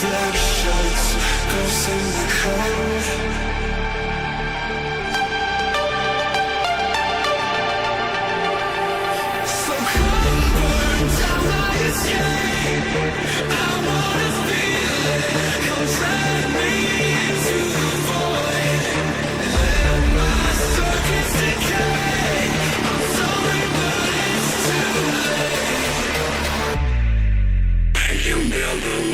reflections, ghosts in the crowd. So come burn down my escape. I wanna feel it. Come drag me into the void. Let my circuits decay. I'm sorry, but it's too late. You never know.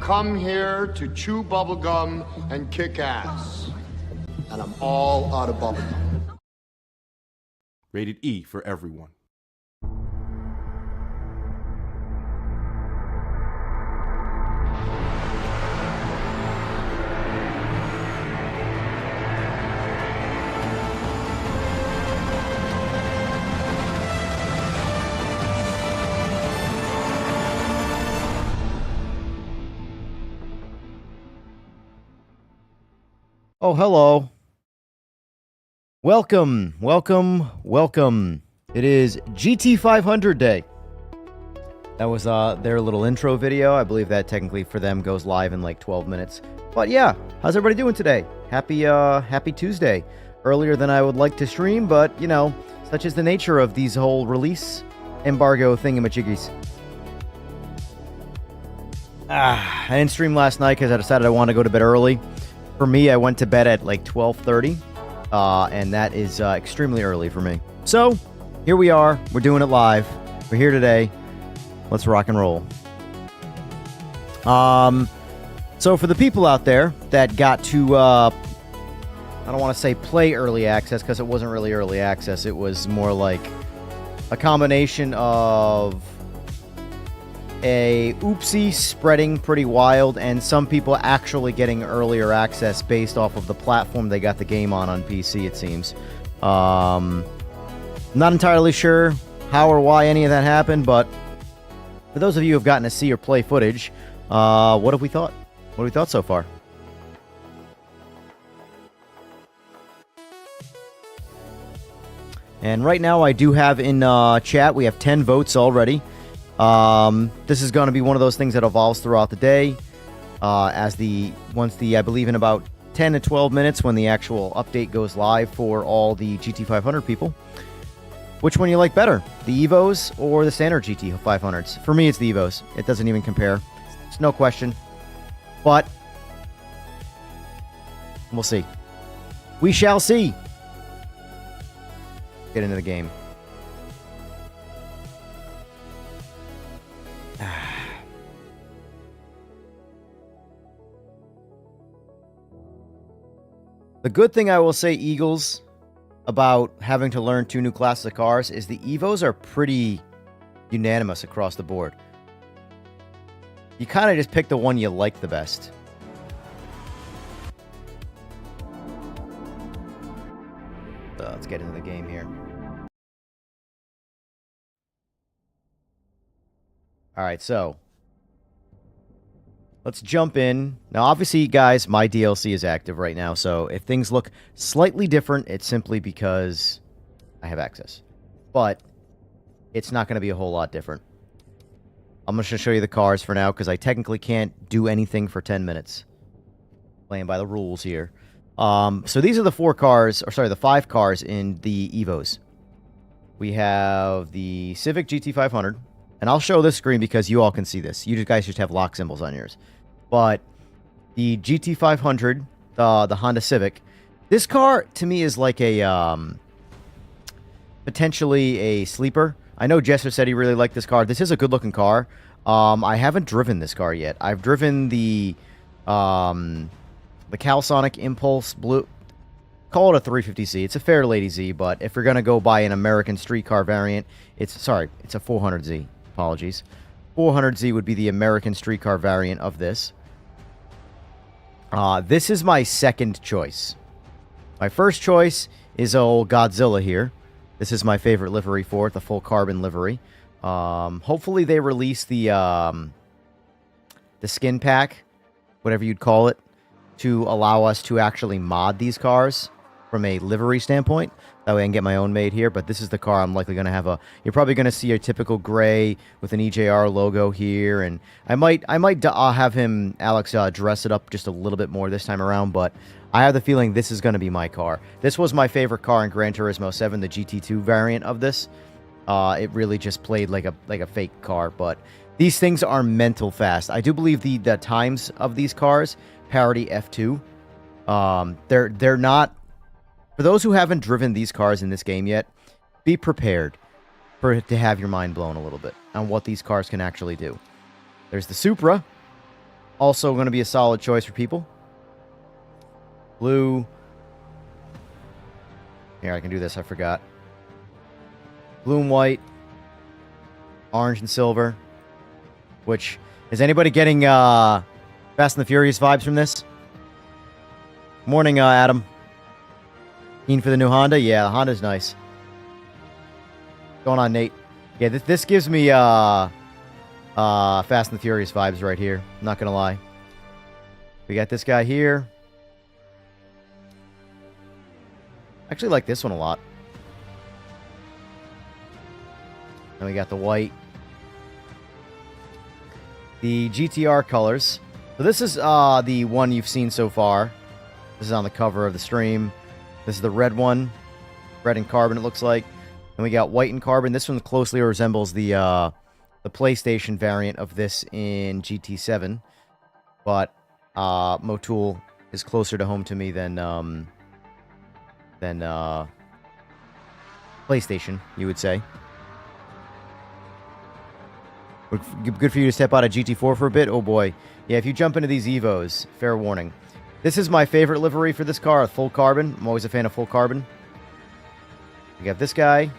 Come here to chew bubblegum and kick ass. And I'm all out of bubblegum. Rated E for everyone. Oh, hello. Welcome. It is GT500 day. That was their little intro video. I believe that technically for them goes live in like 12 minutes. But yeah, how's everybody doing today? Happy Tuesday. Earlier than I would like to stream, but you know, such is the nature of these whole release embargo thingamajiggies. I didn't stream last night because I decided I wanted to go to bed early. For me, I went to bed at like 12:30, and that is extremely early for me. So, here we are. We're doing it live. We're here today. Let's rock and roll. So for the people out there that got to, I don't want to say play early access, because it wasn't really early access. It was more like a combination of a oopsie spreading pretty wild, and some people actually getting earlier access based off of the platform they got the game on PC, it seems. Not entirely sure how or why any of that happened, but for those of you who have gotten to see or play footage, what have we thought? What have we thought so far? And right now I do have in chat, we have 10 votes already. This is going to be one of those things that evolves throughout the day, I believe in about 10 to 12 minutes when the actual update goes live for all the GT500 people. Which one you like better, the Evos or the standard GT500s? For me, it's the Evos. It doesn't even compare. It's no question. But we'll see. We shall see. Get into the game. The good thing I will say, Eagles, about having to learn 2 new classes of cars is the Evos are pretty unanimous across the board. You kind of just pick the one you like the best. So let's get into the game here. Alright, so let's jump in. Now, obviously, guys, my DLC is active right now, so if things look slightly different, it's simply because I have access. But it's not going to be a whole lot different. I'm just going to show you the cars for now, because I technically can't do anything for 10 minutes. Playing by the rules here. So these are the 5 cars in the Evos. We have the Civic GT500. And I'll show this screen because you all can see this. You guys just have lock symbols on yours. But the GT500, the Honda Civic. This car, to me, is like a, potentially a sleeper. I know Jester said he really liked this car. This is a good-looking car. I haven't driven this car yet. I've driven the Calisonic Impulse Blue. Call it a 350Z. It's a Fairlady Z, but if you're going to go buy an American street car variant, it's a 400Z. Apologies. 400Z would be the American street car variant of this. This is my second choice. My first choice is old Godzilla here. This is my favorite livery for it, the full carbon livery. Hopefully they release the skin pack, whatever you'd call it, to allow us to actually mod these cars from a livery standpoint. That way I can get my own made here, but this is the car I'm likely going to have a... You're probably going to see a typical gray with an EJR logo here, and I might have him, Alex, dress it up just a little bit more this time around, but I have the feeling this is going to be my car. This was my favorite car in Gran Turismo 7, the GT2 variant of this. It really just played like a fake car, but these things are mental fast. I do believe the times of these cars parity F2. They're not... For those who haven't driven these cars in this game yet, be prepared to have your mind blown a little bit on what these cars can actually do. There's the Supra. Also going to be a solid choice for people. Blue. Here, I can do this. I forgot. Blue and white. Orange and silver. Which, is anybody getting Fast and the Furious vibes from this? Morning, Adam. Keen for the new Honda? Yeah, the Honda's nice. What's going on, Nate? Yeah, this gives me Fast and the Furious vibes right here. I'm not gonna lie. We got this guy here. I actually like this one a lot. And we got the white. The GTR colors. So this is the one you've seen so far. This is on the cover of the stream. This is the red one. Red and carbon, it looks like. And we got white and carbon. This one closely resembles the PlayStation variant of this in GT7. But Motul is closer to home to me than PlayStation, you would say. Good for you to step out of GT4 for a bit? Oh boy. Yeah, if you jump into these Evos, fair warning. This is my favorite livery for this car, full carbon. I'm always a fan of full carbon. We got this guy.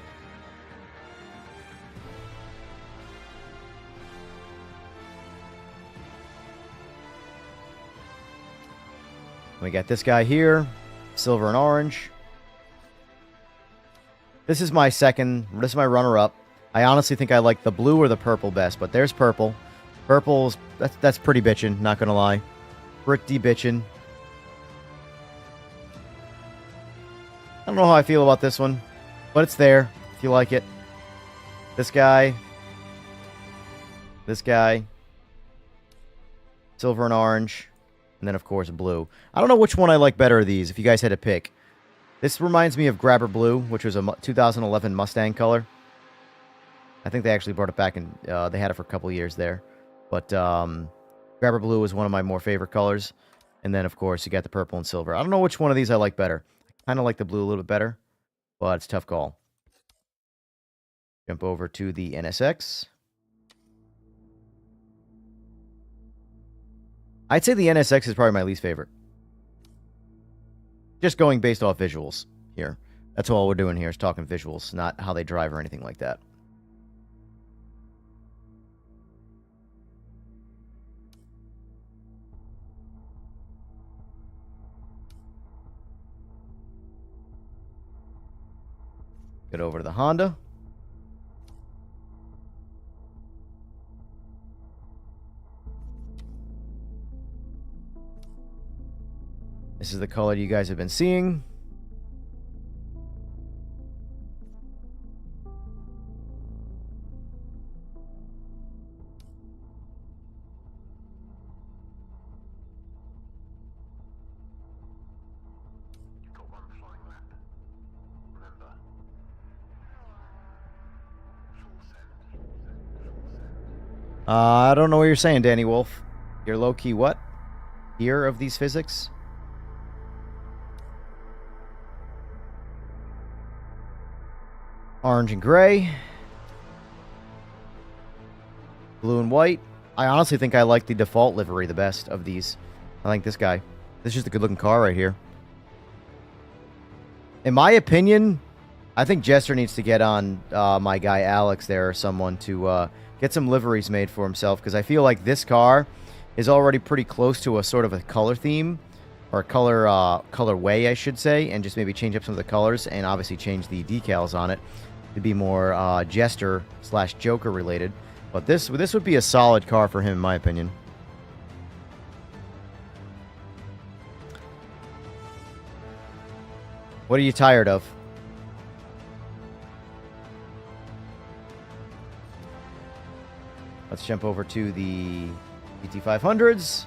We got this guy here, silver and orange. This is my runner-up. I honestly think I like the blue or the purple best, but there's purple. Purple's, that's pretty bitchin', not gonna lie. Pretty bitchin'. I don't know how I feel about this one, but it's there, if you like it. This guy. This guy. Silver and orange. And then, of course, blue. I don't know which one I like better of these, if you guys had to pick. This reminds me of Grabber Blue, which was a 2011 Mustang color. I think they actually brought it back, and they had it for a couple years there. But Grabber Blue was one of my more favorite colors. And then, of course, you got the purple and silver. I don't know which one of these I like better. I kind of like the blue a little bit better, but it's a tough call. Jump over to the NSX. I'd say the NSX is probably my least favorite. Just going based off visuals here. That's all we're doing here is talking visuals, not how they drive or anything like that. Get over to the Honda. This is the color you guys have been seeing. I don't know what you're saying, Danny Wolf. You're low-key what? tier of these physics. Orange and gray. Blue and white. I honestly think I like the default livery the best of these. I like this guy. This is just a good-looking car right here. In my opinion, I think Jester needs to get on my guy Alex there or someone to get some liveries made for himself, because I feel like this car is already pretty close to a sort of a color theme, or a colorway, I should say, and just maybe change up some of the colors and obviously change the decals on it to be more Jester/Joker related. But this would be a solid car for him, in my opinion. What are you tired of? Let's jump over to the GT500s.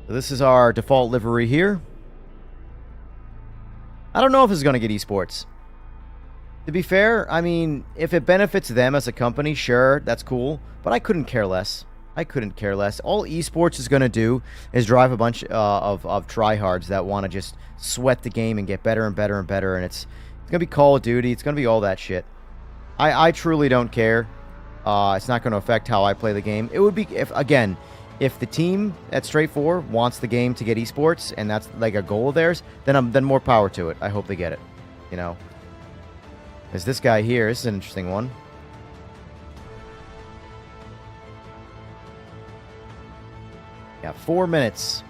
So this is our default livery here. I don't know if it's going to get esports. To be fair, I mean, if it benefits them as a company, sure, that's cool. But I couldn't care less. I couldn't care less. All esports is going to do is drive a bunch of tryhards that want to just sweat the game and get better and better and better. And it's going to be Call of Duty. It's going to be all that shit. I truly don't care. It's not going to affect how I play the game. It would be, if the team at Straight 4 wants the game to get esports, and that's like a goal of theirs, then more power to it. I hope they get it. You know. There's this guy here. This is an interesting one. Yeah, 4 minutes.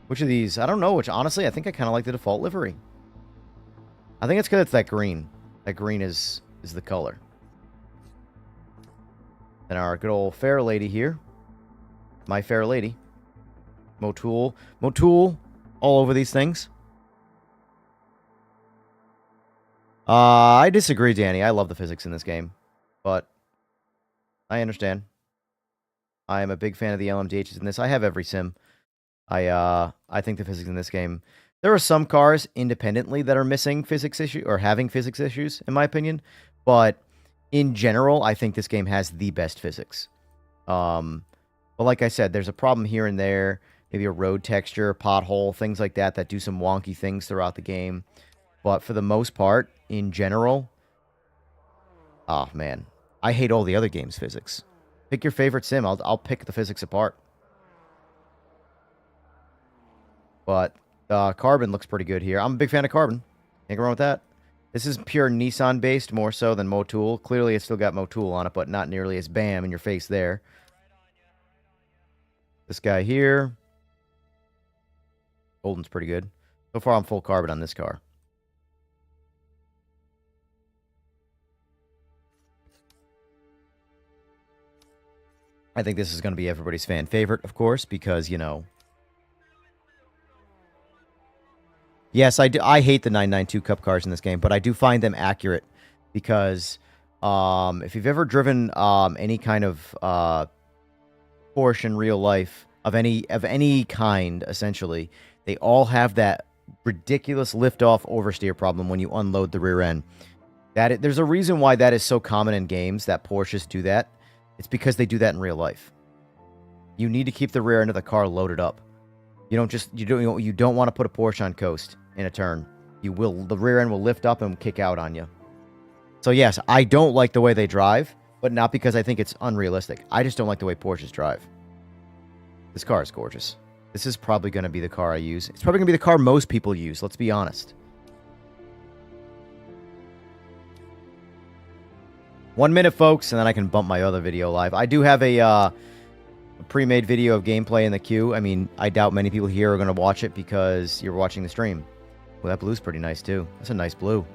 Which of these? I don't know which. Honestly, I think I kind of like the default livery. I think it's because it's that green. That green is the color. And our good old fair lady here. My fair lady. Motul. Motul all over these things. I disagree, Danny. I love the physics in this game. But I understand. I am a big fan of the LMDHs in this. I have every sim. I think the physics in this game... There are some cars independently that are missing physics issues, or having physics issues, in my opinion. But in general, I think this game has the best physics. But like I said, there's a problem here and there. Maybe a road texture, pothole, things like that that do some wonky things throughout the game. But for the most part, in general... Oh, man. I hate all the other games' physics. Pick your favorite sim. I'll pick the physics apart. But Carbon looks pretty good here. I'm a big fan of Carbon. Can't go wrong with that. This is pure Nissan-based, more so than Motul. Clearly, it's still got Motul on it, but not nearly as bam in your face there. This guy here. Golden's pretty good. So far, I'm full Carbon on this car. I think this is going to be everybody's fan favorite, of course, because, you know... Yes, I hate the 992 Cup cars in this game, but I do find them accurate because if you've ever driven any kind of Porsche in real life of any kind, essentially, they all have that ridiculous lift-off oversteer problem when you unload the rear end. There's a reason why that is so common in games that Porsches do that. It's because they do that in real life. You need to keep the rear end of the car loaded up. You don't want to put a Porsche on coast in a turn. The rear end will lift up and kick out on you. So yes, I don't like the way they drive, but not because I think it's unrealistic. I just don't like the way Porsches drive. This car is gorgeous. This is probably going to be the car I use. It's probably going to be the car most people use, let's be honest. 1 minute, folks, and then I can bump my other video live. I do have a pre-made video of gameplay in the queue. I mean, I doubt many people here are going to watch it because you're watching the stream. Well, that blue's pretty nice, too. That's a nice blue.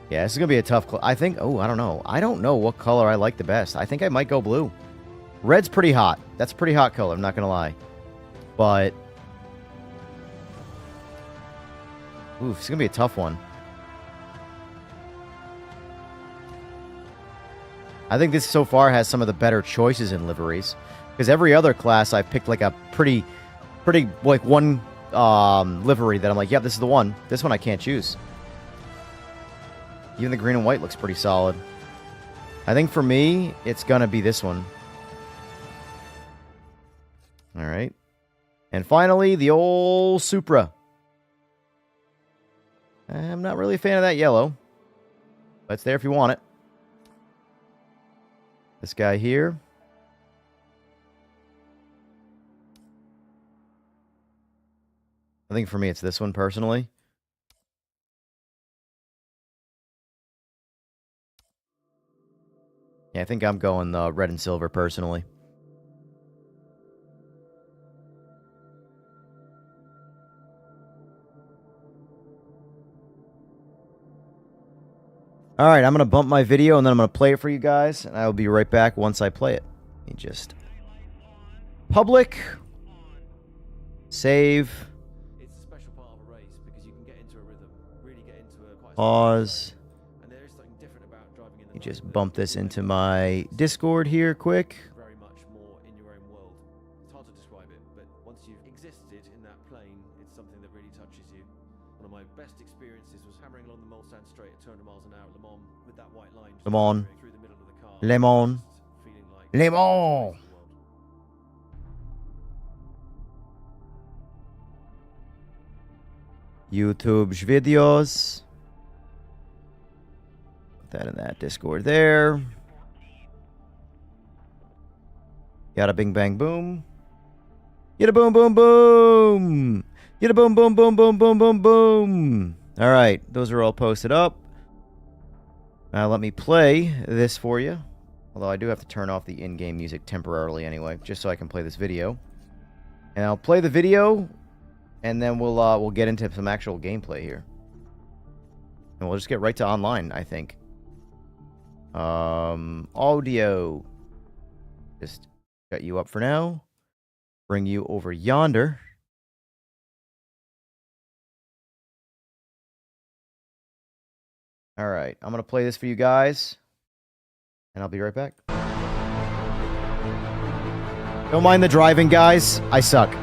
Yeah, this is going to be a tough... I think... Oh, I don't know. I don't know what color I like the best. I think I might go blue. Red's pretty hot. That's a pretty hot color, I'm not going to lie. But... Oof, it's going to be a tough one. I think this so far has some of the better choices in liveries. Because every other class I've picked like a pretty like one livery that I'm like, yep, this is the one. This one I can't choose. Even the green and white looks pretty solid. I think for me, it's going to be this one. All right. And finally, the old Supra. I'm not really a fan of that yellow. But it's there if you want it. This guy here. I think for me, it's this one personally. Yeah, I think I'm going red and silver personally. All right, I'm going to bump my video, and then I'm going to play it for you guys, and I will be right back once I play it. Let me just... Public. Save. It's a special part of a race because you can get into a rhythm, really get into a quite Pause. and there is something different about driving in the Let me just night bump that this makes into it my Discord here quick. very much more in your own world. It's hard to describe it, but once you've existed in that plane, it's something that really touches you. One of my best experiences was hammering along the Mulsanne straight at 200 miles an hour at Le Mans with that white line just Le Mans. through the middle of the car. Le Mans. Just feeling like Le Mans. YouTube videos. Put that in that Discord there. Yada bing bang boom. Yada boom boom boom. Yada boom boom boom boom boom boom boom. All right, those are all posted up. Now let me play this for you. Although I do have to turn off the in-game music temporarily anyway, just so I can play this video. And I'll play the video, and then we'll get into some actual gameplay here. And we'll just get right to online, I think. Audio. Just got you up for now. Bring you over yonder. All right, I'm going to play this for you guys, and I'll be right back. Don't mind the driving, guys. I suck.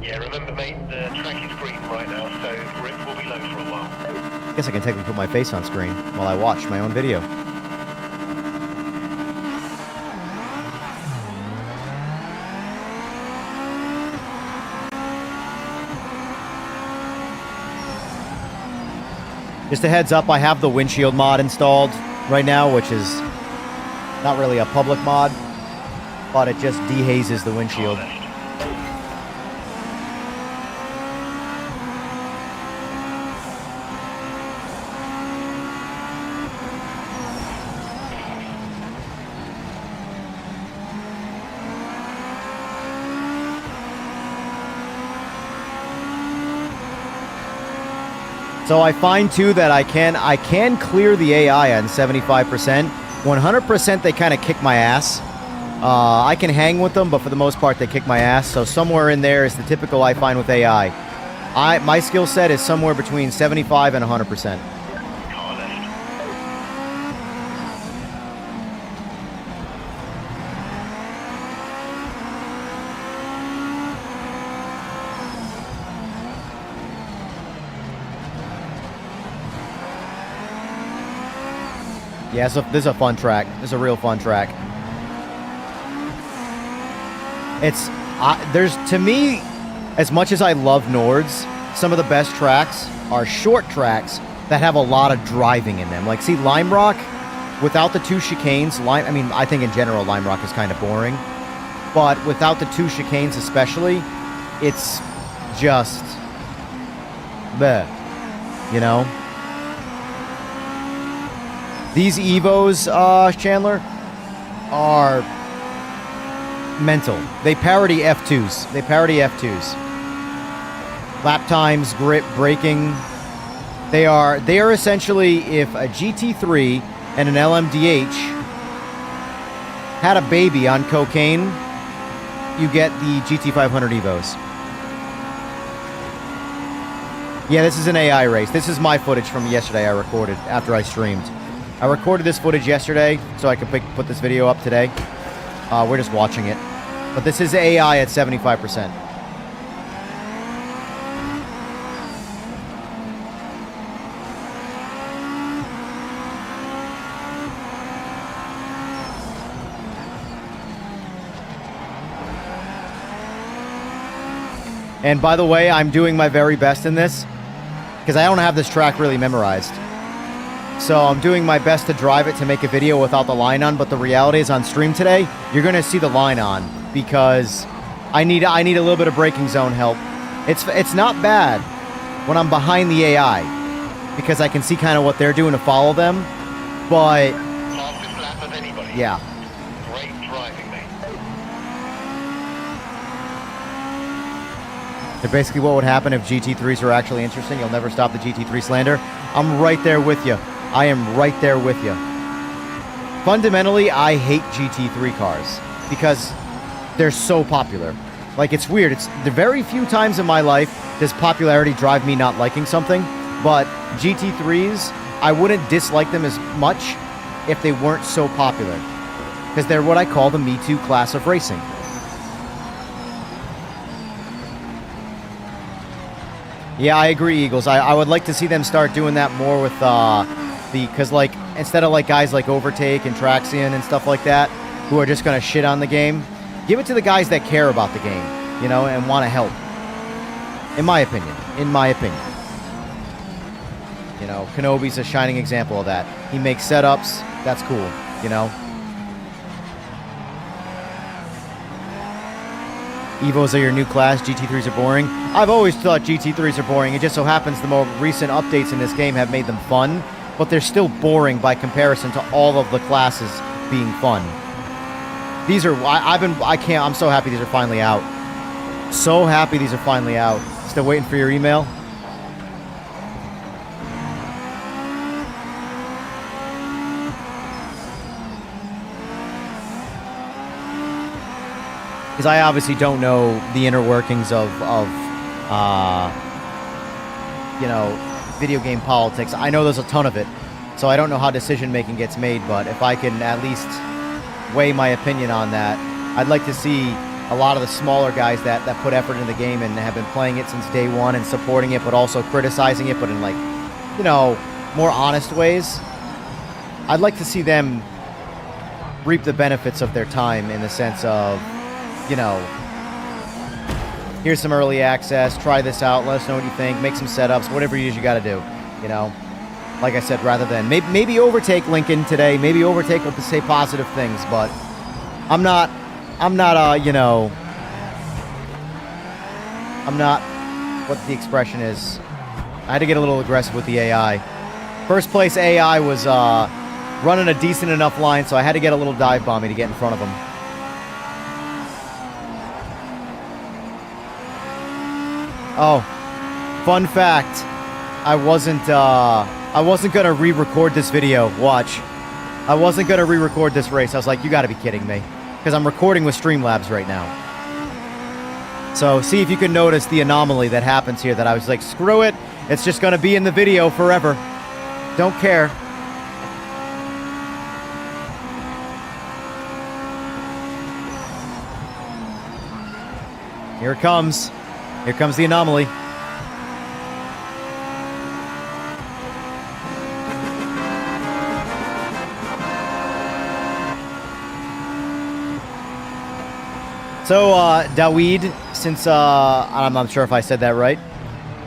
Yeah, remember mate, the track is green right now, so grip will be low for a while. I guess I can technically put my face on screen while I watch my own video. Just a heads up, I have the windshield mod installed right now, which is not really a public mod, but it just dehazes the windshield. So I find too that I can clear the AI on 75%. 100% they kind of kick my ass. I can hang with them, but for the most part they kick my ass. So somewhere in there is the typical I find with AI. My skill set is somewhere between 75 and 100%. Yeah, so this is a fun track. This is a real fun track. There's, to me, as much as I love Nords, some of the best tracks are short tracks that have a lot of driving in them. Like, see, Lime Rock, without the 2 chicanes, I think in general Lime Rock is kind of boring, but without the 2 chicanes especially, it's just, bleh, you know? These Evos, Chandler, are mental. They parody F2s. Lap times, grip, braking. They are essentially, if a GT3 and an LMDH had a baby on cocaine, you get the GT500 Evos. Yeah, this is an AI race. This is my footage from yesterday I recorded after I streamed. I recorded this footage yesterday so I could put this video up today. We're just watching it. But this is AI at 75%. And by the way, I'm doing my very best in this because I don't have this track really memorized. So I'm doing my best to drive it to make a video without the line on, but the reality is on stream today, you're going to see the line on because I need a little bit of braking zone help. It's not bad when I'm behind the AI because I can see kind of what they're doing to follow them, but Fastest lap of anybody. yeah. Great driving, mate. So basically what would happen if GT3s are actually interesting, you'll never stop the GT3 slander. I'm right there with you. I am right there with you. Fundamentally, I hate GT3 cars because they're so popular. Like, it's weird. It's the very few times in my life does popularity drive me not liking something, but GT3s, I wouldn't dislike them as much if they weren't so popular because they're what I call the Me Too class of racing. Yeah, I agree, Eagles. I would like to see them start doing that more with because, like, instead of like guys like Overtake and Traxion and stuff like that who are just going to shit on the game, give it to the guys that care about the game, you know, and want to help. In my opinion. You know, Kenobi's a shining example of that. He makes setups. That's cool, you know. Evos are your new class. GT3s are boring. I've always thought GT3s are boring. It just so happens the more recent updates in this game have made them fun, but they're still boring by comparison to all of the classes being fun. These are, I'm so happy these are finally out. So happy these are finally out. Still waiting for your email? Because I obviously don't know the inner workings of you know, video game politics. I know there's a ton of it, so I don't know how decision-making gets made, but if I can at least weigh my opinion on that, I'd like to see a lot of the smaller guys that put effort in the game and have been playing it since day one and supporting it, but also criticizing it, but in, like, you know, more honest ways. I'd like to see them reap the benefits of their time in the sense of, you know, here's some early access, try this out, let us know what you think, make some setups, whatever it is you got to do, you know. Like I said, rather than maybe Overtake Lincoln today, maybe Overtake will say positive things, but I'm not, you know, I'm not, what the expression is, I had to get a little aggressive with the AI. First place AI was running a decent enough line, so I had to get a little dive bombing to get in front of him. Oh, fun fact, I wasn't gonna re-record this video. Watch. I wasn't gonna re-record this race. I was like, you gotta be kidding me. Because I'm recording with Streamlabs right now. So see if you can notice the anomaly that happens here, that I was like, screw it. It's just gonna be in the video forever. Don't care. Here it comes. Here comes the anomaly. So, Daweed, since, I'm not sure if I said that right.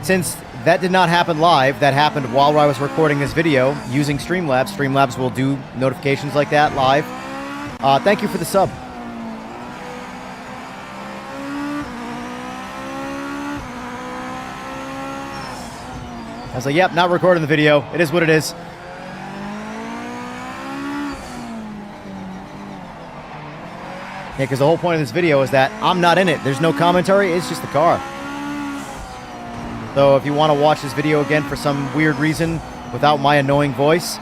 Since that did not happen live, that happened while I was recording this video using Streamlabs. Streamlabs will do notifications like that live. Thank you for the sub. I was like, yep, not recording the video. It is what it is. Yeah, because the whole point of this video is that I'm not in it. There's no commentary. It's just the car. So if you want to watch this video again for some weird reason without my annoying voice,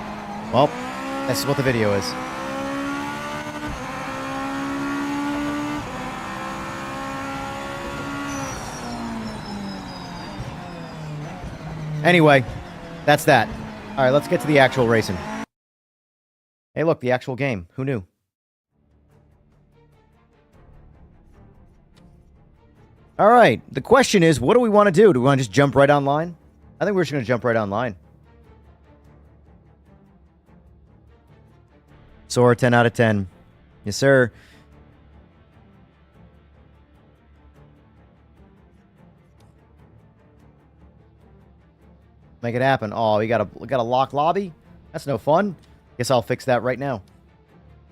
well, that's what the video is. Anyway, that's that. All right, let's get to the actual racing. Hey, look, the actual game. Who knew? All right, the question is, what do we want to do? Do we want to just jump right online? I think we're just going to jump right online. Sora, 10 out of 10. Yes, sir. Make it happen. Oh, we got a lock lobby? That's no fun. Guess I'll fix that right now.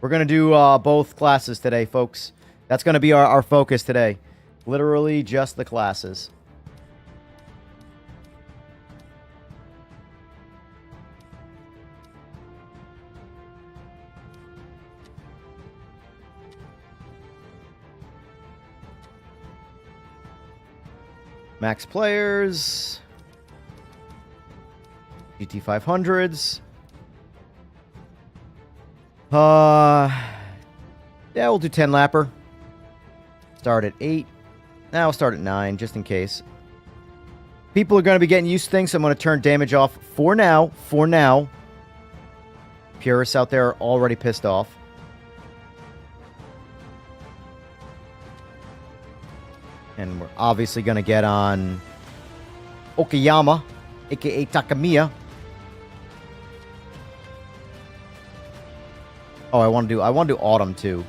We're going to do both classes today, folks. That's going to be our focus today. Literally just the classes. Max players. GT500s. Yeah, we'll do 10 lapper. Start at 8. Now we'll start at 9, just in case. People are going to be getting used to things, so I'm going to turn damage off for now. For now. Purists out there are already pissed off. And we're obviously going to get on Okayama, aka Takamiya. Oh, I want to do Autumn too.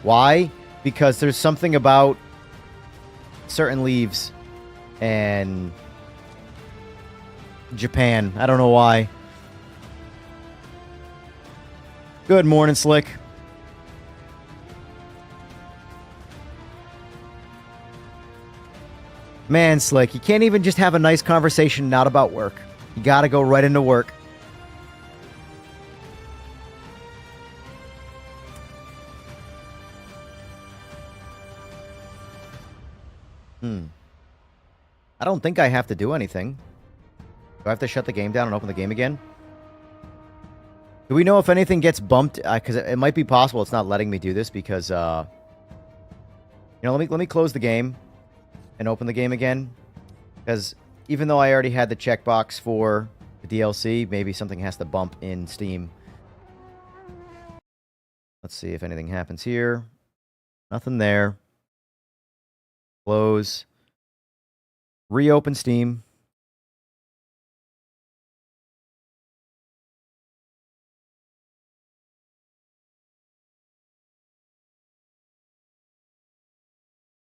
Why? Because there's something about certain leaves and Japan. I don't know why. Good morning, Slick. Man, Slick, you can't even just have a nice conversation not about work. You gotta go right into work. I don't think I have to do anything. Do I have to shut the game down and open the game again? Do we know if anything gets bumped? Because it might be possible it's not letting me do this because, you know, let me close the game and open the game again. Because even though I already had the checkbox for the DLC, maybe something has to bump in Steam. Let's see if anything happens here. Nothing there. Close. Reopen Steam.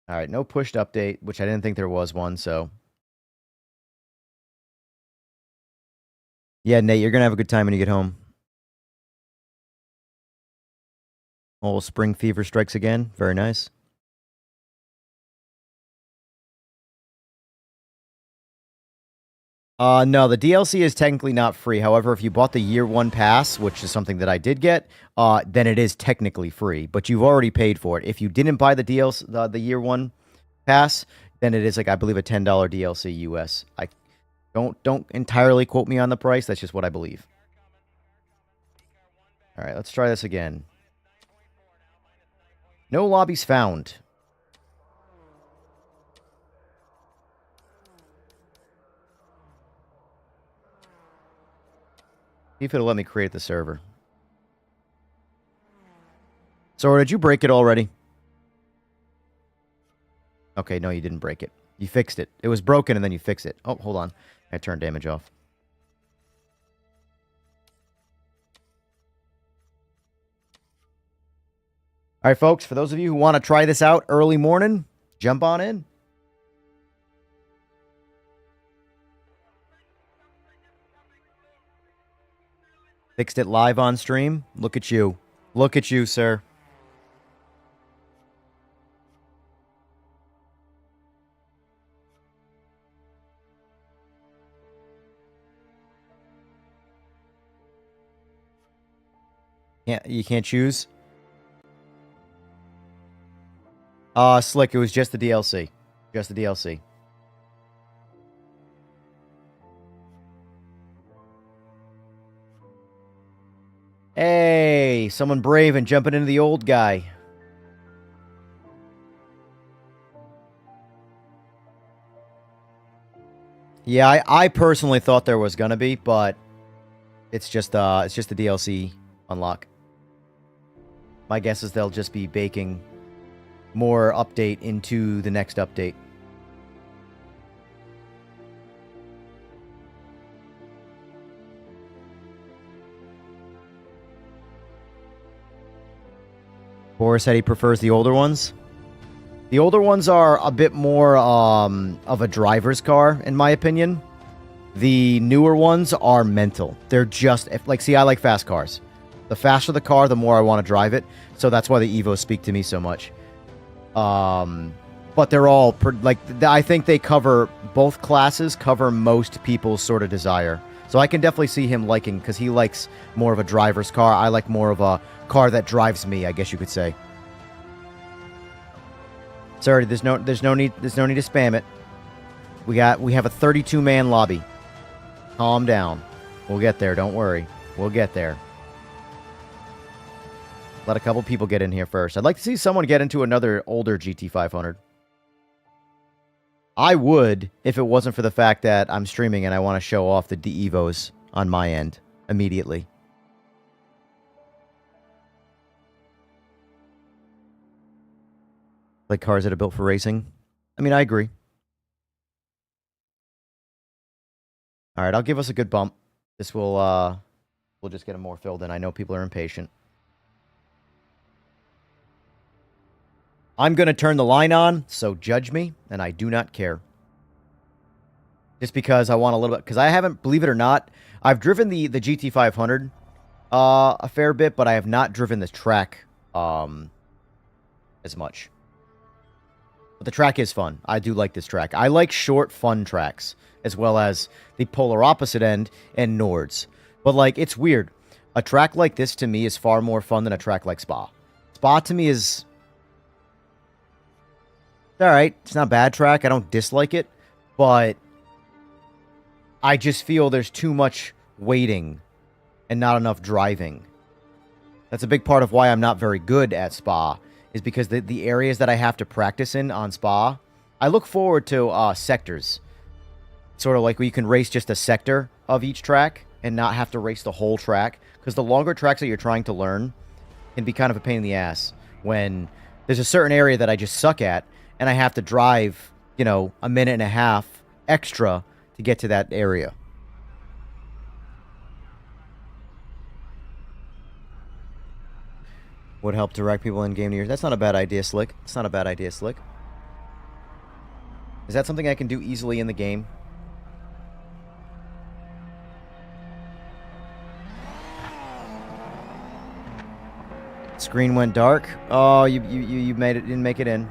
All right, no pushed update, which I didn't think there was one, so. Yeah, Nate, you're going to have a good time when you get home. Oh, spring fever strikes again. Very nice. No, the DLC is technically not free. However, if you bought the year one pass, which is something that I did get, then it is technically free. But you've already paid for it. If you didn't buy the DLC, the year one pass, then it is like I believe a $10 DLC US. I don't entirely quote me on the price. That's just what I believe. All right, let's try this again. No lobbies found. See if it'll let me create the server. So, did you break it already? Okay, no, you didn't break it. You fixed it. It was broken and then you fixed it. Oh, hold on. I turned damage off. All right, folks, for those of you who want to try this out early morning, jump on in. Fixed it live on stream. Look at you. Look at you, sir. You can't choose? Slick, it was just the DLC. Just the DLC. Hey, someone brave and jumping into the old guy. Yeah, I personally thought there was gonna be, but it's just the DLC unlock. My guess is they'll just be baking more update into the next update. Boris said he prefers the older ones. The older ones are a bit more of a driver's car, in my opinion. The newer ones are mental. They're just, see, I like fast cars. The faster the car, the more I want to drive it. So that's why the Evos speak to me so much. But they're all, I think they cover, both classes cover most people's sort of desire. So I can definitely see him liking, because he likes more of a driver's car. I like more of a car that drives me, I guess you could say. Sorry, there's no need to spam it. We have a 32-man lobby. Calm down. We'll get there, don't worry. We'll get there. Let a couple people get in here first. I'd like to see someone get into another older GT500. I would, if it wasn't for the fact that I'm streaming and I want to show off the Evos on my end immediately. Like cars that are built for racing. I mean, I agree. All right, I'll give us a good bump. This will, we'll just get them more filled in. I know people are impatient. I'm going to turn the line on, so judge me, and I do not care. Just because I want a little bit, because I haven't, believe it or not, I've driven the GT500 a fair bit, but I have not driven the track as much. But the track is fun. I do like this track. I like short, fun tracks, as well as the polar opposite end and Nords. But, like, it's weird. A track like this, to me, is far more fun than a track like Spa. Spa, to me, is... alright. It's not a bad track. I don't dislike it. But I just feel there's too much waiting and not enough driving. That's a big part of why I'm not very good at Spa, is because the areas that I have to practice in on Spa, I look forward to sectors. Sort of like where you can race just a sector of each track and not have to race the whole track. Because the longer tracks that you're trying to learn can be kind of a pain in the ass when there's a certain area that I just suck at and I have to drive, you know, a minute and a half extra to get to that area. Would help direct people in game to yours. That's not a bad idea, Slick. It's not a bad idea, Slick. Is that something I can do easily in the game? Screen went dark. Oh, you made it, didn't make it in.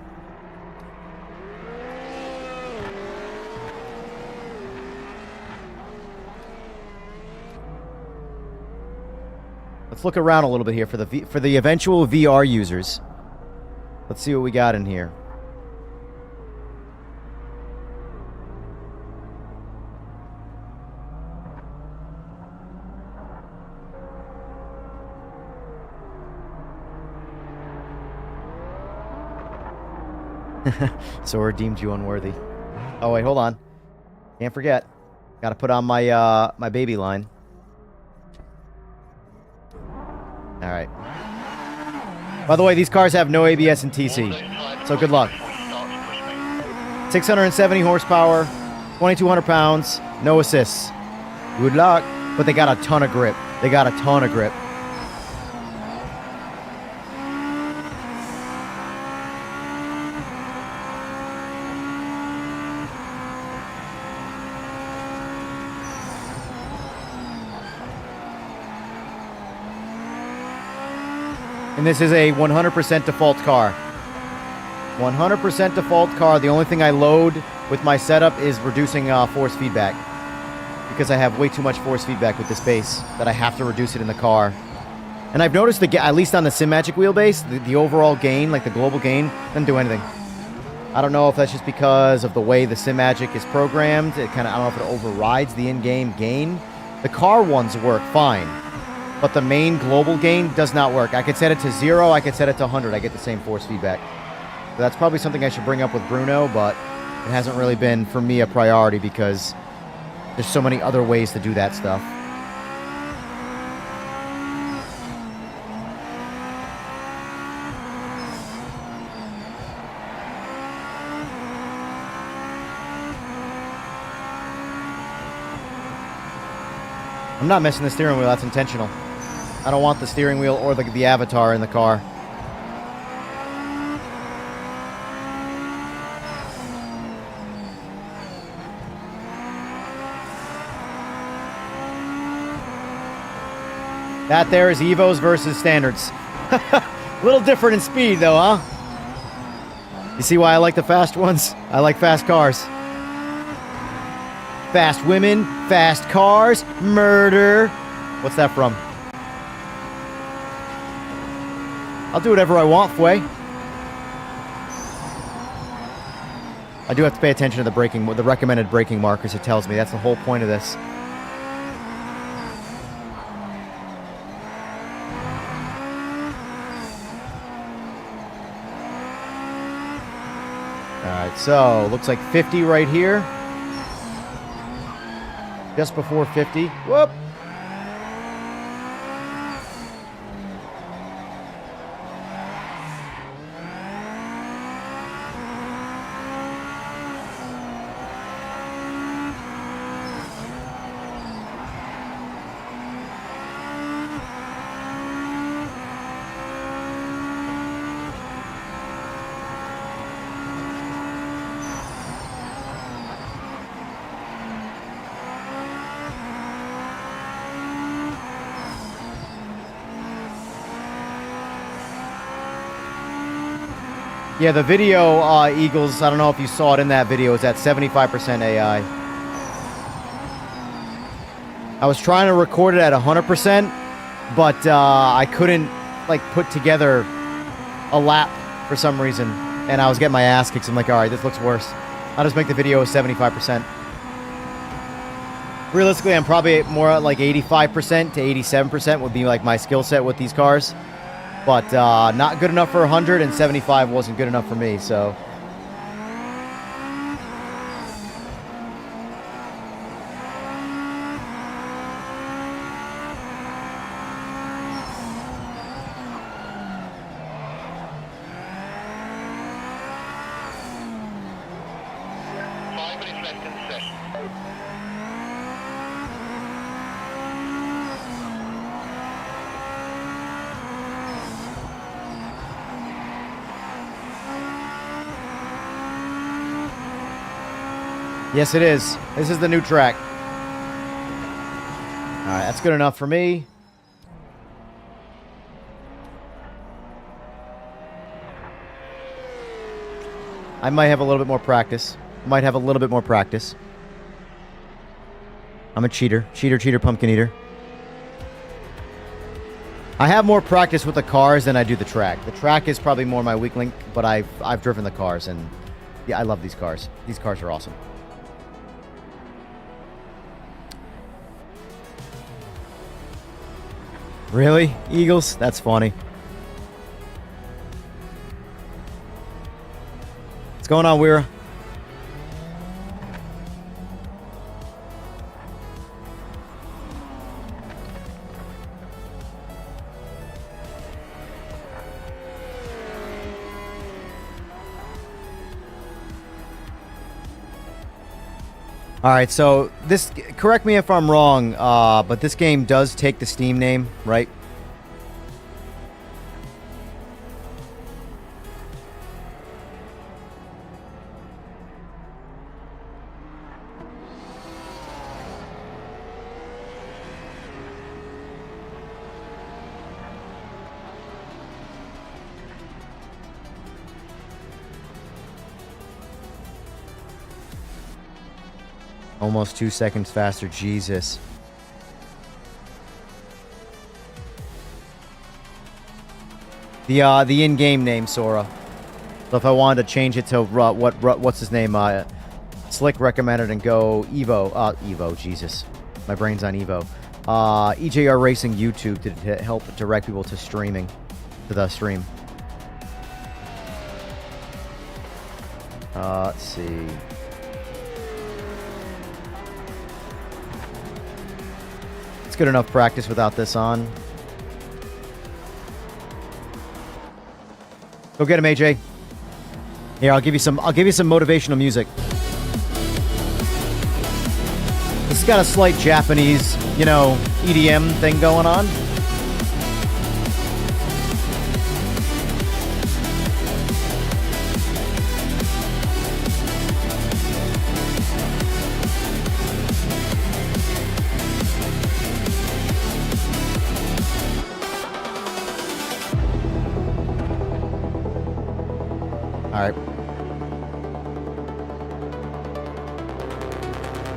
Let's look around a little bit here for the eventual VR users. Let's see what we got in here. Sora deemed you unworthy. Oh wait, hold on. Can't forget. Gotta put on my my baby line. Alright. By the way, these cars have no ABS and TC, so good luck. 670 horsepower, 2,200 pounds, no assists. Good luck. But they got a ton of grip. They got a ton of grip. And this is a 100% default car. 100% default car. The only thing I load with my setup is reducing force feedback. Because I have way too much force feedback with this bass that I have to reduce it in the car. And I've noticed, at least on the Simagic wheelbase, the overall gain, like the global gain, doesn't do anything. I don't know if that's just because of the way the Simagic is programmed. It kind of, I don't know if it overrides the in-game gain. The car ones work fine. But the main global gain does not work. I could set it to 0, I could set it to 100. I get the same force feedback. So that's probably something I should bring up with Bruno, but it hasn't really been, for me, a priority because there's so many other ways to do that stuff. I'm not messing the steering wheel, that's intentional. I don't want the steering wheel or the avatar in the car. That there is Evos versus standards. A little different in speed though, huh? You see why I like the fast ones? I like fast cars. Fast women, fast cars, murder. What's that from? I'll do whatever I want, Fway. I do have to pay attention to the recommended braking markers it tells me. That's the whole point of this. Alright, so looks like 50 right here. Just before 50. Whoop! Yeah, the video, Eagles, I don't know if you saw it in that video, it's at 75% AI. I was trying to record it at 100%, but I couldn't, like, put together a lap for some reason. And I was getting my ass kicked, so I'm like, alright, this looks worse. I'll just make the video 75%. Realistically, I'm probably more at like 85% to 87% would be like my skill set with these cars. But not good enough for 100, and 75 wasn't good enough for me, so. Yes, it is. This is the new track. Alright, that's good enough for me. I might have a little bit more practice. Might have a little bit more practice. I'm a cheater. Cheater, cheater, pumpkin eater. I have more practice with the cars than I do the track. The track is probably more my weak link, but I've driven the cars, and yeah, I love these cars. These cars are awesome. Really? Eagles? That's funny. What's going on, Weira? Alright, so this, correct me if I'm wrong, but this game does take the Steam name, right? Almost 2 seconds faster. Jesus. The in-game name, Sora. So if I wanted to change it to what's his name? Slick recommended and go Evo, Jesus. My brain's on Evo. EJR Racing YouTube to help direct people to streaming, to the stream. Let's see. It's good enough practice without this on. Go get him, AJ. Here, I'll give you some motivational music. This has got a slight Japanese, EDM thing going on. All right.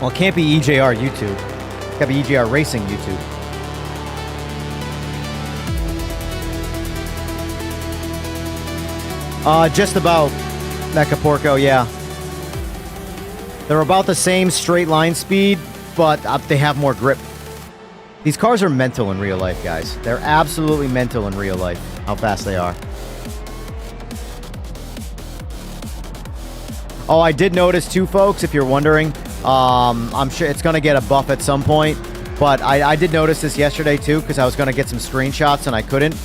Well, it can't be EJR YouTube. It's got to be EJR Racing YouTube. Just about Mecha Porco, yeah. They're about the same straight line speed, but they have more grip. These cars are mental in real life, guys. They're absolutely mental in real life, how fast they are. Oh, I did notice too, folks, if you're wondering. I'm sure it's going to get a buff at some point. But I did notice this yesterday, too, because I was going to get some screenshots and I couldn't.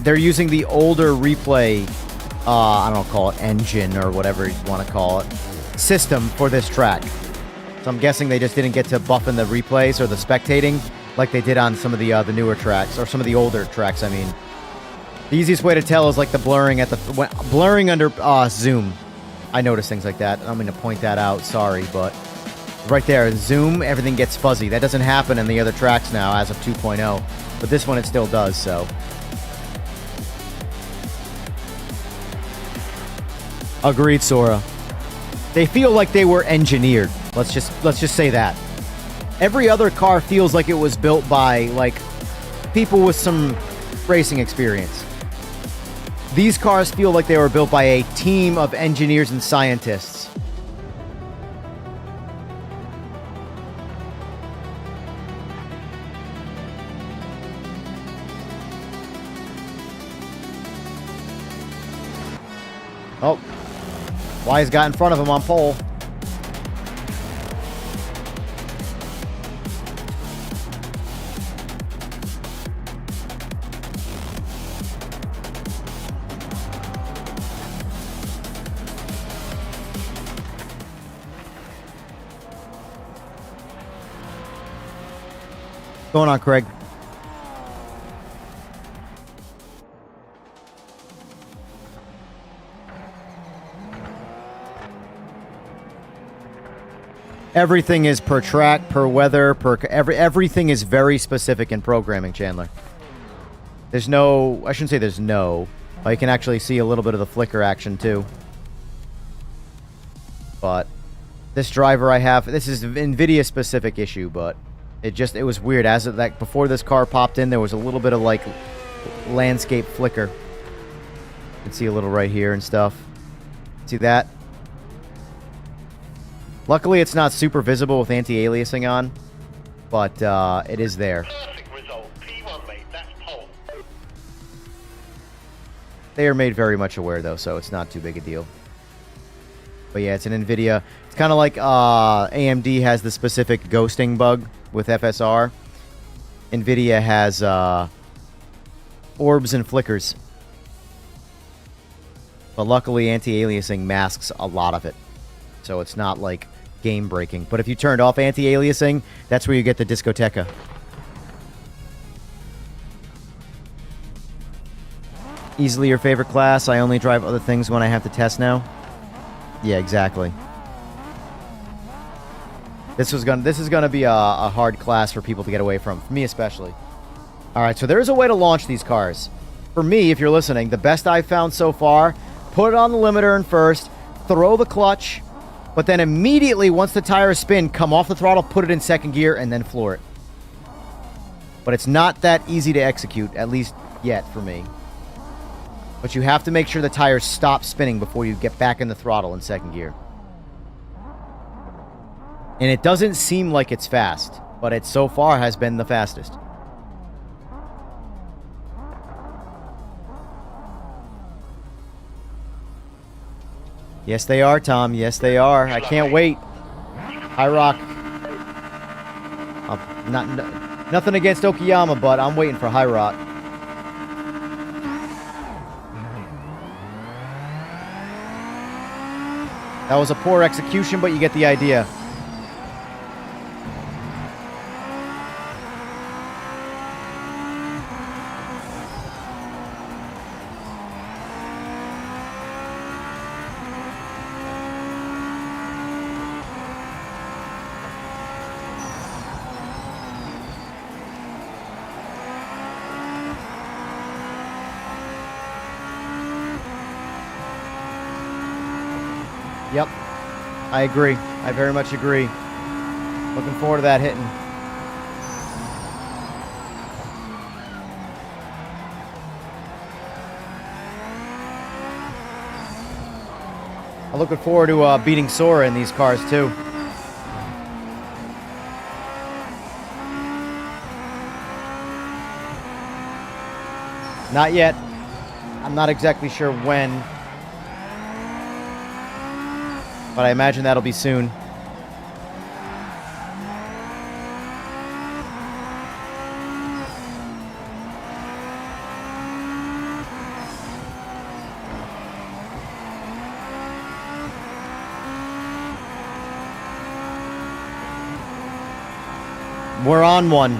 They're using the older replay, I don't know, call it engine or whatever you want to call it, system for this track. So I'm guessing they just didn't get to buffing the replays or the spectating like they did on some of the newer tracks, or some of the older tracks, I mean. The easiest way to tell is like the blurring at the blurring under zoom. I notice things like that. I'm going to point that out. Sorry, but right there, zoom, everything gets fuzzy. That doesn't happen in the other tracks now as of 2.0, but this one it still does. So, agreed, Sora. They feel like they were engineered. Let's just say that. Every other car feels like it was built by like people with some racing experience. These cars feel like they were built by a team of engineers and scientists. Oh, Wise got in front of him on pole. What's going on, Craig? Everything is per track, per weather, everything is very specific in programming, Chandler. There's no, I shouldn't say there's no, but you can actually see a little bit of the flicker action too. But this driver I have, this is an NVIDIA specific issue, but it was weird. As of that, before this car popped in, there was a little bit of like landscape flicker. You can see a little right here and stuff. See that? Luckily, it's not super visible with anti-aliasing on, but it is there. Perfect result. P1, mate. That's pole. They are made very much aware, though, so it's not too big a deal. But yeah, it's an NVIDIA. It's kind of like AMD has the specific ghosting bug with FSR. NVIDIA has orbs and flickers. But luckily, anti-aliasing masks a lot of it. So it's not like game breaking. But if you turned off anti-aliasing, that's where you get the discoteca. Easily your favorite class. I only drive other things when I have to test now. Yeah, exactly. This is gonna be a hard class for people to get away from. For me especially. Alright, so there is a way to launch these cars. For me, if you're listening, the best I've found so far, put it on the limiter in first, throw the clutch, But then immediately, once the tires spin, come off the throttle, put it in second gear, and then floor it. But it's not that easy to execute, at least yet for me. But you have to make sure the tires stop spinning before you get back in the throttle in second gear. And it doesn't seem like it's fast, but it so far has been the fastest. Yes, they are, Tom. Yes, they are. I can't wait. High Rock. Nothing against Okayama, but I'm waiting for High Rock. That was a poor execution, but you get the idea. Yep, I agree. I very much agree. Looking forward to that hitting. I'm looking forward to beating Sora in these cars too. Not yet. I'm not exactly sure when. But I imagine that'll be soon. We're on one.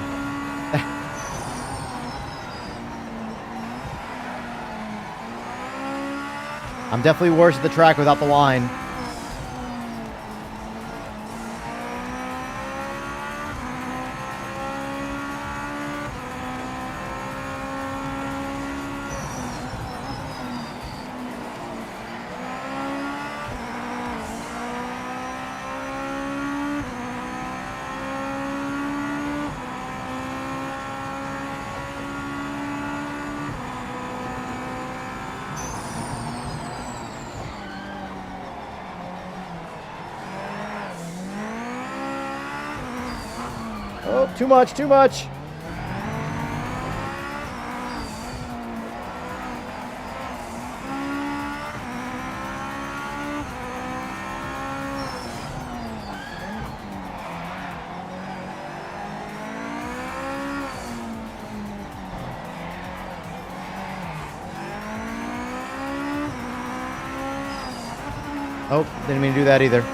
I'm definitely worse at the track without the line. Oh, too much, too much. Oh, didn't mean to do that either.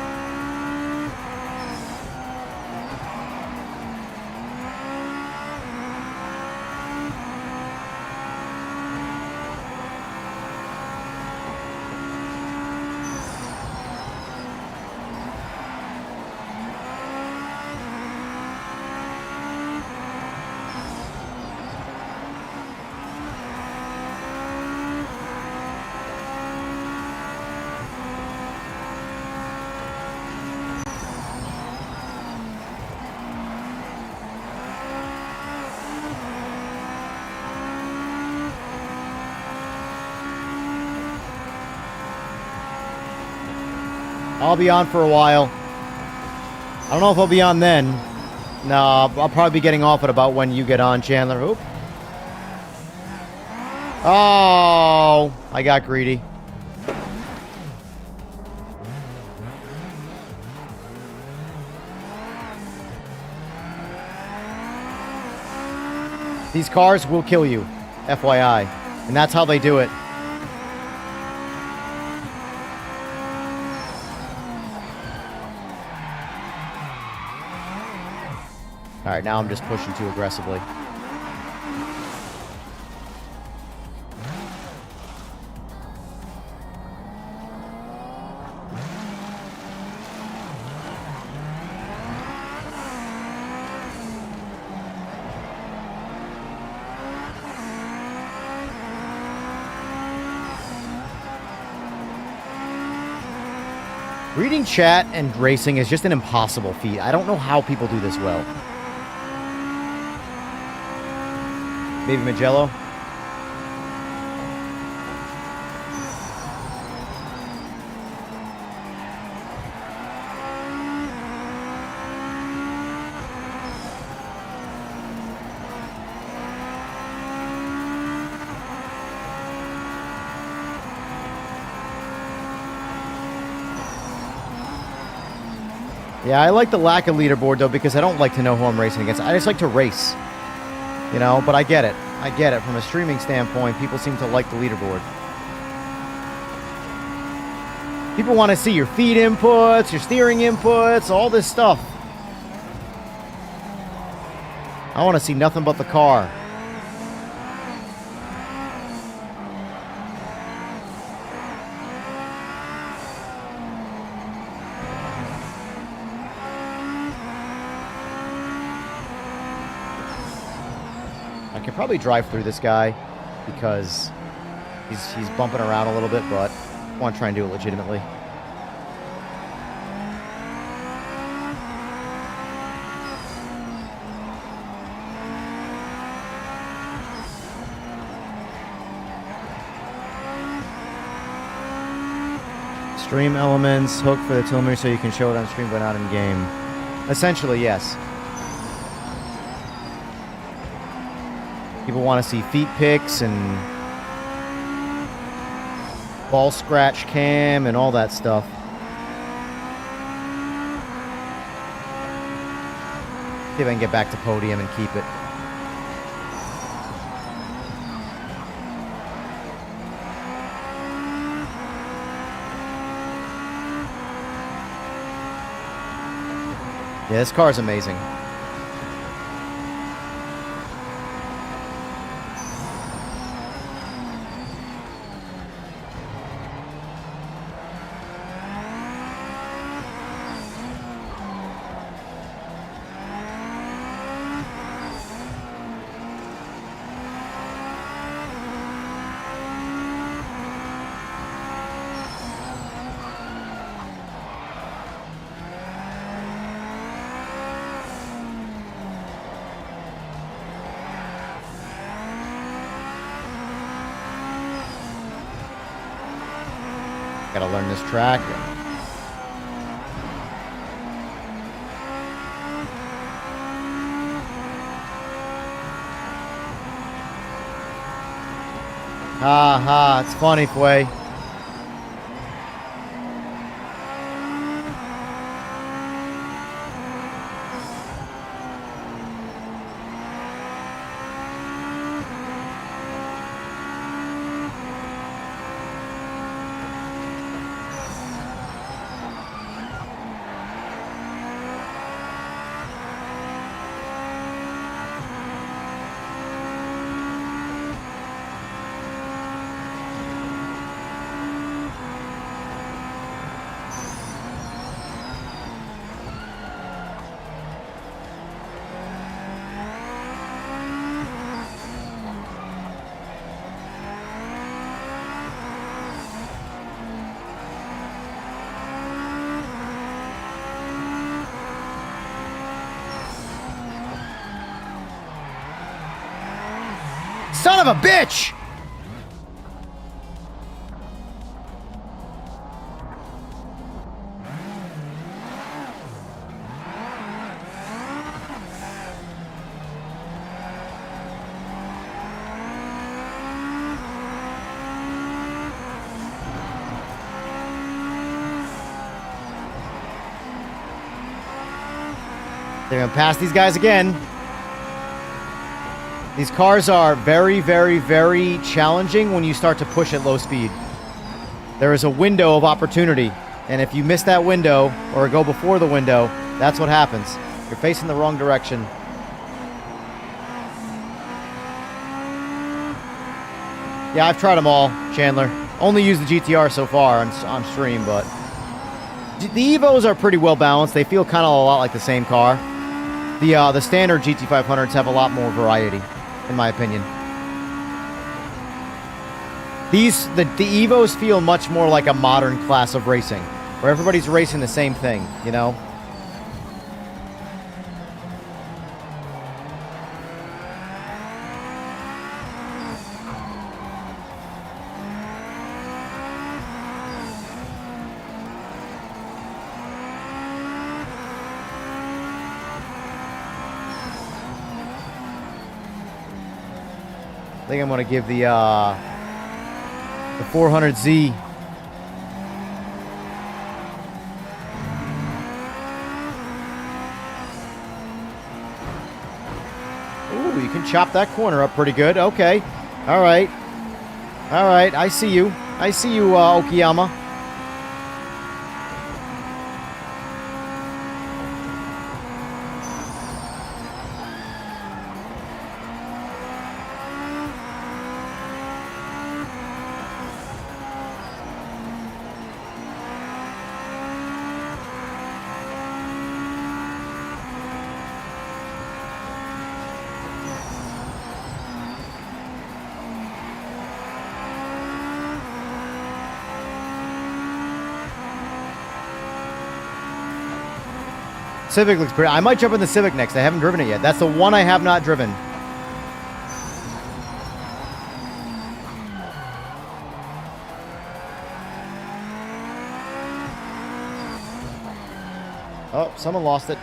I'll be on for a while. I don't know if I'll be on then. No, I'll probably be getting off at about when you get on, Chandler. Oop. Oh, I got greedy. These cars will kill you, FYI. And that's how they do it. All right, now I'm just pushing too aggressively. Reading chat and racing is just an impossible feat. I don't know how people do this well. Baby Magello. Yeah, I like the lack of leaderboard, though, because I don't like to know who I'm racing against. I just like to race. You know, but I get it. I get it. From a streaming standpoint, people seem to like the leaderboard. People want to see your feed inputs, your steering inputs, all this stuff. I want to see nothing but the car. I can probably drive through this guy because he's bumping around a little bit, but I want to try and do it legitimately. Stream elements, hook for the telemetry so you can show it on stream but not in game. Essentially, yes. People want to see feet pics and ball scratch cam and all that stuff. See if I can get back to podium and keep it. Yeah, this car is amazing. Gotta learn this track. Ha ha, it's funny, Fway. Son of a bitch! They're gonna pass these guys again. These cars are very, very, very challenging when you start to push at low speed. There is a window of opportunity, and if you miss that window or go before the window, that's what happens. You're facing the wrong direction. Yeah, I've tried them all, Chandler. Only used the GTR so far on stream, but the Evos are pretty well balanced. They feel kind of a lot like the same car. The standard GT500s have a lot more variety, in my opinion. The Evos feel much more like a modern class of racing. where everybody's racing the same thing, you know? I think I'm going to give the 400Z. Ooh, you can chop that corner up pretty good. Okay. All right. All right. I see you. I see you, Okayama. Civic looks pretty. I might jump in the Civic next. I haven't driven it yet. That's the one I have not driven. Oh, someone lost it.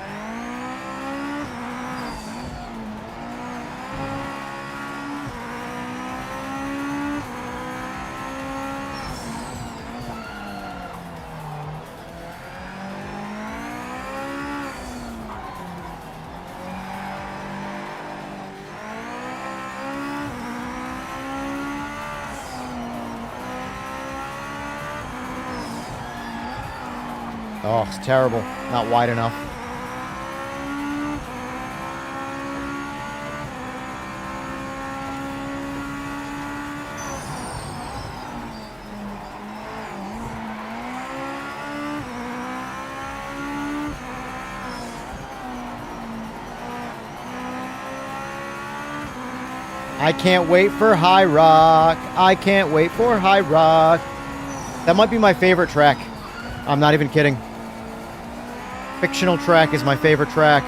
Oh, it's terrible. Not wide enough. I can't wait for High Rock. I can't wait for High Rock. That might be my favorite track. I'm not even kidding. Fictional track is my favorite track.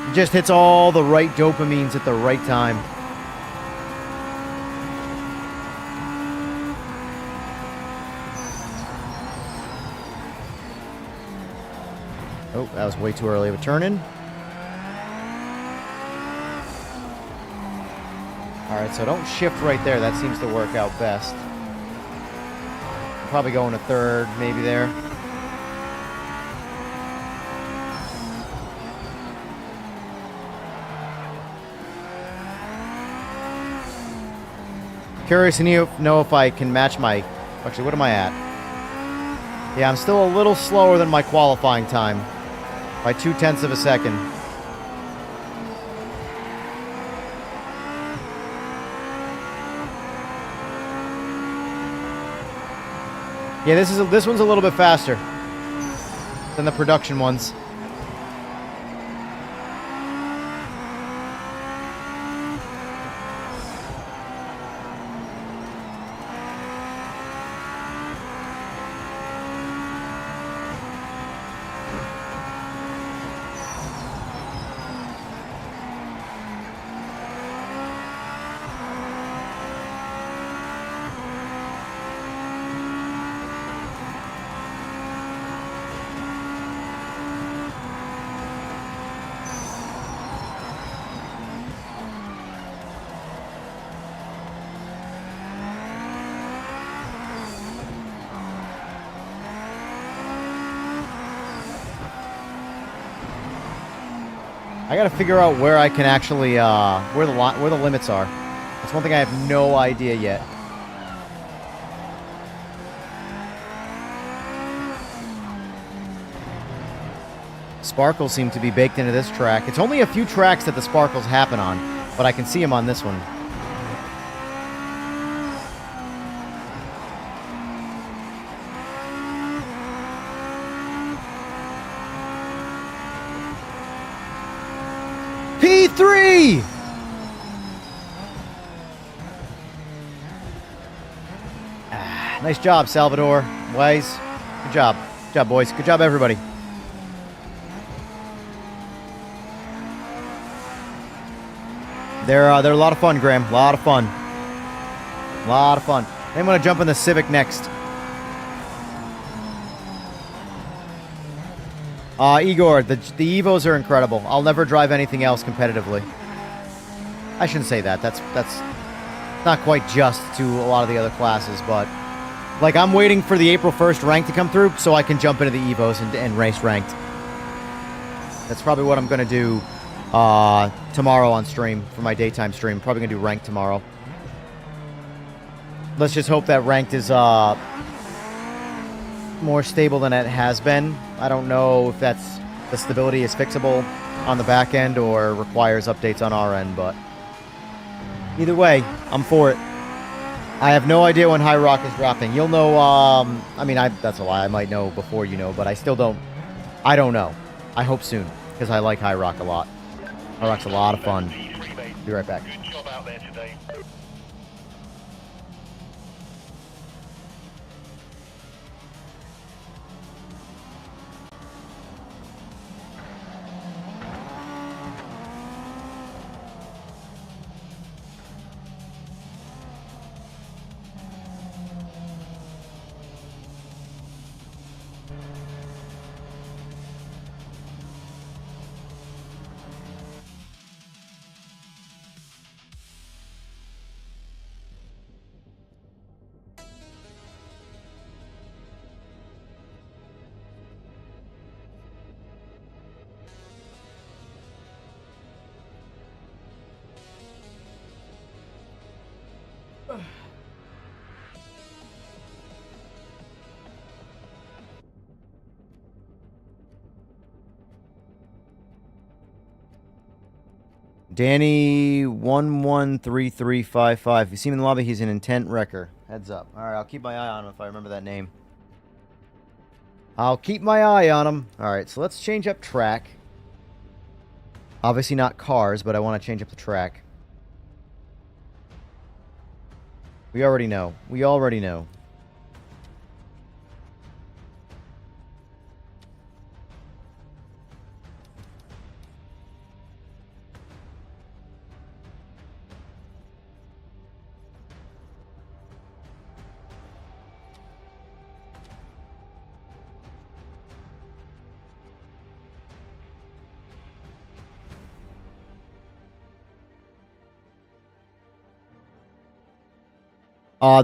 It just hits all the right dopamines at the right time. Oh, that was way too early of a turn-in. Alright, so don't shift right there. That seems to work out best. Probably going to third, maybe there. Curious to know if I can match my... Actually, what am I at? Yeah, I'm still a little slower than my qualifying time. By 0.2 of a second. Yeah, this one's a little bit faster than the production ones. I gotta figure out where I can actually, where the limits are. That's one thing I have no idea yet. Sparkles seem to be baked into this track. It's only a few tracks that the sparkles happen on, but I can see them on this one. P3! Nice job, Salvador. Wise. Good job. Good job, boys. Good job, everybody. They're a lot of fun, Graham. A lot of fun. A lot of fun. I'm going to jump in the Civic next. Igor, the Evos are incredible. I'll never drive anything else competitively. I shouldn't say that. That's not quite just to a lot of the other classes, but like I'm waiting for the April 1st rank to come through so I can jump into the Evos and race ranked. That's probably what I'm going to do tomorrow on stream for my daytime stream. Probably going to do ranked tomorrow. Let's just hope that ranked is more stable than it has been. I don't know if the stability is fixable on the back end or requires updates on our end, but either way, I'm for it. I have no idea when High Rock is dropping. You'll know, I mean, that's a lie. I might know before you know, but I still don't. I don't know. I hope soon, because I like High Rock a lot. High Rock's a lot of fun. Be right back. Good job out there today. Danny 113355. If you see him in the lobby, he's an intent wrecker. Heads up. Alright, I'll keep my eye on him if I remember that name. I'll keep my eye on him. Alright, so let's change up track. Obviously not cars, but I want to change up the track. We already know. We already know.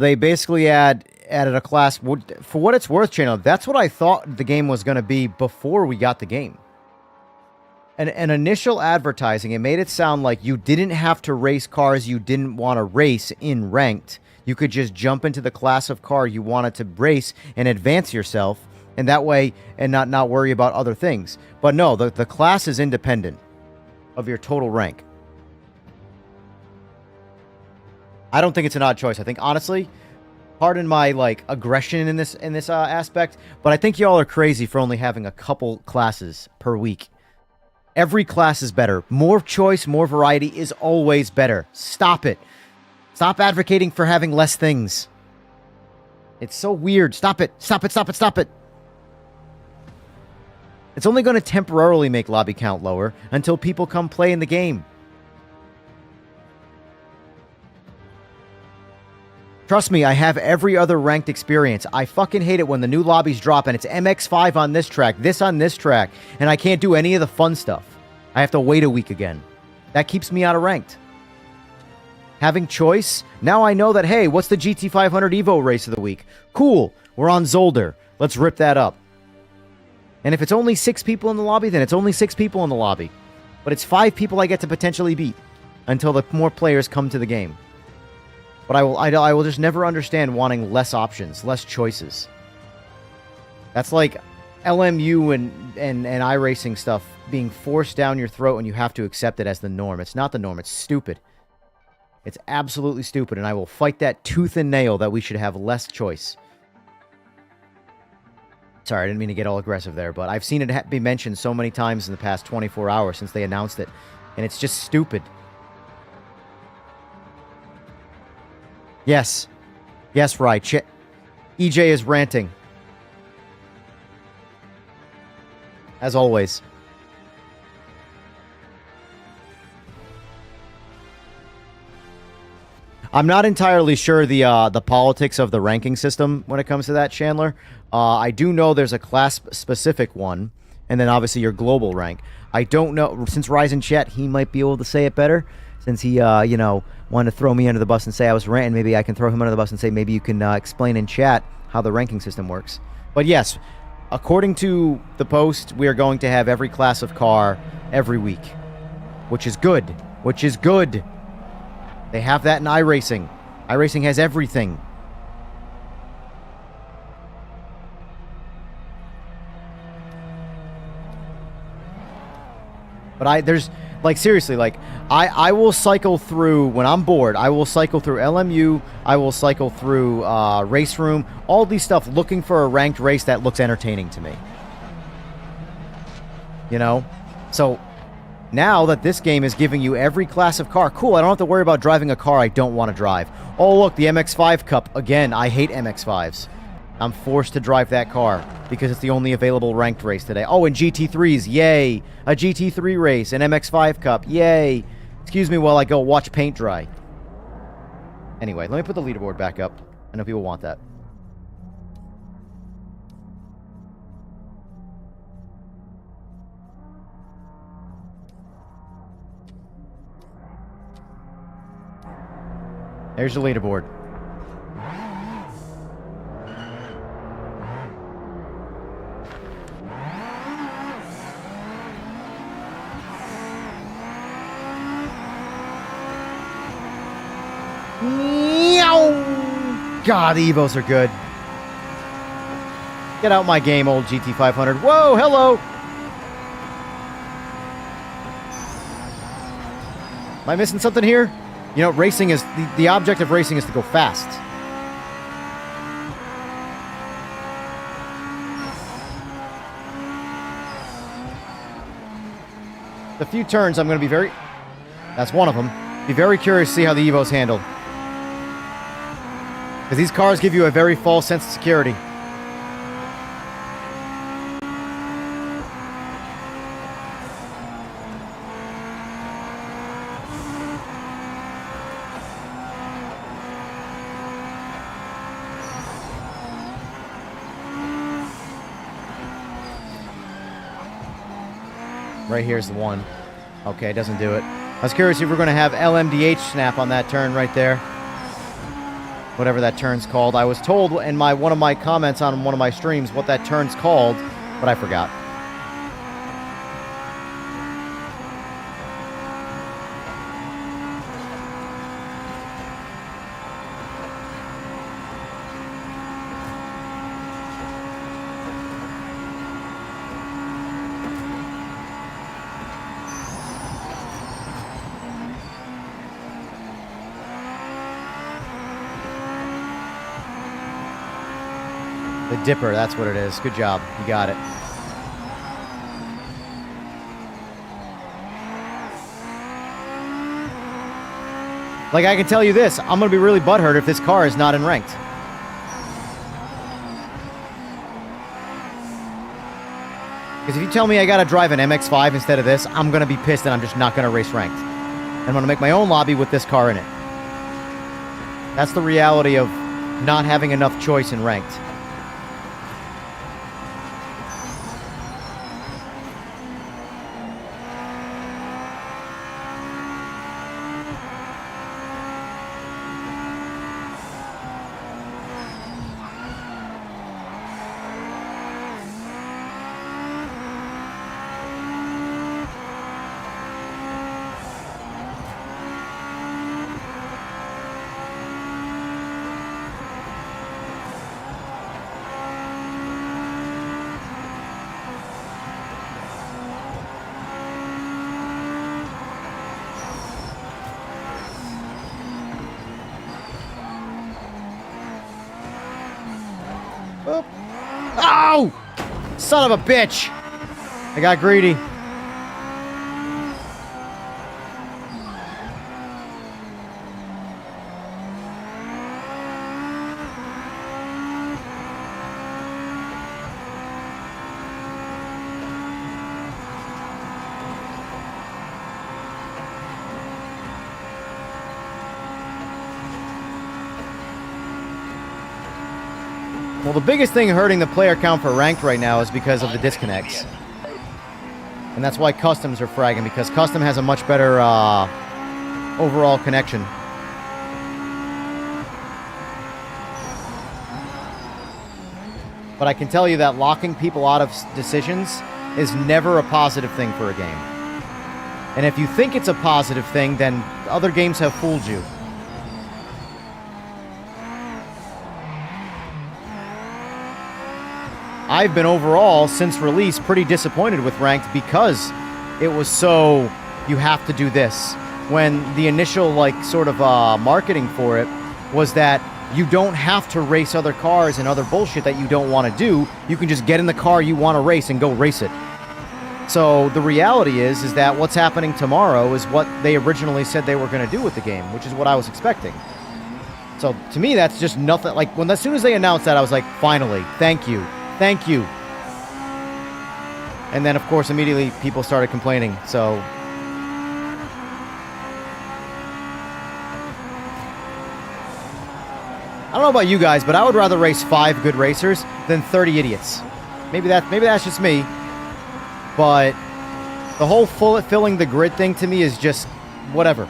They basically added a class. For what it's worth, channel, that's what I thought the game was going to be before we got the game. An initial advertising, it made it sound like you didn't have to race cars you didn't want to race in ranked. You could just jump into the class of car you wanted to race and advance yourself, and that way, and not worry about other things. But no, the class is independent of your total rank. I don't think it's an odd choice. I think, honestly, pardon my, like, aggression in this aspect, but I think y'all are crazy for only having a couple classes per week. Every class is better. More choice, more variety is always better. Stop it. Stop advocating for having less things. It's so weird. Stop it. Stop it, stop it, stop it. It's only going to temporarily make lobby count lower until people come play in the game. Trust me, I have every other ranked experience. I fucking hate it when the new lobbies drop and it's MX5 on this track, this on this track, and I can't do any of the fun stuff. I have to wait a week again. That keeps me out of ranked. Having choice, now I know that, hey, what's the GT500 Evo race of the week? Cool, we're on Zolder. Let's rip that up. And if it's only 6 people in the lobby, then it's only 6 people in the lobby. But it's 5 people I get to potentially beat until the more players come to the game. But I will just never understand wanting less options, less choices. That's like LMU and iRacing stuff being forced down your throat and you have to accept it as the norm. It's not the norm. It's stupid. It's absolutely stupid, and I will fight that tooth and nail that we should have less choice. Sorry, I didn't mean to get all aggressive there, but I've seen it be mentioned so many times in the past 24 hours since they announced it, and it's just stupid. Yes. Yes, right. EJ is ranting. as always. I'm not entirely sure the politics of the ranking system when it comes to that, Chandler. I do know there's a class-specific one, and then obviously your global rank. I don't know, since Ryzen Chat, he might be able to say it better, since he, you know, wanted to throw me under the bus and say I was ranting. Maybe I can throw him under the bus and say maybe you can explain in chat how the ranking system works. But yes, according to the post, we are going to have every class of car every week, which is good, which is good. They have that in iRacing. iRacing has everything. But there's, like, seriously, like, I will cycle through, when I'm bored, I will cycle through LMU, I will cycle through Race Room, all these stuff looking for a ranked race that looks entertaining to me. You know? So, now that this game is giving you every class of car, cool, I don't have to worry about driving a car I don't want to drive. Oh, look, the MX-5 Cup. Again, I hate MX-5s. I'm forced to drive that car because it's the only available ranked race today. Oh, and GT3s, yay. A GT3 race, an MX-5 Cup, yay. Excuse me while I go watch paint dry. Anyway, let me put the leaderboard back up. I know people want that. There's the leaderboard. God, the Evos are good. Get out my game, old GT500. Whoa, hello! Am I missing something here? You know, racing is... The object of racing is to go fast. The few turns, I'm going to be very... That's one of them. Be very curious to see how the Evos handle. Because these cars give you a very false sense of security. Right here's the one. Okay, it doesn't do it. I was curious if we're going to have LMDH snap on that turn right there. Whatever that turn's called. I was told in one of my comments on one of my streams what that turn's called, but I forgot. The dipper, that's what it is. Good job. You got it. Like, I can tell you this. I'm going to be really butthurt if this car is not in ranked. Because if you tell me I got to drive an MX-5 instead of this, I'm going to be pissed and I'm just not going to race ranked. I'm going to make my own lobby with this car in it. That's the reality of not having enough choice in ranked. Ow! Son of a bitch! I got greedy. Well, the biggest thing hurting the player count for ranked right now is because of the disconnects. And that's why customs are fragging, because custom has a much better overall connection. But I can tell you that locking people out of decisions is never a positive thing for a game. And if you think it's a positive thing, then other games have fooled you. I've been overall, since release, pretty disappointed with ranked because it was so, you have to do this. When the initial, like, sort of marketing for it was that you don't have to race other cars and other bullshit that you don't want to do. You can just get in the car you want to race and go race it. So the reality is that what's happening tomorrow is what they originally said they were going to do with the game, which is what I was expecting. So to me, that's just nothing. Like, when as soon as they announced that, I was like, finally, thank you. Thank you. And then, of course, immediately people started complaining, so... I don't know about you guys, but I would rather race 5 good racers than 30 idiots. Maybe that's just me, but the whole filling the grid thing to me is just whatever.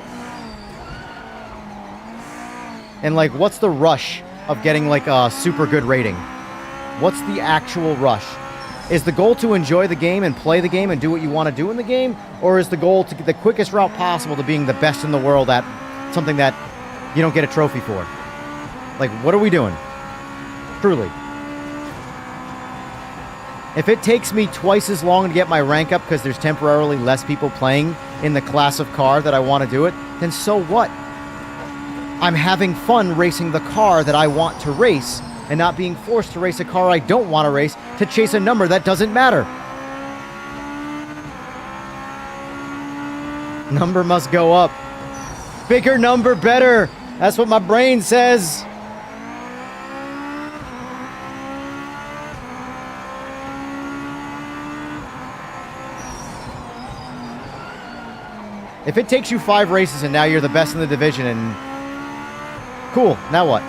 And, like, what's the rush of getting, like, a super good rating? What's the actual rush? Is the goal to enjoy the game and play the game and do what you want to do in the game? Or is the goal to get the quickest route possible to being the best in the world at something that you don't get a trophy for? Like, what are we doing? Truly. If it takes me twice as long to get my rank up because there's temporarily less people playing in the class of car that I want to do it, then so what? I'm having fun racing the car that I want to race and not being forced to race a car I don't want to race to chase a number that doesn't matter. Number must go up. Bigger number, better. That's what my brain says. If it takes you 5 races and now you're the best in the division and... Cool, now what?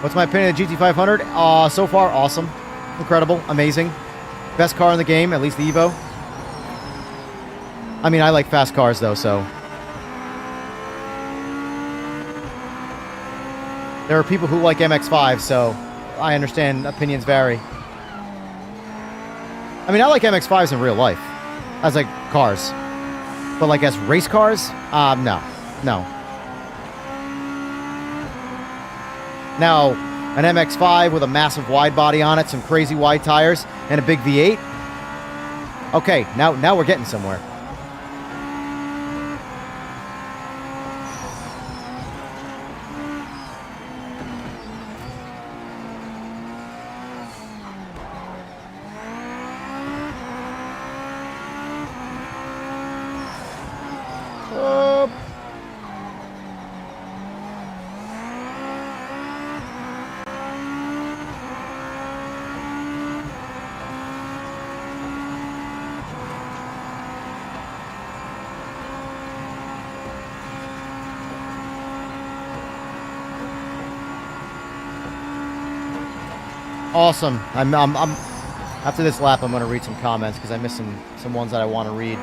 What's my opinion of the GT500? So far, awesome. Incredible. Amazing. Best car in the game, at least the Evo. I mean, I like fast cars, though, so... There are people who like MX-5, so I understand opinions vary. I mean, I like MX-5s in real life. As, like, cars. But, like, as race cars? No. No. Now, an MX-5 with a massive wide body on it, some crazy wide tires, and a big V8. Okay, now we're getting somewhere. Awesome. I'm after this lap, I'm going to read some comments because I missed some ones that I want to read.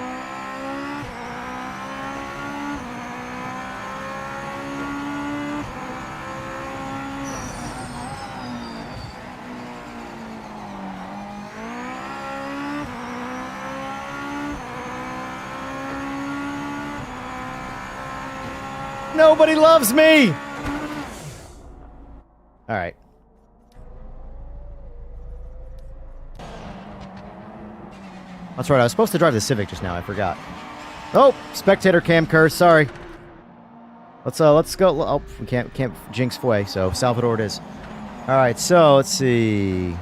Nobody loves me! All right. That's right, I was supposed to drive the Civic just now, I forgot. Oh, spectator cam curse, sorry. Let's go. Oh, we can't jinx Fue, so Salvador it is. All right, so let's see.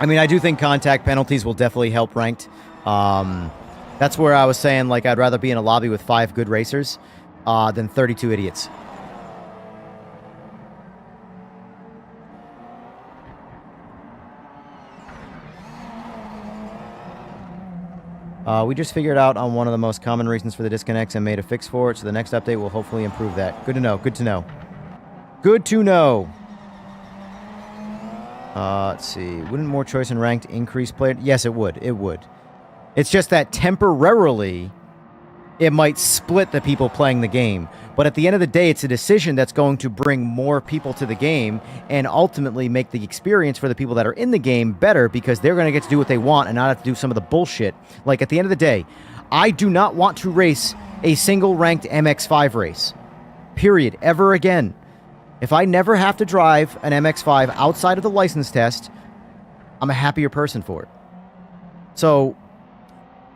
I mean, I do think contact penalties will definitely help ranked. That's where I was saying, like, I'd rather be in a lobby with 5 good racers than 32 idiots. We just figured out on one of the most common reasons for the disconnects and made a fix for it, so the next update will hopefully improve that. Good to know. Good to know. Good to know. Let's see. Wouldn't more choice in ranked increase player? Yes, it would. It would. It's just that temporarily, it might split the people playing the game. But at the end of the day, it's a decision that's going to bring more people to the game and ultimately make the experience for the people that are in the game better because they're going to get to do what they want and not have to do some of the bullshit. Like, at the end of the day, I do not want to race a single ranked MX-5 race. Period. Ever again. If I never have to drive an MX-5 outside of the license test, I'm a happier person for it. So,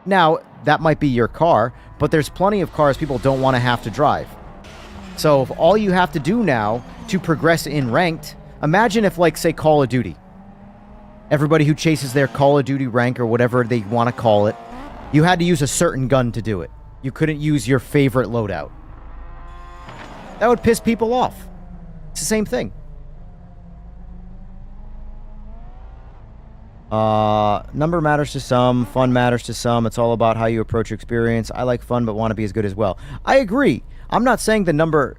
now, that might be your car, but there's plenty of cars people don't want to have to drive. So if all you have to do now to progress in ranked, imagine if, like, say, Call of Duty. Everybody who chases their Call of Duty rank or whatever they want to call it, you had to use a certain gun to do it. You couldn't use your favorite loadout. That would piss people off. It's the same thing. Number matters to some, fun matters to some. It's all about how you approach your experience. I like fun, but want to be as good as well. I agree. I'm not saying the number...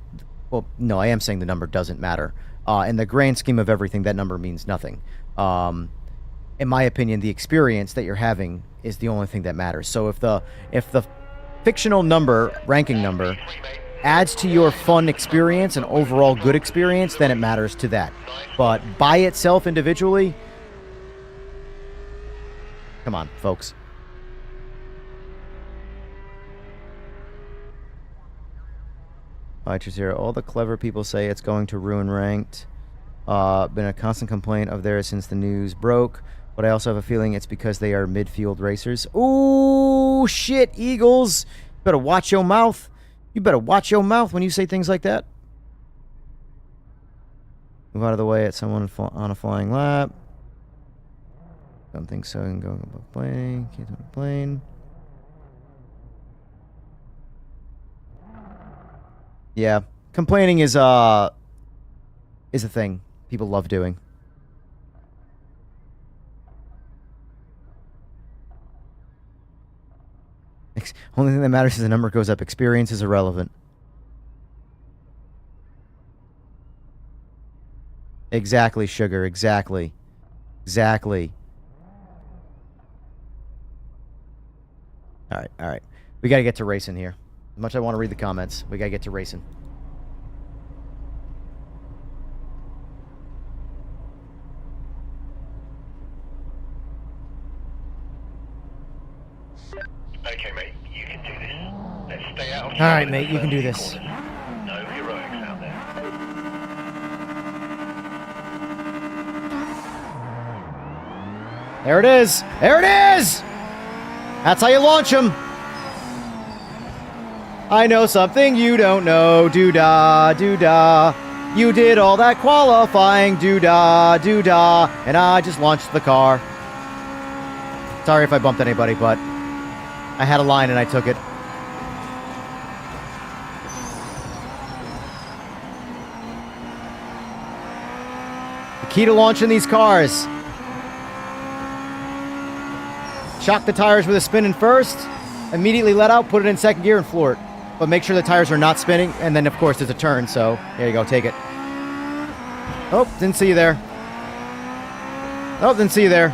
Well, no, I am saying the number doesn't matter. In the grand scheme of everything, that number means nothing. In my opinion, the experience that you're having is the only thing that matters. So if the fictional number, ranking number, adds to your fun experience and overall good experience, then it matters to that. But by itself individually... Come on, folks. Zero. All the clever people say it's going to ruin ranked. Been a constant complaint of theirs since the news broke. But I also have a feeling it's because they are midfield racers. Ooh, shit, Eagles. You better watch your mouth. You better watch your mouth when you say things like that. Move out of the way at someone on a flying lap. Don't think so. I can go above plane. Can't on a plane. Yeah, complaining is a thing people love doing. Only thing that matters is the number goes up. Experience is irrelevant. Exactly, sugar. Exactly. Exactly. All right. We got to get to racing here. As much as I want to read the comments, we got to get to racing. Okay, mate, you can do this. Let's stay out of trouble. All right, mate, you can do this. No heroics out there. There it is. There it is. That's how you launch them. I know something you don't know. Doo-dah, doo-dah. You did all that qualifying. Doo-dah, doo-dah. And I just launched the car. Sorry if I bumped anybody, but I had a line and I took it. The key to launching these cars. Shock the tires with a spin in first. Immediately let out, put it in second gear and floor it. But make sure the tires are not spinning, and then, of course, there's a turn, so there you go, take it. Oh, didn't see you there. Oh, didn't see you there.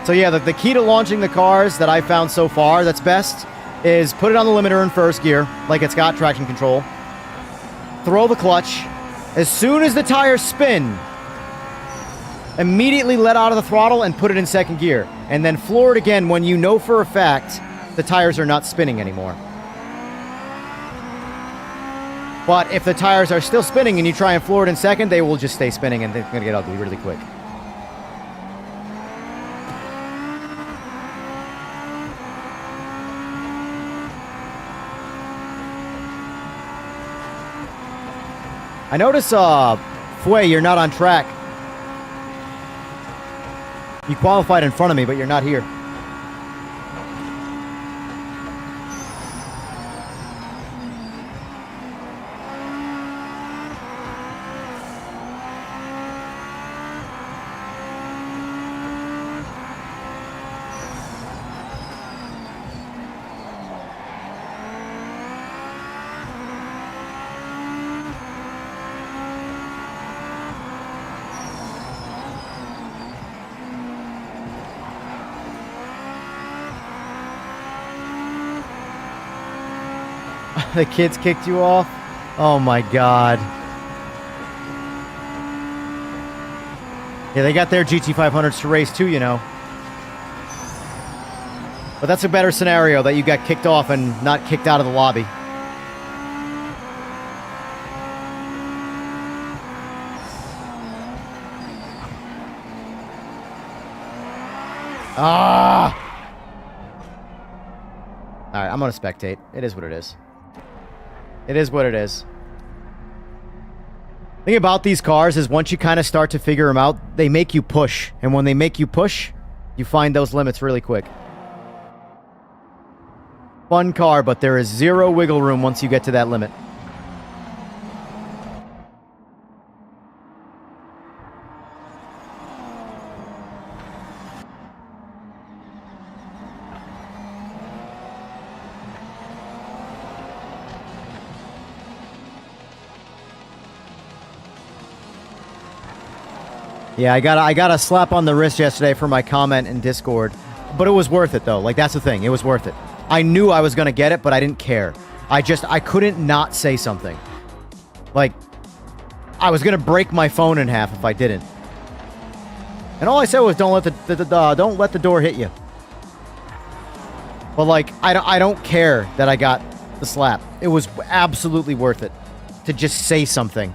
So, yeah, the key to launching the cars that I found so far that's best is put it on the limiter in first gear, like it's got traction control. Throw the clutch. As soon as the tires spin, immediately let out of the throttle and put it in second gear. And then floor it again when you know for a fact the tires are not spinning anymore. But if the tires are still spinning and you try and floor it in second, they will just stay spinning and they're going to get ugly really quick. I notice, Fue, you're not on track. You qualified in front of me, but you're not here. The kids kicked you off? Oh my god. Yeah, they got their GT500s to race too, you know. But that's a better scenario, that you got kicked off and not kicked out of the lobby. Ah! Alright, I'm gonna spectate. It is what it is. It is what it is. The thing about these cars is once you kind of start to figure them out, they make you push. And when they make you push, you find those limits really quick. Fun car, but there is zero wiggle room once you get to that limit. Yeah, I got a slap on the wrist yesterday for my comment in Discord. But it was worth it, though. Like, that's the thing. It was worth it. I knew I was going to get it, but I didn't care. I couldn't not say something. Like, I was going to break my phone in half if I didn't. And all I said was, don't let the door hit you. But, like, I don't care that I got the slap. It was absolutely worth it to just say something.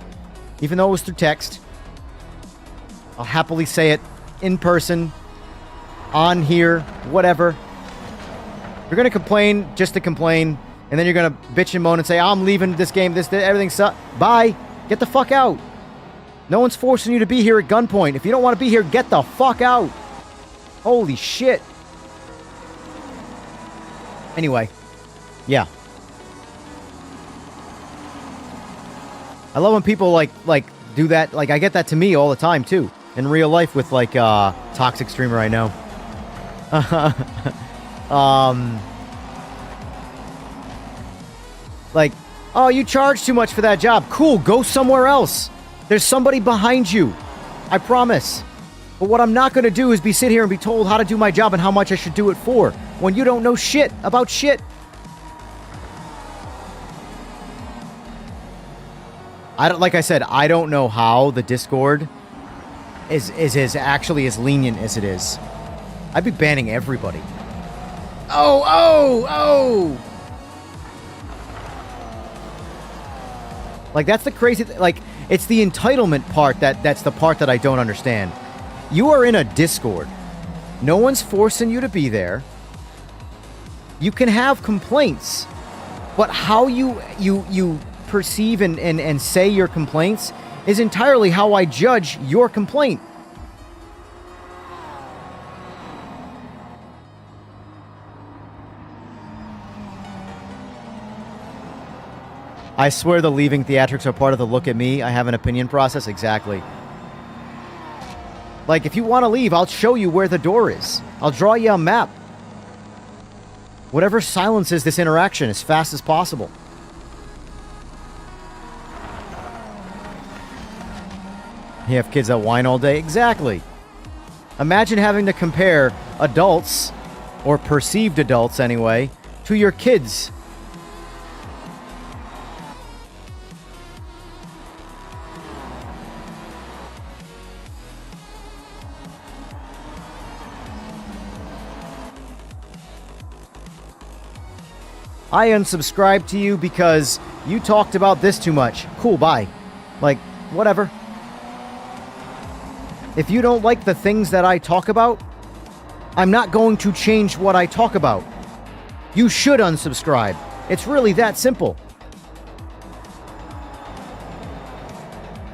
Even though it was through text. I'll happily say it in person, on here, whatever. You're going to complain just to complain, and then you're going to bitch and moan and say, I'm leaving this game, everything sucks. Bye. Get the fuck out. No one's forcing you to be here at gunpoint. If you don't want to be here, get the fuck out. Holy shit. Anyway, yeah. I love when people like do that. Like, I get that to me all the time too. In real life with like toxic streamer I know. Like, oh, you charge too much for that job. Cool, go somewhere else. There's somebody behind you. I promise. But what I'm not going to do is sit here and be told how to do my job and how much I should do it for when you don't know shit about shit. Like I said, I don't know how the Discord is actually as lenient as it is. I'd be banning everybody. Oh! Like, that's the crazy like, it's the entitlement part that's the part that I don't understand. You are in a Discord. No one's forcing you to be there. You can have complaints. But how you perceive and say your complaints is entirely how I judge your complaint. I swear the leaving theatrics are part of the look at me, I have an opinion process. Exactly. Like, if you want to leave, I'll show you where the door is. I'll draw you a map. Whatever silences this interaction as fast as possible. You have kids that whine all day? Exactly. Imagine having to compare adults, or perceived adults anyway, to your kids. I unsubscribed to you because you talked about this too much. Cool, bye. Like, whatever. If you don't like the things that I talk about, I'm not going to change what I talk about. You should unsubscribe. It's really that simple.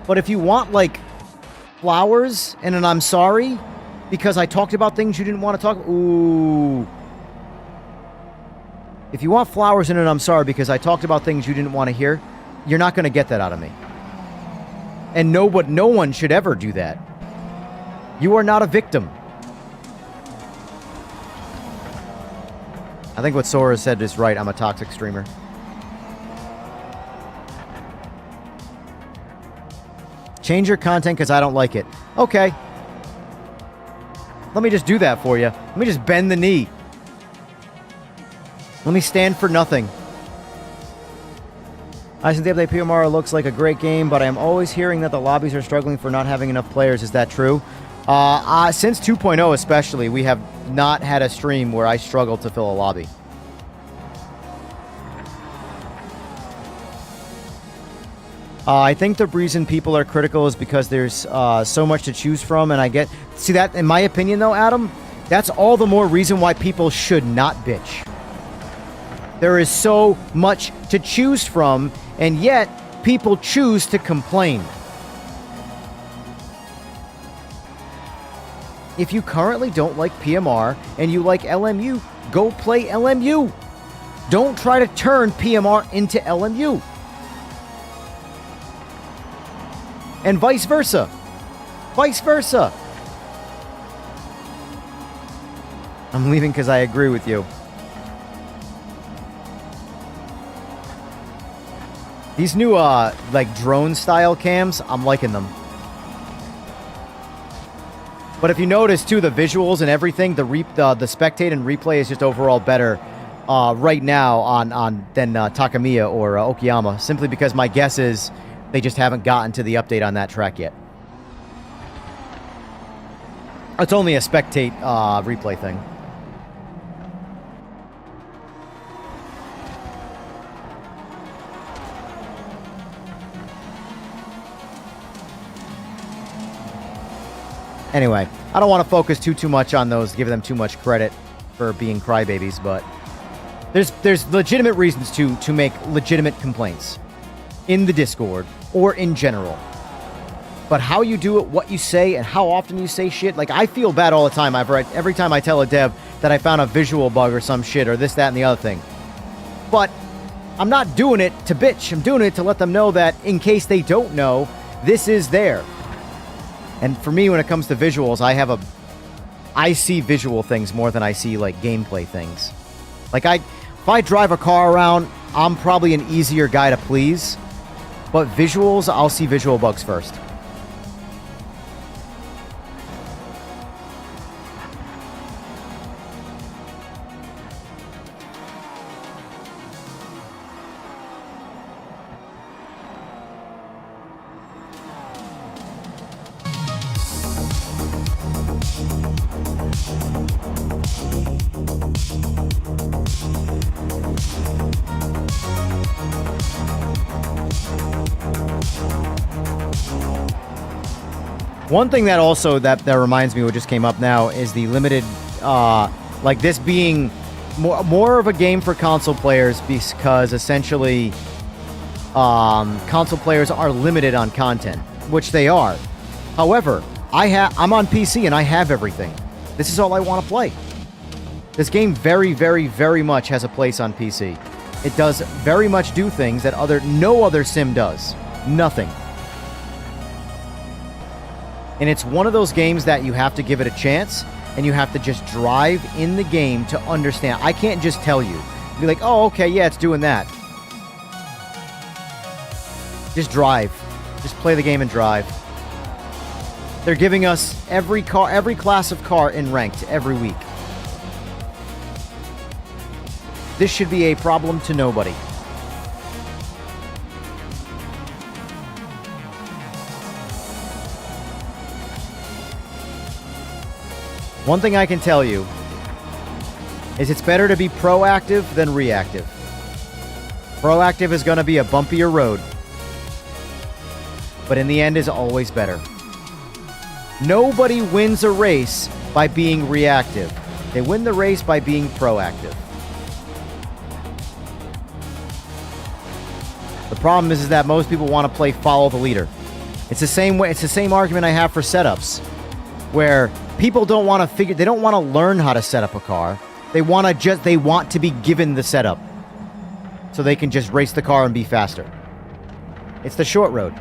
But if you want, like, flowers and an I'm sorry because I talked about things you didn't want to talk about, ooh. If you want flowers and an I'm sorry because I talked about things you didn't want to hear, you're not going to get that out of me. And no one should ever do that. You are not a victim. I think what Sora said is right. I'm a toxic streamer. Change your content because I don't like it. Okay. Let me just do that for you. Let me just bend the knee. Let me stand for nothing. I think the PMR looks like a great game, but I am always hearing that the lobbies are struggling for not having enough players. Is that true? Since 2.0 especially, we have not had a stream where I struggled to fill a lobby. I think the reason people are critical is because there's so much to choose from, and I get... See, that, in my opinion, though, Adam, that's all the more reason why people should not bitch. There is so much to choose from, and yet people choose to complain. If you currently don't like PMR and you like LMU, go play LMU. Don't try to turn PMR into LMU. And vice versa. Vice versa. I'm leaving because I agree with you. These new, like, drone-style cams, I'm liking them. But if you notice, too, the visuals and everything, the spectate and replay is just overall better right now than Takamiya or Okayama, simply because my guess is they just haven't gotten to the update on that track yet. It's only a spectate replay thing. Anyway, I don't want to focus too much on those, give them too much credit for being crybabies, but there's legitimate reasons to make legitimate complaints in the Discord or in general. But how you do it, what you say, and how often you say shit, like, I feel bad all the time. Every time I tell a dev that I found a visual bug or some shit or this, that, and the other thing. But I'm not doing it to bitch. I'm doing it to let them know that in case they don't know, this is there. And for me, when it comes to visuals, I see visual things more than I see, like, gameplay things. Like, if I drive a car around, I'm probably an easier guy to please. But visuals, I'll see visual bugs first. One thing that also that reminds me what just came up now is the limited, like this being more of a game for console players because essentially console players are limited on content, which they are. However, I'm on PC and I have everything. This is all I want to play. This game very, very, very much has a place on PC. It does very much do things that no other sim does. Nothing. And it's one of those games that you have to give it a chance, and you have to just drive in the game to understand. I can't just tell you. Be like, oh, okay, yeah, it's doing that. Just drive. Just play the game and drive. They're giving us every class of car in ranked every week. This should be a problem to nobody. One thing I can tell you is it's better to be proactive than reactive. Proactive is going to be a bumpier road, but in the end is always better. Nobody wins a race by being reactive. They win the race by being proactive. The problem is that most people want to play follow the leader. It's the same way. It's the same argument I have for setups, where people don't want to they don't want to learn how to set up a car. They want to be given the setup so they can just race the car and be faster. It's the short road.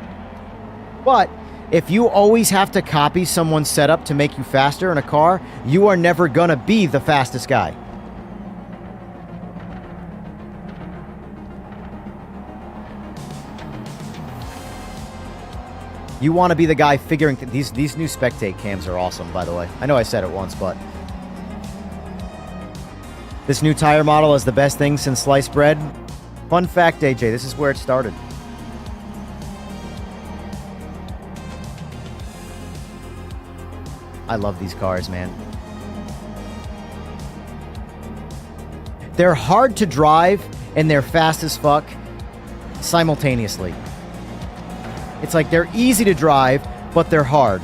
But if you always have to copy someone's setup to make you faster in a car, you are never gonna be the fastest guy. You want to be the guy figuring these new spectate cams are awesome, by the way. I know I said it once, but this new tire model is the best thing since sliced bread. Fun fact, AJ, this is where it started. I love these cars, man. They're hard to drive, and they're fast as fuck simultaneously. It's like they're easy to drive, but they're hard.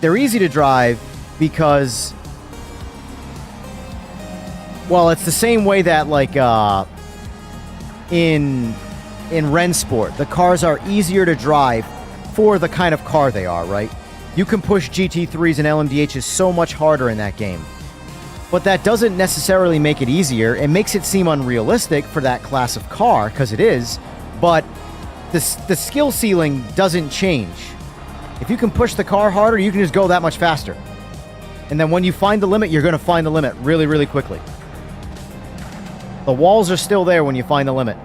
They're easy to drive because, well, it's the same way that, like, in Rennsport, the cars are easier to drive for the kind of car they are, right? You can push GT3s and LMDHs so much harder in that game. But that doesn't necessarily make it easier. It makes it seem unrealistic for that class of car, because it is, but the skill ceiling doesn't change. If you can push the car harder, you can just go that much faster. And then when you find the limit, you're going to find the limit really, really quickly. The walls are still there when you find the limit.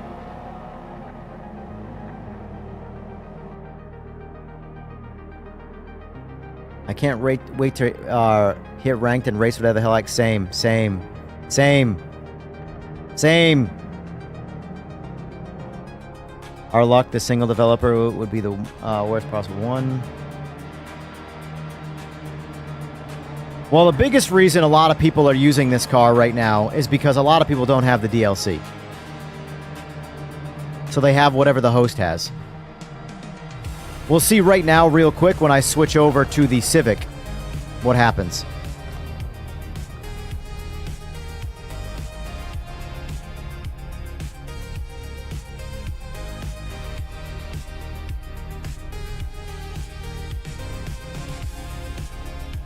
I can't wait to hit ranked and race whatever the hell I like. Same. Our luck, the single developer would be the worst possible one. Well, the biggest reason a lot of people are using this car right now is because a lot of people don't have the DLC. So they have whatever the host has. We'll see right now, real quick, when I switch over to the Civic, what happens.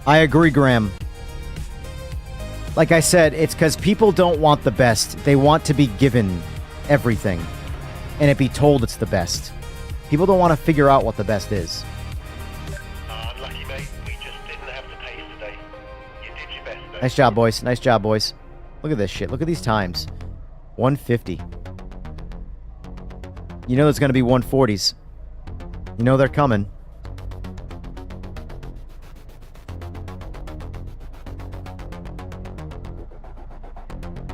I agree, Graham. Like I said, it's because people don't want the best. They want to be given everything and it be told it's the best. People don't want to figure out what the best is. Unlucky, mate. We just didn't have the pace today. You did your best, though. Nice job, boys. Nice job, boys. Look at this shit. Look at these times. 150. You know there's going to be 140s. You know they're coming.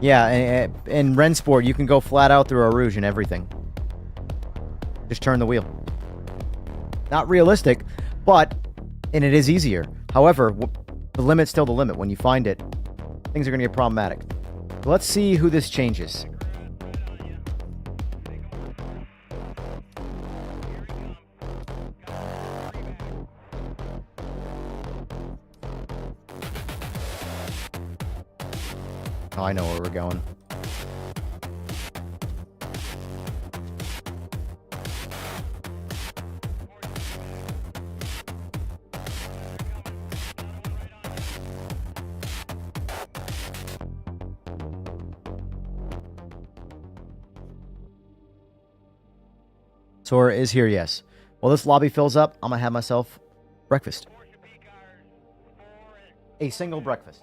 Yeah, in Rennsport, you can go flat out through a Rouge and everything. Just turn the wheel. Not realistic, and it is easier. However, the limit's still the limit. When you find it, things are going to get problematic. So let's see who this changes. Oh, I know where we're going. Sora is here, yes. Well, this lobby fills up. I'm going to have myself breakfast. A single breakfast.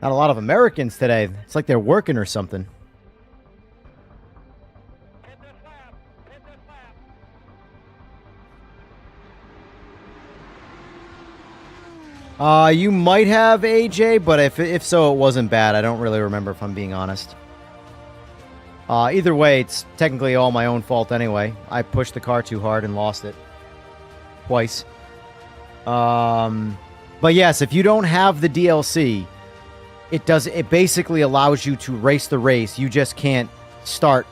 Not a lot of Americans today. It's like they're working or something. You might have, AJ, but if so, it wasn't bad. I don't really remember, if I'm being honest. Either way, it's technically all my own fault anyway. I pushed the car too hard and lost it. Twice. But yes, if you don't have the DLC, it basically allows you to race the race. You just can't start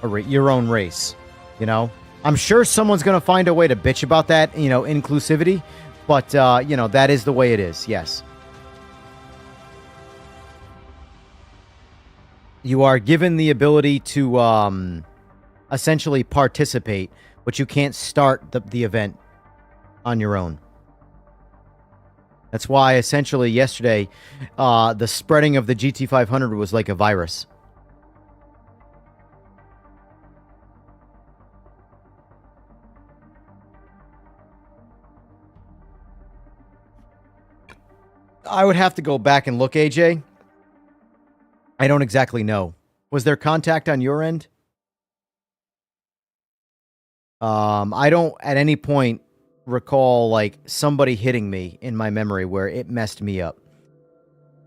your own race, you know? I'm sure someone's going to find a way to bitch about that, you know, inclusivity, but, you know, that is the way it is, yes. You are given the ability to essentially participate, but you can't start the event on your own. That's why, essentially, yesterday, the spreading of the GT500 was like a virus. I would have to go back and look, AJ. I don't exactly know. Was there contact on your end? I don't, at any point, recall like somebody hitting me in my memory where it messed me up.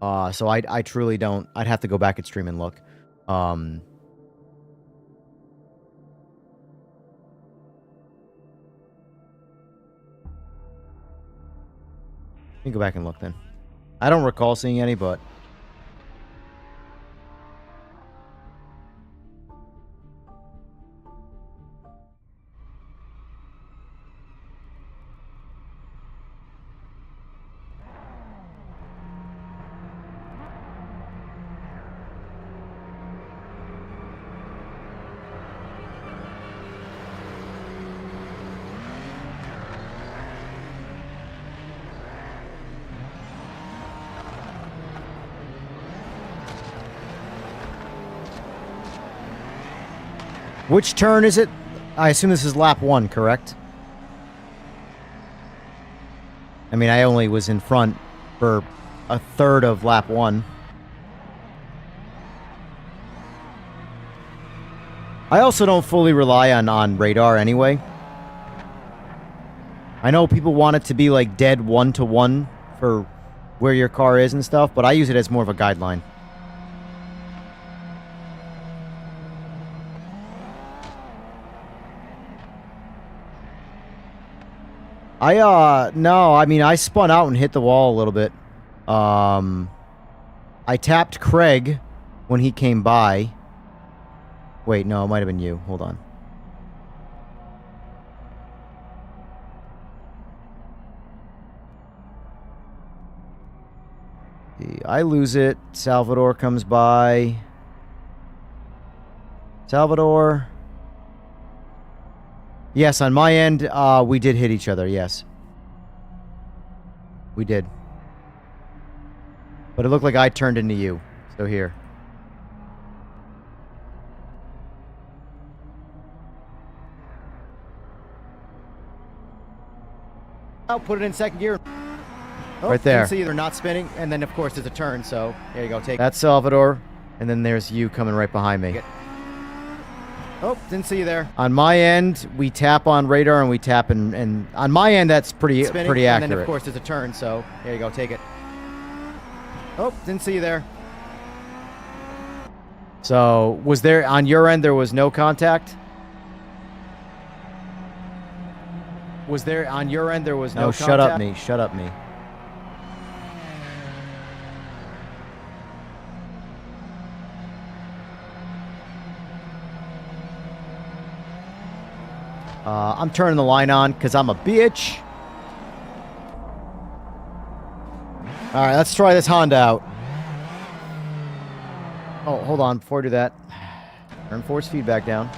So I truly don't. I'd have to go back and stream and look. Let me go back and look then. I don't recall seeing any, but which turn is it? I assume this is lap 1, correct? I mean, I only was in front for a third of lap 1. I also don't fully rely on radar anyway. I know people want it to be like dead 1-to-1 for where your car is and stuff, but I use it as more of a guideline. No, I mean, I spun out and hit the wall a little bit. I tapped Craig when he came by. Wait, no, it might have been you. Hold on. I lose it. Salvador comes by. Salvador. Yes, on my end, we did hit each other, yes. We did. But it looked like I turned into you. So here. I'll put it in second gear. Oh, right there. You can see they're not spinning, and then, of course, there's a turn, so there you go. Take That's Salvador, and then there's you coming right behind me. Oh, didn't see you there. On my end, we tap on radar and we tap and on my end, that's pretty accurate. And then, of course, there's a turn, so there you go. Take it. Oh, didn't see you there. So, was there, on your end, there was no contact? Was there, on your end, there was no contact? Shut up, me. Shut up, me. I'm turning the line on because I'm a bitch. All right, let's try this Honda out. Oh, hold on. Before I do that, turn force feedback down.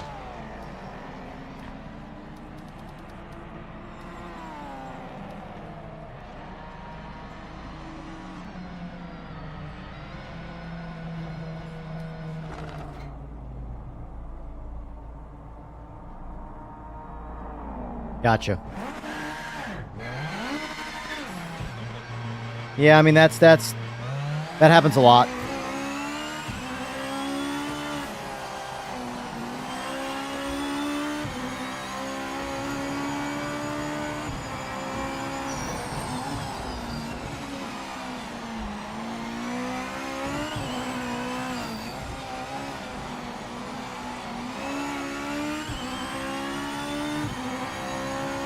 Gotcha. Yeah, I mean that's That happens a lot.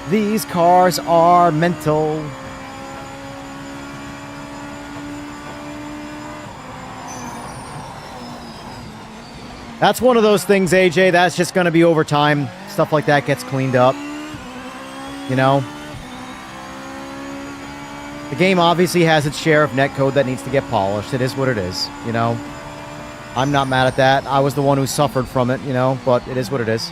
These cars are mental. That's one of those things, AJ, that's just going to be over time. Stuff like that gets cleaned up. You know? The game obviously has its share of netcode that needs to get polished. It is what it is, you know? I'm not mad at that. I was the one who suffered from it, you know? But it is what it is.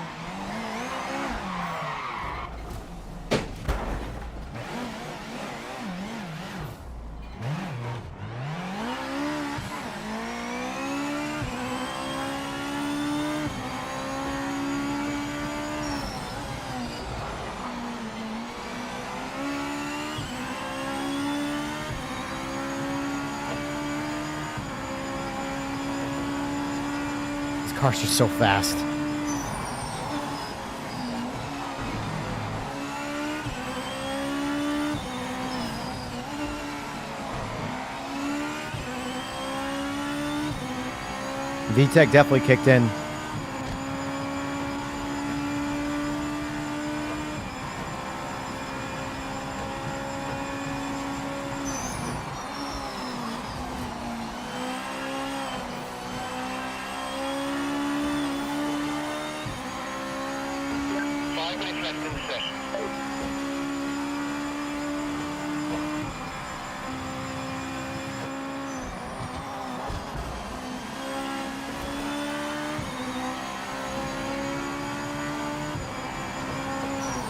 Cars are so fast. VTEC definitely kicked in.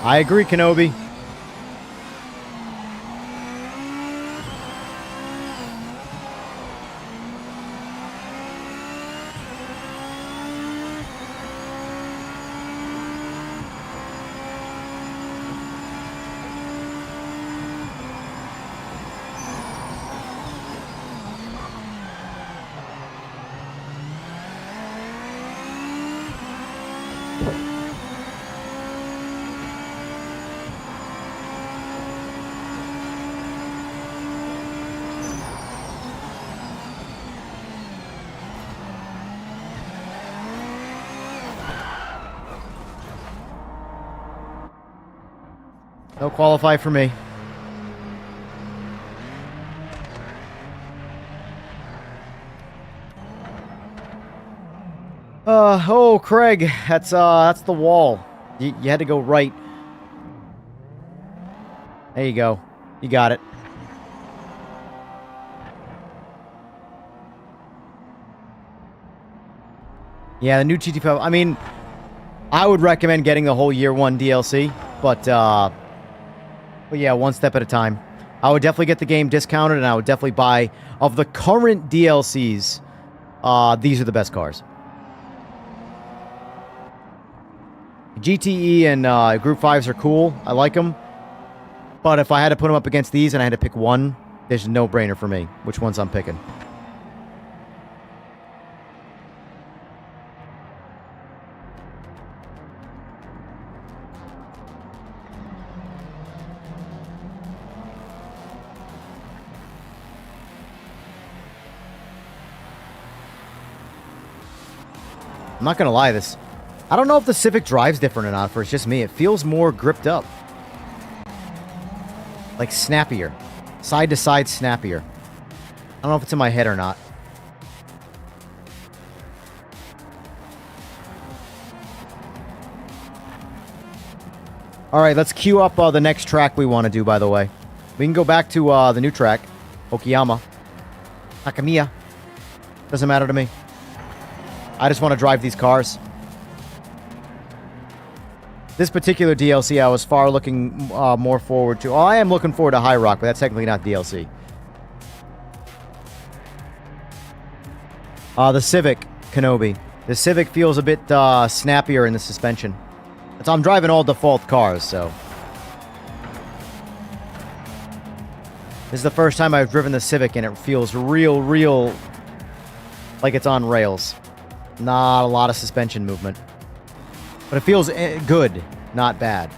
I agree, Kenobi. No qualify for me. Oh, Craig, that's the wall. You had to go right. There you go. You got it. Yeah, the new GT500. I mean, I would recommend getting the whole year one DLC, but yeah, one step at a time. I would definitely get the game discounted, and I would definitely buy, of the current DLCs, these are the best cars. GTE and Group 5s are cool. I like them. But if I had to put them up against these and I had to pick one, there's a no-brainer for me which ones I'm picking. I'm not going to lie, I don't know if the Civic drives different or not, for it's just me. It feels more gripped up. Like snappier. Side to side snappier. I don't know if it's in my head or not. Alright, let's queue up the next track we want to do, by the way. We can go back to the new track. Okayama. Takamiya. Doesn't matter to me. I just want to drive these cars. This particular DLC I was far looking more forward to. Oh, I am looking forward to High Rock, but that's technically not DLC. The Civic, Kenobi. The Civic feels a bit snappier in the suspension. I'm driving all default cars, so. This is the first time I've driven the Civic, and it feels real like it's on rails. Not a lot of suspension movement. But it feels good, not bad.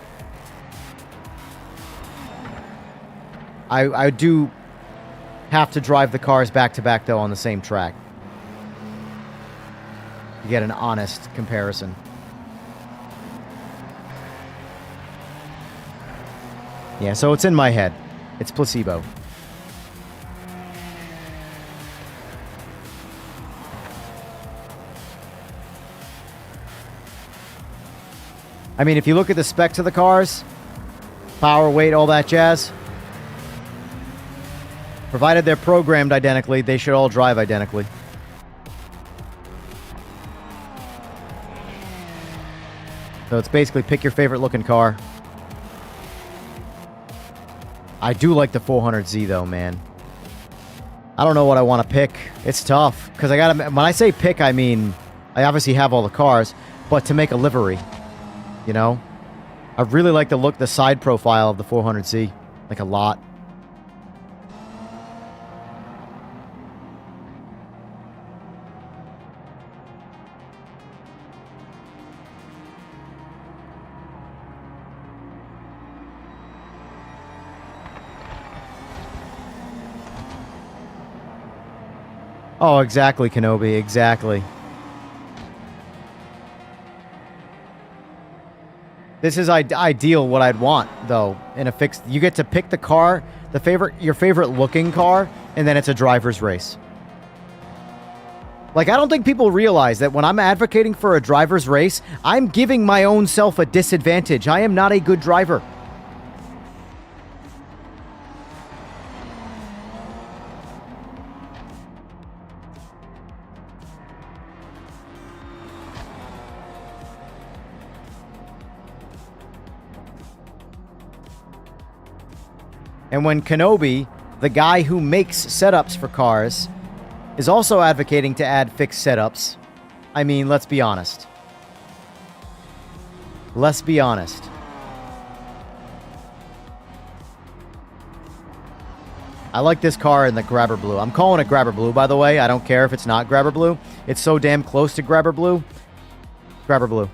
I do have to drive the cars back to back, though, on the same track. You get an honest comparison. Yeah, so it's in my head. It's placebo. I mean, if you look at the specs of the cars, power, weight, all that jazz, provided they're programmed identically, they should all drive identically. So it's basically pick your favorite looking car. I do like the 400Z though, man. I don't know what I want to pick. It's tough because I gotta. When I say pick, I mean I obviously have all the cars, but to make a livery, you know, I really like the side profile of the 400Z, like a lot. Oh, exactly, Kenobi, exactly. This is ideal what I'd want, though, in a fixed... You get to pick the car, your favorite looking car, and then it's a driver's race. Like, I don't think people realize that when I'm advocating for a driver's race, I'm giving my own self a disadvantage. I am not a good driver. And when Kenobi, the guy who makes setups for cars, is also advocating to add fixed setups, I mean, let's be honest. Let's be honest. I like this car in the Grabber Blue. I'm calling it Grabber Blue, by the way. I don't care if it's not Grabber Blue. It's so damn close to Grabber Blue. Grabber Blue.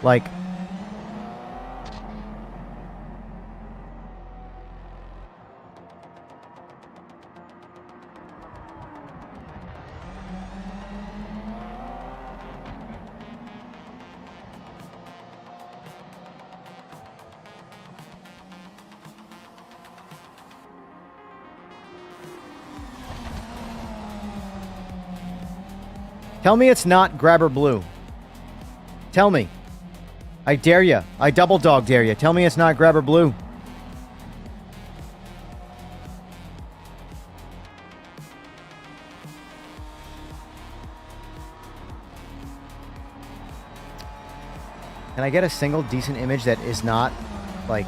Like... Tell me it's not Grabber Blue. Tell me. I dare you. I double dog dare you. Tell me it's not Grabber Blue. Can I get a single decent image that is not, like,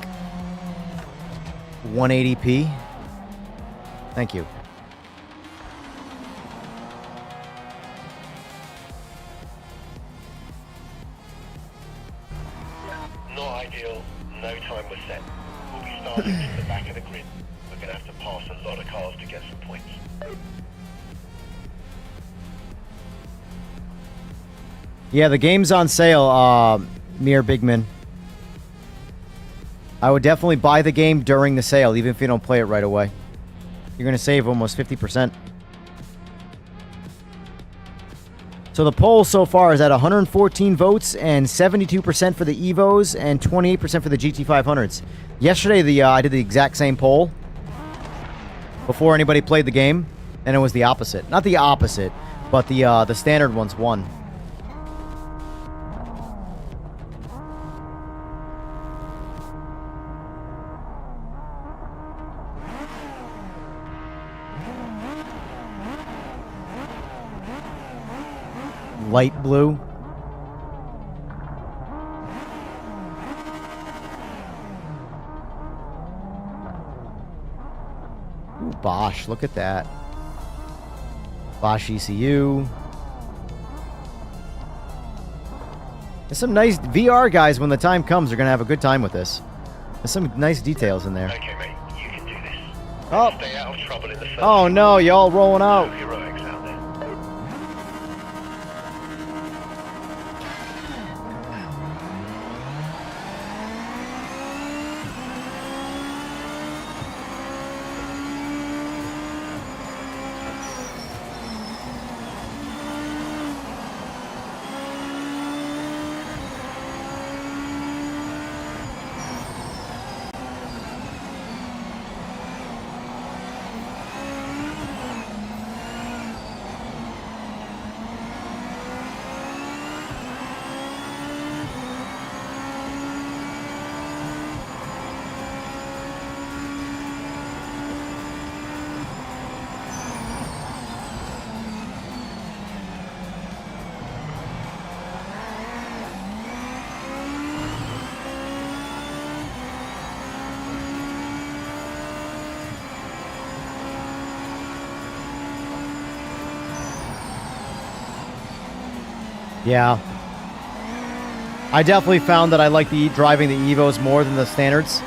180p? Thank you. Not ideal. No time was set. We'll be starting to the back of the grid. We're going to have to pass a lot of cars to get some points. Yeah, the game's on sale, Mir Bigman. I would definitely buy the game during the sale, even if you don't play it right away. You're going to save almost 50%. So the poll so far is at 114 votes and 72% for the Evos and 28% for the GT500s. Yesterday, I did the exact same poll before anybody played the game, and it was the opposite. Not the opposite, but the standard ones won. Light blue. Ooh, Bosch, look at that. Bosch ECU. There's some nice VR guys. When the time comes, are gonna have a good time with this. There's some nice details in there. Okay, mate, you can do this. Oh, Stay out of trouble in the first. oh no, y'all rolling out. No heroics out there. Yeah. I definitely found that I like driving the Evos more than the standards.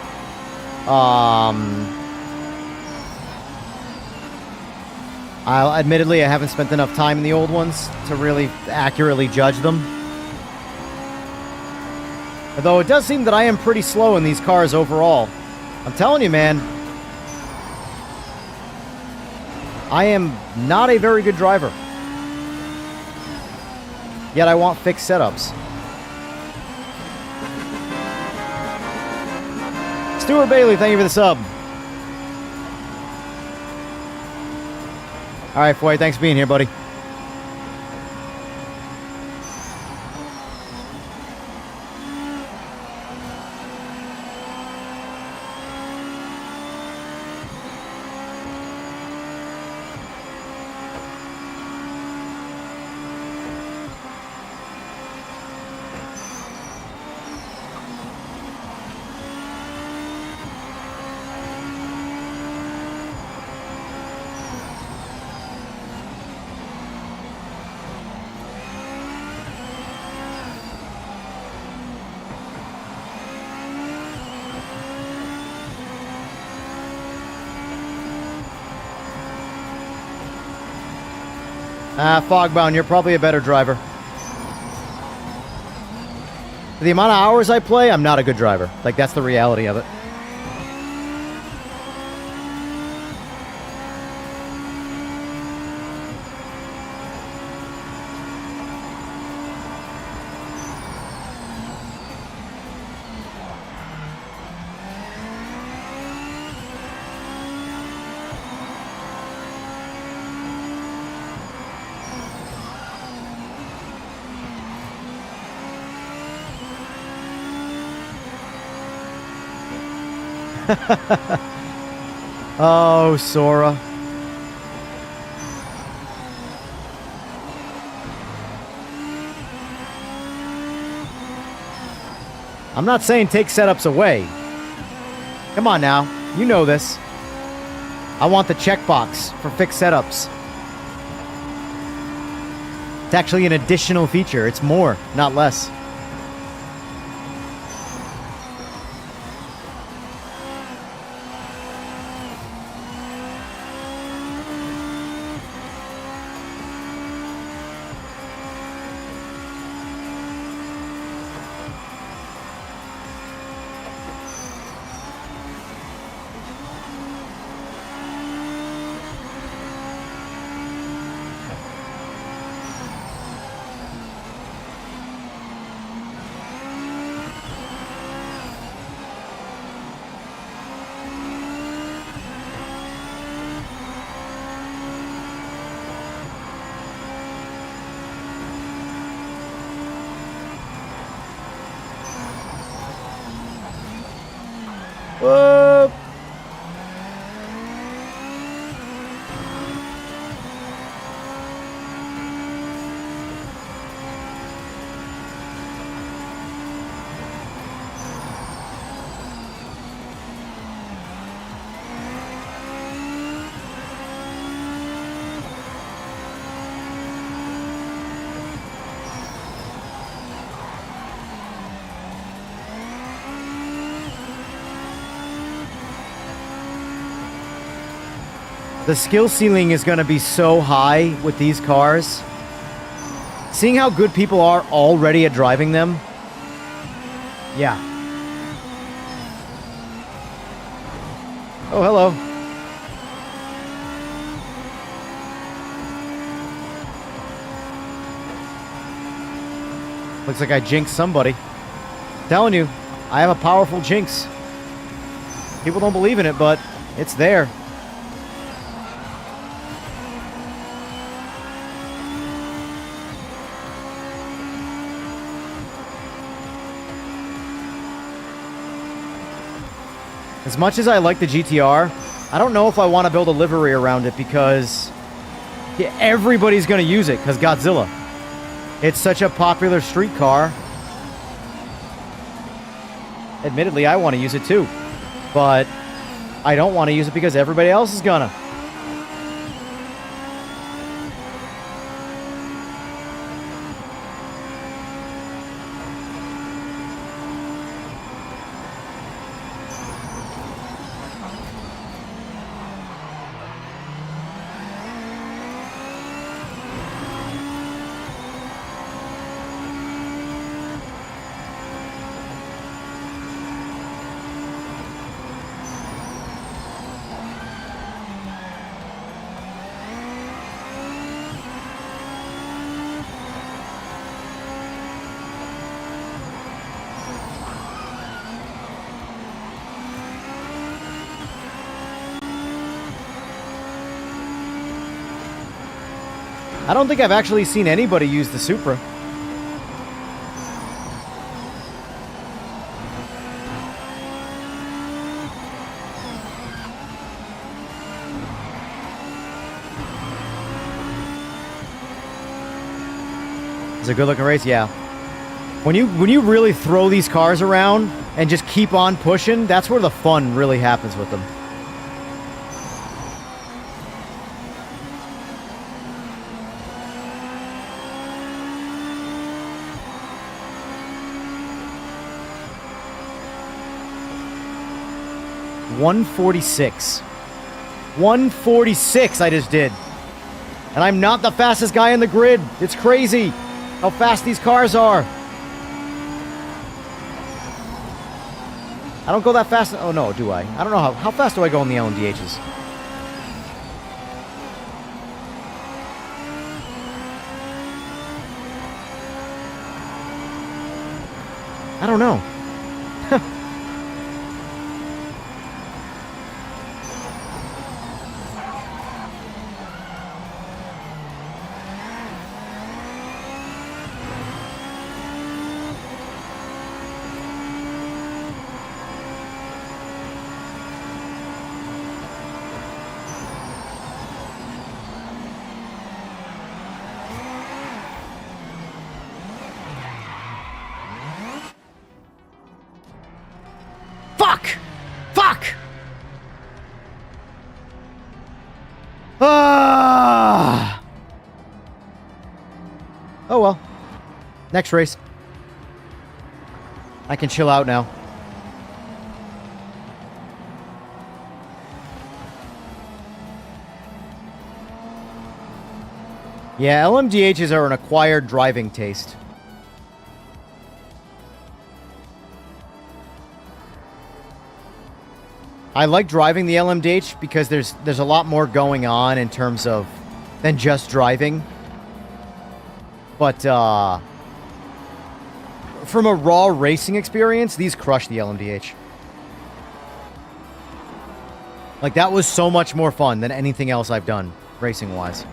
Admittedly, I haven't spent enough time in the old ones to really accurately judge them. Although it does seem that I am pretty slow in these cars overall. I'm telling you, man. I am not a very good driver. Yet I want fixed setups. Stuart Bailey, thank you for the sub. All right, Foy, thanks for being here, buddy. Fogbound, you're probably a better driver. For the amount of hours I play, I'm not a good driver. Like, that's the reality of it. Oh, Sora. I'm not saying take setups away. Come on now. You know this. I want the checkbox for fixed setups. It's actually an additional feature. It's more, not less. Whoa. The skill ceiling is going to be so high with these cars. Seeing how good people are already at driving them. Yeah. Oh, hello. Looks like I jinxed somebody. Telling you, I have a powerful jinx. People don't believe in it, but it's there. As much as I like the GTR, I don't know if I want to build a livery around it because everybody's going to use it because Godzilla. It's such a popular street car. Admittedly, I want to use it too. But I don't want to use it because everybody else is gonna. I don't think I've actually seen anybody use the Supra. It's a good-looking race, yeah. When you really throw these cars around and just keep on pushing, that's where the fun really happens with them. .146. 146 I just did. And I'm not the fastest guy in the grid. It's crazy how fast these cars are. I don't go that fast. Oh no, do I? I don't know how fast do I go on the LMDHs? I don't know. Oh well. Next race. I can chill out now. Yeah, LMDHs are an acquired driving taste. I like driving the LMDH because there's a lot more going on in terms of than just driving. But from a raw racing experience, these crush the LMDH. Like, that was so much more fun than anything else I've done, racing-wise.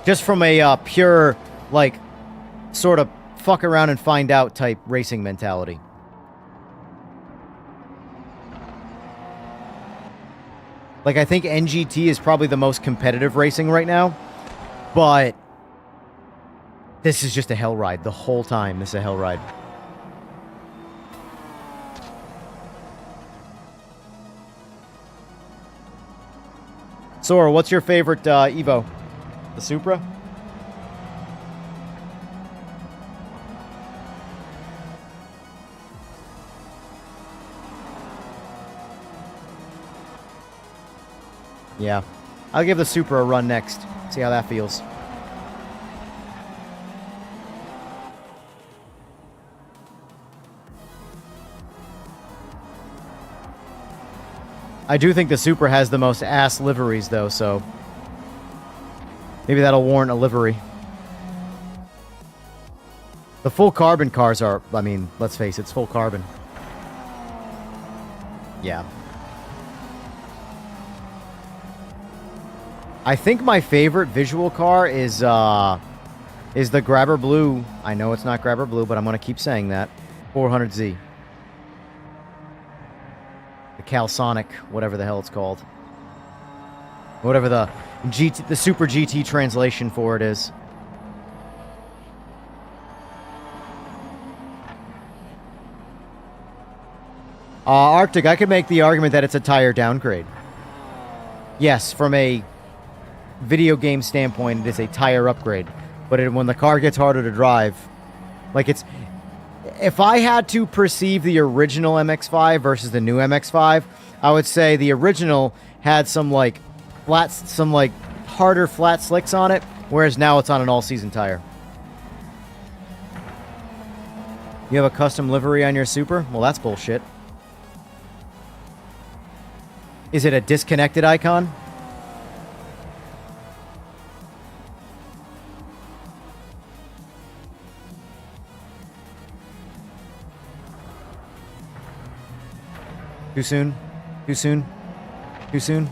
Just from a pure, like, sort of fuck around and find out type racing mentality. Like, I think NGT is probably the most competitive racing right now, but this is just a hell ride the whole time. This is a hell ride. Sora, what's your favorite Evo? The Supra? Yeah. I'll give the Supra a run next. See how that feels. I do think the Supra has the most ass liveries, though, so maybe that'll warrant a livery. The full carbon cars are, I mean, let's face it, it's full carbon. Yeah. I think my favorite visual car is the Grabber Blue. I know it's not Grabber Blue, but I'm going to keep saying that. 400Z. The Calsonic, whatever the hell it's called. Whatever the Super GT translation for it is. Arctic, I could make the argument that it's a tire downgrade. Yes, from a video game standpoint, it is a tire upgrade. But when the car gets harder to drive, like it's... If I had to perceive the original MX-5 versus the new MX-5, I would say the original had some harder flat slicks on it, whereas now it's on an all-season tire. You have a custom livery on your Super? Well, that's bullshit. Is it a disconnected icon? Too soon? Too soon? Too soon?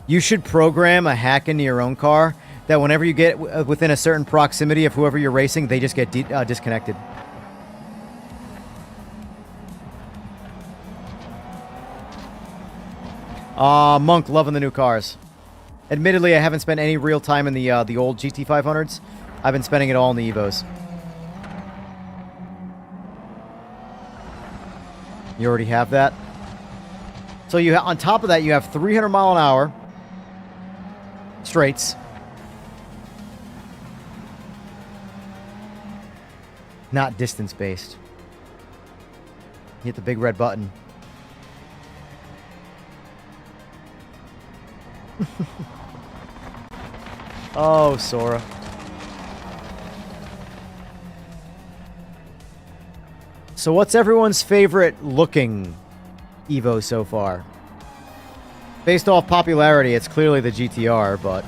You should program a hack into your own car that whenever you get within a certain proximity of whoever you're racing, they just get disconnected. Monk, loving the new cars. Admittedly, I haven't spent any real time in the old GT500s. I've been spending it all in the Evos. You already have that? So you on top of that, you have 300 mile an hour straights. Not distance-based. Hit the big red button. Oh, Sora. So what's everyone's favorite looking Evo so far? Based off popularity, it's clearly the GTR, but...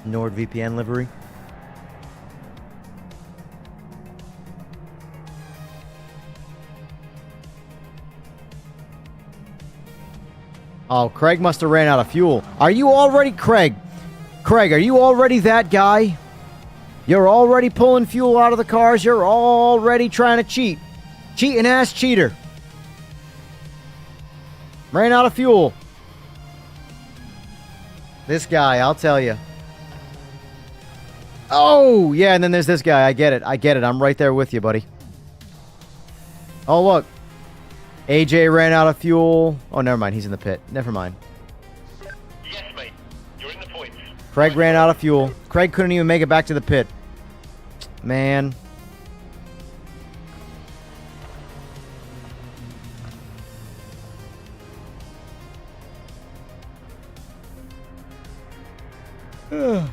NordVPN livery. Oh, Craig must have ran out of fuel. Are you already, Craig? Craig, are you already that guy? You're already pulling fuel out of the cars. You're already trying to cheat. Cheating ass cheater. Ran out of fuel. This guy, I'll tell you. Oh, yeah, and then there's this guy. I get it. I get it. I'm right there with you, buddy. Oh, look. AJ ran out of fuel. Oh, never mind. He's in the pit. Never mind. Yes, mate. You're in the points. Craig ran out of fuel. Craig couldn't even make it back to the pit. Man. Ugh.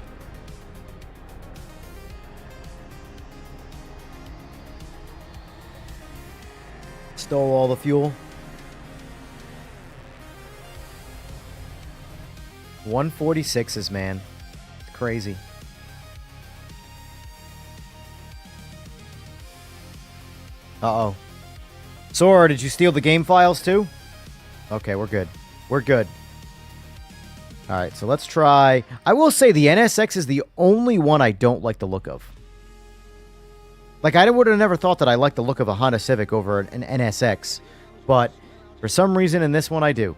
Stole all the fuel. 146s, man. It's crazy. Uh-oh. Sora, did you steal the game files too? Okay, we're good. We're good. Alright, so let's try... I will say the NSX is the only one I don't like the look of. Like, I would have never thought that I liked the look of a Honda Civic over an NSX. But, for some reason, in this one, I do.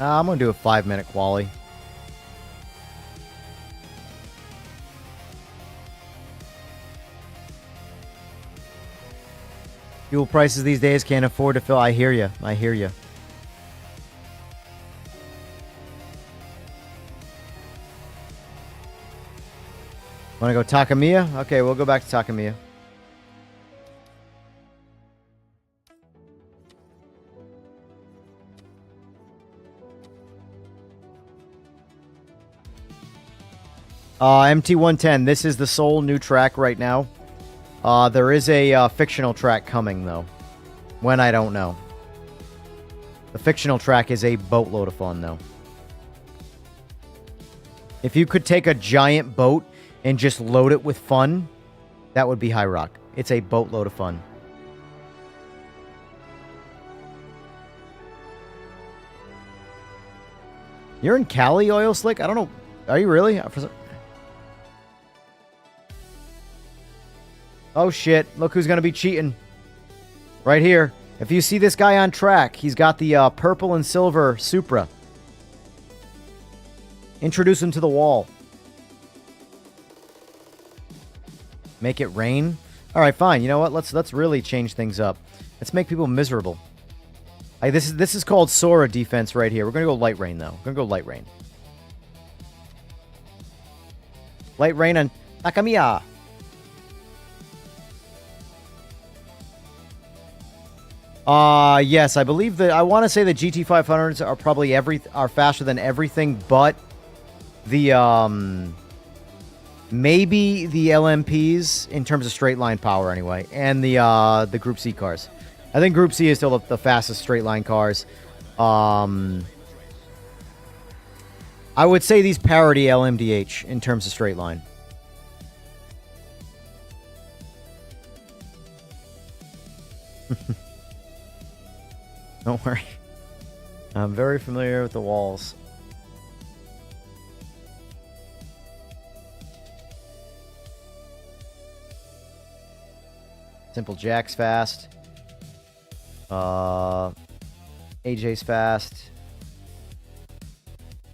I'm going to do a 5-minute quali. Fuel prices these days can't afford to fill. I hear you. I hear you. Want to go Takamiya? Okay, we'll go back to Takamiya. MT110. This is the sole new track right now. There is a fictional track coming, though. When, I don't know. The fictional track is a boatload of fun, though. If you could take a giant boat and just load it with fun, that would be High Rock. It's a boatload of fun. You're in Cali, Oil Slick? I don't know. Are you really? Oh, shit. Look who's going to be cheating. Right here. If you see this guy on track, he's got the purple and silver Supra. Introduce him to the wall. Make it rain? All right, fine. You know what? Let's really change things up. Let's make people miserable. This is called Sora defense right here. We're going to go light rain, though. We're going to go light rain. Light rain on Takamiya. Yes, I believe that I want to say the GT500s are probably are faster than everything, but the maybe the LMPs in terms of straight line power anyway, and the Group C cars. I think Group C is still the fastest straight line cars. I would say these parity LMDH in terms of straight line. Don't worry. I'm very familiar with the walls. Simple Jack's fast. AJ's fast.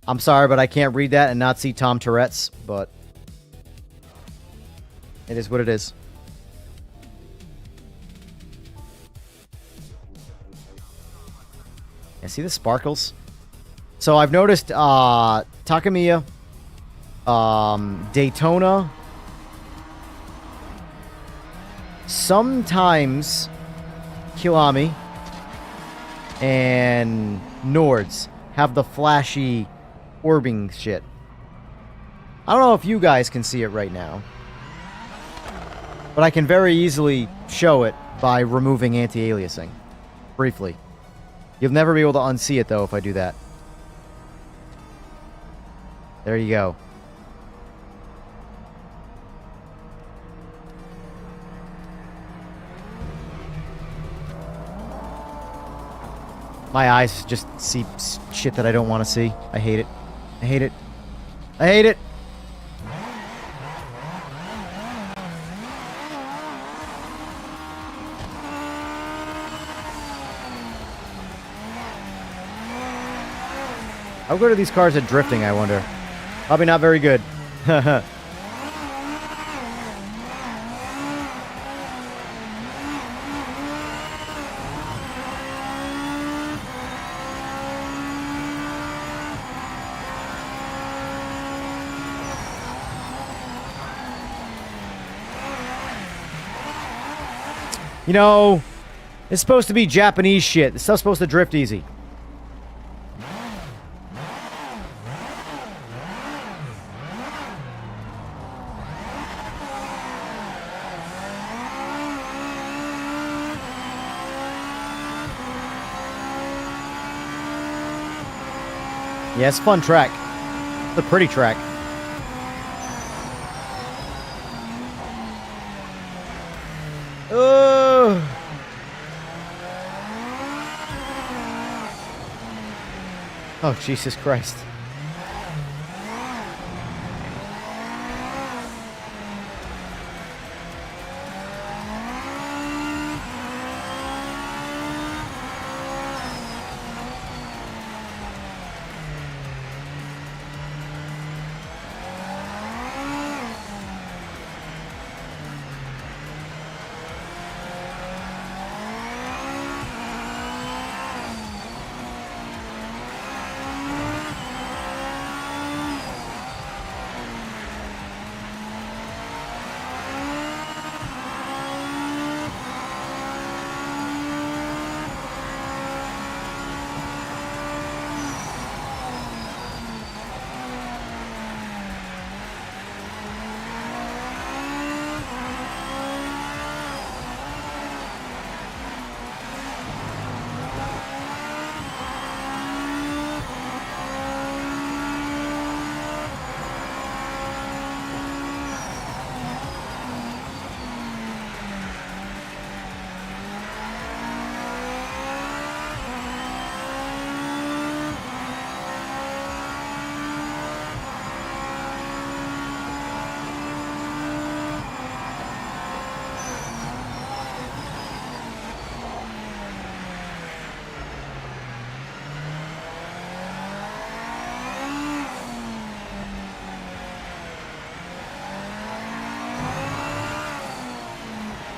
I'm sorry, but I can't read that and not see Tom Tourette's, but it is what it is. Yeah, see the sparkles? So I've noticed Takamiya, Daytona, sometimes Kiwami, and Nords have the flashy orbing shit. I don't know if you guys can see it right now, but I can very easily show it by removing anti-aliasing briefly. You'll never be able to unsee it, though, if I do that. There you go. My eyes just see shit that I don't want to see. I hate it. I hate it. I hate it! How good are these cars at drifting, I wonder? Probably not very good. You know, it's supposed to be Japanese shit. This stuff's supposed to drift easy. Yeah, it's a fun track. It's a pretty track. Oh, Jesus Christ.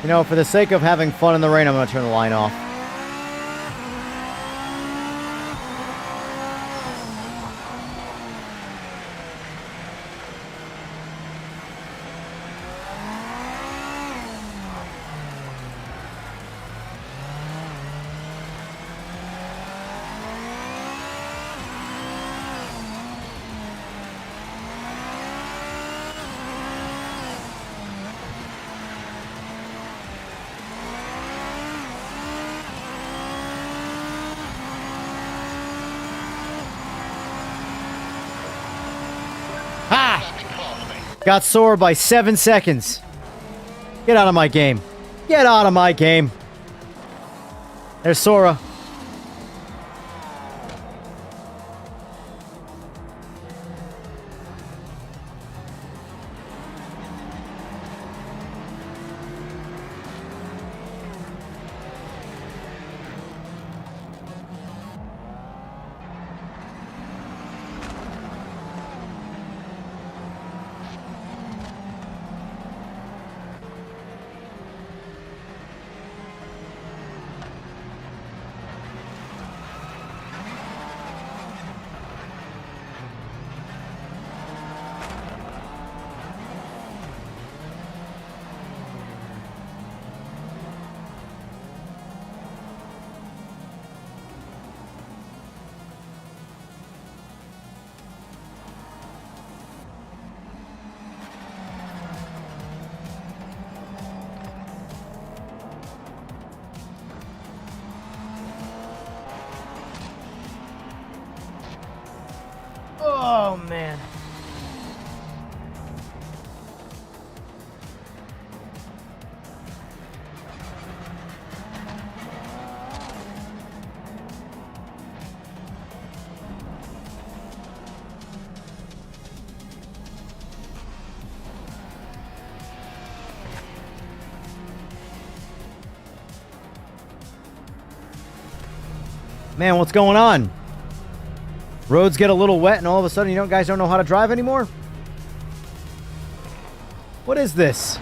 You know, for the sake of having fun in the rain, I'm going to turn the line off. Got sore by 7 seconds. Get out of my game. Get out of my game. There's Sora. Oh, man. Man, what's going on? Roads get a little wet and all of a sudden guys don't know how to drive anymore? What is this?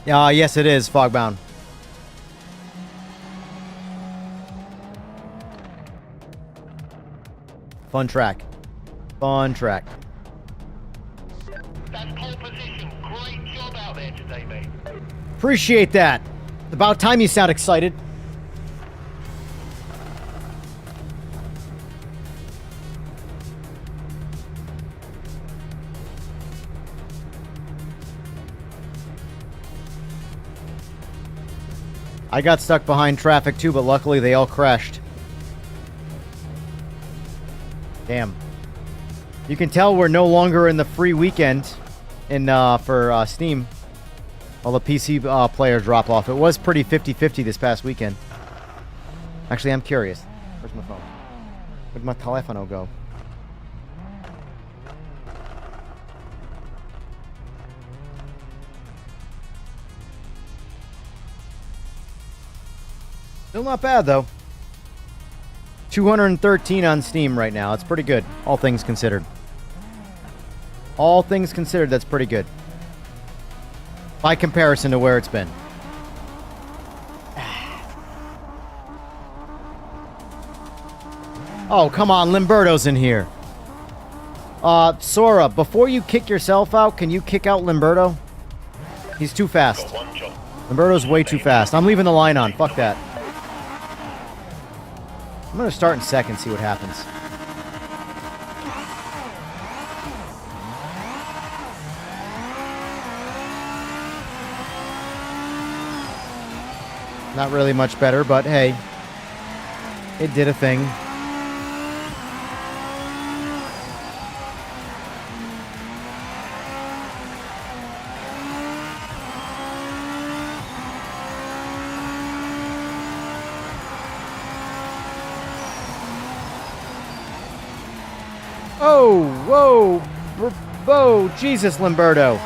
Yes it is, Fogbound. Fun track. Fun track. That's pole position. Great job out there today, mate. Appreciate that. About time you sound excited. I got stuck behind traffic too, but luckily they all crashed. Damn. You can tell we're no longer in the free weekend for Steam. All the PC players drop off. It was pretty 50-50 this past weekend. Actually, I'm curious. Where's my phone? Where'd my telefono go? Still not bad, though. 213 on Steam right now. It's pretty good, all things considered. All things considered, that's pretty good. By comparison to where it's been. Oh, come on, Limberto's in here. Sora, before you kick yourself out, can you kick out Limberto? He's too fast. Limberto's way too fast. I'm leaving the line on. Fuck that. I'm gonna start in second, see what happens. Not really much better, but hey, it did a thing. Oh, whoa, whoa, Jesus, Limberto.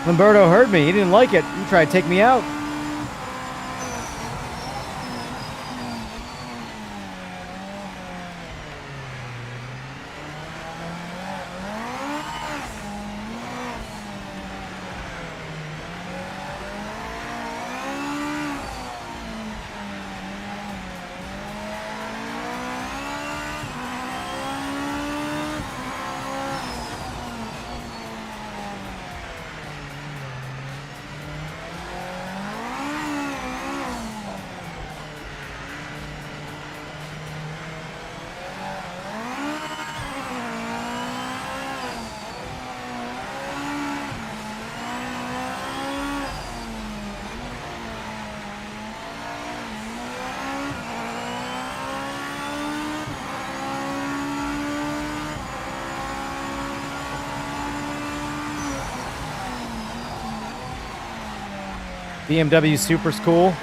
Lamberto heard me. He didn't like it. He tried to take me out. BMW Super's cool.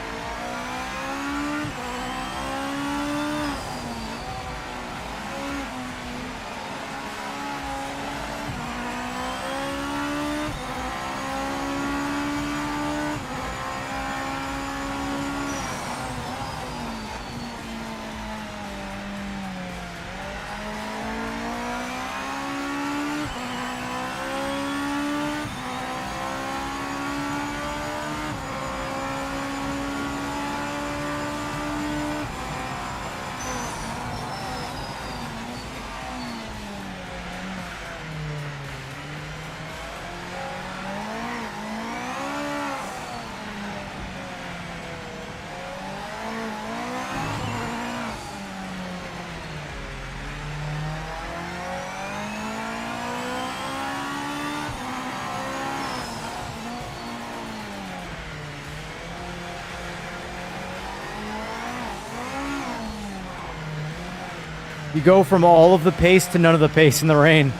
You go from all of the pace to none of the pace in the rain.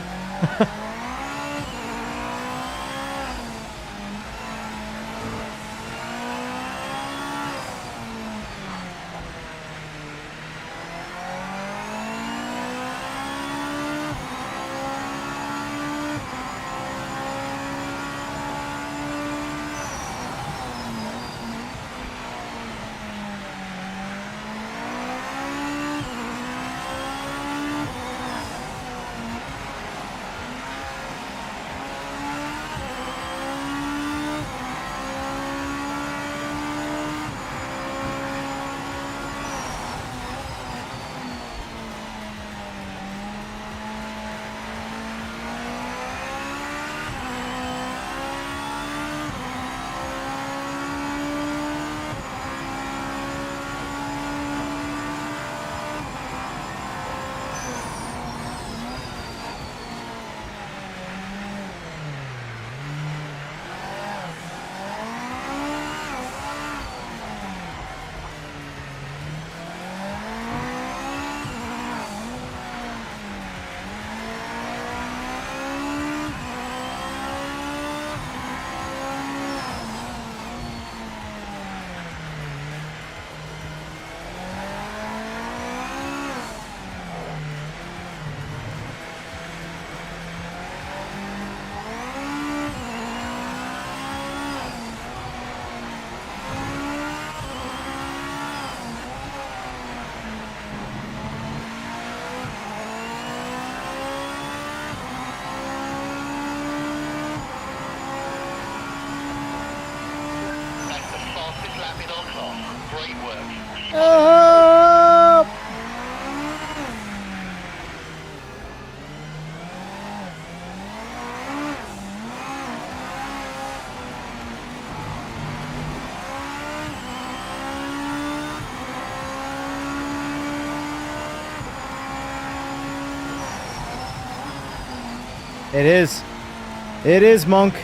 That's the fastest lap in our class. Great work. Oh! It is. It is, Monk.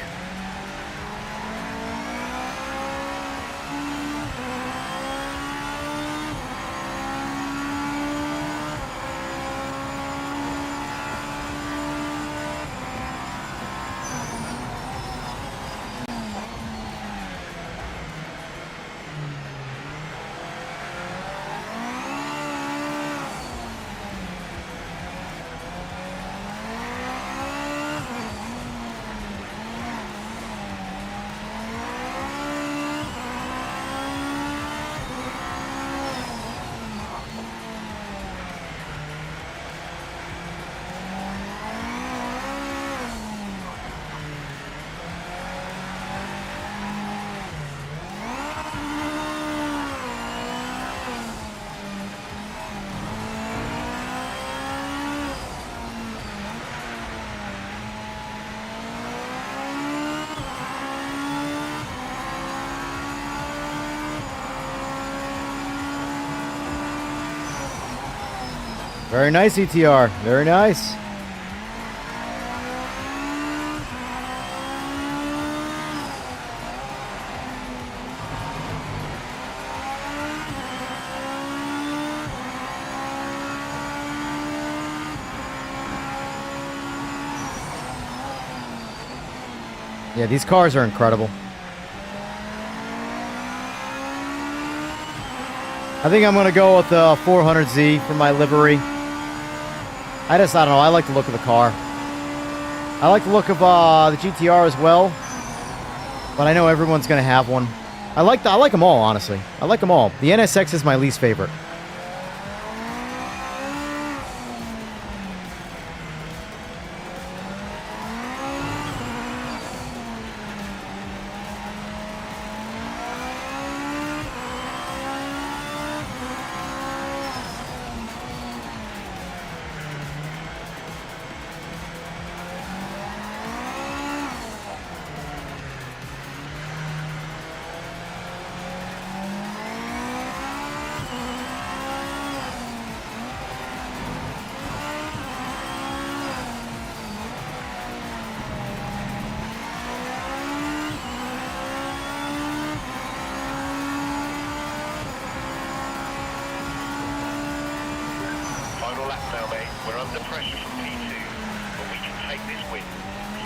Very nice, ETR. Very nice. Yeah, these cars are incredible. I think I'm going to go with the 400Z for my livery. I don't know, I like the look of the car. I like the look of the GTR as well. But I know everyone's going to have one. I like them all, honestly. I like them all. The NSX is my least favorite. Final lap now, mate. We're under pressure from P2, but we can take this win.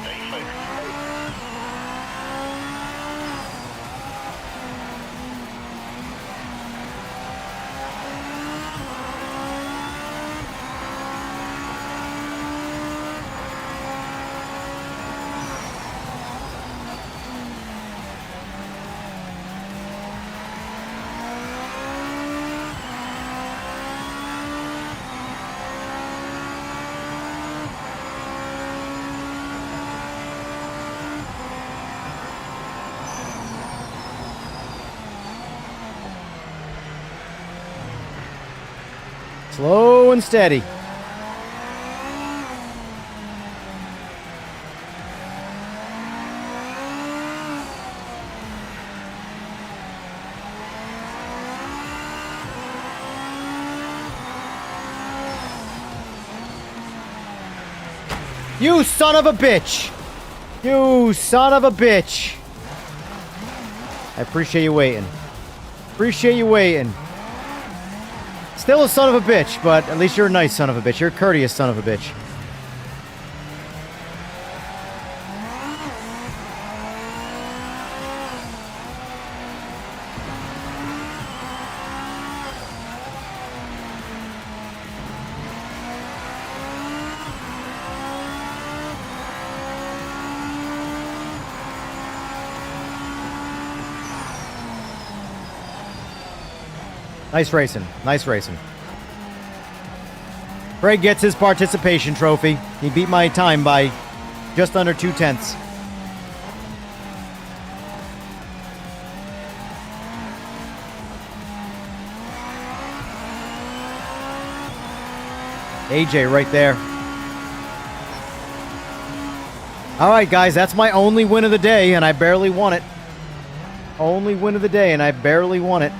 Stay focused. Slow and steady. You son of a bitch! You son of a bitch! I appreciate you waiting. Appreciate you waiting. Still a son of a bitch, but at least you're a nice son of a bitch. You're a courteous son of a bitch. Nice racing. Nice racing. Craig gets his participation trophy. He beat my time by just under 2/10. AJ right there. All right, guys, that's my only win of the day, and I barely won it. Only win of the day, and I barely won it.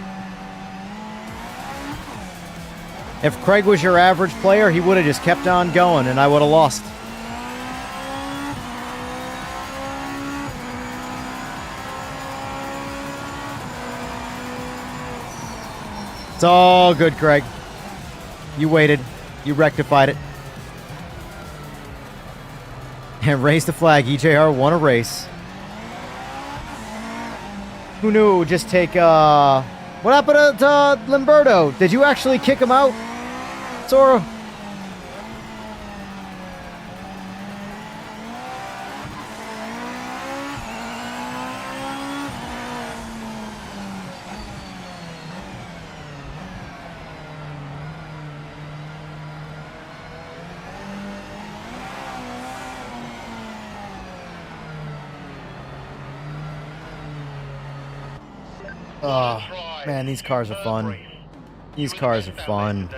If Craig was your average player, he would have just kept on going, and I would have lost. It's all good, Craig. You waited. You rectified it. And raised the flag. EJR won a race. Who knew it would just take, What happened to Limberto? Did you actually kick him out? Sora? Oh, man, these cars are fun. These cars are fun.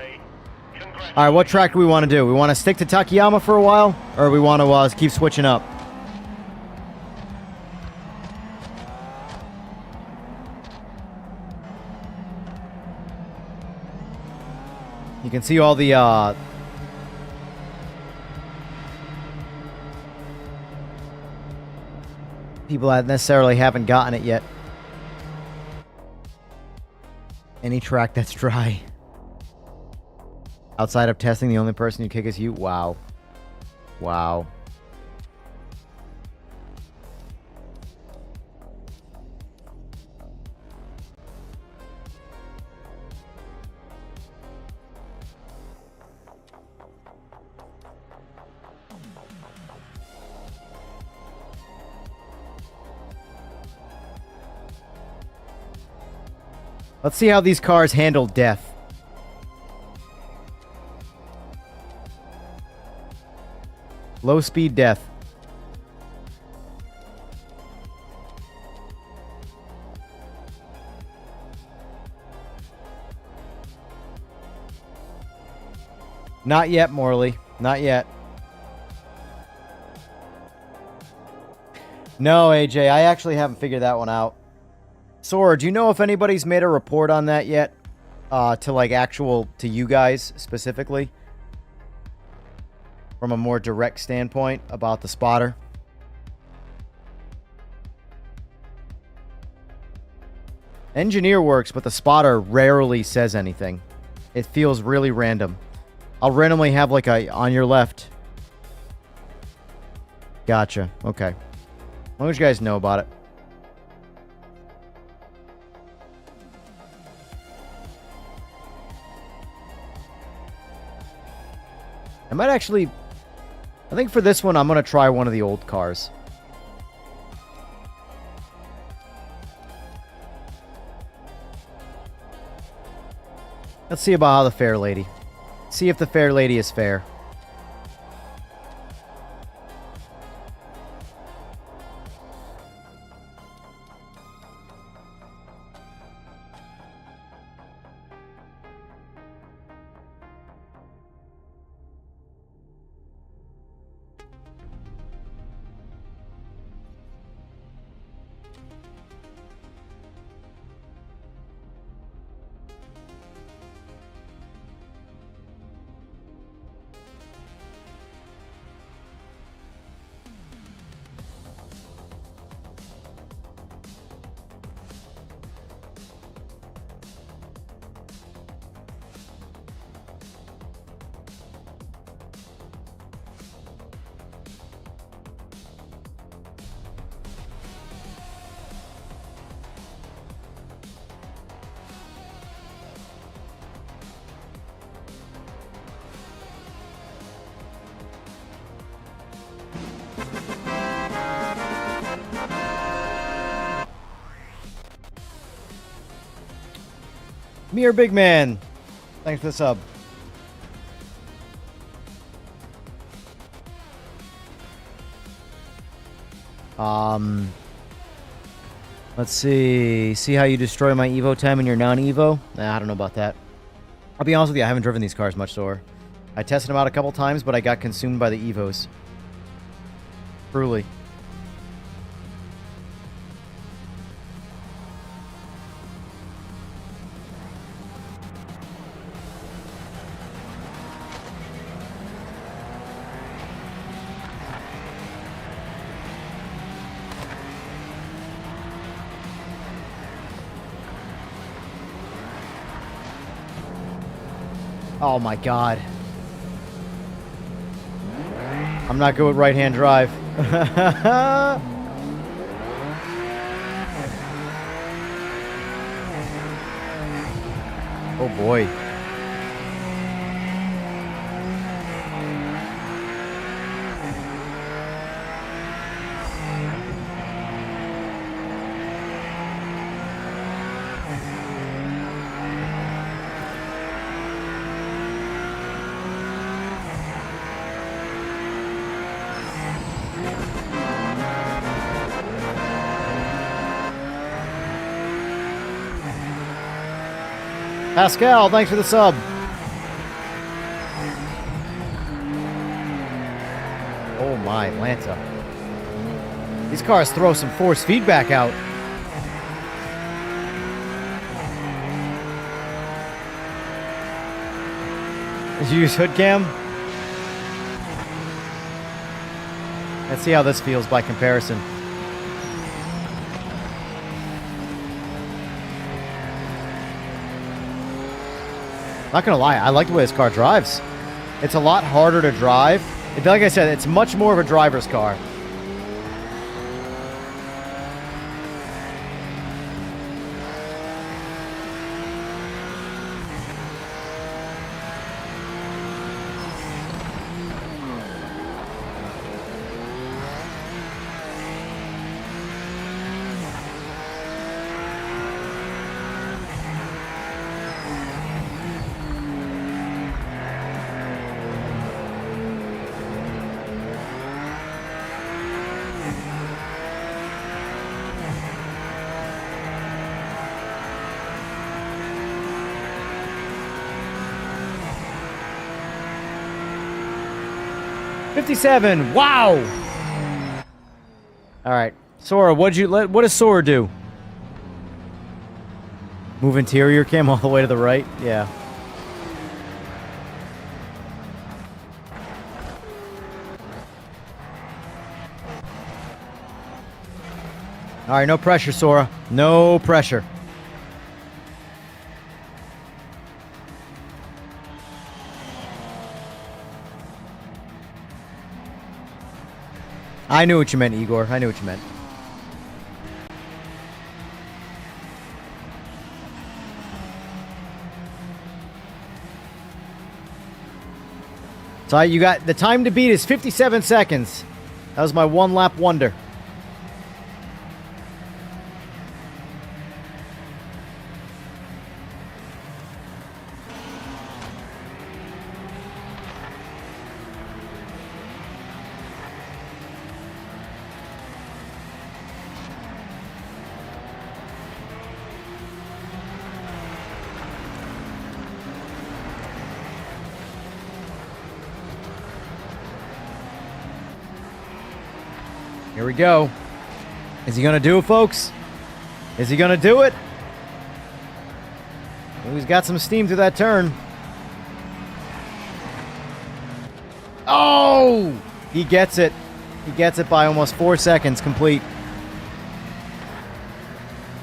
All right, what track do we want to do? We want to stick to Takayama for a while, or we want to keep switching up? You can see all the people that necessarily haven't gotten it yet. Any track that's dry. Outside of testing, the only person you kick is you? Wow. Wow. Let's see how these cars handle death. Low speed death. Not yet, Morley. Not yet. No, AJ, I actually haven't figured that one out. Sora, do you know if anybody's made a report on that yet? To like to you guys specifically? From a more direct standpoint about the spotter? Engineer works, but the spotter rarely says anything. It feels really random. I'll randomly have like a on your left. Gotcha. Okay. As long as you guys know about it. I might actually... I think for this one, I'm going to try one of the old cars. Let's see about how the fair lady. See if the fair lady is fair. Mere Big Man. Thanks for the sub. Let's see. See how you destroy my Evo time in your non-Evo? Nah, I don't know about that. I'll be honest with you, I haven't driven these cars much, so I tested them out a couple times, but I got consumed by the Evos. Truly. Oh my god. I'm not good with right-hand drive. Oh boy. Pascal, thanks for the sub. Oh my, Atlanta. These cars throw some force feedback out. Did you use hood cam? Let's see how this feels by comparison. Not gonna lie, I like the way this car drives. It's a lot harder to drive. Like I said, it's much more of a driver's car. $57. Wow. All right, Sora. What does Sora do? Move interior cam all the way to the right. Yeah. All right, no pressure, Sora. No pressure. I knew what you meant, Igor. I knew what you meant. So you got the time to beat is 57 seconds. That was my one lap wonder. Here we go. Is he going to do it, folks? Is he going to do it? Well, he's got some steam through that turn. Oh! He gets it. He gets it by almost 4 seconds complete.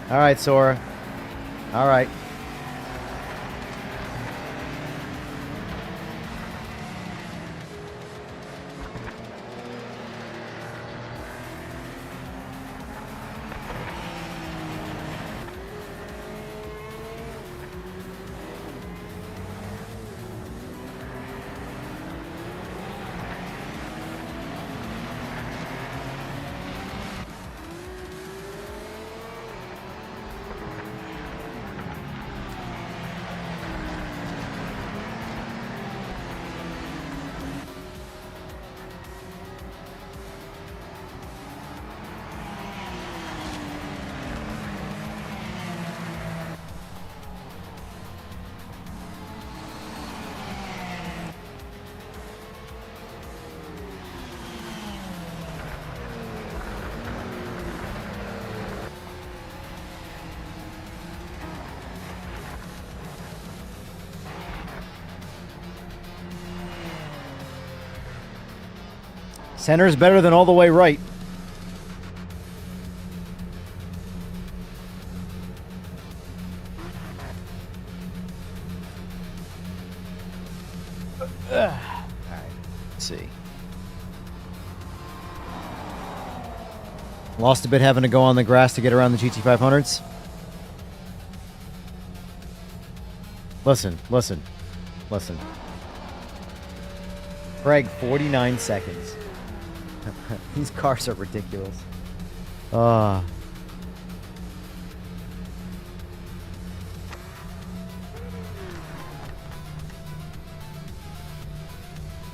All right, Sora. All right. Center is better than all the way right. All right, let's see. Lost a bit having to go on the grass to get around the GT500s. Listen. Craig, 49 seconds. These cars are ridiculous. Are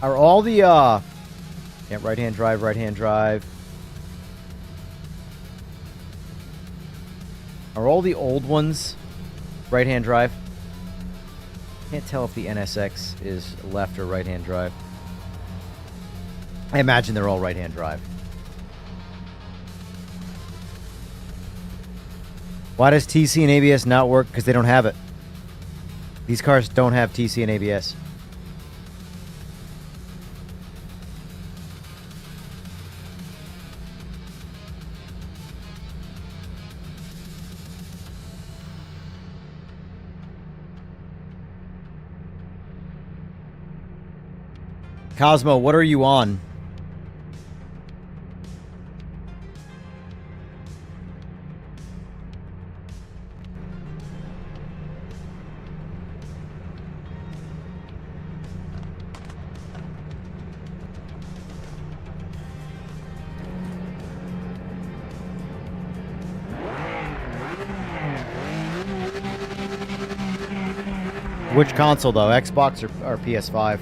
all the yeah, right-hand drive. Are all the old ones right-hand drive? Can't tell if the NSX is left or right-hand drive. I imagine they're all right-hand drive. Why does TC and ABS not work? Because they don't have it. These cars don't have TC and ABS. Cosmo, what are you on? Which console, though? Xbox or PS5?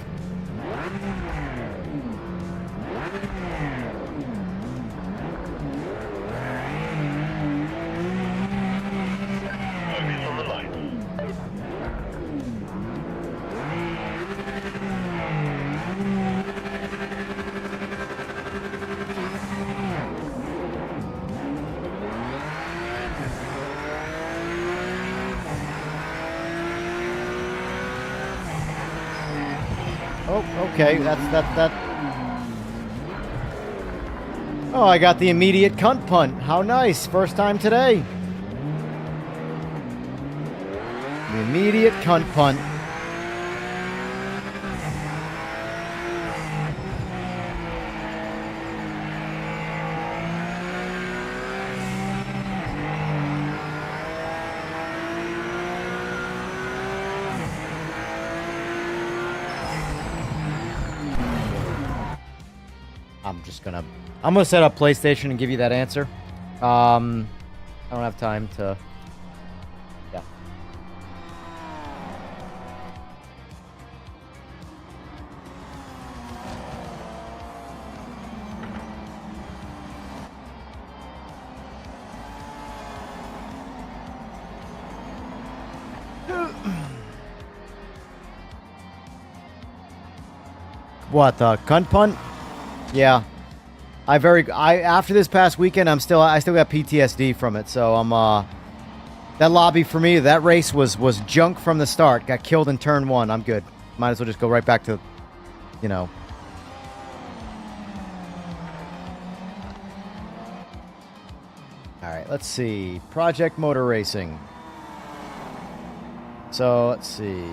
Focus on the lights. Oh, okay. That. Oh, I got the immediate cunt punt. How nice. First time today. The immediate cunt punt. I'm gonna set up PlayStation and give you that answer. I don't have time to. Yeah. What, the cunt punt? Yeah. After this past weekend, I still got PTSD from it. So I'm that lobby for me, that race was junk from the start. Got killed in turn 1. I'm good. Might as well just go right back to, you know. All right, let's see. Project Motor Racing. So let's see.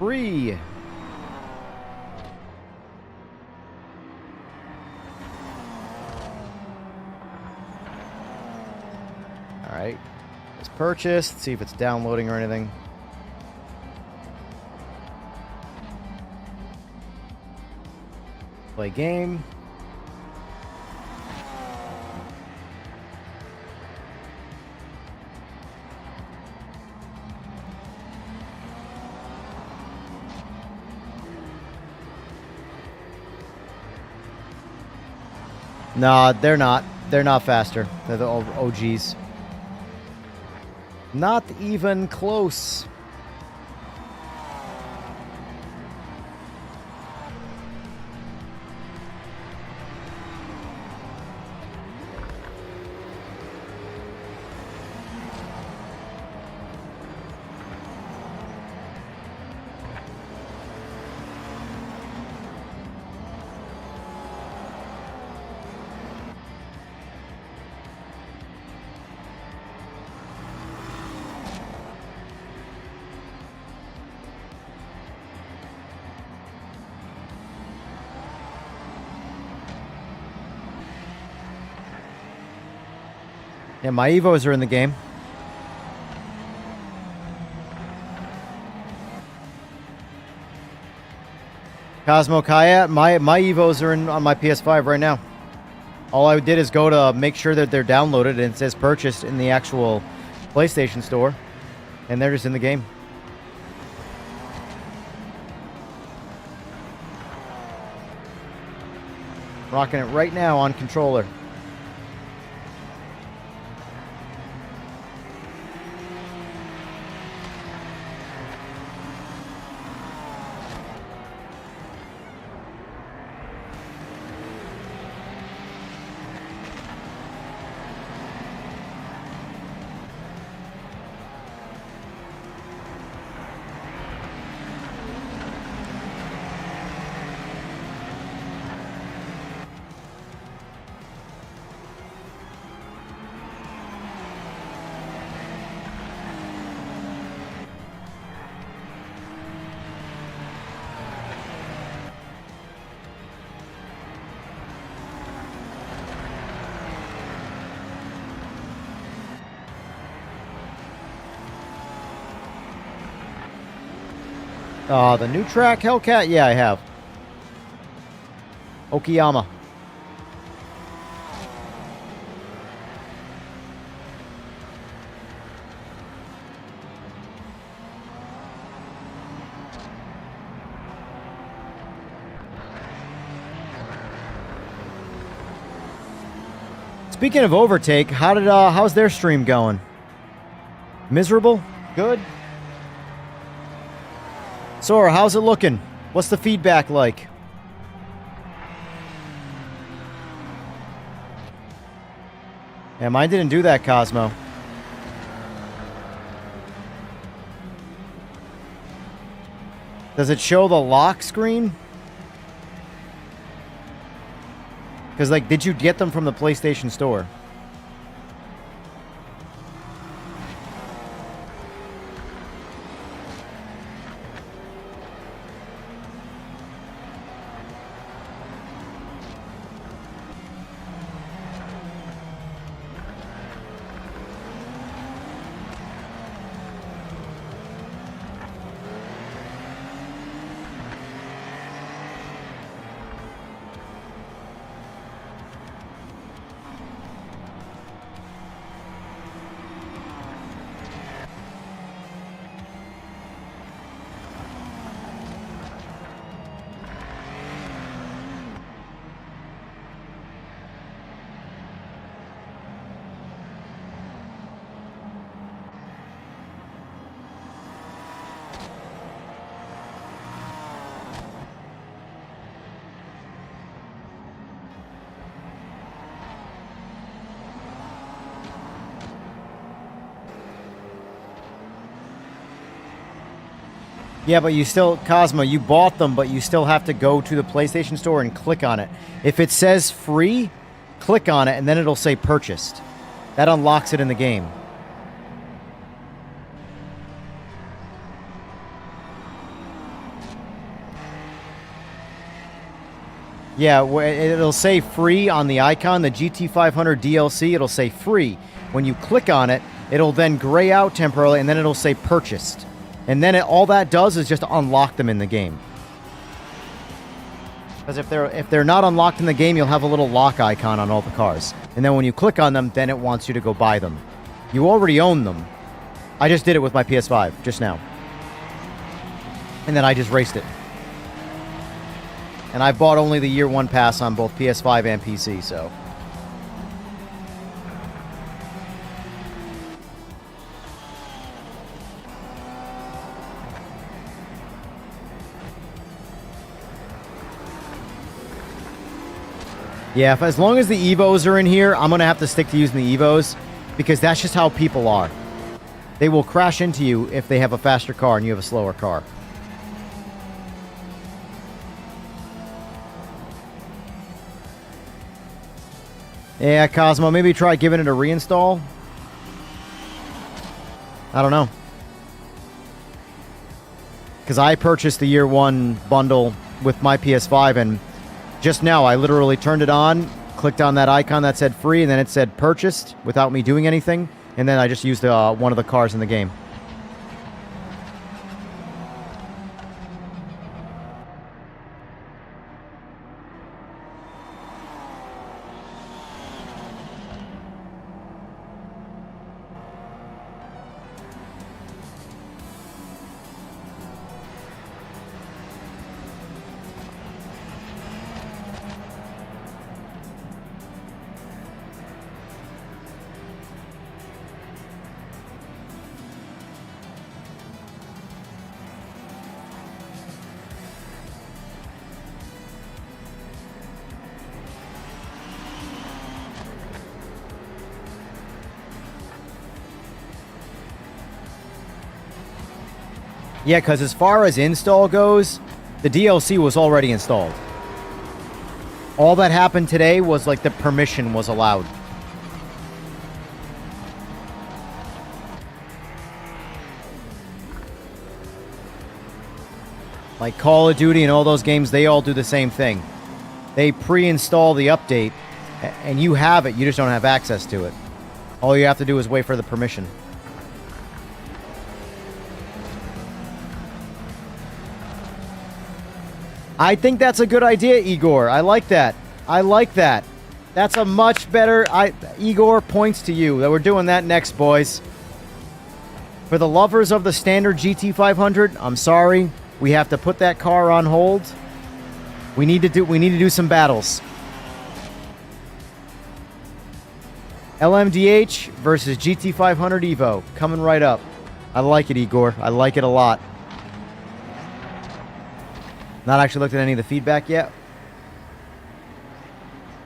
3. Alright, it's purchased. Let's see if it's downloading or anything. Play game. No, they're not. They're not faster. They're the OGs. Not even close. Yeah, my Evos are in the game. Cosmo Kayat, my Evos are on my PS5 right now. All I did is go to make sure that they're downloaded and it says purchased in the actual PlayStation Store. And they're just in the game. Rocking it right now on controller. The new track, Hellcat? Yeah, I have. Okayama. Speaking of Overtake, how's their stream going? Miserable? Good? Sora, how's it looking? What's the feedback like? Yeah, mine didn't do that, Cosmo. Does it show the lock screen? Because, like, did you get them from the PlayStation Store? Yeah, but you still, Cosmo, you bought them, but you still have to go to the PlayStation Store and click on it. If it says free, click on it, and then it'll say purchased. That unlocks it in the game. Yeah, it'll say free on the icon, the GT500 DLC, it'll say free. When you click on it, it'll then gray out temporarily, and then it'll say purchased. And then all that does is just unlock them in the game. Because if they're not unlocked in the game, you'll have a little lock icon on all the cars. And then when you click on them, then it wants you to go buy them. You already own them. I just did it with my PS5 just now. And then I just raced it. And I bought only the year one pass on both PS5 and PC, so... Yeah, as long as the Evos are in here, I'm going to have to stick to using the Evos, because that's just how people are. They will crash into you if they have a faster car and you have a slower car. Yeah, Cosmo, maybe try giving it a reinstall? I don't know. Because I purchased the year one bundle with my PS5, and just now I literally turned it on, clicked on that icon that said free, and then it said purchased without me doing anything, and then I just used one of the cars in the game. Yeah, because as far as install goes, the DLC was already installed. All that happened today was like the permission was allowed. Like Call of Duty and all those games, they all do the same thing. They pre-install the update, and you have it, you just don't have access to it. All you have to do is wait for the permission. I think that's a good idea, Igor. I like that. I like that. That's a much better... Igor, points to you that we're doing that next, boys. For the lovers of the standard GT500, I'm sorry. We have to put that car on hold. We need to do some battles. LMDH versus GT500 Evo. Coming right up. I like it, Igor. I like it a lot. Not actually looked at any of the feedback yet.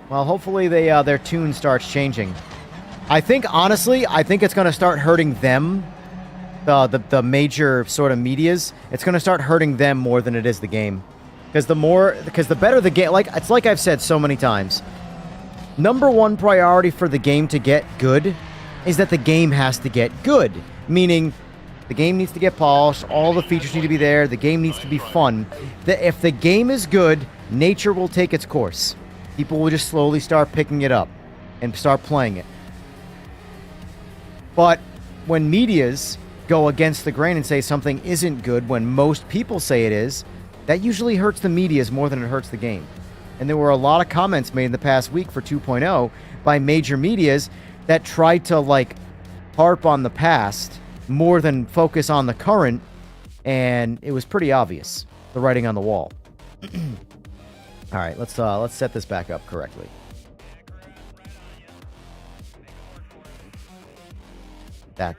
Well, hopefully their tune starts changing. I think, honestly, it's going to start hurting them. The major sort of medias. It's going to start hurting them more than it is the game. Because the better the game... It's like I've said so many times. Number one priority for the game to get good is that the game has to get good. Meaning, the game needs to get polished, all the features need to be there, the game needs to be fun. If the game is good, nature will take its course. People will just slowly start picking it up and start playing it. But when medias go against the grain and say something isn't good when most people say it is, that usually hurts the medias more than it hurts the game. And there were a lot of comments made in the past week for 2.0 by major medias that tried to, harp on the past more than focus on the current, and it was pretty obvious, the writing on the wall. All right, let's set this back up correctly. I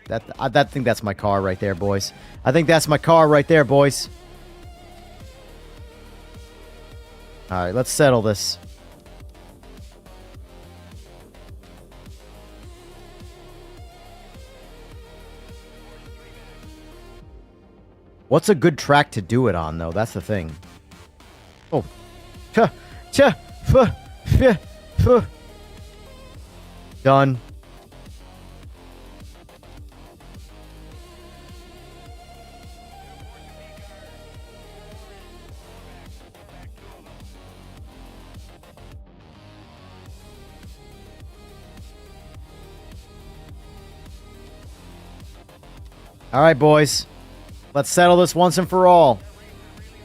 think that's my car right there, boys. I think that's my car right there, boys. All right, let's settle this. What's a good track to do it on, though? That's the thing. Oh. Done. All right, boys. Let's settle this once and for all.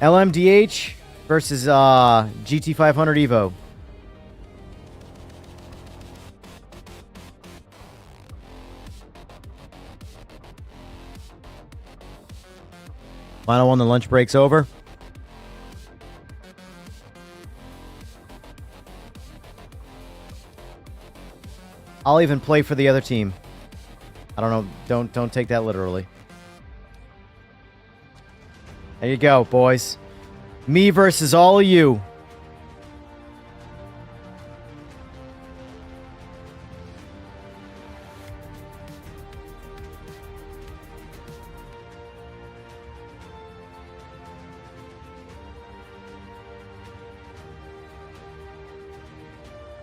LMDH versus GT500 Evo. Final one, the lunch break's over. I'll even play for the other team. I don't know. Don't take that literally. There you go, boys. Me versus all of you.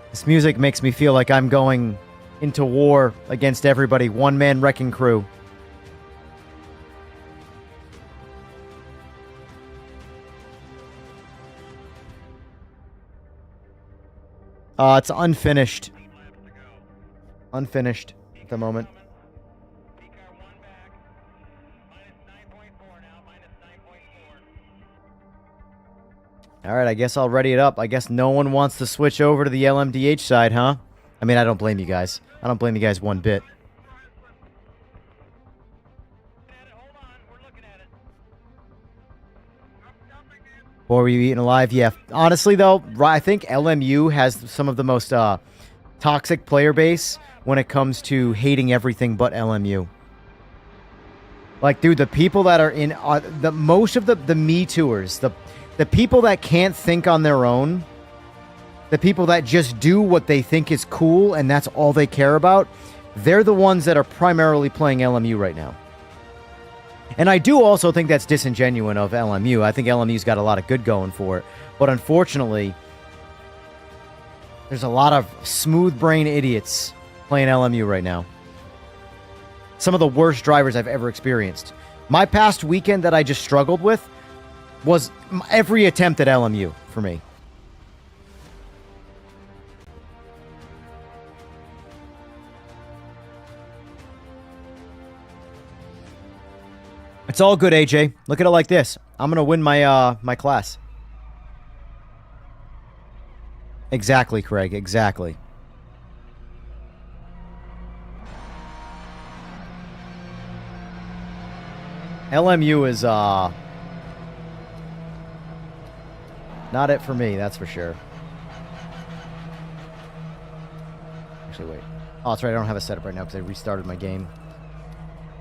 This music makes me feel like I'm going into war against everybody. One-man wrecking crew. It's unfinished. Unfinished at the moment. All right, I guess I'll ready it up. I guess no one wants to switch over to the LMDH side, huh? I mean, I don't blame you guys. I don't blame you guys one bit. What were you eating alive? Yeah. Honestly, though, I think LMU has some of the most toxic player base when it comes to hating everything but LMU. Like, dude, the people that are in... most of the Me Tours, the people that can't think on their own, the people that just do what they think is cool and that's all they care about, they're the ones that are primarily playing LMU right now. And I do also think that's disingenuous of LMU. I think LMU's got a lot of good going for it. But unfortunately, there's a lot of smooth brain idiots playing LMU right now. Some of the worst drivers I've ever experienced. My past weekend that I just struggled with was every attempt at LMU for me. It's all good, AJ. Look at it like this. I'm going to win my my class. Exactly, Craig. Exactly. LMU is, not it for me, that's for sure. Actually, wait. Oh, that's right, I don't have a setup right now because I restarted my game.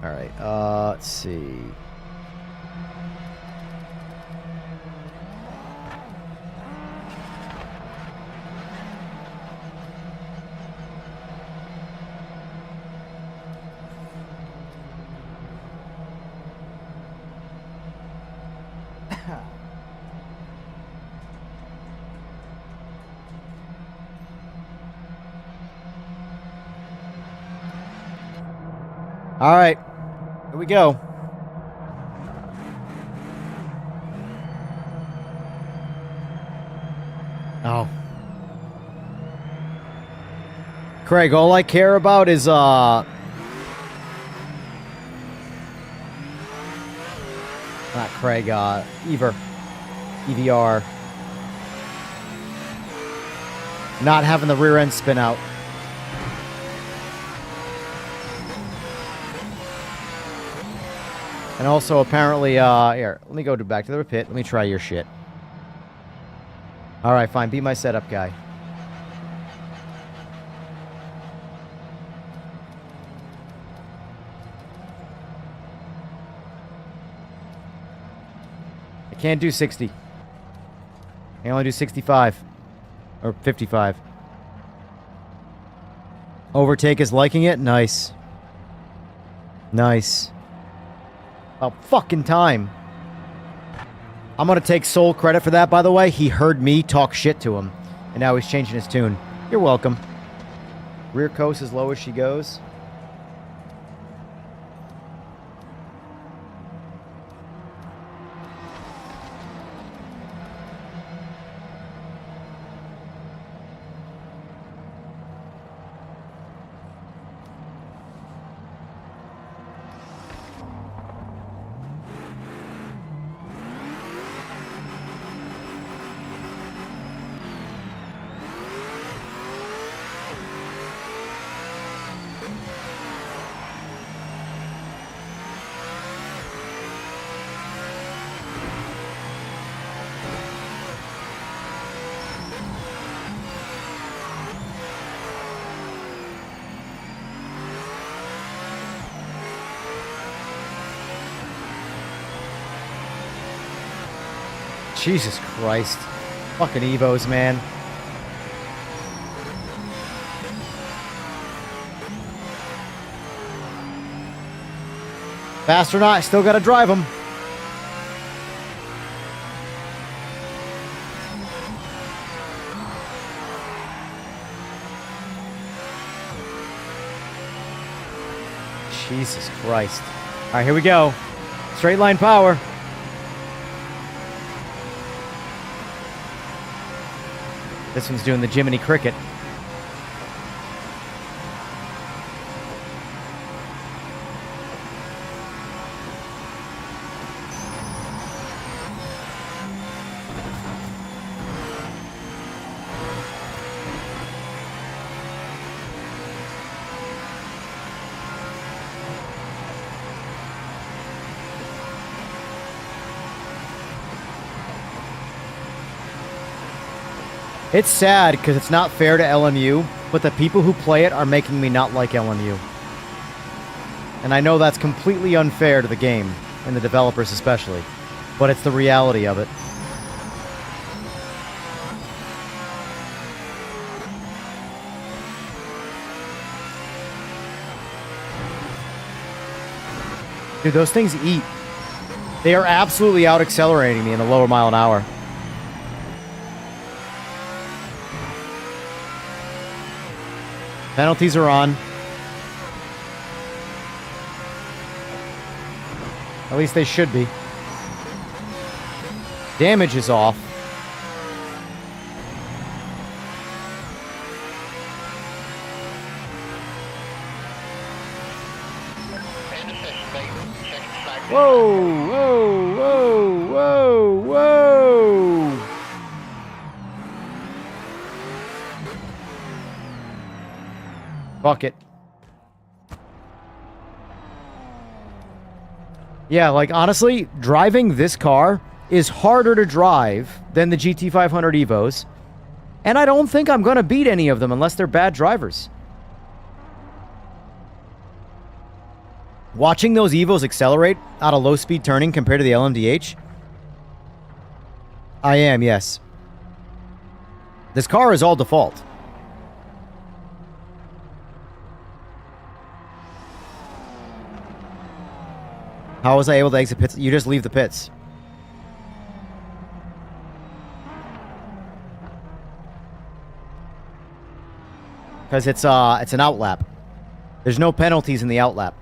Alright, let's see. All right, here we go. Oh. Craig, all I care about is, not Craig, EVR. Not having the rear end spin out. And also, apparently, here, let me go back to the pit. Let me try your shit. All right, fine. Be my setup guy. I can't do 60. I can only do 65. Or 55. Overtake is liking it? Nice. Nice. About fucking time. I'm gonna take sole credit for that, by the way. He heard me talk shit to him, and now he's changing his tune. You're welcome. Rear coast as low as she goes. Jesus Christ. Fucking Evos, man. Fast or not, I still gotta drive them. Jesus Christ. All right, here we go. Straight line power. This one's doing the Jiminy Cricket. It's sad because it's not fair to LMU, but the people who play it are making me not like LMU. And I know that's completely unfair to the game, and the developers especially, but it's the reality of it. Dude, those things eat. They are absolutely out-accelerating me in the lower mile an hour. Penalties are on. At least they should be. Damage is off. Whoa, whoa, whoa, whoa, whoa. Fuck it. Yeah, like, honestly, driving this car is harder to drive than the GT500 Evos. And I don't think I'm going to beat any of them unless they're bad drivers. Watching those Evos accelerate out of low-speed turning compared to the LMDH? I am, yes. This car is all default. How was I able to exit pits? You just leave the pits. Because it's an outlap. There's no penalties in the outlap.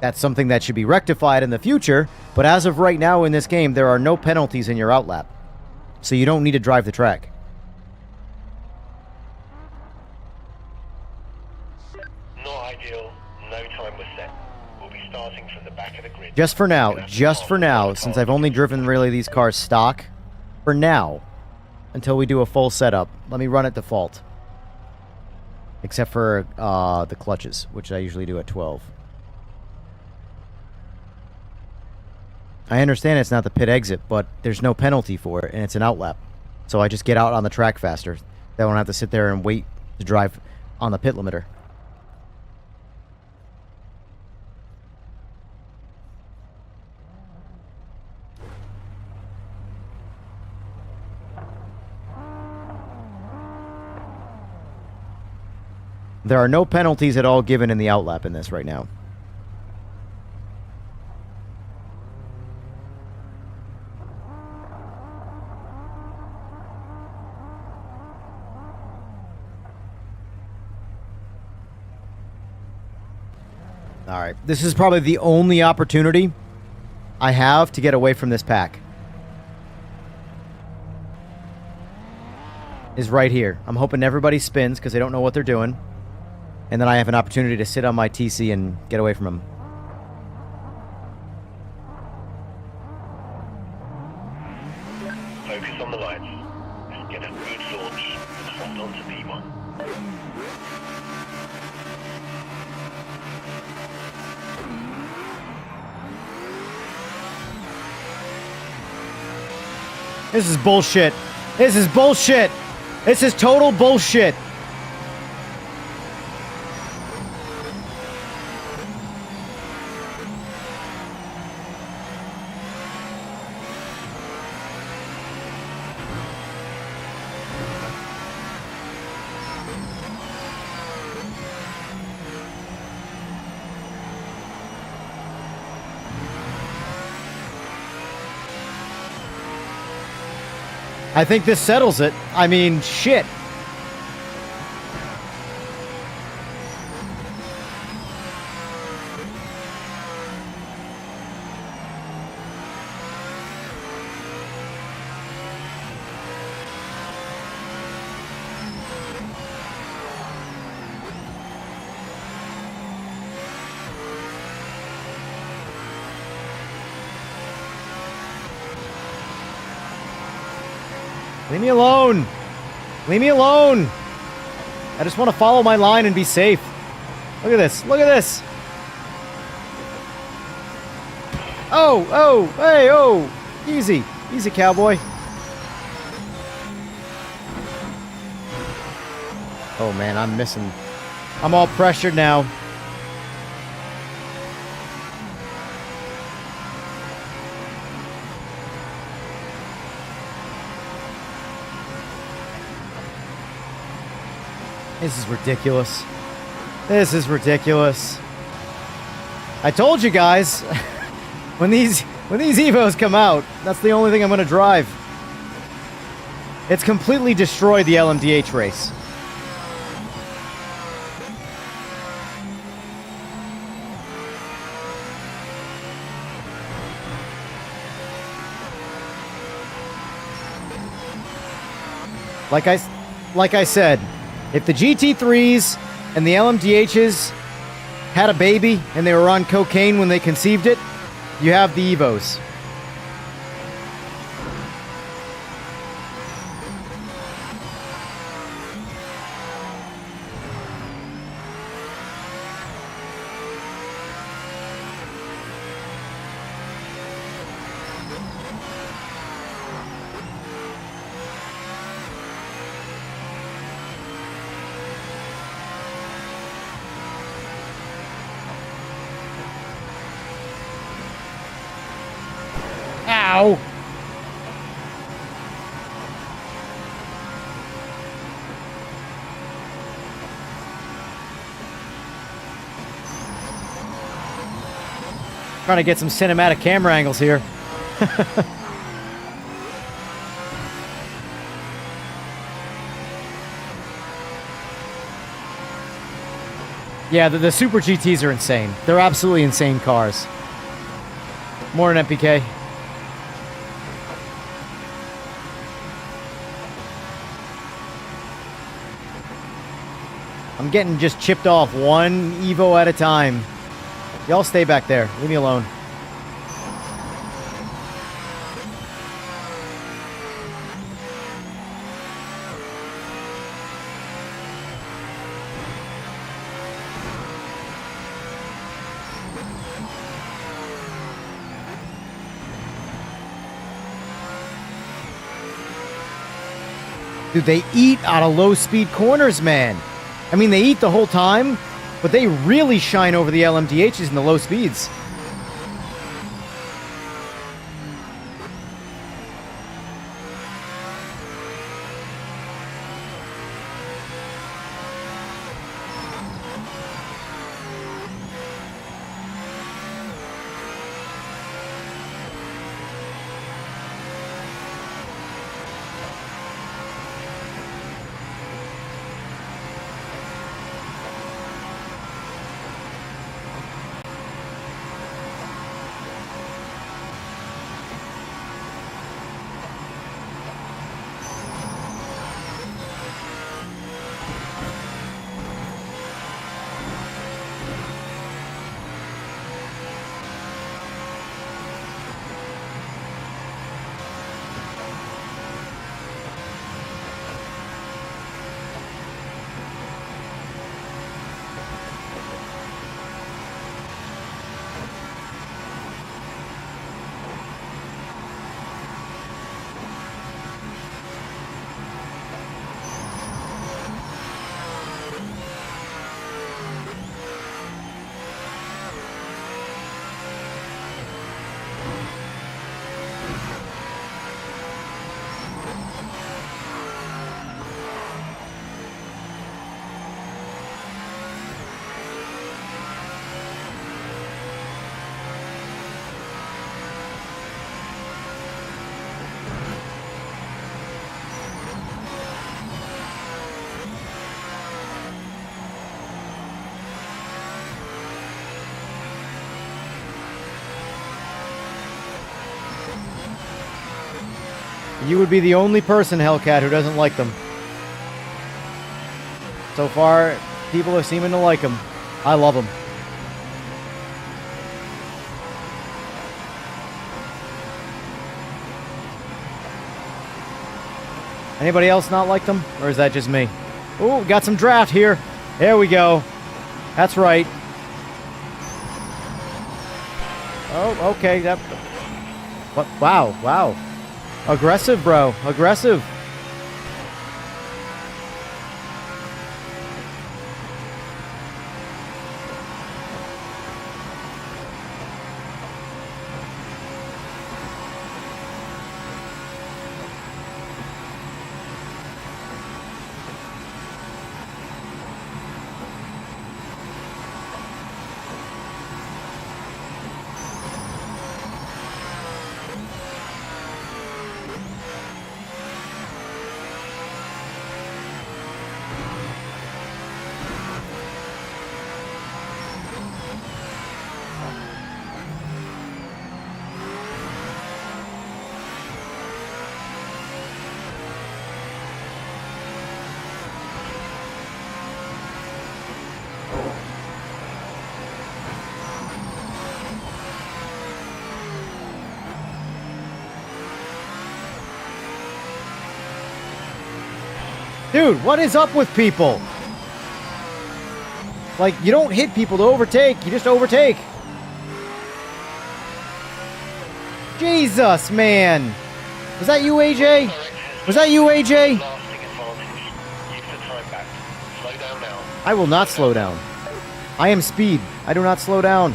That's something that should be rectified in the future, but as of right now in this game, there are no penalties in your outlap. So you don't need to drive the track. Not ideal. No time was set. We'll be starting from the back of the grid. Just for now, since I've only driven really these cars stock, for now, until we do a full setup, let me run at default. Except for the clutches, which I usually do at 12. I understand it's not the pit exit, but there's no penalty for it, and it's an outlap. So I just get out on the track faster. That I don't have to sit there and wait to drive on the pit limiter. There are no penalties at all given in the outlap in this right now. Alright, this is probably the only opportunity I have to get away from this pack. Is right here. I'm hoping everybody spins because they don't know what they're doing. And then I have an opportunity to sit on my TC and get away from them. Focus on the lights. Get a good launch and hold on to P1. This is bullshit. This is bullshit. This is total bullshit. I think this settles it. I mean, shit. Leave me alone. Leave me alone. I just want to follow my line and be safe. Look at this. Look at this. Oh, oh, hey, oh. Easy. Easy, cowboy. Oh, man, I'm missing. I'm all pressured now. This is ridiculous. This is ridiculous. I told you guys, when these Evos come out, that's the only thing I'm going to drive. It's completely destroyed the LMDH race. Like I said, if the GT3s and the LMDHs had a baby and they were on cocaine when they conceived it, you have the Evos. Ow! Trying to get some cinematic camera angles here. Yeah, the Super GTs are insane. They're absolutely insane cars. Morning, MPK. I'm getting just chipped off one Evo at a time. Y'all stay back there. Leave me alone. Dude, they eat out of low-speed corners, man. I mean, they eat the whole time, but they really shine over the LMDHs in the low speeds. You would be the only person, Hellcat, who doesn't like them. So far, people are seeming to like them. I love them. Anybody else not like them? Or is that just me? Ooh, got some draft here. There we go. That's right. Oh, okay. That. What? Wow, wow. Aggressive, bro. Aggressive. Dude, what is up with people? Like, you don't hit people to overtake, you just overtake. Jesus, man. Was that you, AJ? Was that you, AJ? I will not slow down. I am speed. I do not slow down.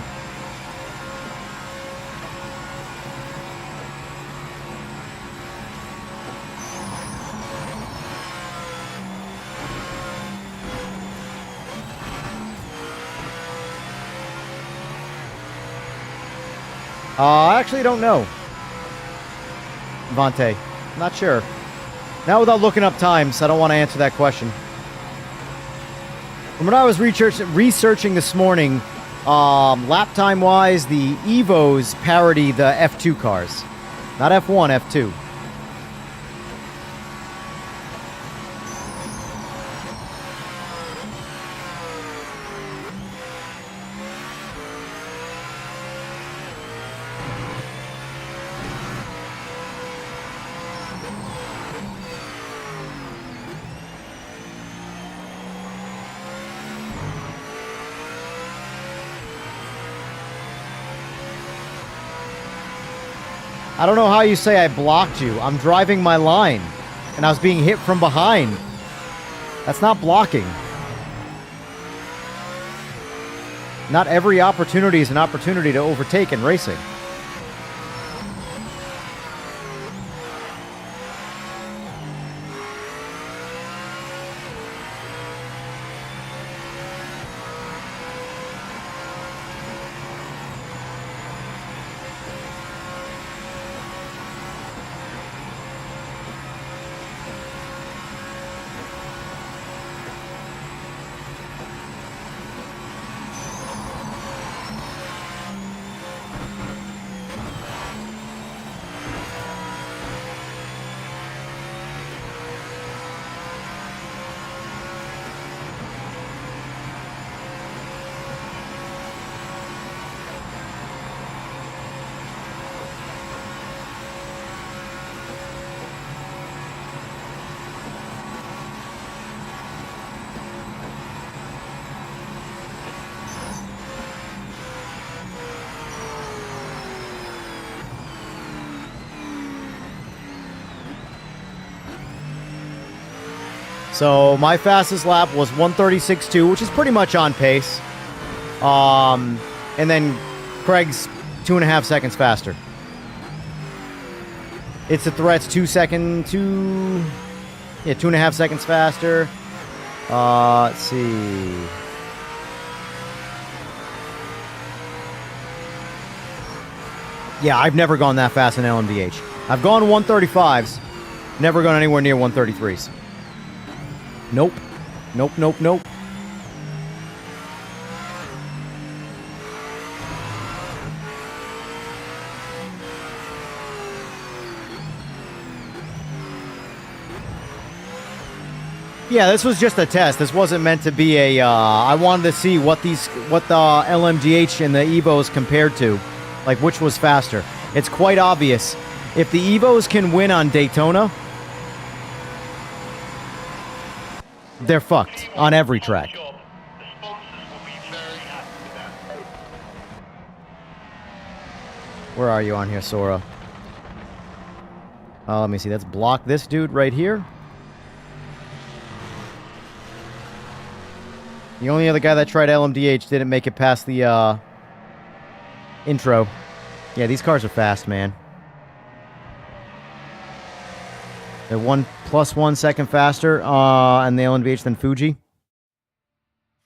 I actually don't know. Vontae. Not sure. Now without looking up times, I don't want to answer that question. From what I was researching this morning, lap time wise, the Evos parody the F2 cars. Not F1, F2. I don't know how you say I blocked you. I'm driving my line, and I was being hit from behind. That's not blocking. Not every opportunity is an opportunity to overtake in racing. So my fastest lap was 136.2, which is pretty much on pace. And then Craig's 2.5 seconds faster. It's the threats 2.5 seconds faster. Let's see. Yeah, I've never gone that fast in LMDH. I've gone 135s, never gone anywhere near 133s. Nope. Nope, nope, nope. Yeah, this was just a test. This wasn't meant to be a, I wanted to see what the LMDH and the Evos compared to. Like, which was faster. It's quite obvious. If the Evos can win on Daytona, they're fucked on every track. The sponsors will be very happy with that. Where are you on here, Sora? Let me see. Let's block this dude right here. The only other guy that tried LMDH didn't make it past the intro. Yeah, these cars are fast, man. They're +1 second faster on the LMDH than Fuji.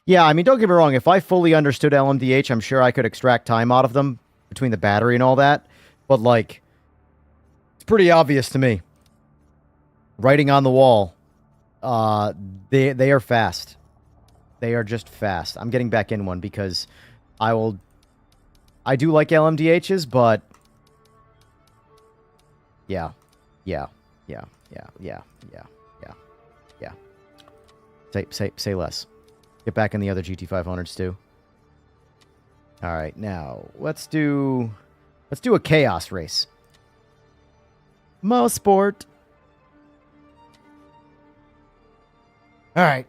Yeah, I mean, don't get me wrong. If I fully understood LMDH, I'm sure I could extract time out of them between the battery and all that. But, like, it's pretty obvious to me. Writing on the wall, they are fast. They are just fast. I'm getting back in one because I do like LMDHs, but yeah. Say less. Get back in the other GT500s too. All right, now let's do a chaos race. Mo Sport. All right.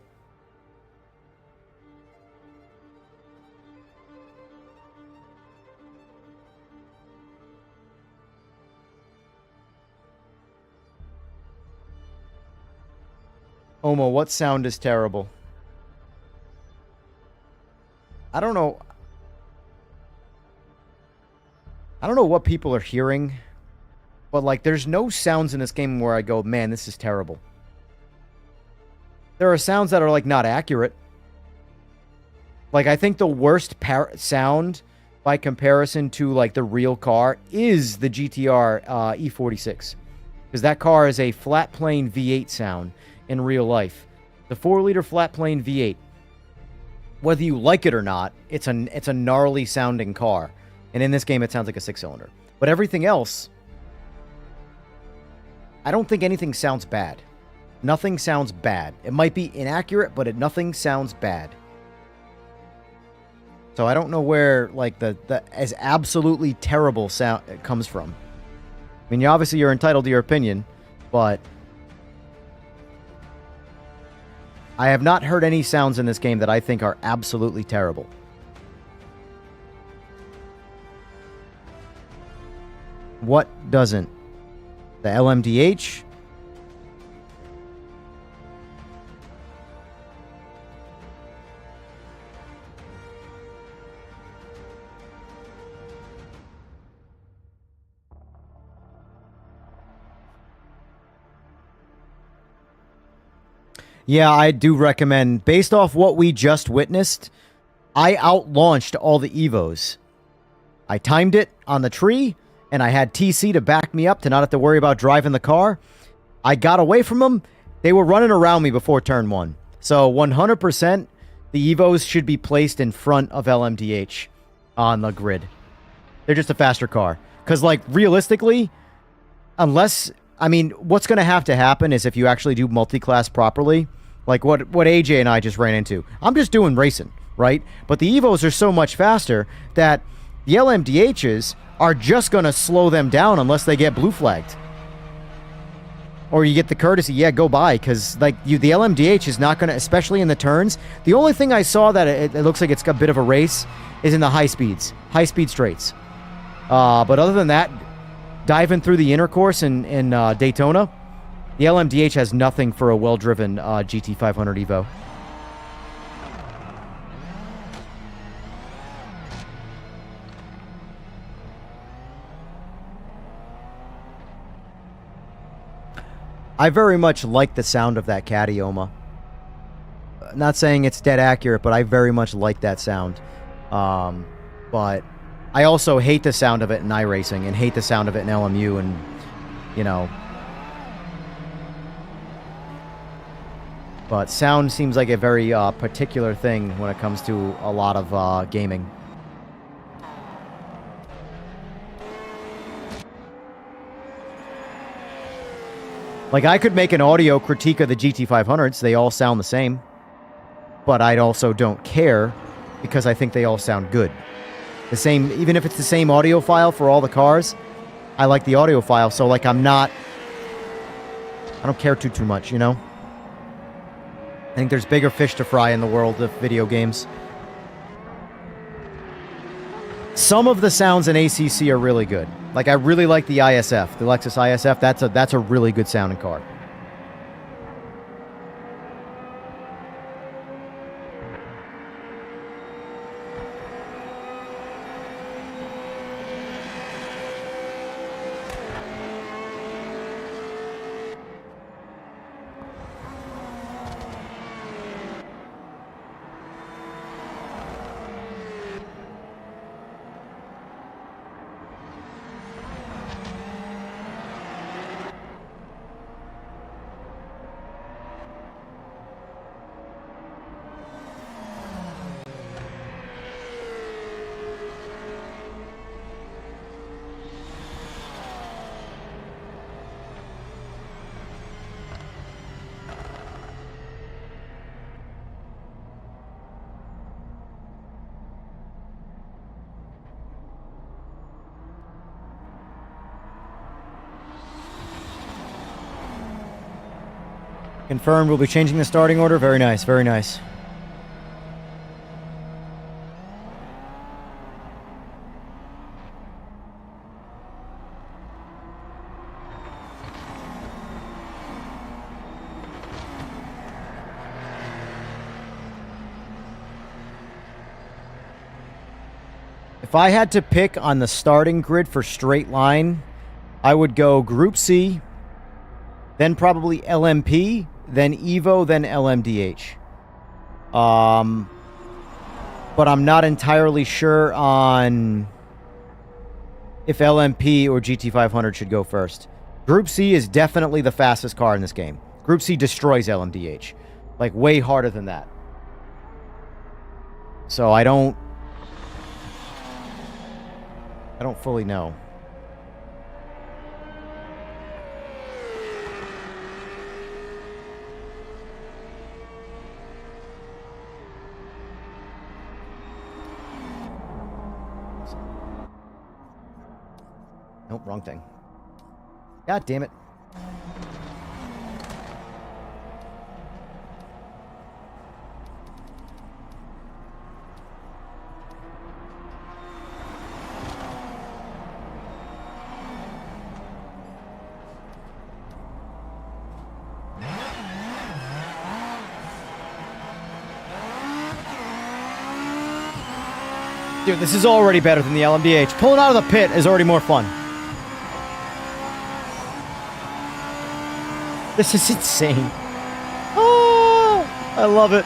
Omo, what sound is terrible? I don't know. I don't know what people are hearing, but, like, there's no sounds in this game where I go, man, this is terrible. There are sounds that are, like, not accurate. Like, I think the worst sound by comparison to like the real car is the GTR E46. Because that car is a flat plane V8 sound in real life. The 4-liter flat plane V8. Whether you like it or not, it's a gnarly sounding car. And in this game, it sounds like a 6-cylinder. But everything else, I don't think anything sounds bad. Nothing sounds bad. It might be inaccurate, but nothing sounds bad. So I don't know where like the as absolutely terrible sound it comes from. I mean, obviously you're entitled to your opinion, but I have not heard any sounds in this game that I think are absolutely terrible. What doesn't? The LMDH? Yeah, I do recommend, based off what we just witnessed, I outlaunched all the Evos. I timed it on the tree, and I had TC to back me up to not have to worry about driving the car. I got away from them. They were running around me before turn 1. So 100%, the Evos should be placed in front of LMDH on the grid. They're just a faster car. Because, like, realistically, unless... I mean, what's going to happen is if you actually do multi-class properly, like what AJ and I just ran into. I'm just doing racing, right? But the Evos are so much faster that the LMDHs are just going to slow them down unless they get blue flagged. Or you get the courtesy, yeah, go by, because like the LMDH is not going to, especially in the turns. The only thing I saw that it looks like it's got a bit of a race is in the high speed straights. But other than that, diving through the intercourse in Daytona, the LMDH has nothing for a well-driven GT500 Evo. I very much like the sound of that Cadioma. Not saying it's dead accurate, but I very much like that sound. But I also hate the sound of it in iRacing and hate the sound of it in LMU and, you know. But sound seems like a very particular thing when it comes to a lot of gaming. Like, I could make an audio critique of the GT500s. They all sound the same. But I also don't care because I think they all sound good. The same, even if it's the same audio file for all the cars, I like the audio file. So, like, I don't care too much, you know? I think there's bigger fish to fry in the world of video games. Some of the sounds in ACC are really good. Like, I really like the ISF, the Lexus ISF. That's a really good sounding car. Confirmed, we'll be changing the starting order. Very nice, very nice. If I had to pick on the starting grid for straight line, I would go Group C, then probably LMP, then Evo, then LMDH. but I'm not entirely sure on if LMP or GT500 should go first. Group C is definitely the fastest car in this game. Group C destroys LMDH. Like, way harder than that. So I don't fully know. Nope, wrong thing. God damn it. Dude, this is already better than the LMDH. Pulling out of the pit is already more fun. This is insane. Oh, I love it.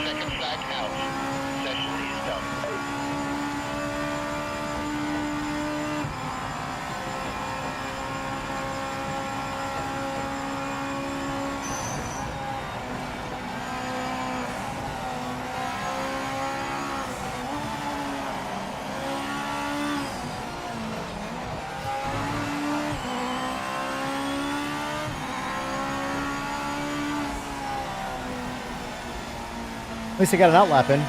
Checking flag out. Session is done. At least I got an outlap in.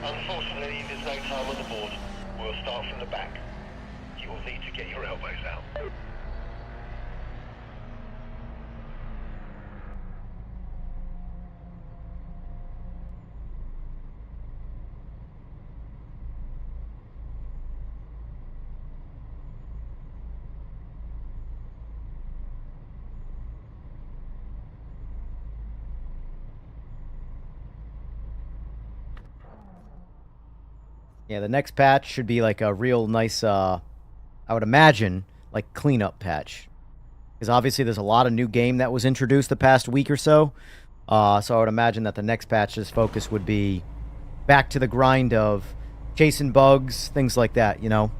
Unfortunately, there's no time on the board. We'll start from the back. You will need to get your elbows out. Yeah, the next patch should be like a real nice, I would imagine, like cleanup patch. Because obviously there's a lot of new game that was introduced the past week or so. So I would imagine that the next patch's focus would be back to the grind of chasing bugs, things like that, you know.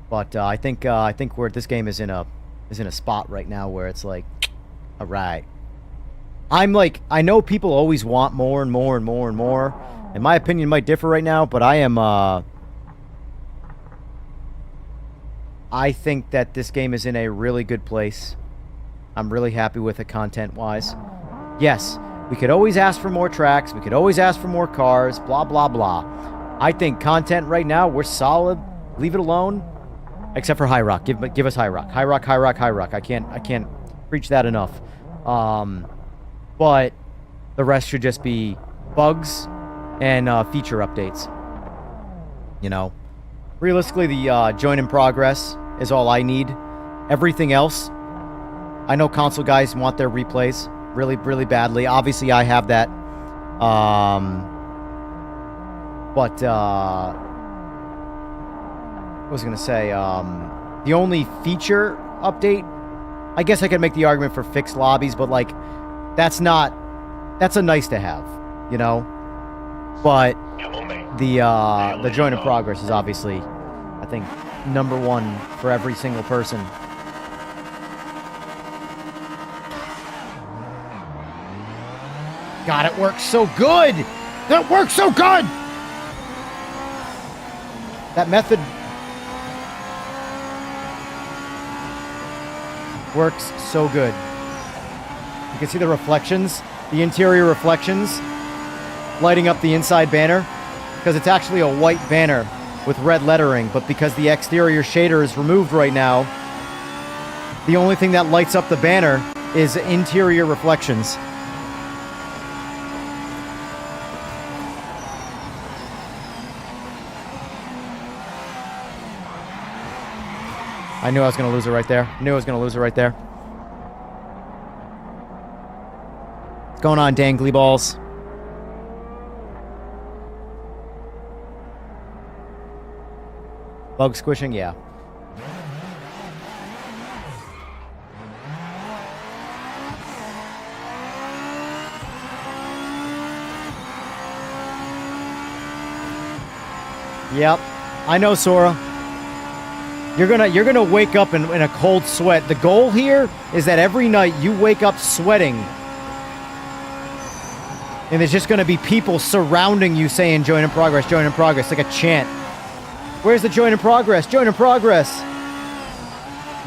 But I think where this game is in a spot right now where it's like, all right. I'm like, I know people always want more and more and more and more. And my opinion might differ right now, but I am, I think that this game is in a really good place. I'm really happy with it content-wise. Yes, we could always ask for more tracks. We could always ask for more cars, blah, blah, blah. I think content right now, we're solid. Leave it alone. Except for High Rock. Give us High Rock. High Rock, High Rock, High Rock. I can't preach that enough. But the rest should just be bugs and feature updates. You know, realistically, the join in progress is all I need. Everything else, I know console guys want their replays really, really badly. Obviously, I have that. What was I gonna say? The only feature update, I guess I could make the argument for fixed lobbies, but like, that's a nice to have, you know. But the join in progress is obviously, I think, #1 for every single person. God, it works so good! That works so good! That method works so good. You can see the reflections, the interior reflections, lighting up the inside banner, because it's actually a white banner with red lettering, but because the exterior shader is removed right now, the only thing that lights up the banner is interior reflections. I knew I was going to lose it right there. What's going on, dangly balls? Bug squishing? Yeah. Yep. I know, Sora. You're gonna wake up in a cold sweat. The goal here is that every night you wake up sweating. And there's just gonna be people surrounding you saying join in progress, like a chant. Where's the join in progress? Join in progress.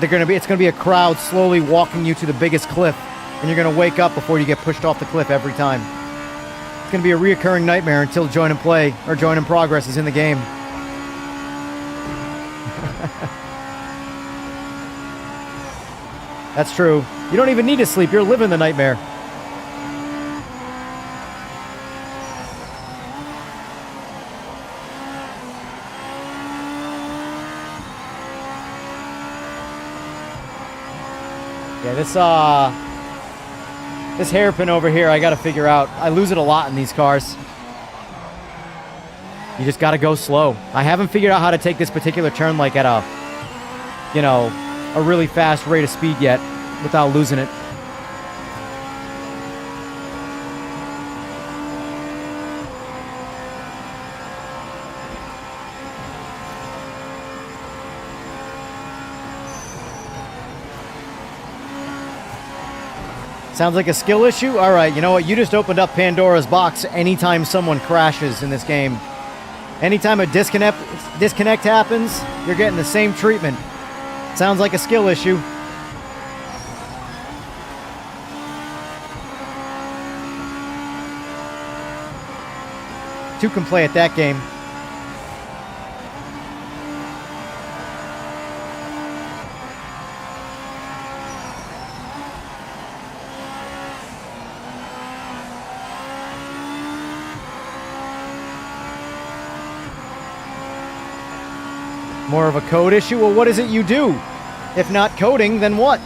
It's gonna be a crowd slowly walking you to the biggest cliff, and you're gonna wake up before you get pushed off the cliff every time. It's gonna be a reoccurring nightmare until join in play or join in progress is in the game. That's true. You don't even need to sleep. You're living the nightmare. Yeah, this hairpin over here, I gotta figure out. I lose it a lot in these cars. You just gotta go slow. I haven't figured out how to take this particular turn like at a really fast rate of speed yet without losing it. Sounds like a skill issue? Alright, you know what? You just opened up Pandora's box anytime someone crashes in this game. Anytime a disconnect happens, you're getting the same treatment. Sounds like a skill issue. Two can play at that game. More of a code issue? Well, what is it you do? If not coding, then what?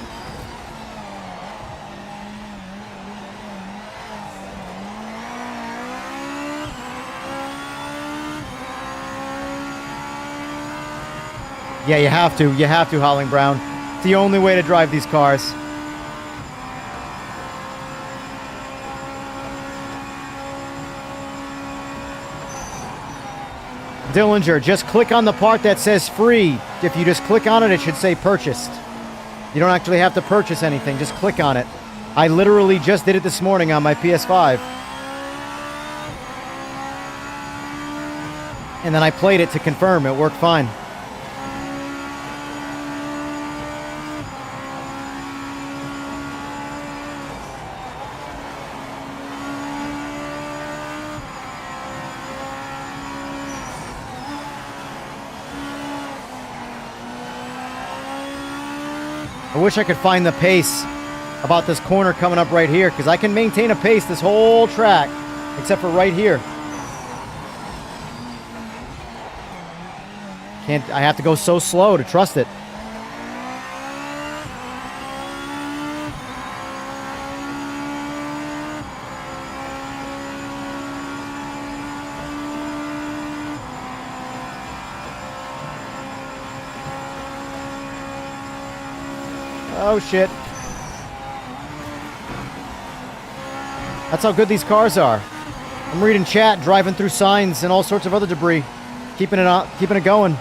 Yeah, you have to. You have to, Howling Brown. It's the only way to drive these cars. Dillinger, just click on the part that says free. If you just click on it, it should say purchased. You don't actually have to purchase anything. Just click on it. I literally just did it this morning on my PS5. And then I played it to confirm. It worked fine. I wish I could find the pace about this corner coming up right here, because I can maintain a pace this whole track, except for right here. I have to go so slow to trust it. Oh, shit. That's how good these cars are. I'm reading chat, driving through signs and all sorts of other debris. Keeping it going.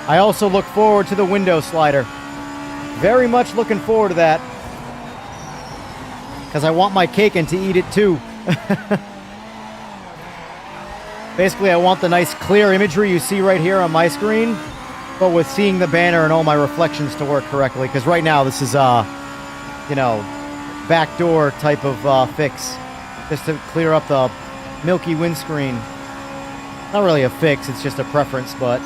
I also look forward to the window slider. Very much looking forward to that. Because I want my cake and to eat it too. Basically, I want the nice clear imagery you see right here on my screen, but with seeing the banner and all my reflections to work correctly. Because right now, this is, you know, backdoor type of fix. Just to clear up the milky windscreen. Not really a fix, it's just a preference, but...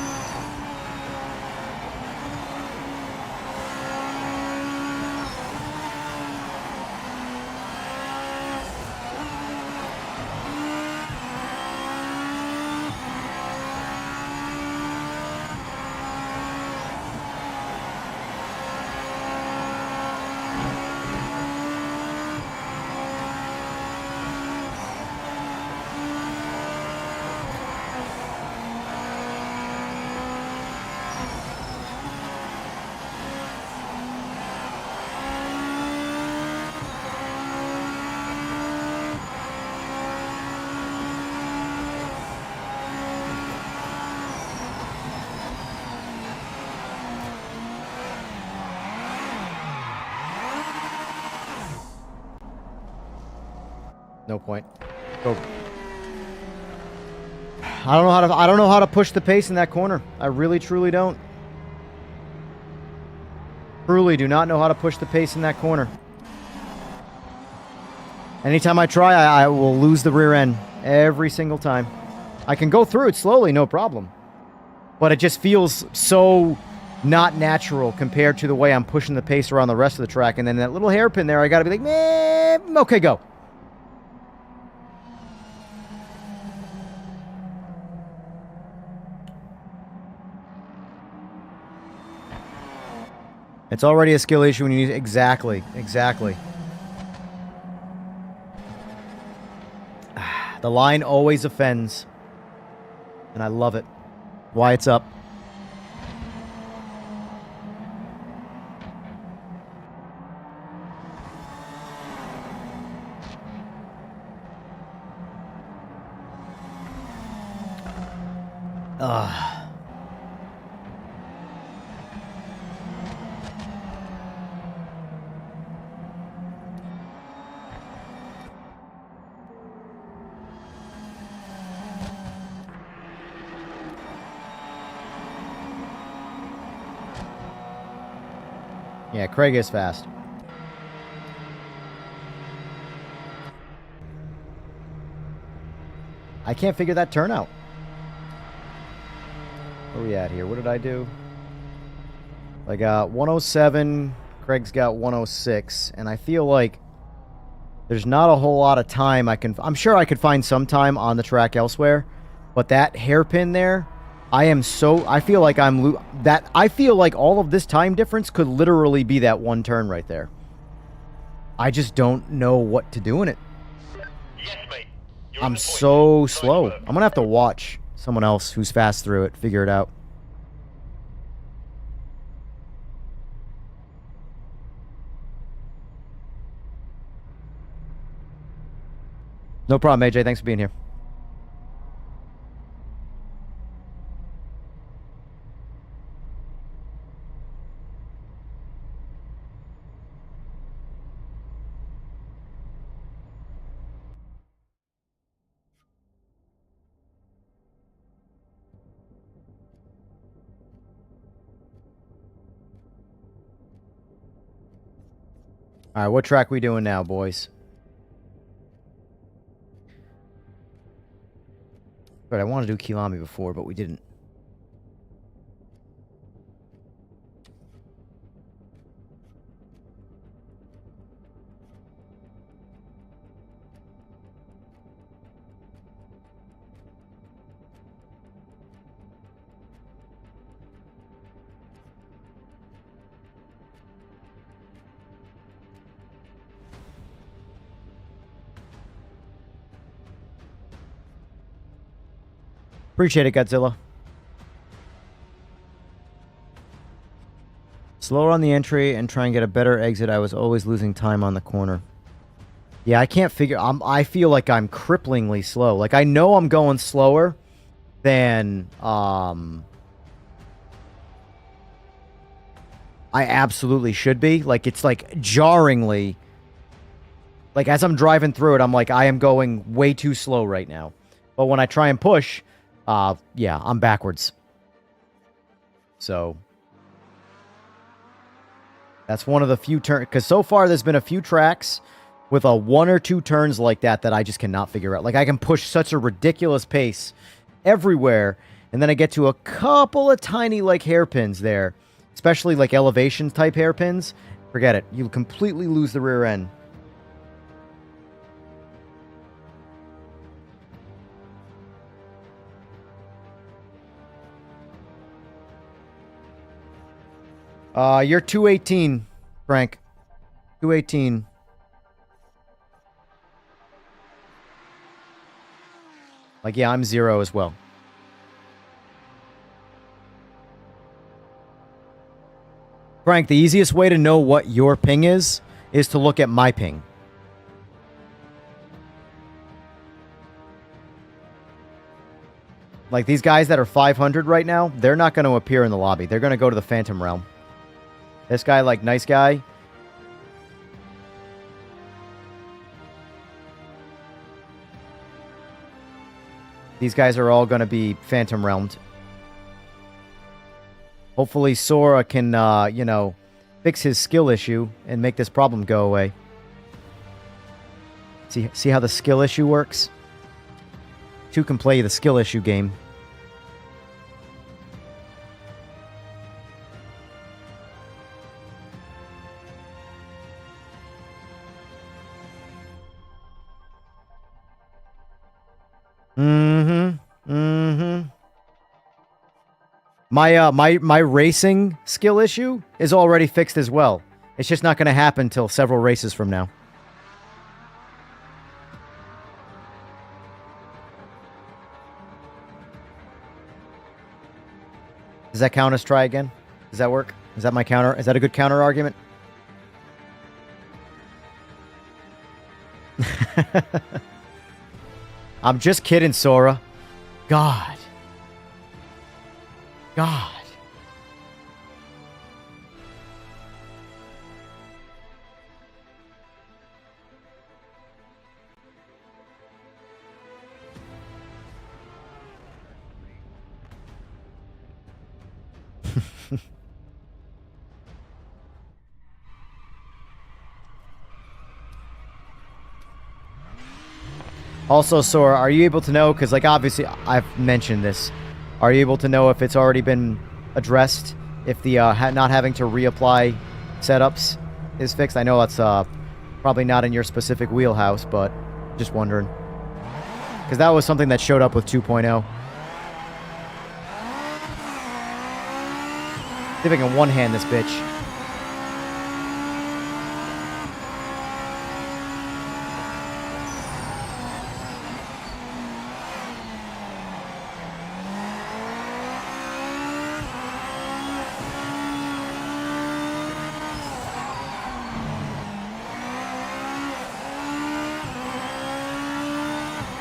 No point. Go. I don't know how to push the pace in that corner. I really truly don't. Truly do not know how to push the pace in that corner. Anytime I try, I will lose the rear end every single time. I can go through it slowly, no problem. But it just feels so not natural compared to the way I'm pushing the pace around the rest of the track. And then that little hairpin there, I gotta be like, meh, okay, go. It's already a skill issue when you need... Exactly. The line always offends. And I love it. Why it's up. Yeah, Craig is fast. I can't figure that turnout. Where are we at here? What did I do? I got 107. Craig's got 106. And I feel like there's not a whole lot of time I can... I'm sure I could find some time on the track elsewhere. But that hairpin there... I feel like I feel like all of this time difference could literally be that one turn right there. I just don't know what to do in it. Yes, mate. I'm so slow. I'm gonna have to watch someone else who's fast through it, figure it out. No problem, AJ. Thanks for being here. All right, what track we doing now, boys? But I wanted to do Kilami before, but we didn't. Appreciate it, Godzilla. Slower on the entry and try and get a better exit. I was always losing time on the corner. Yeah, I can't figure... I feel like I'm cripplingly slow. Like, I know I'm going slower than I absolutely should be. Like, it's like jarringly. Like, as I'm driving through it, I'm like, I am going way too slow right now. But when I try and push, yeah, I'm backwards. So that's one of the few turns. Because so far, there's been a few tracks with a 1 or 2 turns like that I just cannot figure out. Like, I can push such a ridiculous pace everywhere, and then I get to a couple of tiny, like, hairpins there. Especially, like, elevation-type hairpins. Forget it. You completely lose the rear end. You're 218, Frank. 218. Like, yeah, I'm 0 as well. Frank, the easiest way to know what your ping is to look at my ping. Like, these guys that are 500 right now, they're not going to appear in the lobby. They're going to go to the Phantom Realm. This guy, like, nice guy. These guys are all going to be Phantom Realmed. Hopefully Sora can, you know, fix his skill issue and make this problem go away. See how the skill issue works? 2 can play the skill issue game. My racing skill issue is already fixed as well. It's just not going to happen until several races from now. Does that count as try again? Does that work? Is that my counter? Is that a good counter argument? I'm just kidding, Sora. God. God. Also, Sora, are you able to know, because, like, obviously, I've mentioned this. Are you able to know if it's already been addressed? If the not having to reapply setups is fixed? I know that's probably not in your specific wheelhouse, but just wondering. Because that was something that showed up with 2.0. See if I can one-hand this bitch.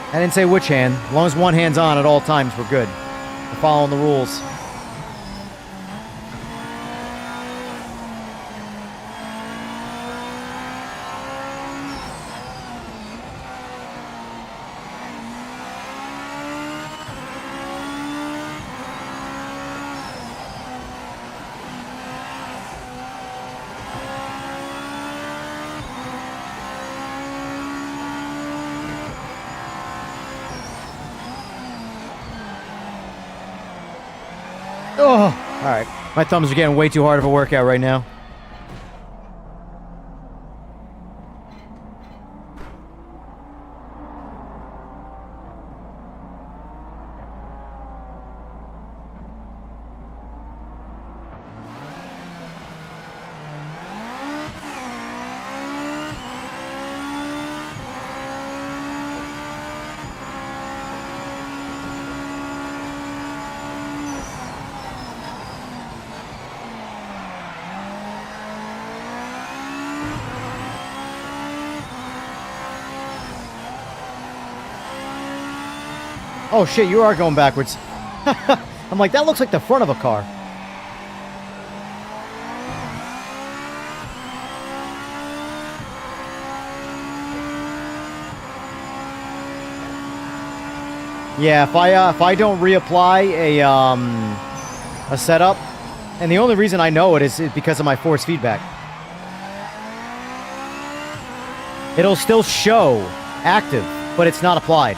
I didn't say which hand. As long as one hand's on at all times, we're good. We're following the rules. Oh, all right. My thumbs are getting way too hard of a workout right now. Oh shit, you are going backwards. I'm like, that looks like the front of a car. Yeah, if I don't reapply a setup, and the only reason I know it is because of my force feedback. It'll still show active, but it's not applied.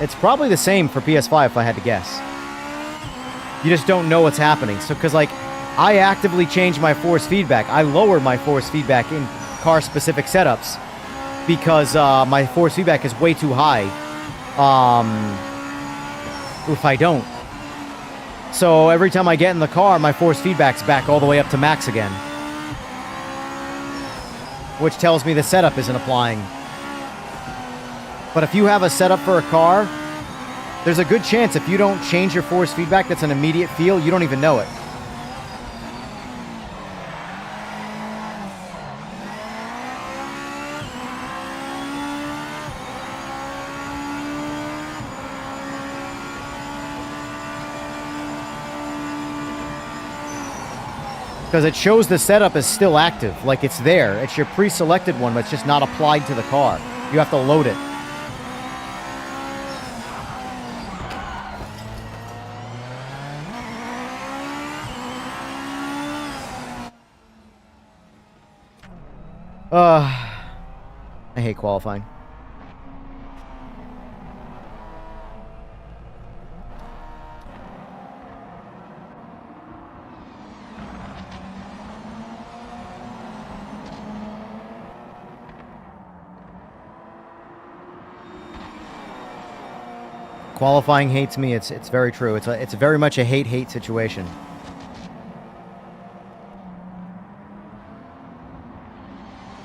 It's probably the same for PS5 if I had to guess. You just don't know what's happening. So, because like, I actively change my force feedback. I lower my force feedback in car-specific setups because my force feedback is way too high. If I don't. So every time I get in the car, my force feedback's back all the way up to max again. Which tells me the setup isn't applying. But if you have a setup for a car, there's a good chance if you don't change your force feedback that's an immediate feel, you don't even know it. Because it shows the setup is still active, like it's there. It's your pre-selected one, but it's just not applied to the car. You have to load it. I hate qualifying. Qualifying hates me. It's very true. It's very much a hate-hate situation.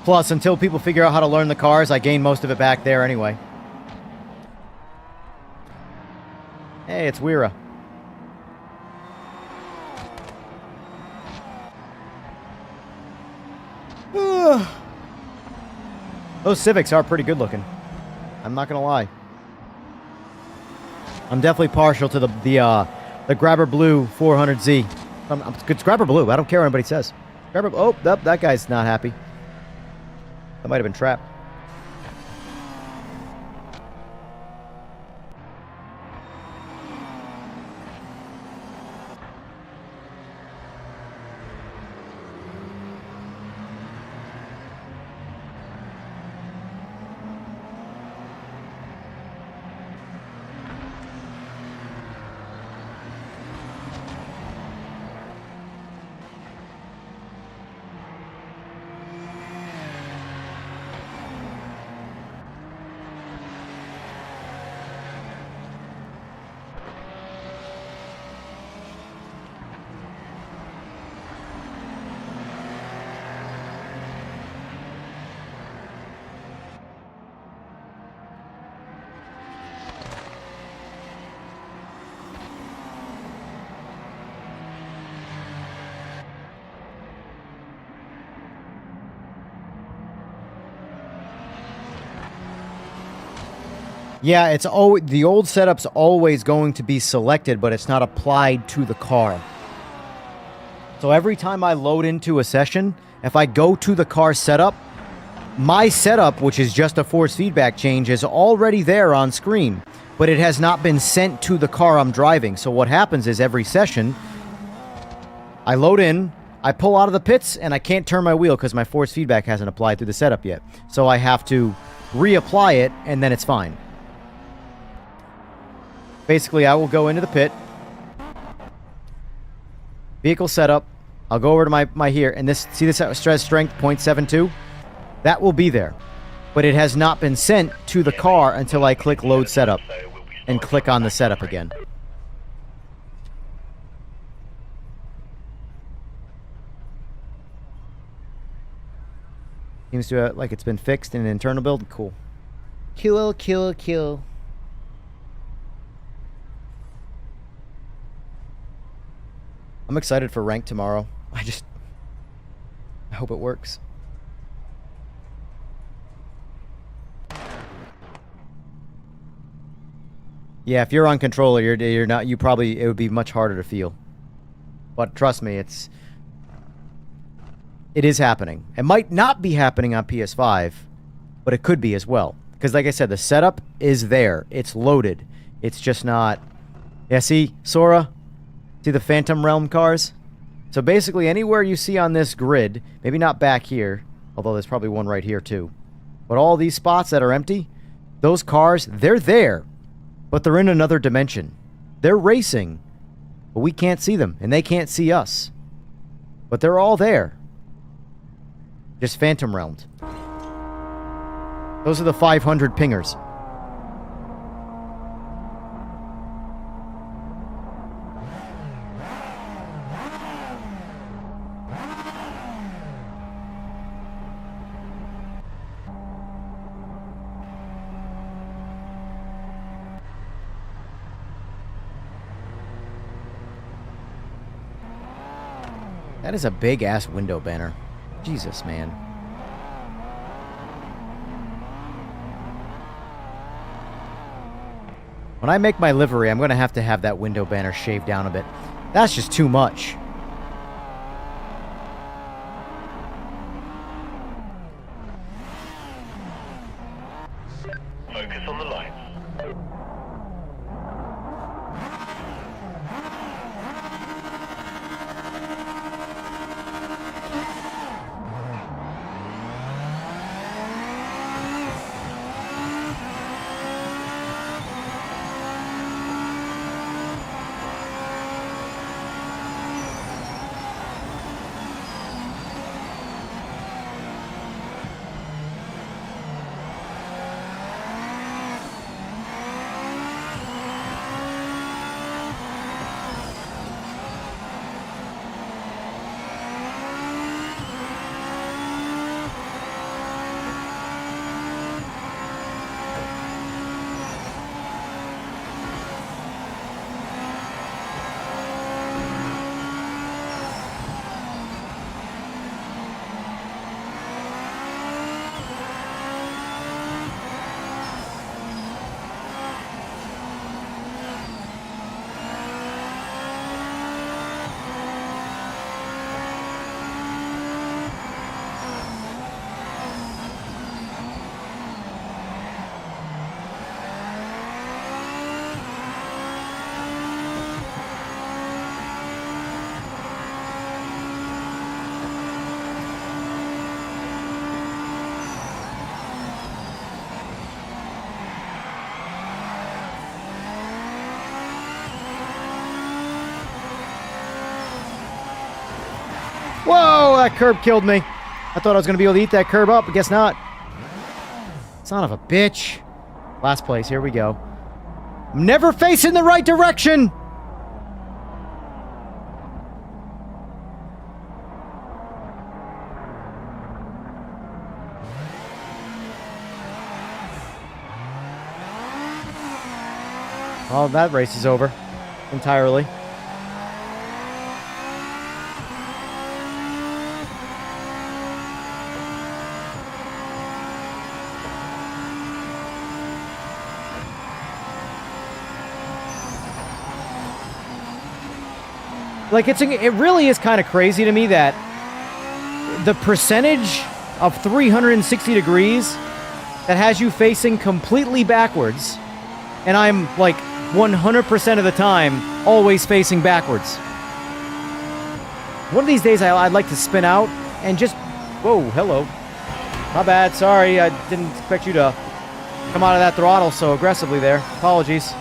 Plus, until people figure out how to learn the cars, I gain most of it back there anyway. Hey, it's Weira. Those Civics are pretty good looking. I'm not gonna lie. I'm definitely partial to the Grabber Blue 400Z. It's Grabber Blue. I don't care what anybody says. Grabber. Oh, that guy's not happy. That might have been trapped. Yeah, it's always, the old setup's always going to be selected, but it's not applied to the car. So every time I load into a session, if I go to the car setup, my setup, which is just a force feedback change, is already there on screen, but it has not been sent to the car I'm driving. So what happens is every session, I load in, I pull out of the pits, and I can't turn my wheel because my force feedback hasn't applied through the setup yet. So I have to reapply it, and then it's fine. Basically, I will go into the pit, vehicle setup, I'll go over to my here, and this, see this stress strength 0.72? That will be there. But it has not been sent to the car until I click load setup and click on the setup again. Seems to like it's been fixed in an internal build. Cool. Kill. I'm excited for rank tomorrow. I hope it works. Yeah, if you're on controller, you're not. You probably, it would be much harder to feel. But trust me, it is happening. It might not be happening on PS5, but it could be as well. Because like I said, the setup is there. It's loaded. It's just not... Yeah, see, Sora? See the Phantom Realm cars? So basically, anywhere you see on this grid, maybe not back here, although there's probably one right here too, but all these spots that are empty, those cars, they're there, but they're in another dimension. They're racing, but we can't see them, and they can't see us. But they're all there. Just Phantom Realmed. Those are the 500 pingers. That is a big-ass window banner. Jesus, man. When I make my livery, I'm going to have that window banner shaved down a bit. That's just too much. Focus on the lights. Whoa, that curb killed me. I thought I was going to be able to eat that curb up, but guess not. Son of a bitch. Last place, here we go. I'm never facing the right direction! Well, that race is over. Entirely. Like, it really is kind of crazy to me that the percentage of 360 degrees that has you facing completely backwards, and I'm, like, 100% of the time always facing backwards. One of these days, I'd like to spin out and just... Whoa, hello. My bad, sorry, I didn't expect you to come out of that throttle so aggressively there. Apologies.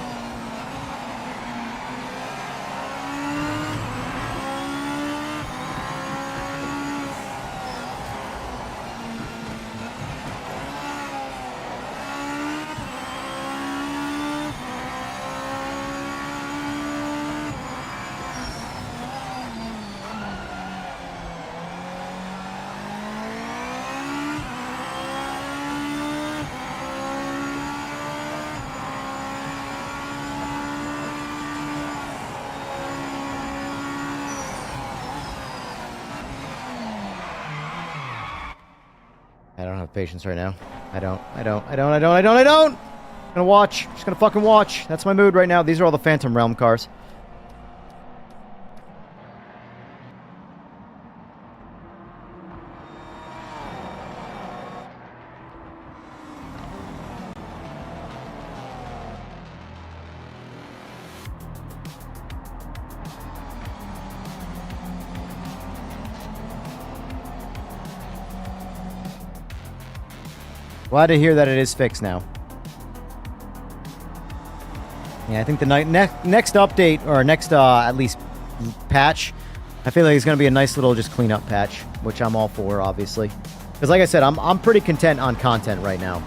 I don't have patience right now. I don't. I'm gonna watch. Just gonna fucking watch. That's my mood right now. These are all the Phantom Realm cars. Glad to hear that it is fixed now. Yeah, I think the next update, or next at least patch, I feel like it's going to be a nice little just cleanup patch, which I'm all for, obviously. Because like I said, I'm pretty content on content right now.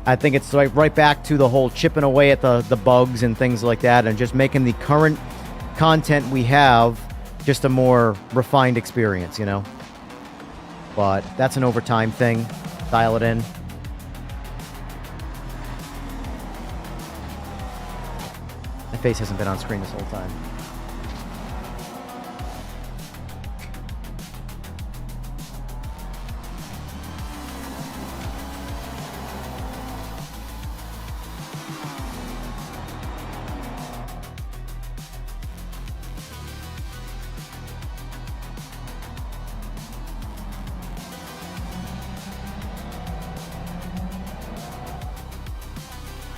I think it's like right back to the whole chipping away at the bugs and things like that, and just making the current content we have just a more refined experience, you know? But that's an overtime thing. Dial it in. My face hasn't been on screen this whole time.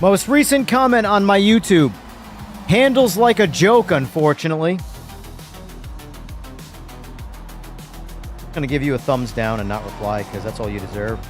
Most recent comment on my YouTube. Handles like a joke, unfortunately. I'm gonna give you a thumbs down and not reply, because that's all you deserve.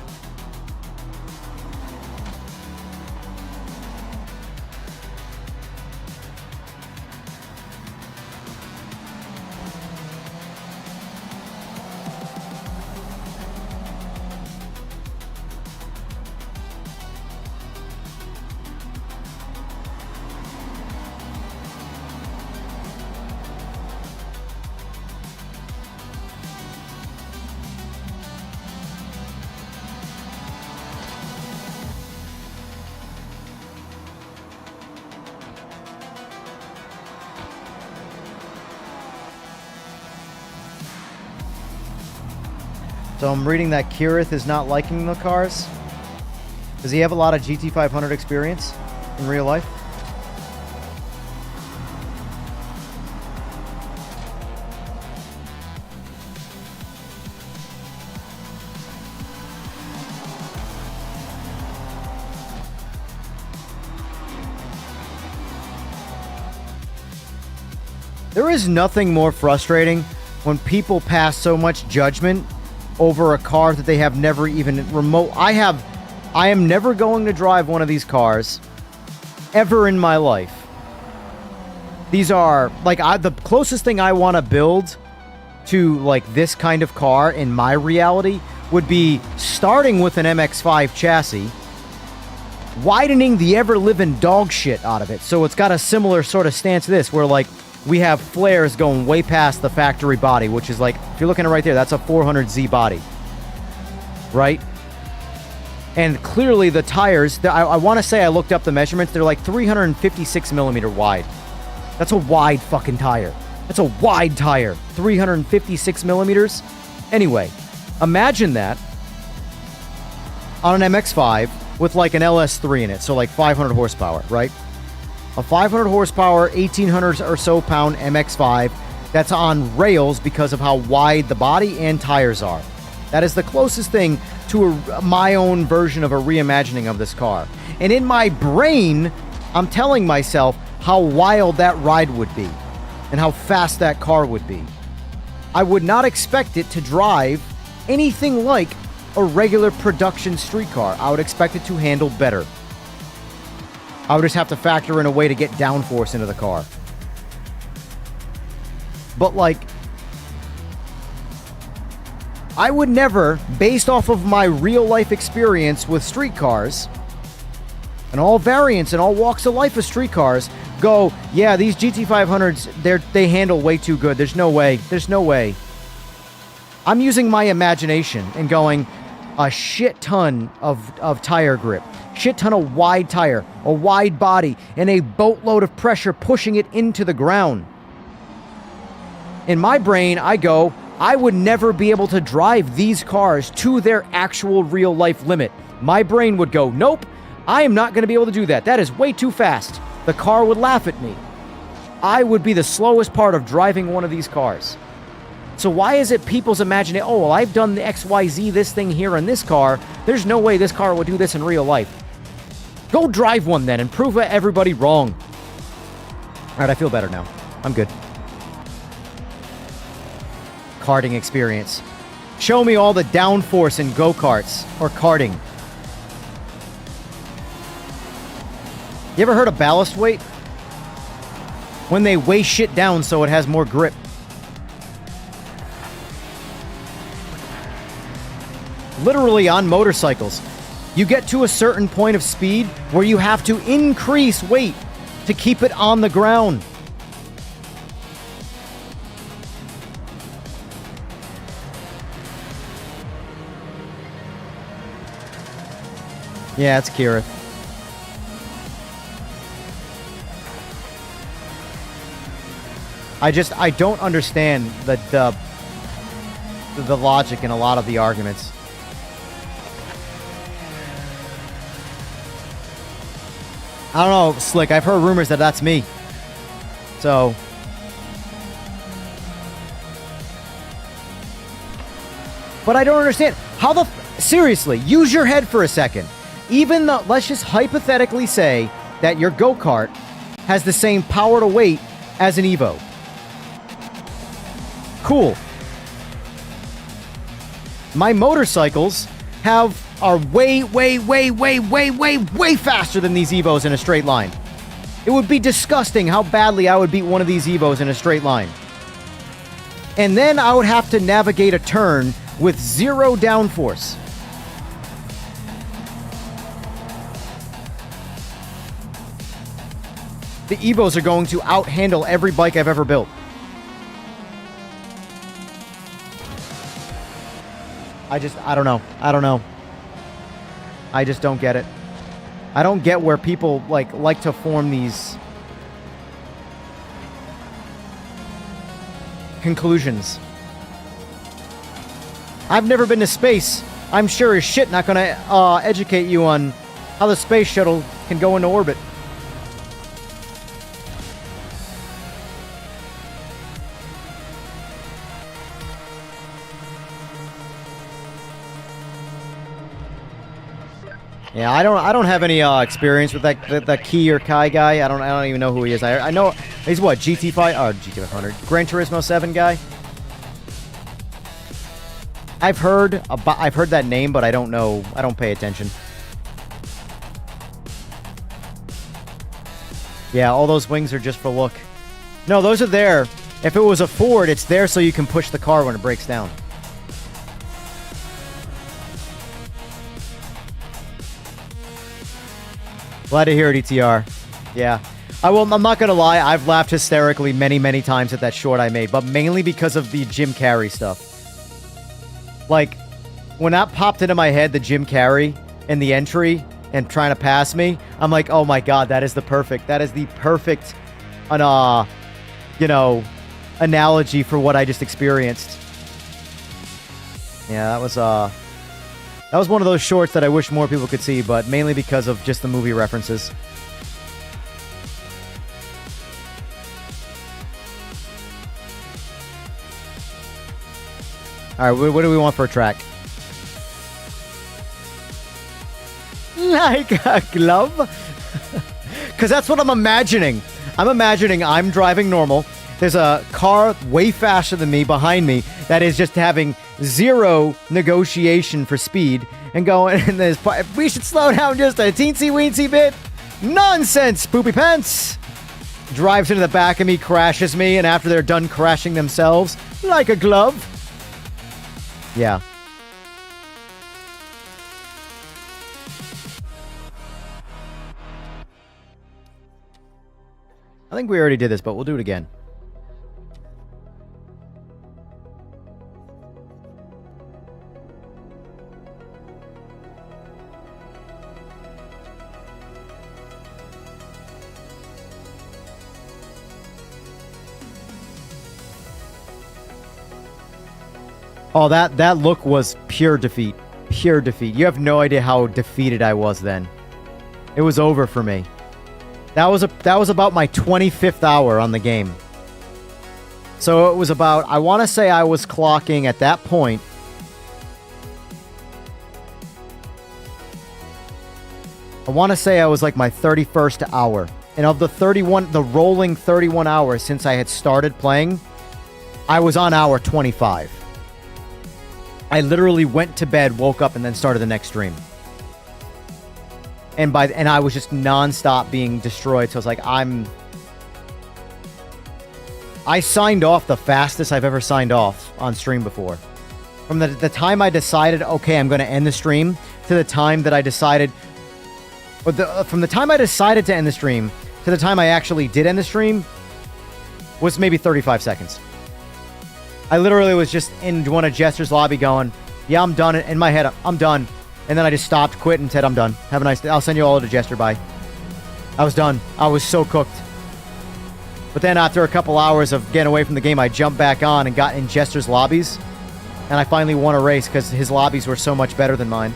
So I'm reading that Kirith is not liking the cars. Does he have a lot of GT500 experience in real life? There is nothing more frustrating when people pass so much judgment over a car that they have never even I am never going to drive one of these cars ever in my life. These are like the closest thing I want to build to like this kind of car in my reality would be starting with an MX-5 chassis, widening the ever-living dog shit out of it so it's got a similar sort of stance to this, where like we have flares going way past the factory body, which is like, if you're looking at it right there, that's a 400Z body. Right? And clearly the tires, I want to say I looked up the measurements, they're like 356 millimeter wide. That's a wide fucking tire. That's a wide tire. 356 millimeters. Anyway, imagine that on an MX-5 with like an LS3 in it, so like 500 horsepower, right? A 500 horsepower, 1,800 or so pound MX-5 that's on rails because of how wide the body and tires are. That is the closest thing to my own version of a reimagining of this car. And in my brain, I'm telling myself how wild that ride would be and how fast that car would be. I would not expect it to drive anything like a regular production street car. I would expect it to handle better. I would just have to factor in a way to get downforce into the car. But like, I would never, based off of my real life experience with street cars, and all variants and all walks of life of street cars, go, yeah, these GT500s, they handle way too good. There's no way. There's no way. I'm using my imagination and going, a shit ton of tire grip, shit ton of wide tire, a wide body, and a boatload of pressure pushing it into the ground. In my brain, I go, I would never be able to drive these cars to their actual real life limit. My brain would go, nope, I am not going to be able to do that. That is way too fast. The car would laugh at me. I would be the slowest part of driving one of these cars. So why is it people's imagination, oh, well, I've done the XYZ, this thing here in this car. There's no way this car would do this in real life. Go drive one then and prove everybody wrong. All right, I feel better now. I'm good. Karting experience. Show me all the downforce in go-karts or karting. You ever heard of ballast weight? When they weigh shit down so it has more grip. Literally on motorcycles, you get to a certain point of speed where you have to increase weight to keep it on the ground. Yeah, it's Kira. I don't understand the logic in a lot of the arguments. I don't know, Slick. I've heard rumors that that's me. So. But I don't understand. How the... Seriously, use your head for a second. Even though... Let's just hypothetically say that your go-kart has the same power to weight as an Evo. Cool. My motorcycles are way faster than these Evos in a straight line. It would be disgusting how badly I would beat one of these Evos in a straight line. And then I would have to navigate a turn with 0 downforce. The Evos are going to out-handle every bike I've ever built. I don't know. I just don't get it. I don't get where people like to form these conclusions. I've never been to space. I'm sure as shit not gonna educate you on how the space shuttle can go into orbit. Yeah, I don't have any experience with that Key or Kai guy. I don't even know who he is. I know he's what, GT500 Gran Turismo 7 guy. I've heard that name, but I don't know. I don't pay attention. Yeah, all those wings are just for look. No, those are there. If it was a Ford, it's there so you can push the car when it breaks down. Glad to hear it, ETR. Yeah. I'm not gonna lie, I've laughed hysterically many times at that short I made, but mainly because of the Jim Carrey stuff. Like, when that popped into my head, the Jim Carrey in the entry and trying to pass me, I'm like, oh my god, that is the perfect analogy for what I just experienced. Yeah, that was one of those shorts that I wish more people could see, but mainly because of just the movie references. Alright, what do we want for a track? Like a glove? Because that's what I'm imagining. I'm imagining I'm driving normal. There's a car way faster than me behind me that is just having 0 negotiation for speed and going, and we should slow down just a teensy-weensy bit. Nonsense, poopy pants! Drives into the back of me, crashes me, and after they're done crashing themselves, like a glove. Yeah. I think we already did this, but we'll do it again. Oh, that look was pure defeat. Pure defeat. You have no idea how defeated I was then. It was over for me. That was about my 25th hour on the game. So it was about, I want to say I was clocking at that point. I want to say I was like my 31st hour. And of the rolling 31 hours since I had started playing, I was on hour 25. I literally went to bed, woke up, and then started the next stream. and I was just nonstop being destroyed. So I was like, I signed off the fastest I've ever signed off on stream before. From the time I decided, okay, I'm going to end the stream, to the time that I decided, from the time I decided to end the stream to the time I actually did end the stream was maybe 35 seconds. I literally was just in one of Jester's lobby going, yeah, I'm done. In my head, I'm done. And then I just stopped, quit, and said, I'm done. Have a nice day. I'll send you all to Jester. Bye. I was done. I was so cooked. But then after a couple hours of getting away from the game, I jumped back on and got in Jester's lobbies. And I finally won a race because his lobbies were so much better than mine.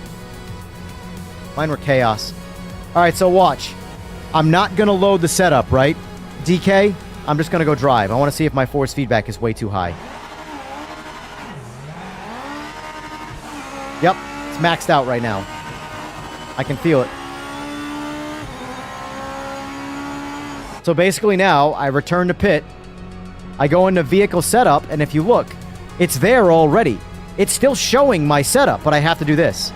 Mine were chaos. All right, so watch. I'm not going to load the setup, right? DK, I'm just going to go drive. I want to see if my force feedback is way too high. Yep, it's maxed out right now. I can feel it. So basically now, I return to pit. I go into vehicle setup, and if you look, it's there already. It's still showing my setup, but I have to do this.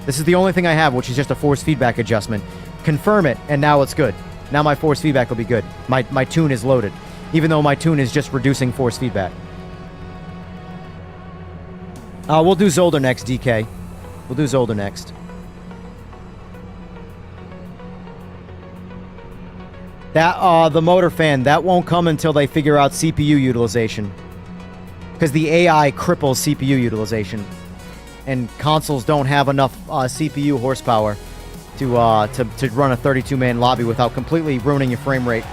This is the only thing I have, which is just a force feedback adjustment. Confirm it, and now it's good. Now my force feedback will be good. My tune is loaded, even though my tune is just reducing force feedback. We'll do Zolder next, DK. We'll do Zolder next. That, the motor fan, that won't come until they figure out CPU utilization. Because the AI cripples CPU utilization. And consoles don't have enough CPU horsepower to run a 32-man lobby without completely ruining your frame rate.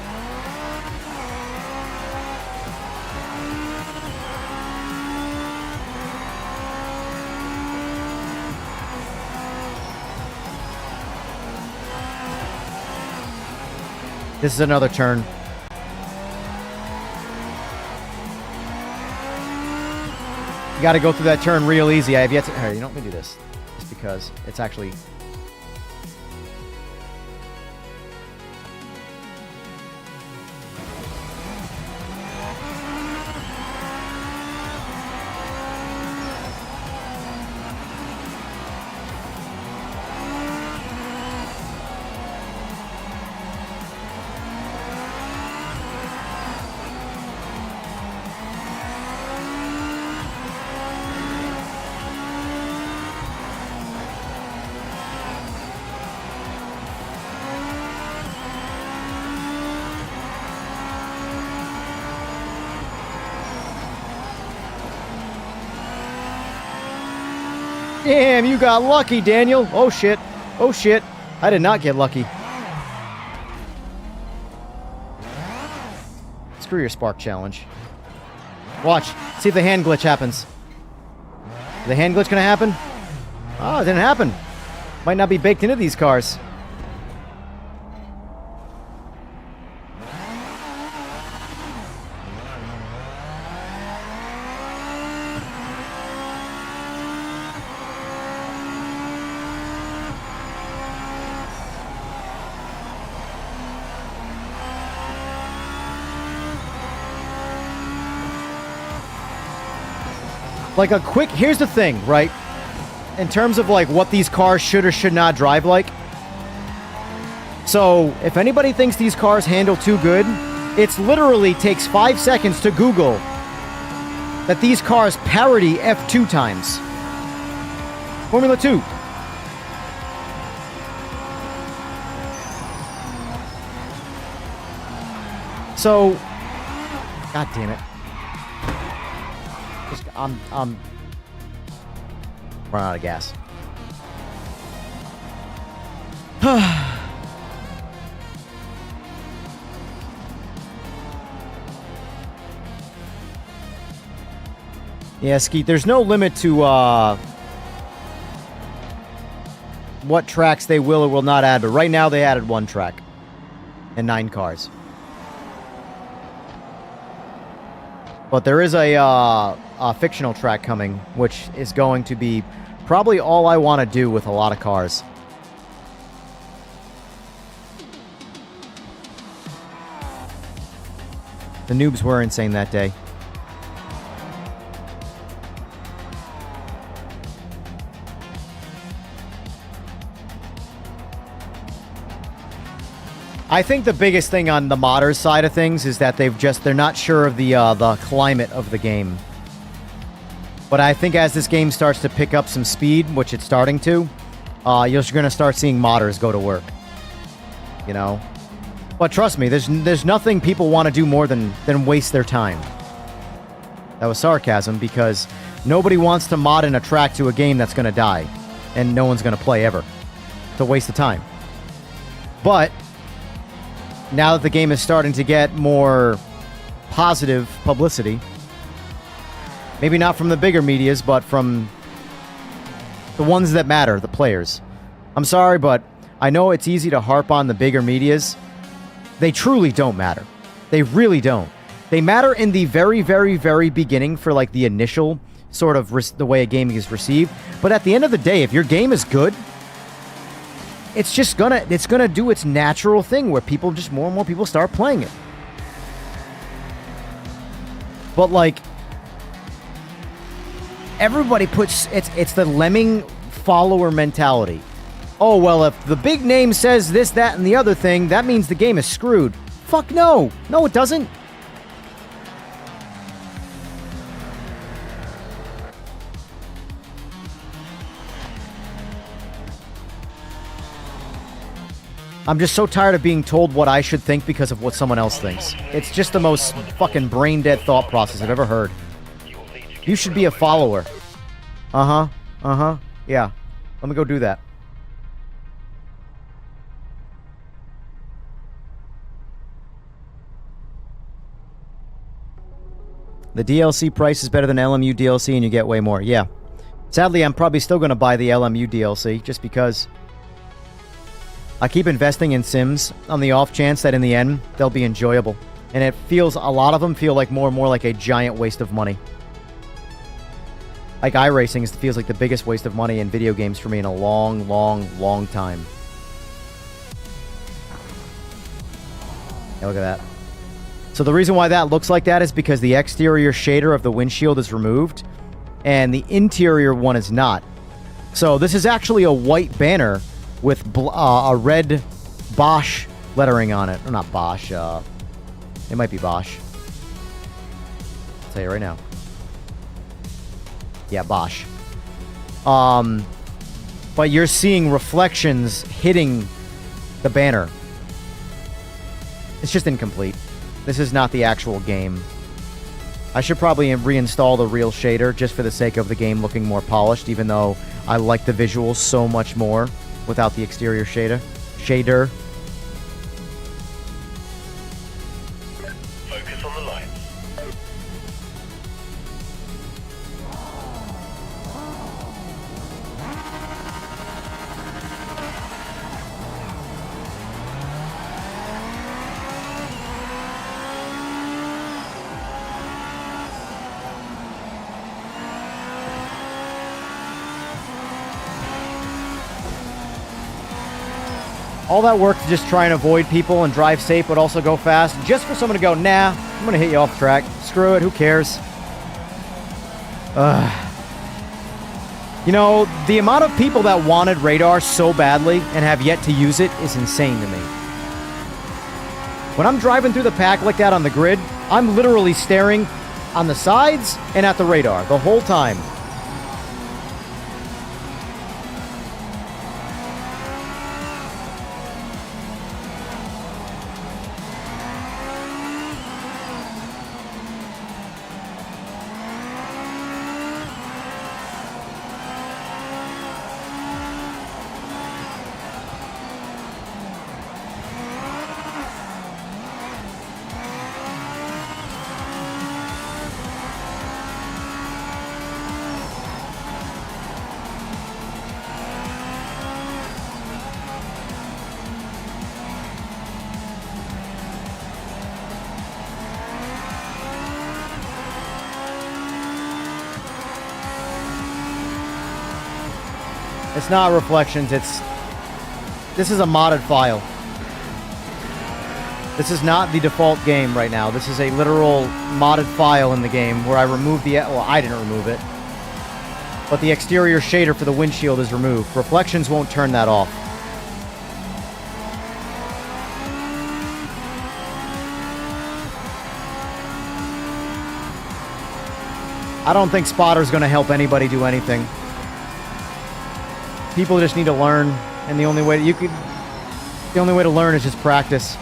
This is another turn. You got to go through that turn real easy. I have yet to... Here, you know, let me do this. Just because it's actually... Damn, you got lucky, Daniel. Oh, shit. Oh, shit. I did not get lucky. Screw your spark challenge. Watch. See if the hand glitch happens. Is the hand glitch gonna happen? Oh, it didn't happen. Might not be baked into these cars. Like a quick, here's the thing, right? In terms of like what these cars should or should not drive like. So if anybody thinks these cars handle too good, it's literally takes 5 seconds to Google that these cars parody F2 times. Formula 2. So, God damn it. I'm running out of gas. Yeah, Skeet, there's no limit to what tracks they will or will not add, but right now they added 1 track and 9 cars. But there is a fictional track coming, which is going to be probably all I want to do with a lot of cars. The noobs were insane that day. I think the biggest thing on the modders side of things is that they're not sure of the climate of the game. But I think as this game starts to pick up some speed, which it's starting to, you're going to start seeing modders go to work. You know? But trust me, there's nothing people want to do more than waste their time. That was sarcasm, because nobody wants to mod in a track to a game that's going to die. And no one's going to play ever. It's a waste of time. But now that the game is starting to get more positive publicity, maybe not from the bigger medias, but from the ones that matter, the players. I'm sorry, but I know it's easy to harp on the bigger medias. They truly don't matter. They really don't. They matter in the very, very, very beginning for like the initial sort of the way a game is received. But at the end of the day, if your game is good, it's just gonna do its natural thing where people just more and more people start playing it. But like everybody puts it's the lemming follower mentality. Oh well, if the big name says this, that, and the other thing, that means the game is screwed. Fuck no. No, it doesn't. I'm just so tired of being told what I should think because of what someone else thinks. It's just the most fucking brain-dead thought process I've ever heard. You should be a follower. Uh-huh. Uh-huh. Yeah. Let me go do that. The DLC price is better than LMU DLC and you get way more. Yeah. Sadly, I'm probably still going to buy the LMU DLC just because I keep investing in Sims on the off chance that in the end, they'll be enjoyable. And it feels, a lot of them feel like more and more like a giant waste of money. Like iRacing feels like the biggest waste of money in video games for me in a long, long, long time. Yeah, look at that. So the reason why that looks like that is because the exterior shader of the windshield is removed and the interior one is not. So this is actually a white banner with a red Bosch lettering on it. Or not Bosch, it might be Bosch. I'll tell you right now. Yeah, Bosch. But you're seeing reflections hitting the banner. It's just incomplete. This is not the actual game. I should probably reinstall the real shader just for the sake of the game looking more polished, even though I like the visuals so much more without the exterior shader. Focus on the lights. All that work to just try and avoid people and drive safe but also go fast, just for someone to go, nah, I'm gonna hit you off track. Screw it, who cares? You know, the amount of people that wanted radar so badly and have yet to use it is insane to me. When I'm driving through the pack like that on the grid, I'm literally staring on the sides and at the radar the whole time. It's not reflections, this is a modded file. This is not the default game right now. This is a literal modded file in the game where I removed well, I didn't remove it. But the exterior shader for the windshield is removed. Reflections won't turn that off. I don't think Spotter's going to help anybody do anything. People just need to learn, and the only way to learn is just practice.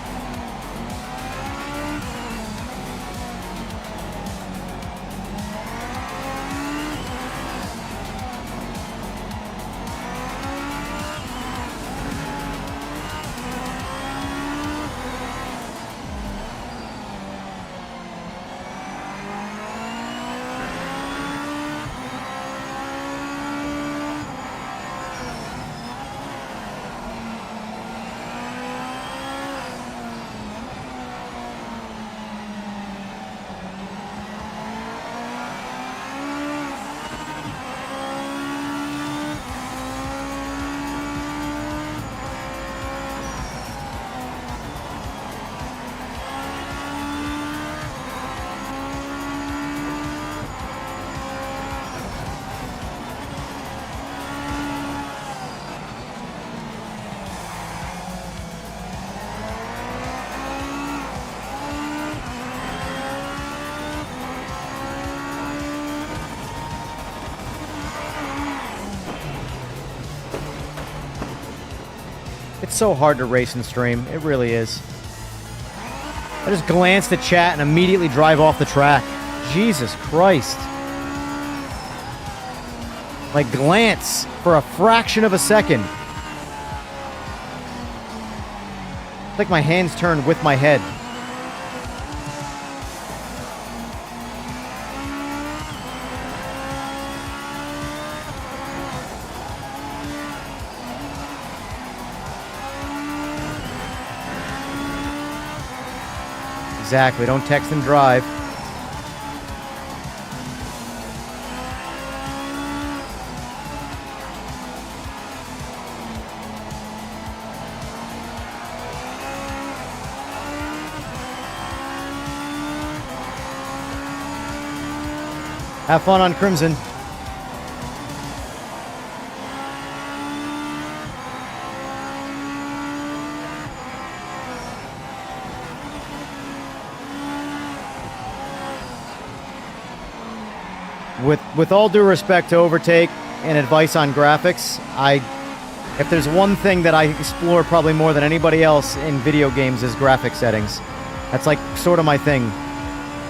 It's so hard to race and stream. It really is. I just glance at chat and immediately drive off the track. Jesus Christ. Like, glance for a fraction of a second. It's like my hands turn with my head. Exactly. Don't text and drive. Have fun on Crimson. With all due respect to Overtake and advice on graphics, if there's one thing that I explore probably more than anybody else in video games is graphic settings. That's like sort of my thing.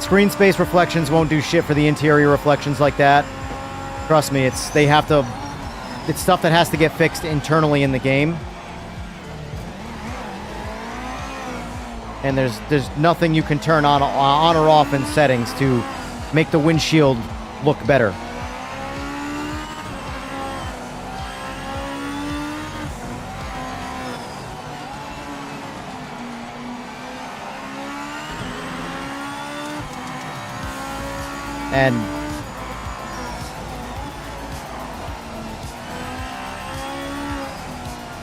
Screen space reflections won't do shit for the interior reflections like that. Trust me, it's stuff that has to get fixed internally in the game. And there's nothing you can turn on or off in settings to make the windshield look better. And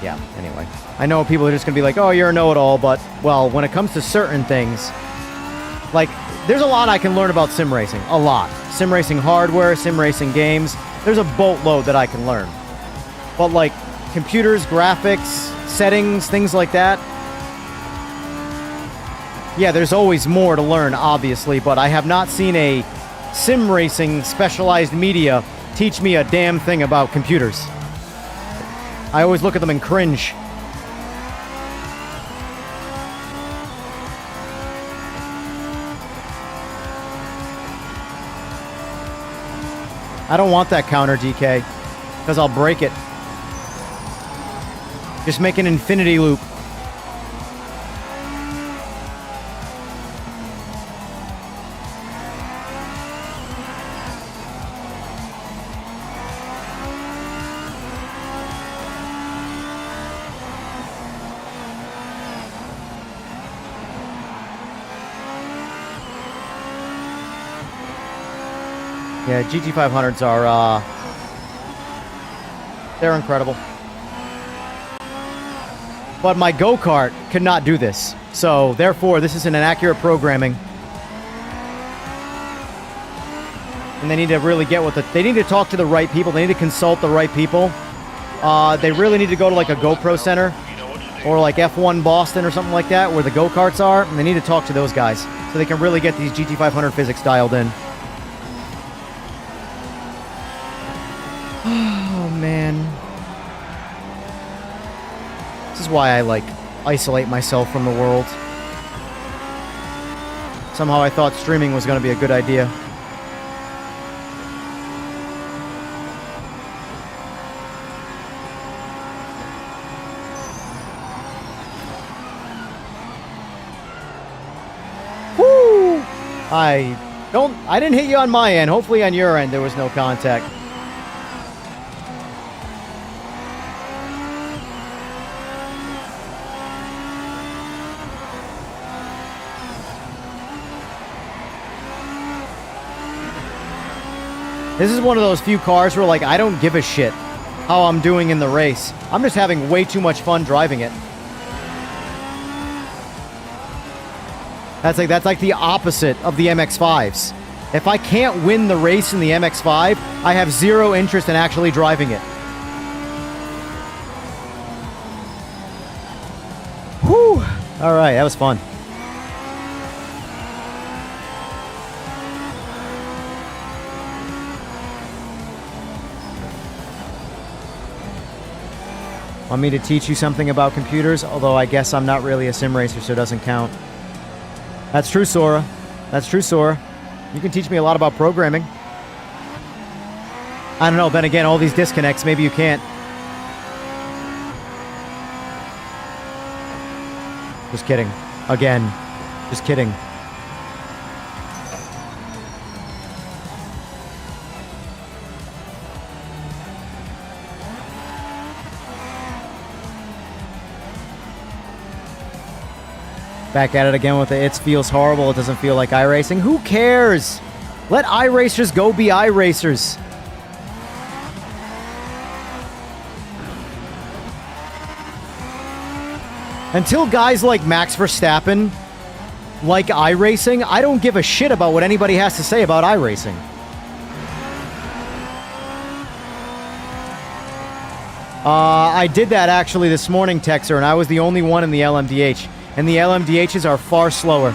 yeah, anyway. I know people are just going to be like, oh, you're a know-it-all, but, well, when it comes to certain things, like, there's a lot I can learn about sim racing. A lot. Sim racing hardware, sim racing games. There's a boatload that I can learn. But, like, computers, graphics, settings, things like that, yeah, there's always more to learn, obviously, but I have not seen a sim racing specialized media teach me a damn thing about computers. I always look at them and cringe. I don't want that counter, DK, because I'll break it. Just make an infinity loop. Yeah, GT500s are, they're incredible. But my go-kart could not do this. So, therefore, this isn't an accurate programming. And they need to really get with it. They need to talk to the right people. They need to consult the right people. They really need to go to, like, a GoPro center. Or, like, F1 Boston or something like that, where the go-karts are. And they need to talk to those guys. So they can really get these GT500 physics dialed in. why I, like, isolate myself from the world. Somehow I thought streaming was going to be a good idea. Woo! I didn't hit you on my end. Hopefully on your end there was no contact. This is one of those few cars where, like, I don't give a shit how I'm doing in the race. I'm just having way too much fun driving it. That's like the opposite of the MX-5s. If I can't win the race in the MX-5, I have zero interest in actually driving it. Whew! Alright, that was fun. Want me to teach you something about computers? Although I guess I'm not really a sim racer, so it doesn't count. That's true, Sora. That's true, Sora. You can teach me a lot about programming. I don't know, then again, all these disconnects, maybe you can't. Just kidding. Again. Just kidding. Back at it again with the it feels horrible, it doesn't feel like iRacing. Who cares? Let iRacers go be iRacers. Until guys like Max Verstappen like iRacing, I don't give a shit about what anybody has to say about iRacing. I did that actually this morning, Texer, and I was the only one in the LMDH. And the LMDHs are far slower.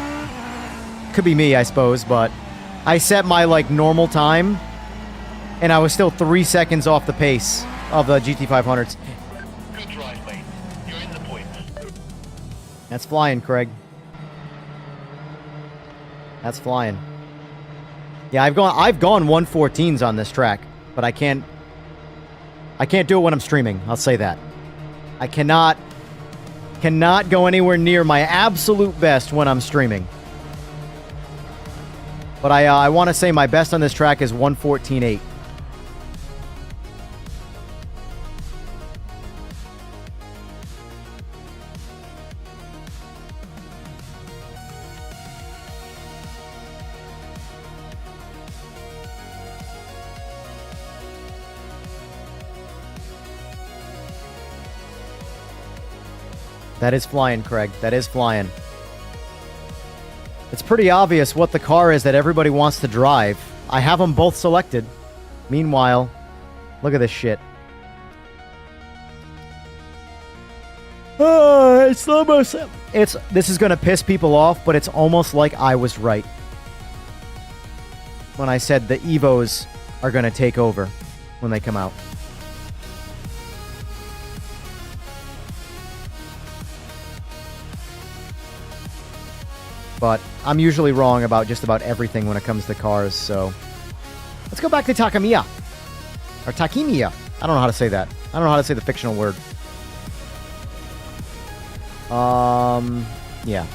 Could be me, I suppose, but I set my, like, normal time, and I was still 3 seconds off the pace of the GT500s. Good drive, mate. You're in the points. That's flying, Craig. That's flying. Yeah, I've gone 114s on this track, but I can't do it when I'm streaming. I'll say that. I cannot go anywhere near my absolute best when I'm streaming. But I want to say my best on this track is 114.8. That is flying, Craig. That is flying. It's pretty obvious what the car is that everybody wants to drive. I have them both selected. Meanwhile, look at this shit. It's almost... This is going to piss people off, but it's almost like I was right when I said the Evos are going to take over when they come out. But I'm usually wrong about just about everything when it comes to cars, so... Let's go back to Takamiya. Or Takimiya. I don't know how to say that. I don't know how to say the fictional word. Yeah.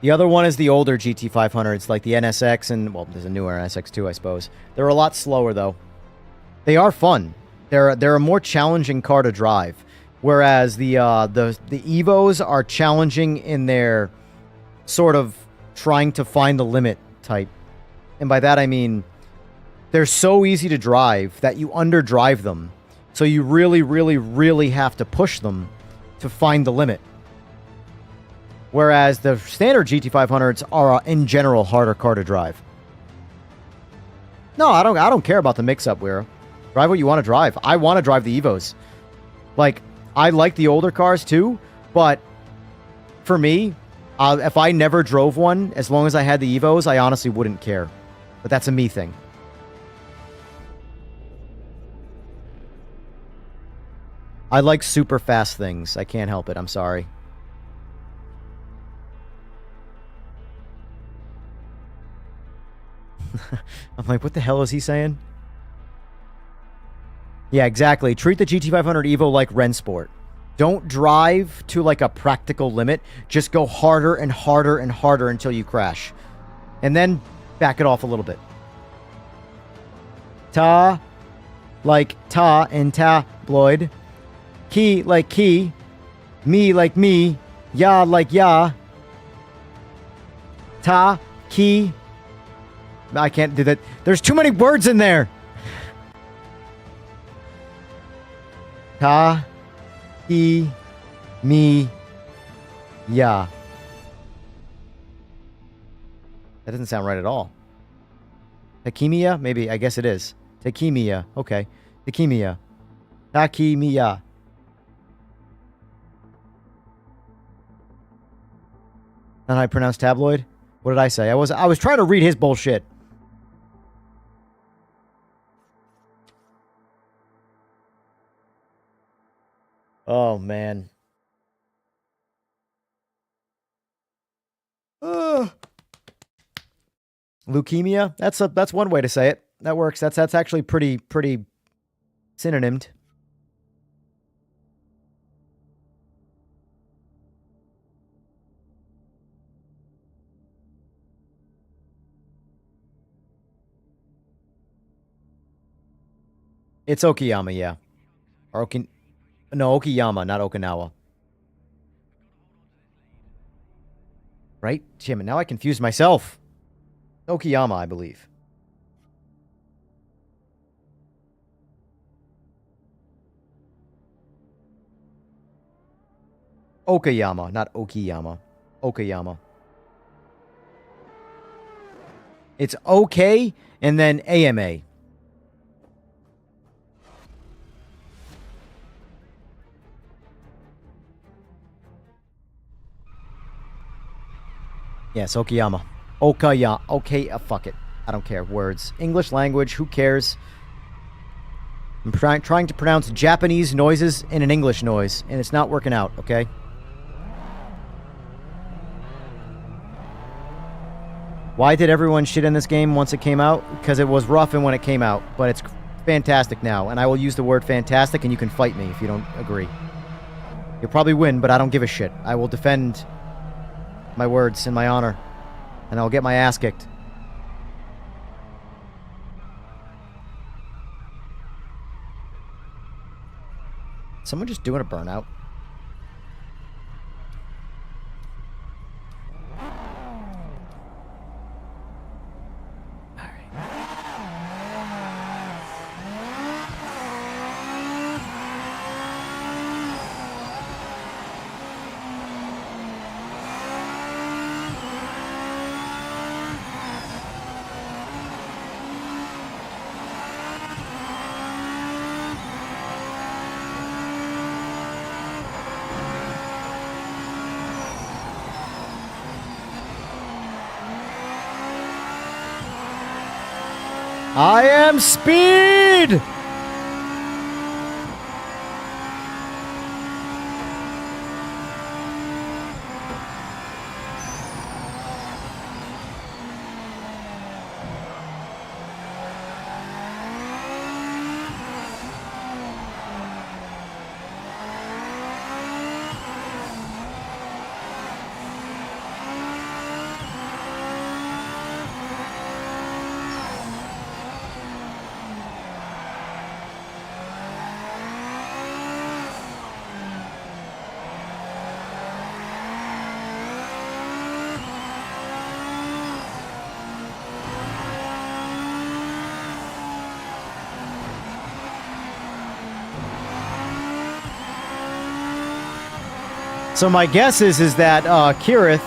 The other one is the older GT500s, like the NSX and, well, there's a newer NSX too, I suppose. They're a lot slower, though. They are fun. They're a more challenging car to drive, whereas the Evos are challenging in their sort of trying to find the limit type. And by that I mean they're so easy to drive that you underdrive them. So you really, really, really have to push them to find the limit. Whereas the standard GT500s are, in general, harder car to drive. No, I don't care about the mix-up, Wira. Drive what you want to drive. I want to drive the Evos. Like, I like the older cars, too, but for me, If I never drove one, as long as I had the Evos, I honestly wouldn't care. But that's a me thing. I like super fast things. I can't help it. I'm sorry. I'm like, what the hell is he saying? Yeah, exactly. Treat the GT500 Evo like Rennsport. Don't drive to like a practical limit. Just go harder and harder and harder until you crash. And then back it off a little bit. Ta, like ta and tabloid. Key like key. Me like me. Ya like ya. Ta, key. I can't do that. There's too many words in there. Ta, key, me, ya. That doesn't sound right at all. Takimiya? Maybe. I guess it is. Takimiya. Okay. Takimiya. Takimiya. Not how I pronounce tabloid? What did I say? I was trying to read his bullshit. Oh man. Leukemia? That's one way to say it. That works. That's actually pretty synonymed. It's Okayama, yeah. Or no, Okayama, not Okinawa. Right? Damn it, now I confused myself. Okayama, I believe. Okayama, not Okayama. Okayama. It's OK and then AMA. Yes, Okayama. Okayama. Okay, fuck it. I don't care. Words. English language, who cares? I'm trying to pronounce Japanese noises in an English noise, and it's not working out, okay? Why did everyone shit in this game once it came out? Because it was rough and when it came out, but it's fantastic now, and I will use the word fantastic, and you can fight me if you don't agree. You'll probably win, but I don't give a shit. I will defend my words and my honor, and I'll get my ass kicked. Someone just doing a burnout? I am speed! So my guess is that Kirith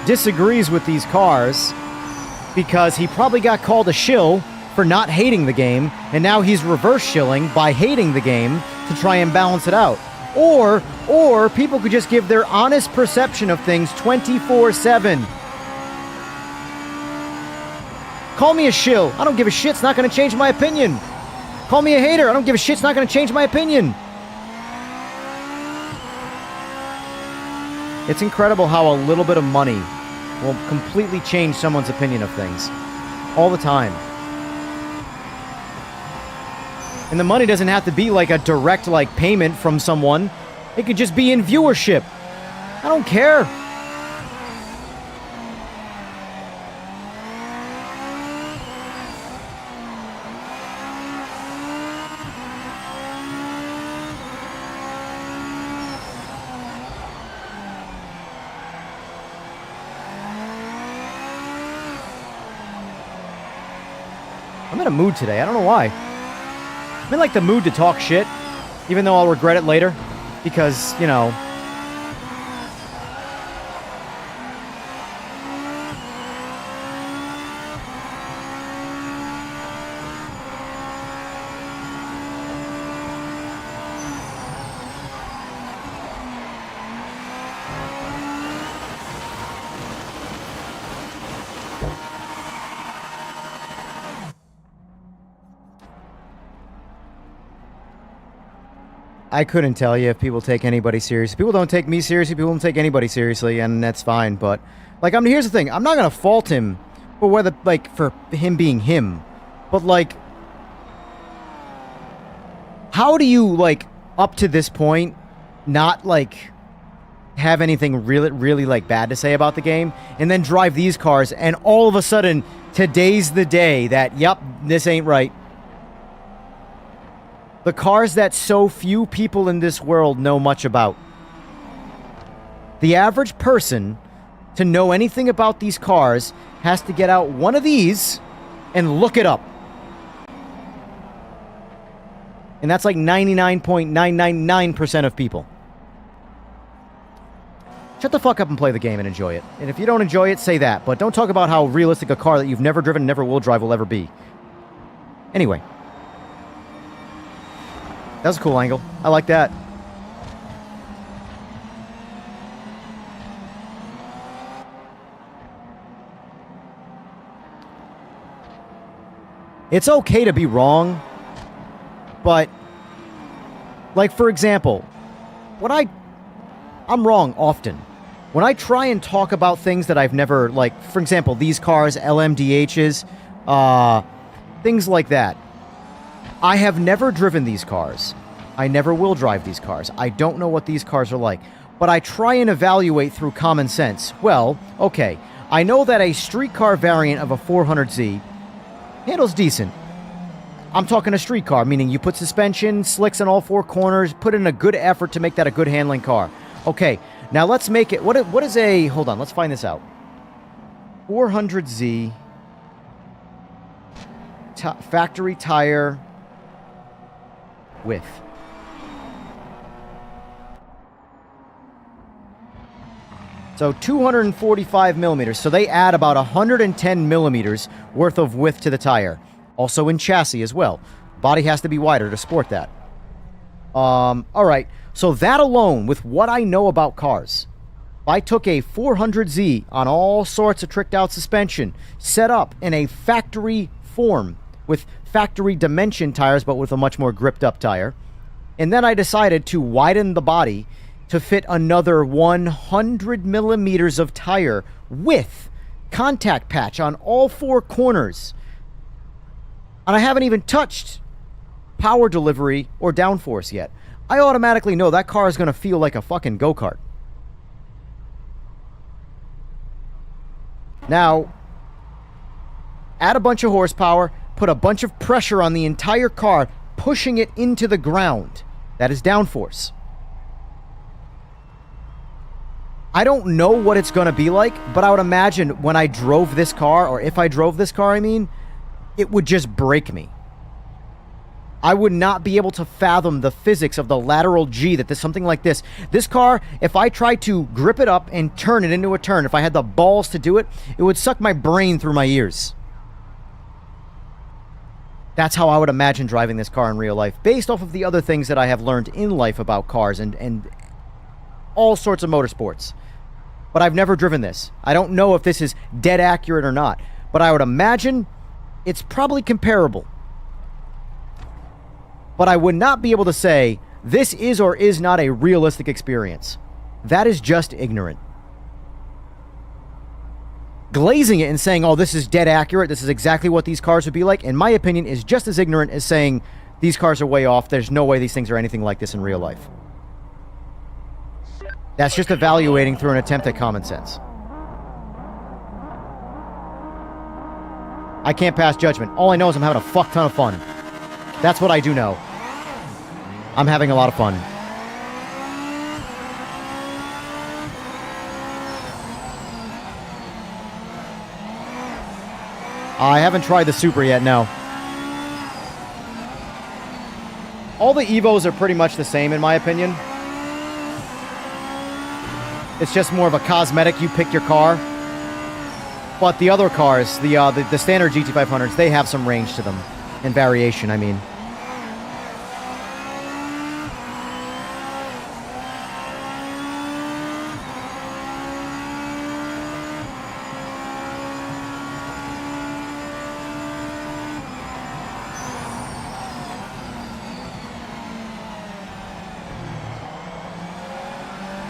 disagrees with these cars because he probably got called a shill for not hating the game, and now he's reverse shilling by hating the game to try and balance it out. Or people could just give their honest perception of things 24/7. Call me a shill. I don't give a shit. It's not going to change my opinion. Call me a hater. I don't give a shit. It's not going to change my opinion. It's incredible how a little bit of money will completely change someone's opinion of things. All the time. And the money doesn't have to be like a direct like payment from someone. It could just be in viewership. I don't care. I'm in a mood today. I don't know why. I'm in like the mood to talk shit, even though I'll regret it later, because, you know. I couldn't tell you if people take anybody seriously. People don't take me seriously. People don't take anybody seriously, and that's fine. But, like, here's the thing. I'm not gonna fault him for whether, like, for him being him. But, like, how do you, like, up to this point, not, like, have anything really, really, like, bad to say about the game, and then drive these cars, and all of a sudden, today's the day that, yep, this ain't right. The cars that so few people in this world know much about. The average person, to know anything about these cars, has to get out one of these and look it up. And that's like 99.999% of people. Shut the fuck up and play the game and enjoy it. And if you don't enjoy it, say that. But don't talk about how realistic a car that you've never driven, never will drive, will ever be. Anyway. That was a cool angle. I like that. It's okay to be wrong, but, like, for example, I'm wrong often. When I try and talk about things that I've never, like, for example, these cars, LMDHs, things like that. I have never driven these cars. I never will drive these cars. I don't know what these cars are like. But I try and evaluate through common sense. Well, okay. I know that a street car variant of a 400Z handles decent. I'm talking a street car, meaning you put suspension, slicks on all four corners, put in a good effort to make that a good handling car. Okay, now let's make it... What is a... Hold on, let's find this out. 400Z... factory tire... width. So 245 millimeters. So they add about 110 millimeters worth of width to the tire. Also in chassis as well. Body has to be wider to sport that. Alright. So that alone, with what I know about cars, if I took a 400Z on all sorts of tricked out suspension, set up in a factory form, with factory dimension tires, but with a much more gripped up tire. And then I decided to widen the body to fit another 100 millimeters of tire with contact patch on all four corners. And I haven't even touched power delivery or downforce yet. I automatically know that car is going to feel like a fucking go-kart. Now, add a bunch of horsepower, put a bunch of pressure on the entire car, pushing it into the ground. That is downforce. I don't know what it's going to be like, but I would imagine when I drove this car, or if I drove this car, I mean, it would just break me. I would not be able to fathom the physics of the lateral G that there's something like this. This car, if I tried to grip it up and turn it into a turn, if I had the balls to do it, it would suck my brain through my ears. That's how I would imagine driving this car in real life, based off of the other things that I have learned in life about cars and all sorts of motorsports. But I've never driven this. I don't know if this is dead accurate or not, but I would imagine it's probably comparable. But I would not be able to say this is or is not a realistic experience. That is just ignorant. Glazing it and saying, oh, this is dead accurate, this is exactly what these cars would be like, in my opinion, is just as ignorant as saying these cars are way off, there's no way these things are anything like this in real life. That's just evaluating through an attempt at common sense. I can't pass judgment. All I know is I'm having a fuck ton of fun. That's what I do know. I'm having a lot of fun. I haven't tried the Super yet, no. All the Evos are pretty much the same, in my opinion. It's just more of a cosmetic, you pick your car. But the other cars, the standard GT500s, they have some range to them. And variation, I mean.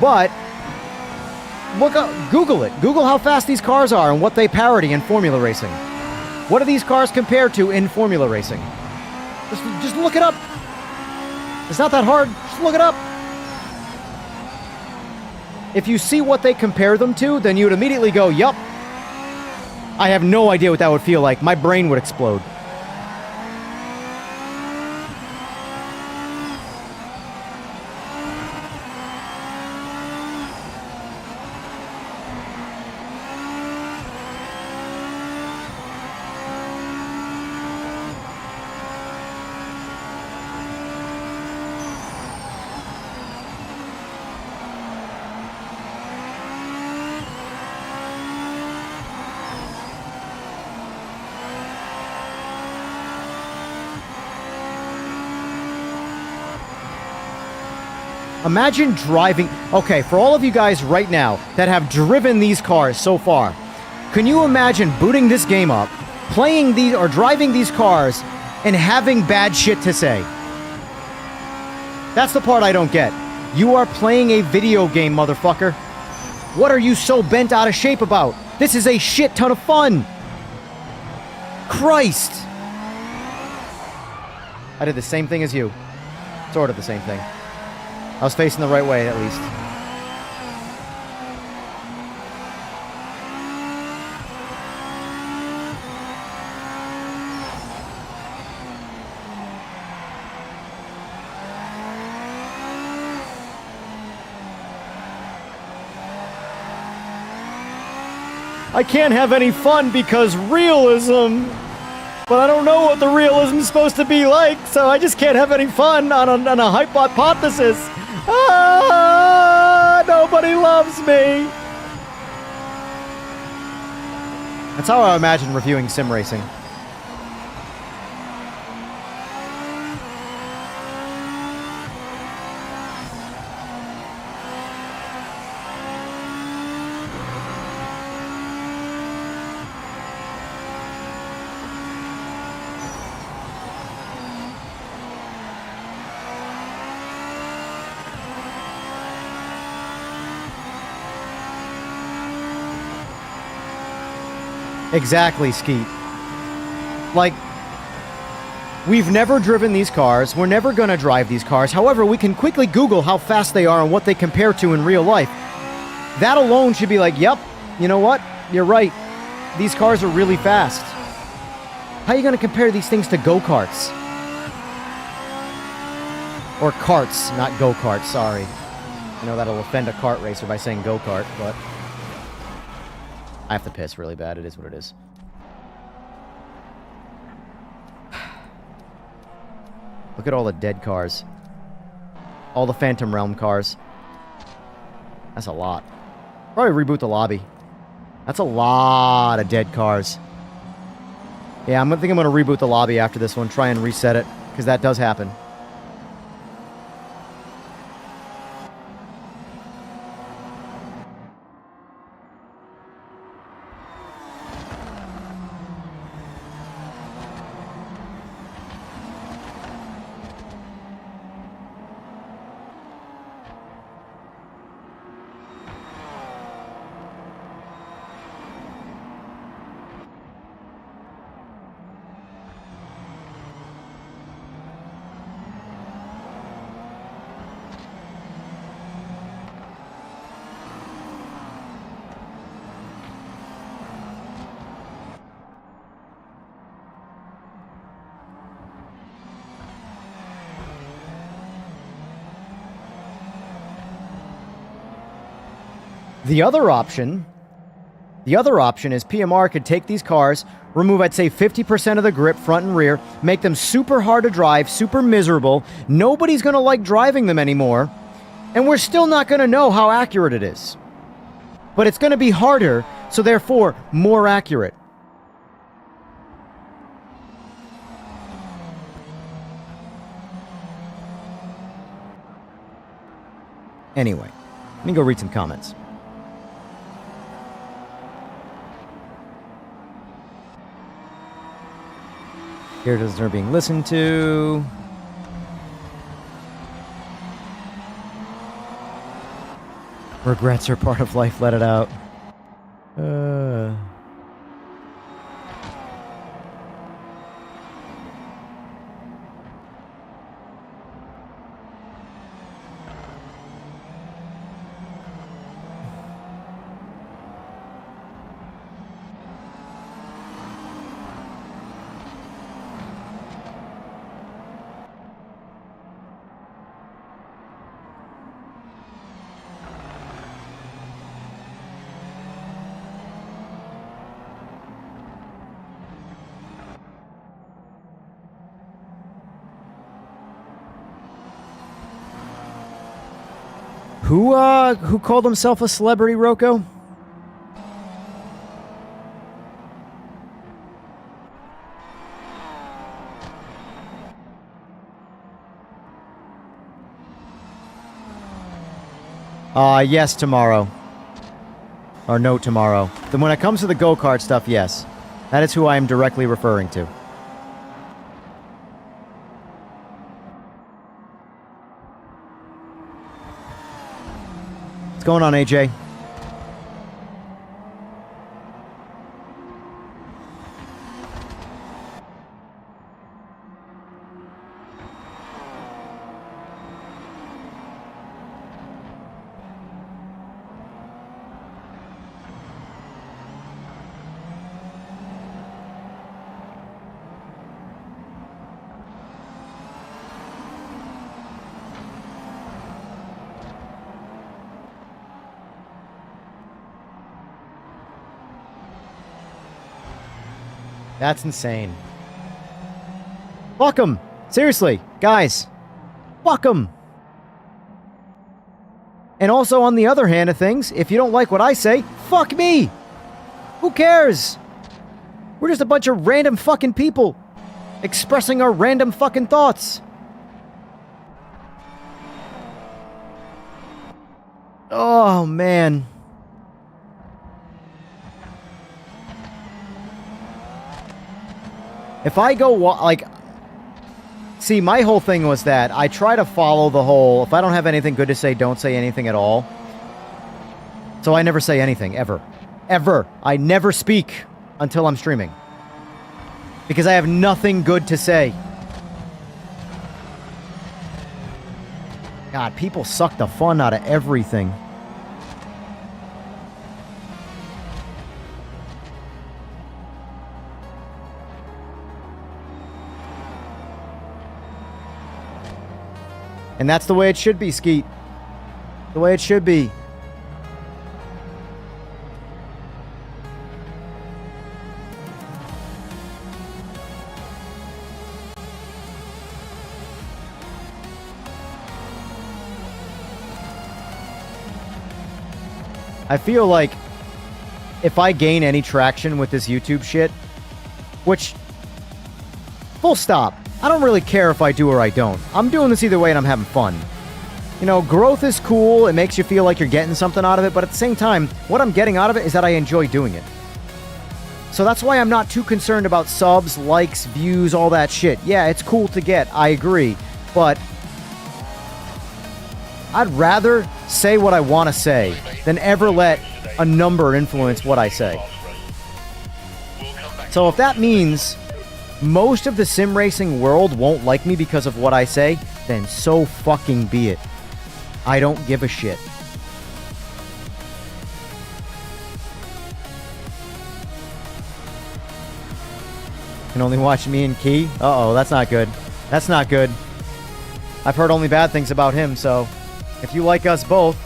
But look up, Google it. Google how fast these cars are and what they parody in Formula Racing. What do these cars compare to in Formula Racing? Just look it up. It's not that hard. Just look it up. If you see what they compare them to, then you would immediately go, yup. I have no idea what that would feel like. My brain would explode. Imagine driving... Okay, for all of you guys right now that have driven these cars so far, can you imagine booting this game up, playing these or driving these cars, and having bad shit to say? That's the part I don't get. You are playing a video game, motherfucker. What are you so bent out of shape about? This is a shit ton of fun. Christ. I did the same thing as you. Sort of the same thing. I was facing the right way, at least. I can't have any fun because realism. But I don't know what the realism is supposed to be like, so I just can't have any fun on a hypothesis. Ah, nobody loves me. That's how I imagine reviewing sim racing. Exactly, Skeet. Like, we've never driven these cars. We're never going to drive these cars. However, we can quickly Google how fast they are and what they compare to in real life. That alone should be like, yep, you know what? You're right. These cars are really fast. How are you going to compare these things to go-karts? Or karts, not go-karts, sorry. I know that'll offend a kart racer by saying go-kart, but... I have to piss really bad. It is what it is. Look at all the dead cars. All the Phantom Realm cars. That's a lot. Probably reboot the lobby. That's a lot of dead cars. Yeah, I think I'm going to reboot the lobby after this one, try and reset it, because that does happen. The other option is PMR could take these cars, remove, I'd say, 50% of the grip, front and rear, make them super hard to drive, super miserable. Nobody's going to like driving them anymore, and we're still not going to know how accurate it is. But it's going to be harder, so therefore, more accurate. Anyway, let me go read some comments. Characters are being listened to. Regrets are part of life, let it out. Who called himself a celebrity, Rocco? Yes, tomorrow. Or no, tomorrow. Then when it comes to the go-kart stuff, yes. That is who I am directly referring to. What's going on, AJ? That's insane. Fuck 'em. Seriously, guys. Fuck 'em. And also, on the other hand of things, if you don't like what I say, fuck me. Who cares? We're just a bunch of random fucking people expressing our random fucking thoughts. Oh, man. If I go, like... See, my whole thing was that I try to follow the whole, if I don't have anything good to say, don't say anything at all. So I never say anything, ever. Ever. I never speak until I'm streaming. Because I have nothing good to say. God, people suck the fun out of everything. And that's the way it should be, Skeet. The way it should be. I feel like if I gain any traction with this YouTube shit, which Full stop. I don't really care if I do or I don't. I'm doing this either way and I'm having fun. You know, growth is cool. It makes you feel like you're getting something out of it. But at the same time, what I'm getting out of it is that I enjoy doing it. So that's why I'm not too concerned about subs, likes, views, all that shit. Yeah, it's cool to get. I agree. But I'd rather say what I want to say than ever let a number influence what I say. So if that means most of the sim racing world won't like me because of what I say, then so fucking be it. I don't give a shit. Can only watch me and Key? Uh-oh, that's not good. That's not good. I've heard only bad things about him, so if you like us both,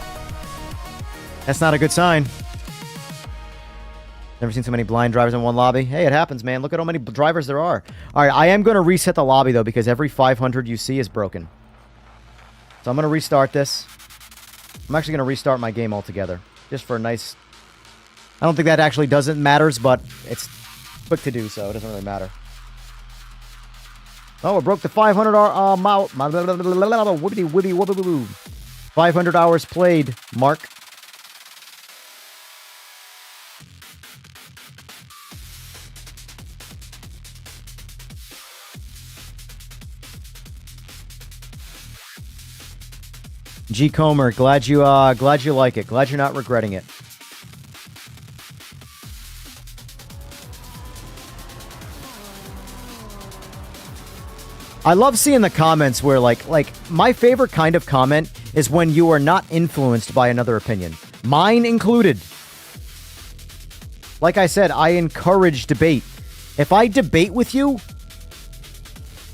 that's not a good sign. Never seen so many blind drivers in one lobby. Hey, it happens, man. Look at how many drivers there are. All right, I am going to reset the lobby, though, because every 500 you see is broken. So I'm going to restart this. I'm actually going to restart my game altogether. Just for a nice... I don't think that actually doesn't matters, but it's quick to do, so it doesn't really matter. Oh, it broke the 500 500 hours played, Mark. G Comer, glad you like it. Glad you're not regretting it. I love seeing the comments where like my favorite kind of comment is when you are not influenced by another opinion. Mine included. Like I said, I encourage debate. If I debate with you,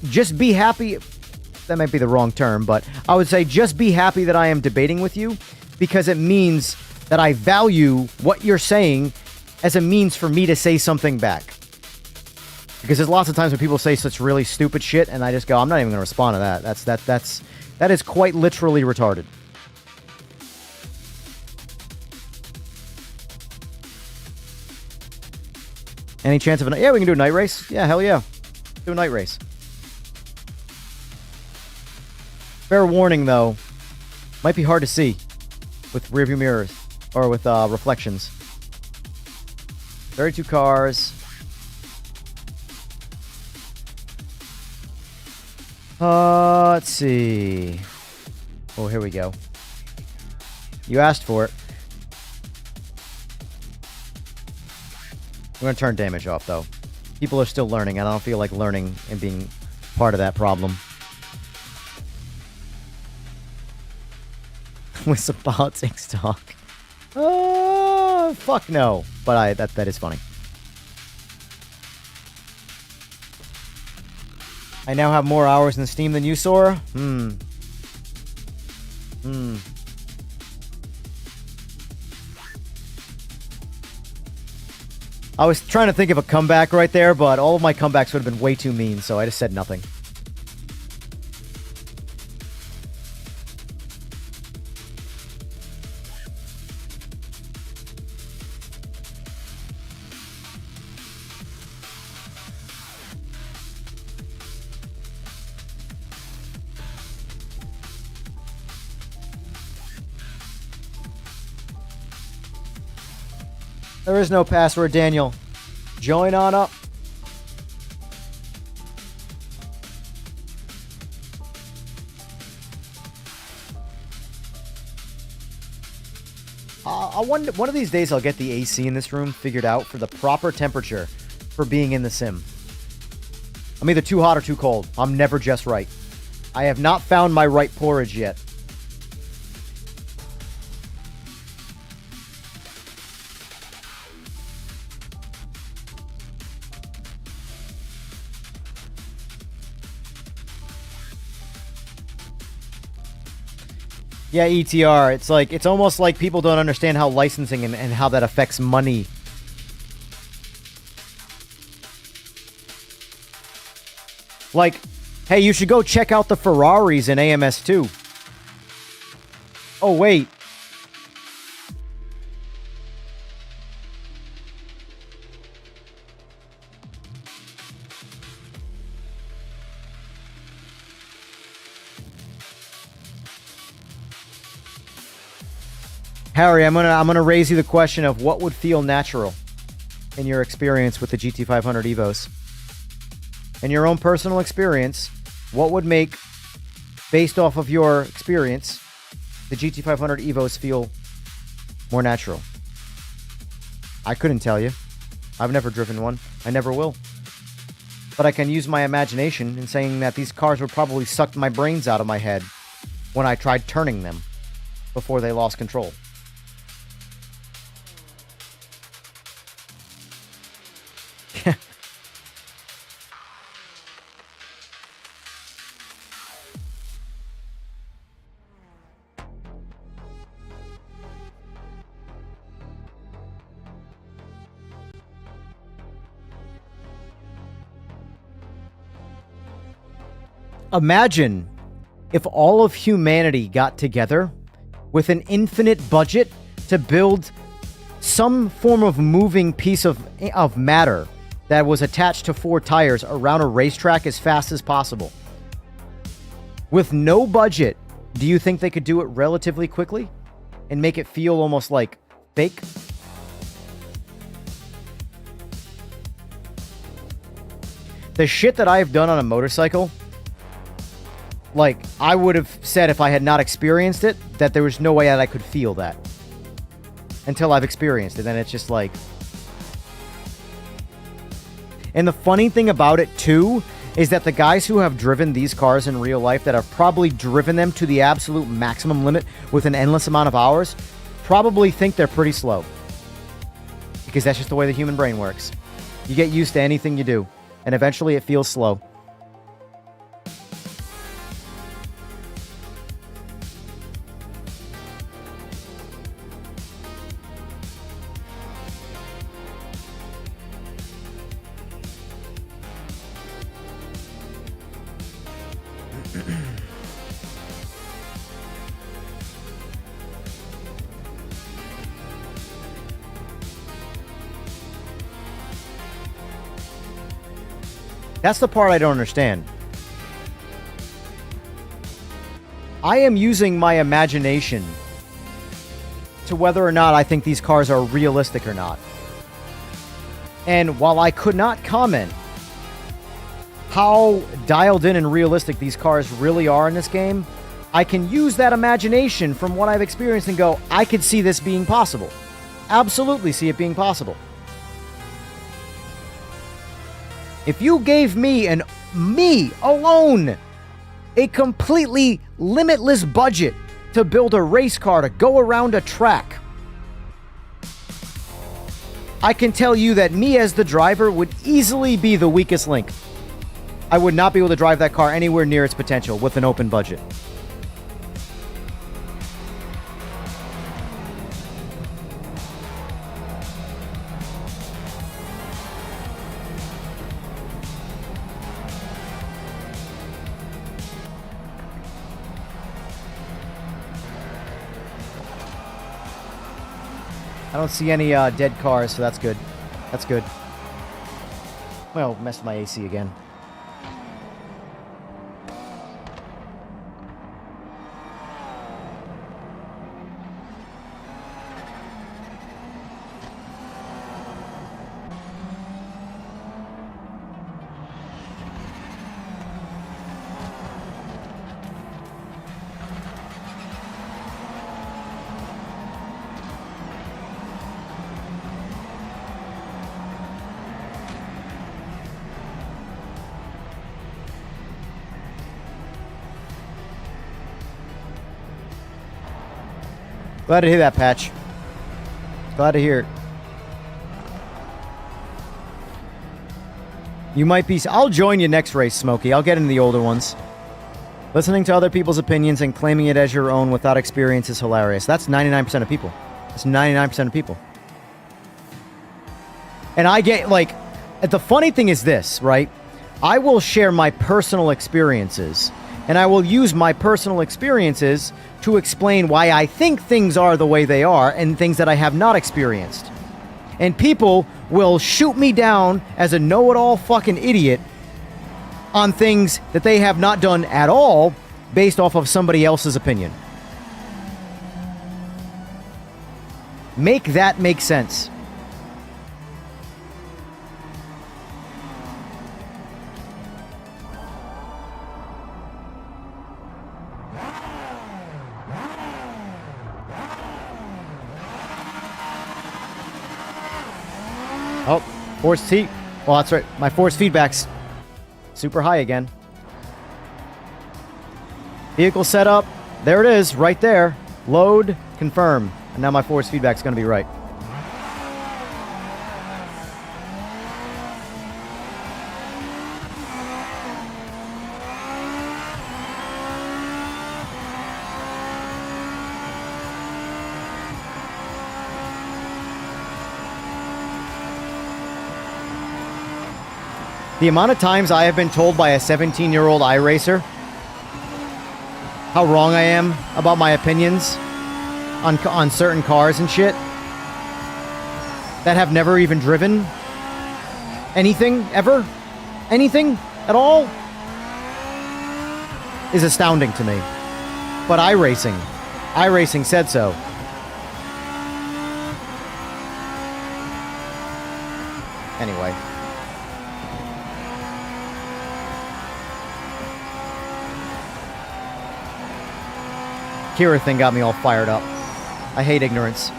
just be happy. That might be the wrong term, but I would say just be happy that I am debating with you because it means that I value what you're saying as a means for me to say something back. Because there's lots of times when people say such really stupid shit and I just go, I'm not even going to respond to that. That is quite literally retarded. Any chance of a... Yeah, we can do a night race. Yeah, hell yeah. Do a night race. Fair warning, though. Might be hard to see with rearview mirrors or with reflections. 32 cars. Let's see. Oh, here we go. You asked for it. I'm going to turn damage off, though. People are still learning, and I don't feel like learning and being part of that problem. With some politics talk. Fuck no. But that is funny. I now have more hours in Steam than you, Sora? I was trying to think of a comeback right there, but all of my comebacks would have been way too mean, so I just said nothing. There is no password, Daniel. Join on up. I wonder, one of these days I'll get the AC in this room figured out for the proper temperature for being in the sim. I'm either too hot or too cold. I'm never just right. I have not found my right porridge yet. Yeah, ETR. It's almost like people don't understand how licensing and how that affects money. Like, hey, you should go check out the Ferraris in AMS2. Oh, wait. Harry, I'm gonna raise you the question of what would feel natural in your experience with the GT500 Evos. In your own personal experience, what would make, based off of your experience, the GT500 Evos feel more natural? I couldn't tell you. I've never driven one. I never will. But I can use my imagination in saying that these cars would probably suck my brains out of my head when I tried turning them before they lost control. Imagine if all of humanity got together with an infinite budget to build some form of moving piece of matter that was attached to 4 tires around a racetrack as fast as possible. With no budget, do you think they could do it relatively quickly and make it feel almost like fake? The shit that I've done on a motorcycle, like, I would have said if I had not experienced it, that there was no way that I could feel that. Until I've experienced it, and it's just like... And the funny thing about it, too, is that the guys who have driven these cars in real life, that have probably driven them to the absolute maximum limit with an endless amount of hours, probably think they're pretty slow. Because that's just the way the human brain works. You get used to anything you do, and eventually it feels slow. That's the part I don't understand. I am using my imagination to whether or not I think these cars are realistic or not. And while I could not comment how dialed in and realistic these cars really are in this game, I can use that imagination from what I've experienced and go, I could see this being possible. Absolutely see it being possible. If you gave me alone a completely limitless budget to build a race car to go around a track, I can tell you that me as the driver would easily be the weakest link. I would not be able to drive that car anywhere near its potential with an open budget. I don't see any dead cars, so that's good. That's good. Well, messed my AC again. Glad to hear that, Patch. Glad to hear it. You might be... I'll join you next race, Smokey. I'll get into the older ones. Listening to other people's opinions and claiming it as your own without experience is hilarious. That's 99% of people. That's 99% of people. And I get, like... The funny thing is this, right? I will share my personal experiences. And I will use my personal experiences to explain why I think things are the way they are and things that I have not experienced. And people will shoot me down as a know-it-all fucking idiot on things that they have not done at all based off of somebody else's opinion. Make that make sense. Oh, force T. Well, that's right. My force feedback's super high again. Vehicle setup. There it is, right there. Load, confirm. And now my force feedback's going to be right. The amount of times I have been told by a 17-year-old iRacer how wrong I am about my opinions on certain cars and shit that have never even driven anything, ever, anything at all, is astounding to me. But iRacing said so. Anyway. Kira thing got me all fired up. I hate ignorance.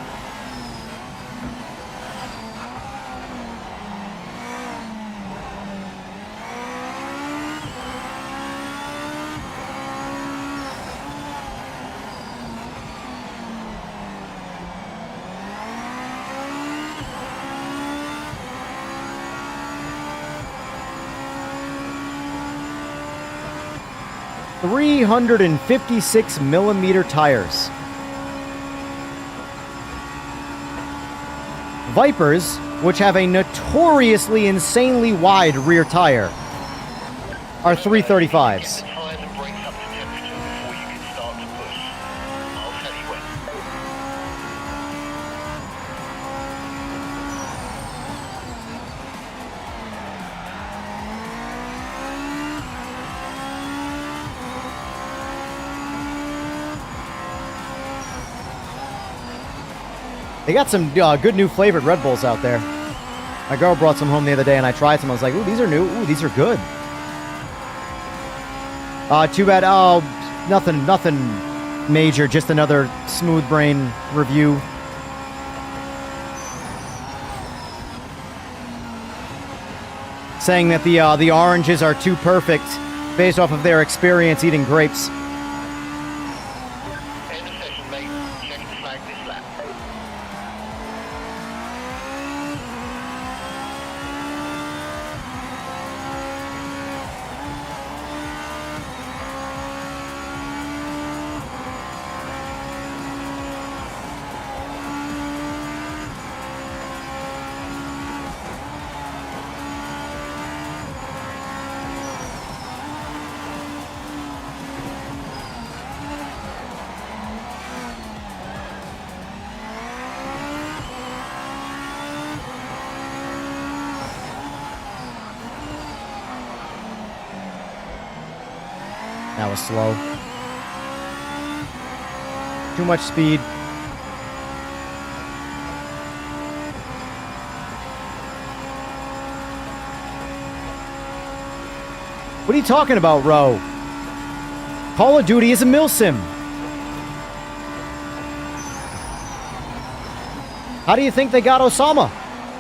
$356mm tires. Vipers, which have a notoriously insanely wide rear tire, are 335s. Get the tires and brakes up to temperature before you can start to push. I'll tell you when. They got some good new flavored Red Bulls out there. My girl brought some home the other day and I tried some. I was like, ooh, these are new. Ooh, these are good. Too bad. Oh, nothing major. Just another smooth brain review. Saying that the oranges are too perfect based off of their experience eating grapes. End of session, mate. Check the flag this lap. That was slow. Too much speed. What are you talking about, Ro? Call of Duty is a milsim. How do you think they got Osama?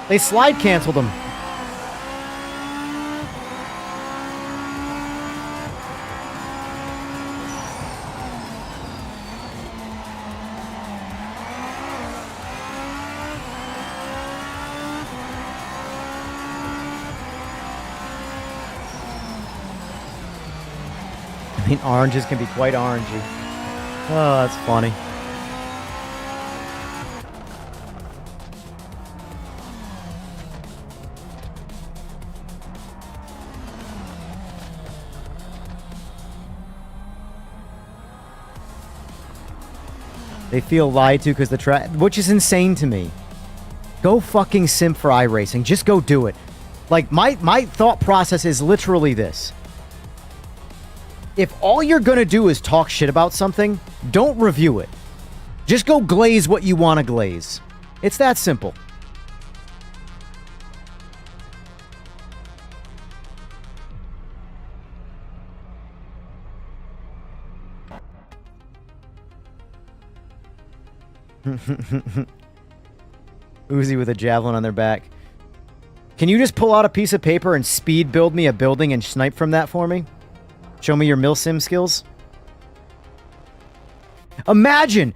They slide canceled him. I mean, oranges can be quite orangey. Oh, that's funny. They feel lied to because the track, which is insane to me. Go fucking simp for iRacing. Just go do it. Like, my thought process is literally this. If all you're gonna do is talk shit about something, don't review it. Just go glaze what you want to glaze. It's that simple. Uzi with a javelin on their back. Can you just pull out a piece of paper and speed build me a building and snipe from that for me? Show me your milsim skills? Imagine!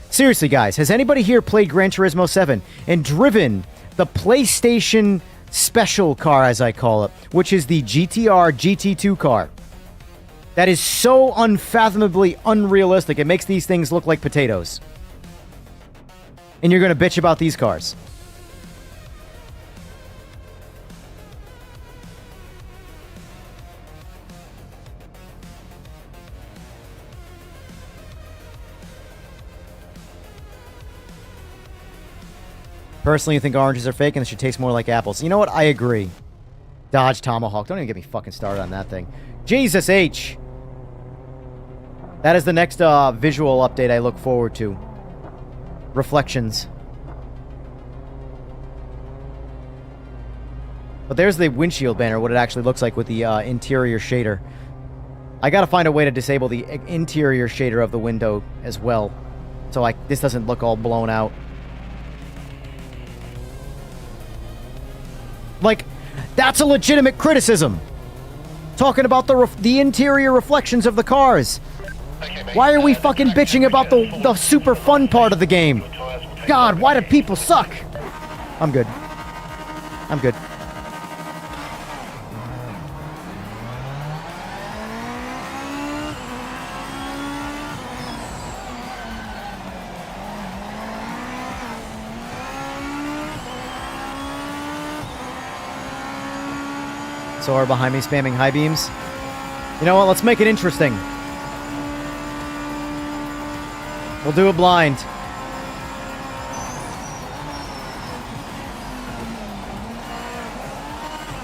Seriously, guys, has anybody here played Gran Turismo 7 and driven the PlayStation special car, as I call it, which is the GTR GT2 car? That is so unfathomably unrealistic. It makes these things look like potatoes. And you're going to bitch about these cars. Personally, you think oranges are fake and they should taste more like apples. You know what? I agree. Dodge Tomahawk. Don't even get me fucking started on that thing. Jesus H. That is the next visual update I look forward to. Reflections. But there's the windshield banner, what it actually looks like with the interior shader. I gotta find a way to disable the interior shader of the window as well. So this doesn't look all blown out. Like, that's a legitimate criticism. Talking about the interior reflections of the cars. Why are we fucking bitching about the super fun part of the game? God, why do people suck? I'm good. I'm good. So are behind me spamming high beams. You know what? Let's make it interesting. We'll do a blind.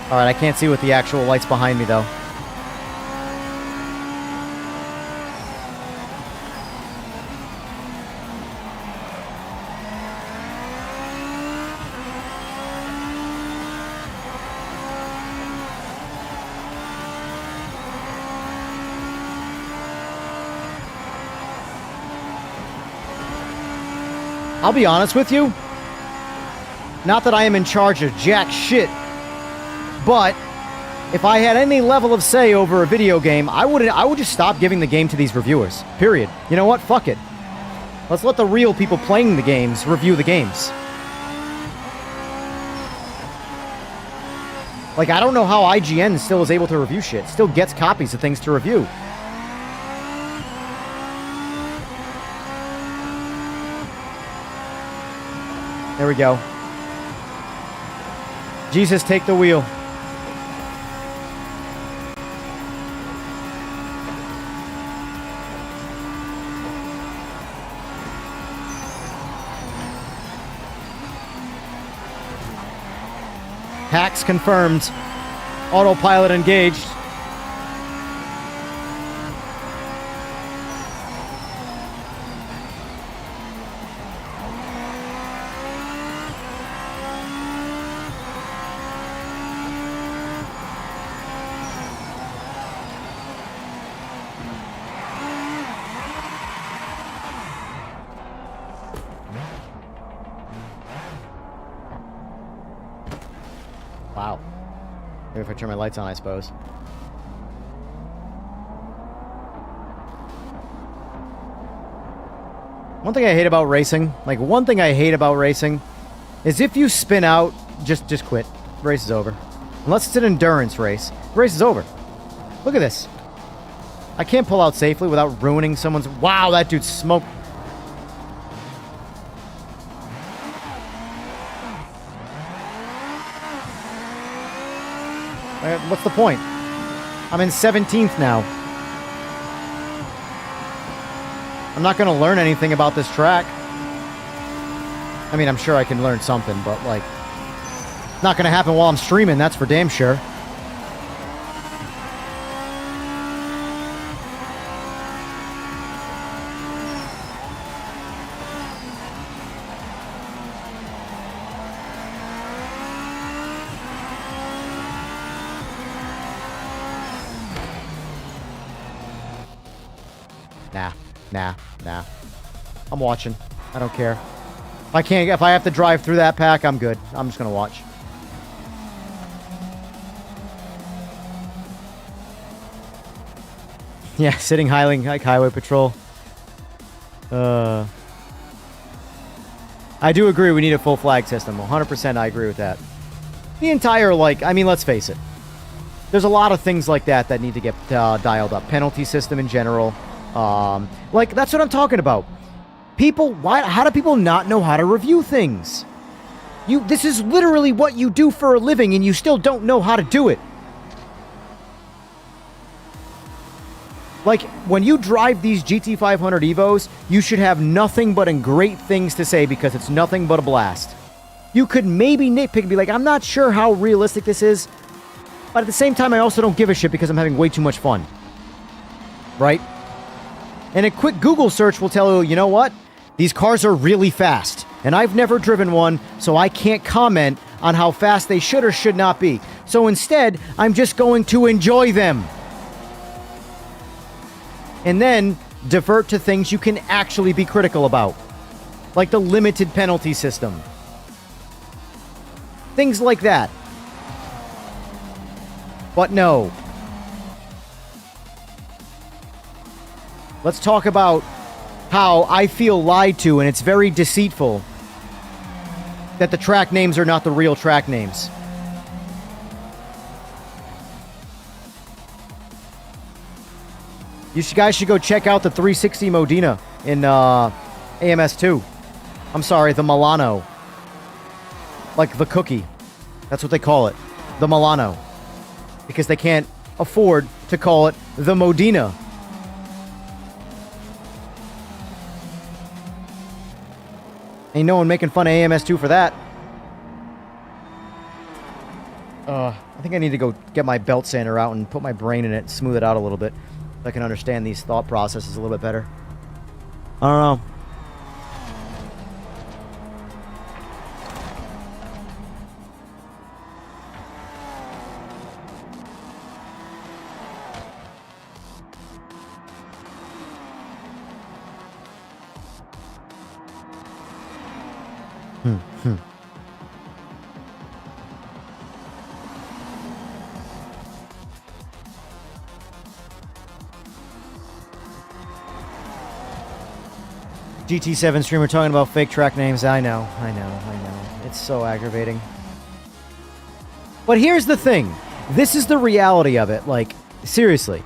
Alright, I can't see with the actual lights behind me, though. I'll be honest with you. Not that I am in charge of jack shit, but if I had any level of say over a video game, I would just stop giving the game to these reviewers. Period. You know what? Fuck it. Let's let the real people playing the games review the games. Like, I don't know how IGN still is able to review shit. Still gets copies of things to review. There we go. Jesus, take the wheel. Hacks confirmed. Autopilot engaged. Wow. Maybe if I turn my lights on, I suppose. One thing I hate about racing, is if you spin out, just quit. Race is over. Unless it's an endurance race. Race is over. Look at this. I can't pull out safely without ruining someone's... Wow, that dude smoked... What's the point? I'm in 17th now. I'm not going to learn anything about this track. I mean, I'm sure I can learn something, but, like, not going to happen while I'm streaming, that's for damn sure. Nah. I'm watching. I don't care. If I have to drive through that pack, I'm good. I'm just gonna watch. Yeah, sitting like highway patrol. I do agree we need a full flag system. 100% I agree with that. The entire, let's face it. There's a lot of things like that need to get dialed up. Penalty system in general. That's what I'm talking about. How do people not know how to review things? This is literally what you do for a living, and you still don't know how to do it. Like, when you drive these GT500 Evos, you should have nothing but great things to say because it's nothing but a blast. You could maybe nitpick and be like, I'm not sure how realistic this is, but at the same time, I also don't give a shit because I'm having way too much fun. Right? And a quick Google search will tell you, you know what? These cars are really fast, and I've never driven one, so I can't comment on how fast they should or should not be. So instead, I'm just going to enjoy them. And then divert to things you can actually be critical about. Like the limited penalty system. Things like that. But no. Let's talk about how I feel lied to, and it's very deceitful that the track names are not the real track names. You guys should go check out the 360 Modena in AMS2. I'm sorry, the Milano. Like the cookie. That's what they call it. The Milano. Because they can't afford to call it the Modena. Ain't no one making fun of AMS2 for that. I think I need to go get my belt sander out and put my brain in it and smooth it out a little bit. So I can understand these thought processes a little bit better. I don't know. GT7 streamer talking about fake track names. I know. It's so aggravating. But here's the thing. This is the reality of it. Like, seriously.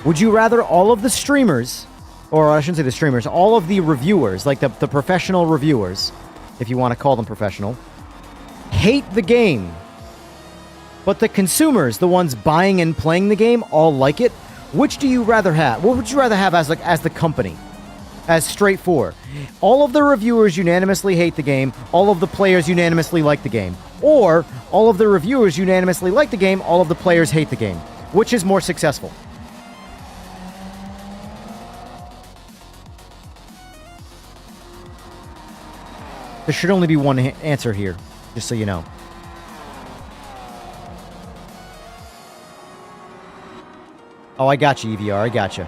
Would you rather all of the streamers, or I shouldn't say the streamers, all of the reviewers, like the professional reviewers, if you want to call them professional, hate the game, but the consumers, the ones buying and playing the game, all like it? Which do you rather have? What would you rather have as the company? As straightforward. All of the reviewers unanimously hate the game, all of the players unanimously like the game. Or, all of the reviewers unanimously like the game, all of the players hate the game. Which is more successful? There should only be one answer here, just so you know. Oh, I got you, EVR, I got you.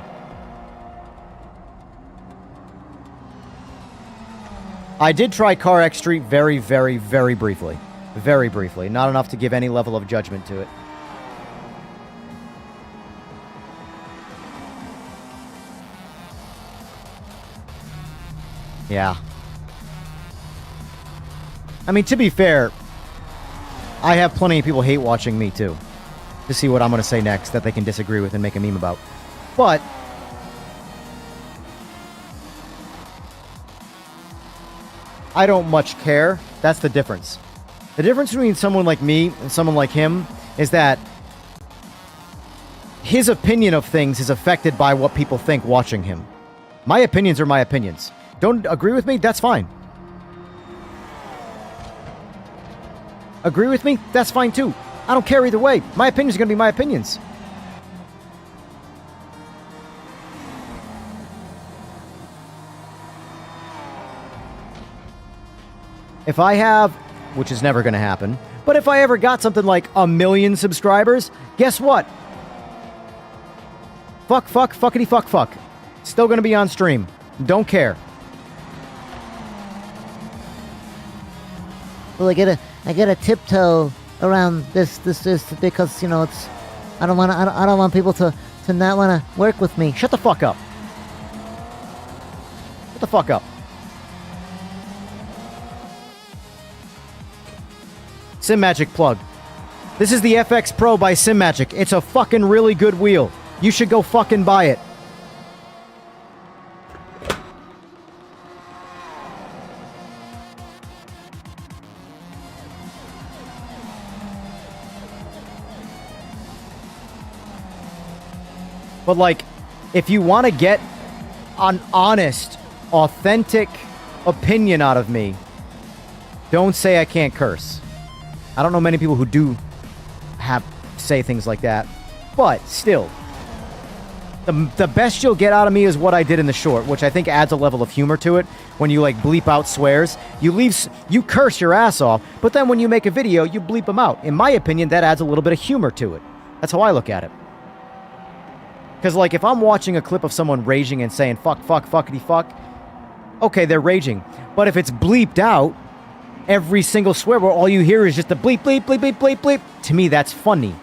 I did try Car X Street very, very, very briefly. Very briefly. Not enough to give any level of judgment to it. Yeah. I mean, to be fair, I have plenty of people hate watching me, too. To see what I'm going to say next that they can disagree with and make a meme about. But I don't much care. That's the difference. The difference between someone like me and someone like him is that his opinion of things is affected by what people think watching him. My opinions are my opinions. Don't agree with me? That's fine. Agree with me? That's fine too. I don't care either way. My opinions are going to be my opinions. If I have, which is never going to happen, but if I ever got something like 1 million subscribers, guess what? Fuck. Still going to be on stream. Don't care. Well, I gotta tiptoe around this because you know it's. I don't want people to not want to work with me. Shut the fuck up. Shut the fuck up. Simagic plug. This is the FX Pro by Simagic. It's a fucking really good wheel. You should go fucking buy it. But, like, if you want to get an honest, authentic opinion out of me, don't say I can't curse. I don't know many people who do say things like that. But, still, the best you'll get out of me is what I did in the short, which I think adds a level of humor to it. When you, like, bleep out swears, you curse your ass off, but then when you make a video, you bleep them out. In my opinion, that adds a little bit of humor to it. That's how I look at it. Because, like, if I'm watching a clip of someone raging and saying, fuck, fuckity fuck, okay, they're raging. But if it's bleeped out, every single swear where all you hear is just the bleep, bleep, bleep, bleep, bleep, bleep, to me, that's funny.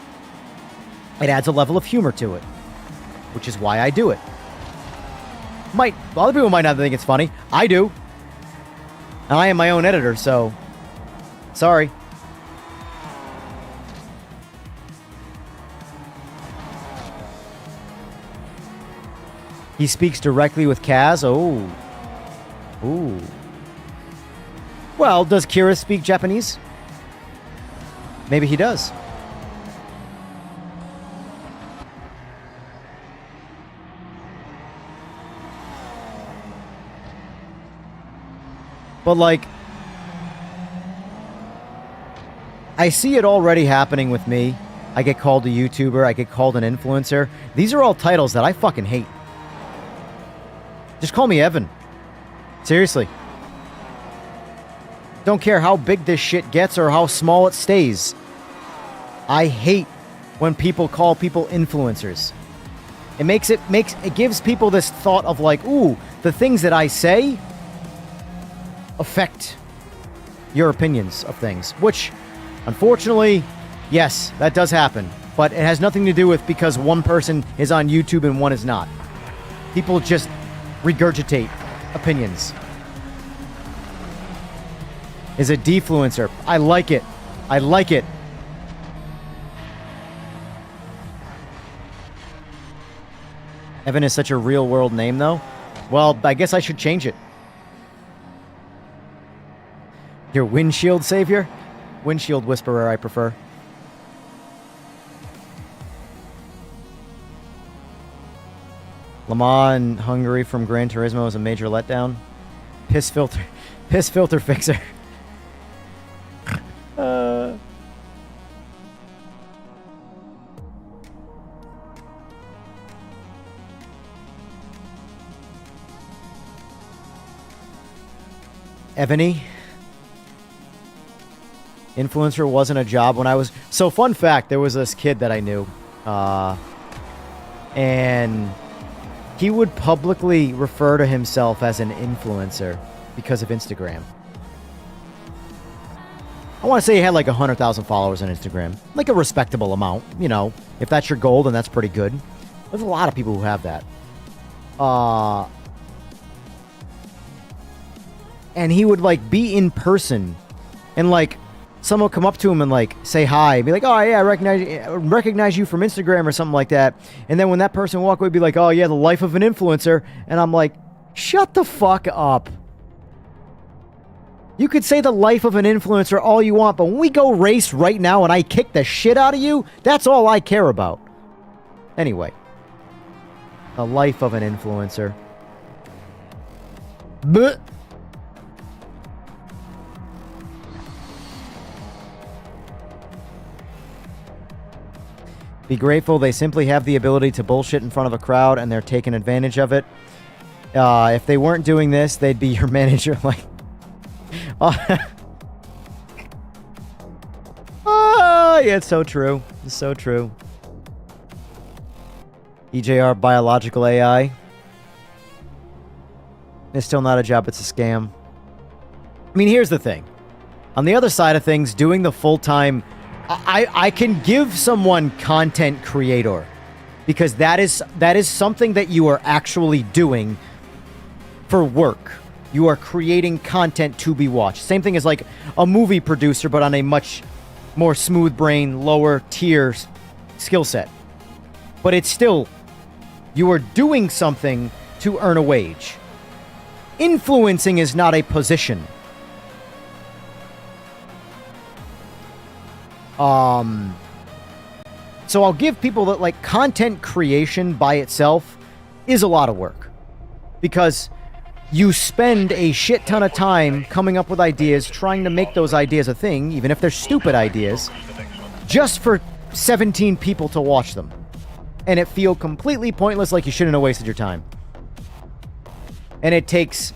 It adds a level of humor to it, which is why I do it. Other people might not think it's funny. I do. And I am my own editor, so sorry. He speaks directly with Kaz. Oh. Ooh. Well, does Kira speak Japanese? Maybe he does. But, like, I see it already happening with me. I get called a YouTuber. I get called an influencer. These are all titles that I fucking hate. Just call me Evan. Seriously. Don't care how big this shit gets or how small it stays. I hate when people call people influencers. It gives people this thought of like, ooh, the things that I say affect your opinions of things, which unfortunately, yes, that does happen, but it has nothing to do with because one person is on YouTube and one is not. People just regurgitate opinions. Is a defluencer. I like it. I like it. Evan is such a real world name though. Well, I guess I should change it. Your windshield savior? Windshield whisperer, I prefer. Le Mans in Hungary from Gran Turismo is a major letdown. Piss filter fixer. Evany. Influencer wasn't a job when I was... So, fun fact, there was this kid that I knew. And he would publicly refer to himself as an influencer because of Instagram. I want to say he had like 100,000 followers on Instagram. Like a respectable amount. You know, if that's your goal, then that's pretty good. There's a lot of people who have that. And he would like be in person and like someone would come up to him and like say hi, be like, oh yeah, I recognize you from Instagram or something like that. And then when that person would walk away, be like, oh yeah, the life of an influencer. And I'm like, shut the fuck up. You could say the life of an influencer all you want, but when we go race right now and I kick the shit out of you, that's all I care about. Anyway. The life of an influencer. But be grateful they simply have the ability to bullshit in front of a crowd and they're taking advantage of it. If they weren't doing this, they'd be your manager like... yeah, it's so true. It's so true. EJR biological AI. It's still not a job, it's a scam. I mean, here's the thing. On the other side of things, doing the full-time... I can give someone content creator because that is something that you are actually doing for work. You are creating content to be watched. Same thing as like a movie producer, but on a much more smooth brain, lower tier skill set. But it's still, you are doing something to earn a wage. Influencing is not a position. So I'll give people that, like, content creation by itself is a lot of work. Because you spend a shit ton of time coming up with ideas, trying to make those ideas a thing, even if they're stupid ideas, just for 17 people to watch them. And it feel completely pointless, like you shouldn't have wasted your time. And it takes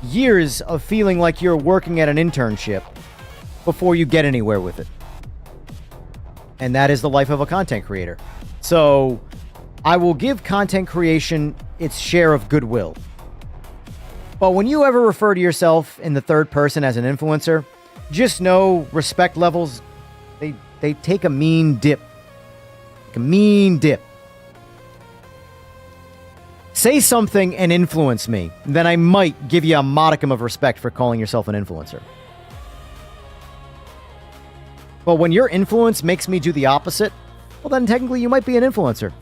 years of feeling like you're working at an internship before you get anywhere with it. And that is the life of a content creator. So I will give content creation its share of goodwill. But when you ever refer to yourself in the third person as an influencer, just know respect levels, they take a mean dip. Like a mean dip. Say something and influence me, then I might give you a modicum of respect for calling yourself an influencer. But when your influence makes me do the opposite, well then technically you might be an influencer.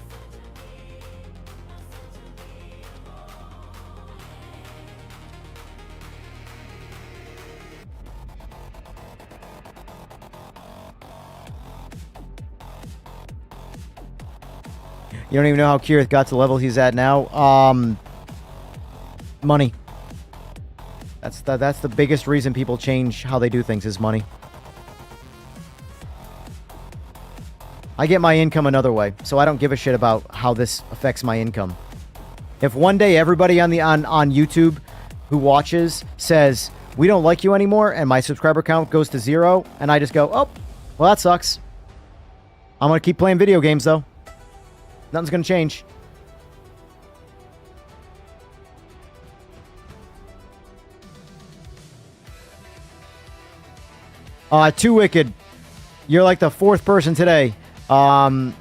You don't even know how Kirith got to the level he's at now. Money. That's the biggest reason people change how they do things is money. I get my income another way, so I don't give a shit about how this affects my income. If one day everybody on YouTube who watches says, we don't like you anymore, and my subscriber count goes to 0, and I just go, oh, well, that sucks. I'm going to keep playing video games, though. Nothing's going to change. Too Wicked. You're like the 4th person today. When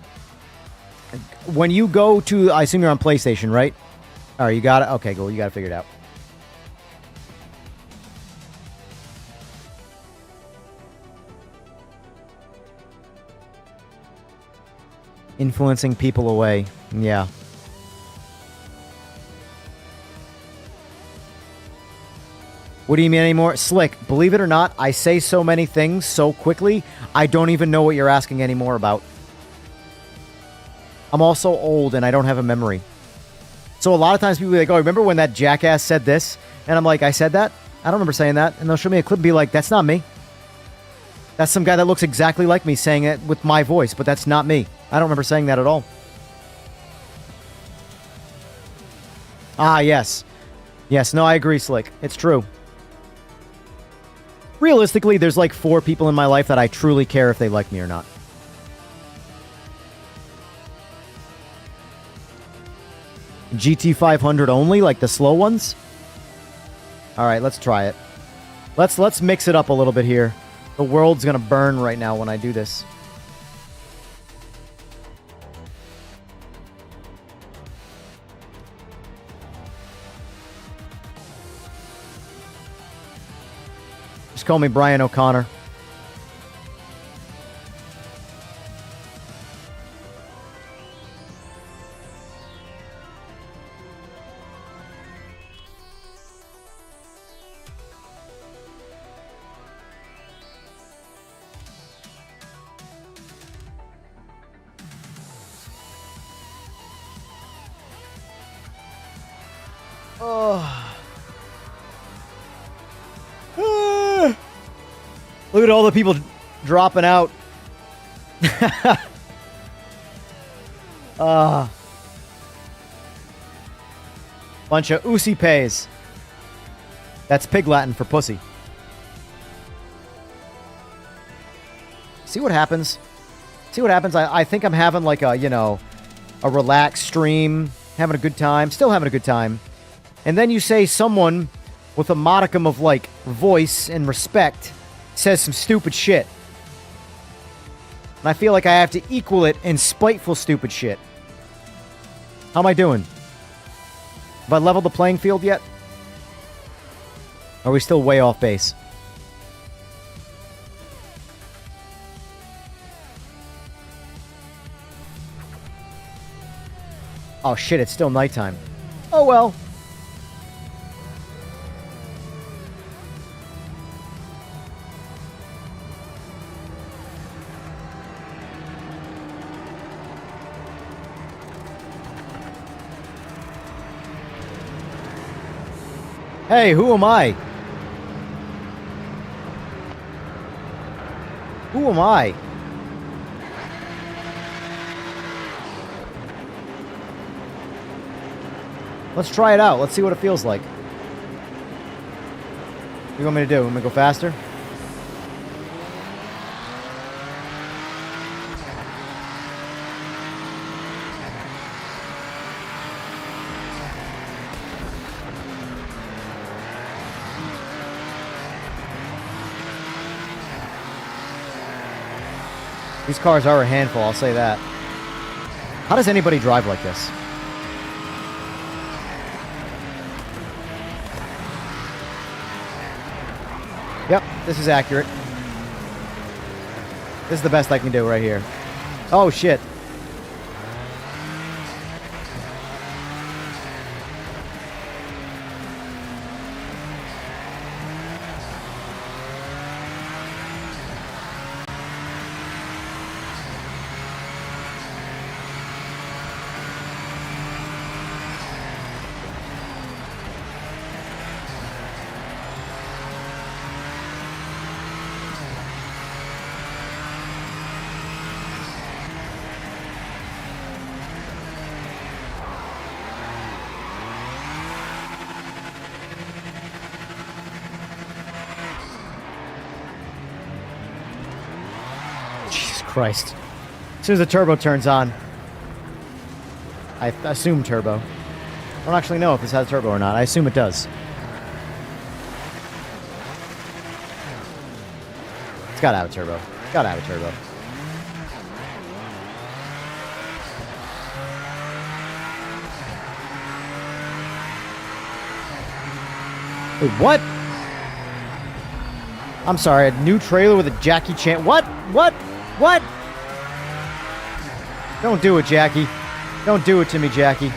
you go to... I assume you're on PlayStation, right? Alright, you got it? Okay, cool. You got it figured out. Influencing people away. Yeah. What do you mean anymore? Slick, believe it or not, I say so many things so quickly, I don't even know what you're asking anymore about. I'm also old and I don't have a memory. So a lot of times people be like, oh, remember when that jackass said this? And I'm like, I said that? I don't remember saying that. And they'll show me a clip and be like, that's not me. That's some guy that looks exactly like me saying it with my voice, but that's not me. I don't remember saying that at all. Ah, yes. Yes, no, I agree, Slick. It's true. Realistically, there's like 4 people in my life that I truly care if they like me or not. GT500 only, like the slow ones? Alright, let's try it. Let's mix it up a little bit here. The world's gonna burn right now when I do this. Just call me Brian O'Connor. Look at all the people dropping out. Bunch of Usipays. That's pig Latin for pussy. See what happens? See what happens? I think I'm having like a, you know, a relaxed stream. Having a good time. Still having a good time. and then you say someone with a modicum of, like, voice and respect says some stupid shit. And I feel like I have to equal it in spiteful stupid shit. How am I doing? Have I leveled the playing field yet? Are we still way off base? Oh shit, it's still nighttime. Oh well. Hey, who am I? Who am I? Let's try it out. Let's see what it feels like. What do you want me to do? Want me to go faster? These cars are a handful, I'll say that. How does anybody drive like this? Yep, this is accurate. This is the best I can do right here. Oh, shit. Christ. As soon as the turbo turns on, I assume turbo. I don't actually know if this has turbo or not. I assume it does. It's gotta have a turbo. It's gotta have a turbo. Wait, what? I'm sorry, a new trailer with a Jackie Chan. What? What? What? Don't do it, Jackie. Don't do it to me, Jackie.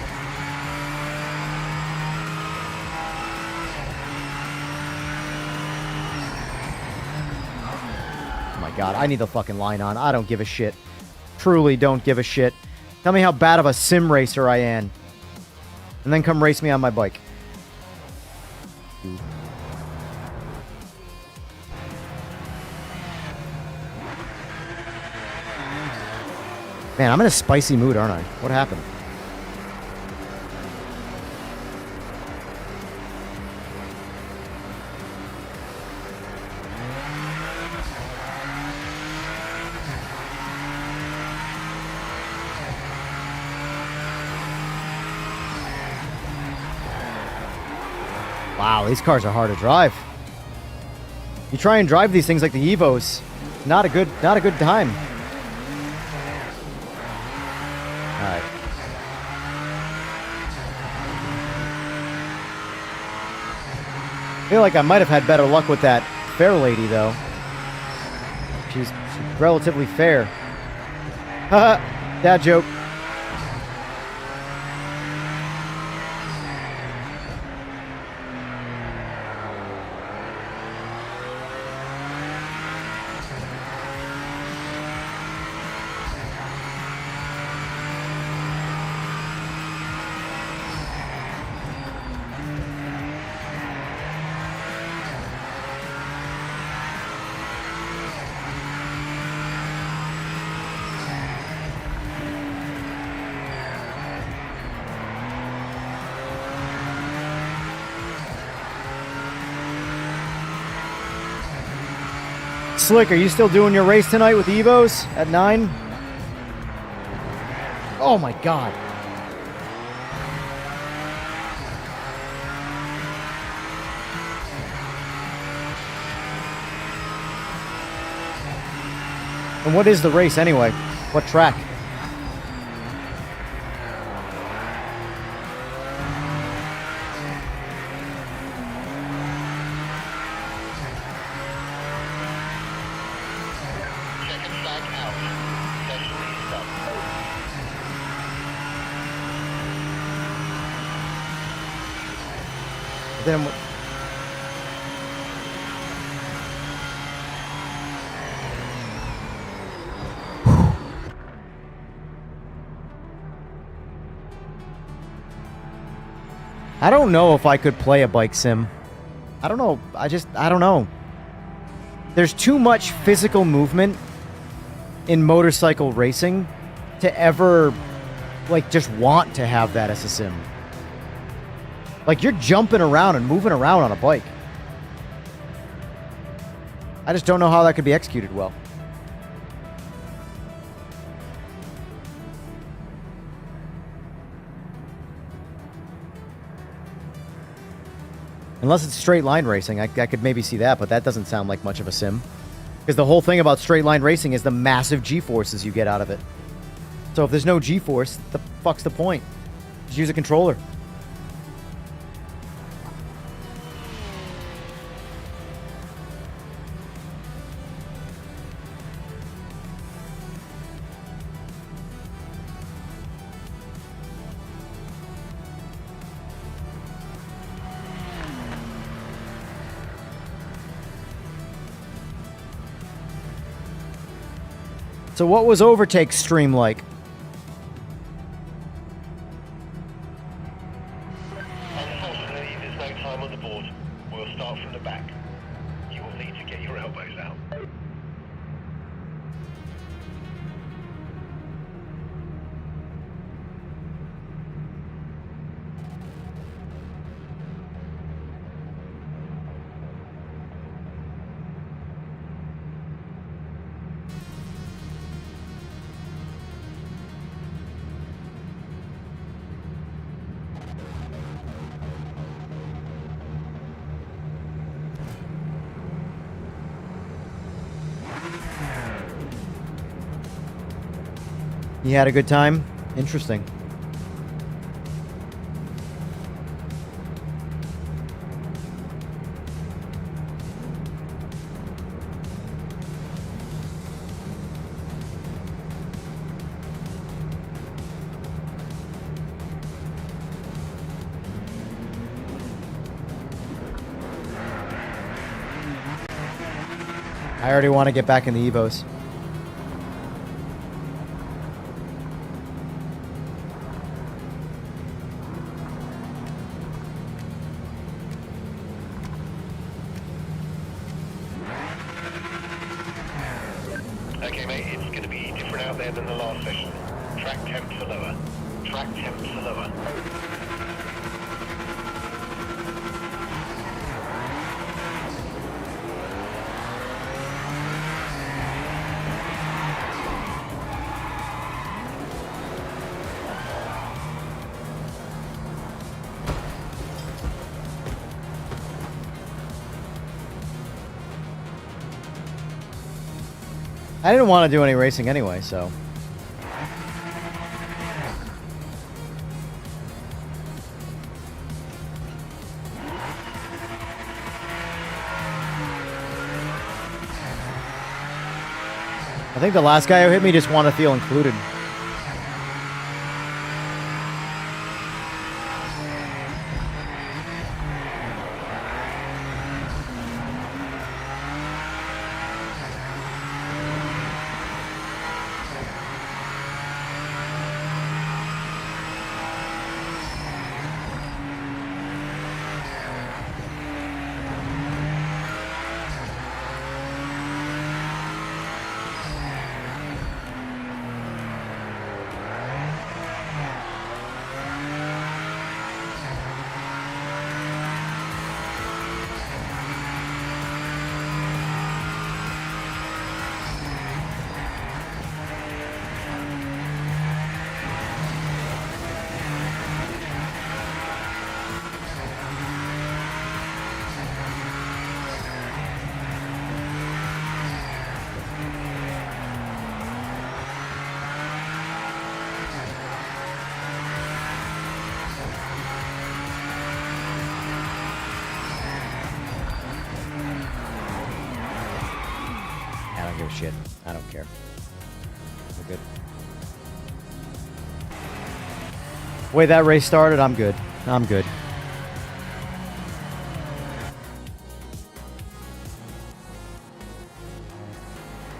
Oh my god, I need the fucking line on. I don't give a shit. Truly don't give a shit. Tell me how bad of a sim racer I am. And then come race me on my bike. Man, I'm in a spicy mood, aren't I? What happened? Wow, these cars are hard to drive. You try and drive these things like the Evos, not a good time. Alright. I feel like I might have had better luck with that fair lady, though. She's relatively fair. Haha, dad joke. Slick, are you still doing your race tonight with Evos at 9? Oh my god. And what is the race anyway? What track? Second flag out. Session restart. Then I don't know if I could play a bike sim. I don't know. I don't know. There's too much physical movement in motorcycle racing to ever, like, just want to have that as a sim. Like, you're jumping around and moving around on a bike. I just don't know how that could be executed well. Unless it's straight line racing, I could maybe see that, but that doesn't sound like much of a sim. Because the whole thing about straight line racing is the massive G-forces you get out of it. So if there's no G-force, the fuck's the point? Just use a controller. So what was Overtake's stream like? Unfortunately, there's no time on the board. We'll start from the back. You will need to get your elbows out. You had a good time? Interesting. I already want to get back in the Evos. Okay, mate, it's going to be different out there than the last session. Track temps are lower. Track temps are lower. I didn't want to do any racing anyway, so. I think the last guy who hit me just wanted to feel included. shit. I don't care. We're good. The way that race started, I'm good. I'm good.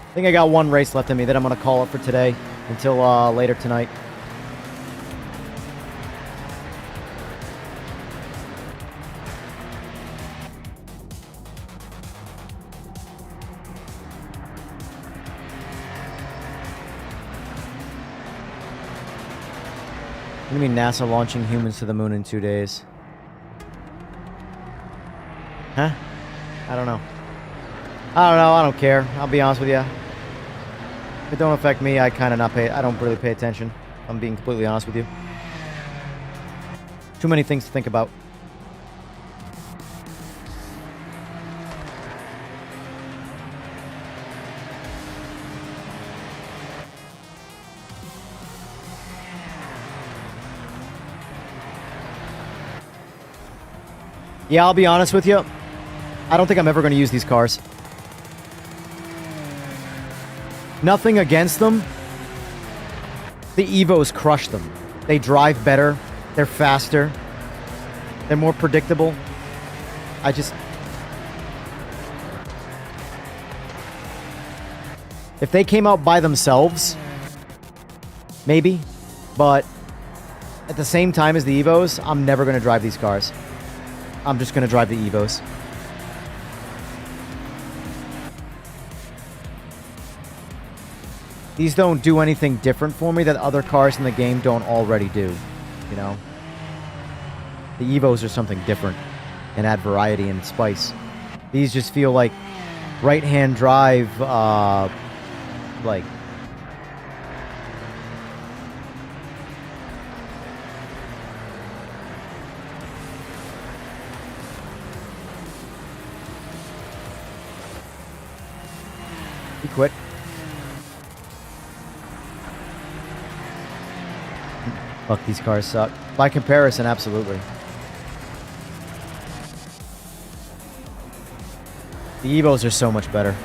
I think I got one race left in me. Then I'm going to call it for today until later tonight. What do you mean NASA launching humans to the moon in 2 days? Huh? I don't know. I don't care. I'll be honest with you. If it don't affect me, I don't really pay attention. I'm being completely honest with you. Too many things to think about. Yeah, I'll be honest with you. I don't think I'm ever going to use these cars. Nothing against them. The Evos crush them. They drive better. They're faster. They're more predictable. If they came out by themselves, maybe. But at the same time as the Evos, I'm never going to drive these cars. I'm just going to drive the Evos. These don't do anything different for me that other cars in the game don't already do, you know? The Evos are something different and add variety and spice. These just feel like right-hand drive, like... He quit. Fuck, these cars suck. By comparison, absolutely. The Evos are so much better.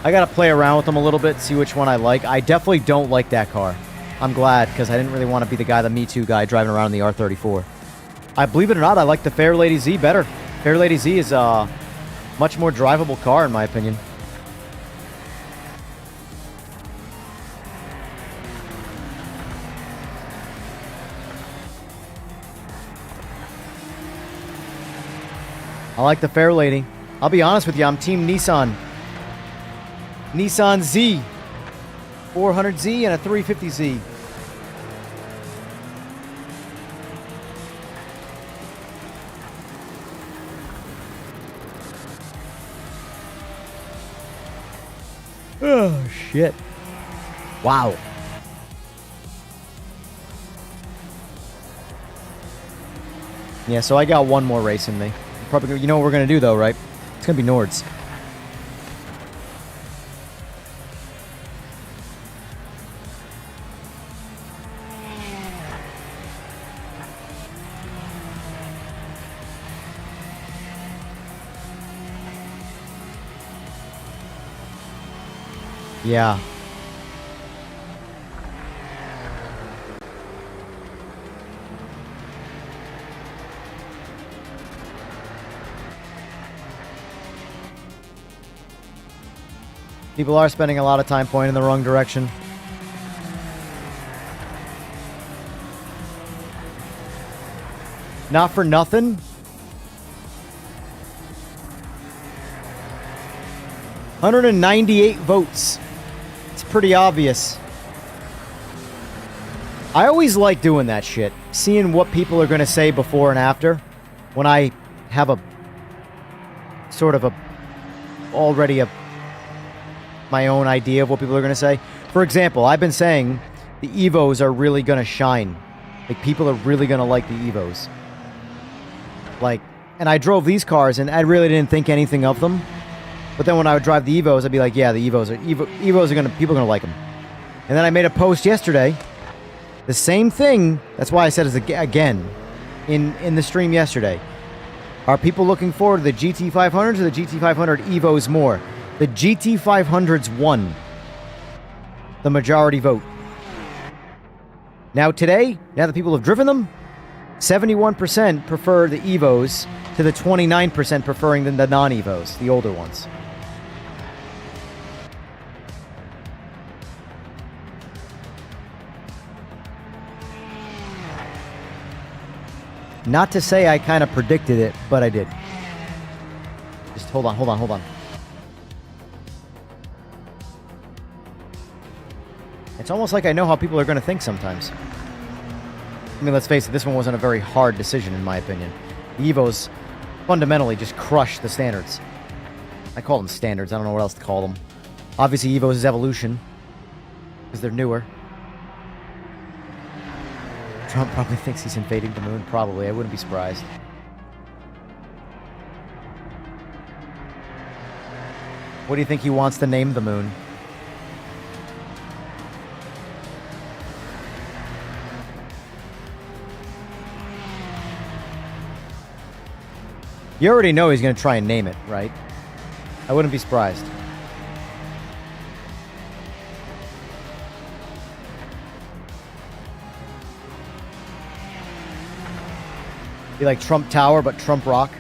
I gotta play around with them a little bit, see which one I like. I definitely don't like that car. I'm glad, because I didn't really want to be the guy, the Me Too guy, driving around in the R34. I believe it or not, I like the Fairlady Z better. Fairlady Z is a much more drivable car, in my opinion. I like the Fairlady. I'll be honest with you, I'm Team Nissan. Nissan Z. 400Z and a 350Z. Oh, shit. Wow. Yeah, so I got one more race in me. Probably, you know what we're going to do, though, right? It's going to be Nords. Yeah. People are spending a lot of time pointing in the wrong direction. Not for nothing. $198 votes. It's pretty obvious. I always like doing that shit. Seeing what people are going to say before and after. When I have a sort of my own idea of what people are going to say. For example, I've been saying the Evos are really going to shine. Like, people are really going to like the Evos. Like, and I drove these cars and I really didn't think anything of them. But then when I would drive the Evos, I'd be like, yeah, the Evos are people are going to like them. And then I made a post yesterday. The same thing. That's why I said it again in the stream yesterday. Are people looking forward to the GT500s or the GT500 Evos more? The GT500s won the majority vote. Now today, now that people have driven them, 71% prefer the Evos to the 29% preferring the non-Evos, the older ones. Not to say I kind of predicted it, but I did. Just hold on. It's almost like I know how people are going to think sometimes. I mean, let's face it, this one wasn't a very hard decision, in my opinion. The Evos fundamentally just crushed the standards. I call them standards. I don't know what else to call them. Obviously, Evos is evolution, because they're newer. Trump probably thinks he's invading the moon. Probably. I wouldn't be surprised. What do you think he wants to name the moon? You already know he's going to try and name it, right? I wouldn't be surprised. Be like Trump Tower, but Trump Rock.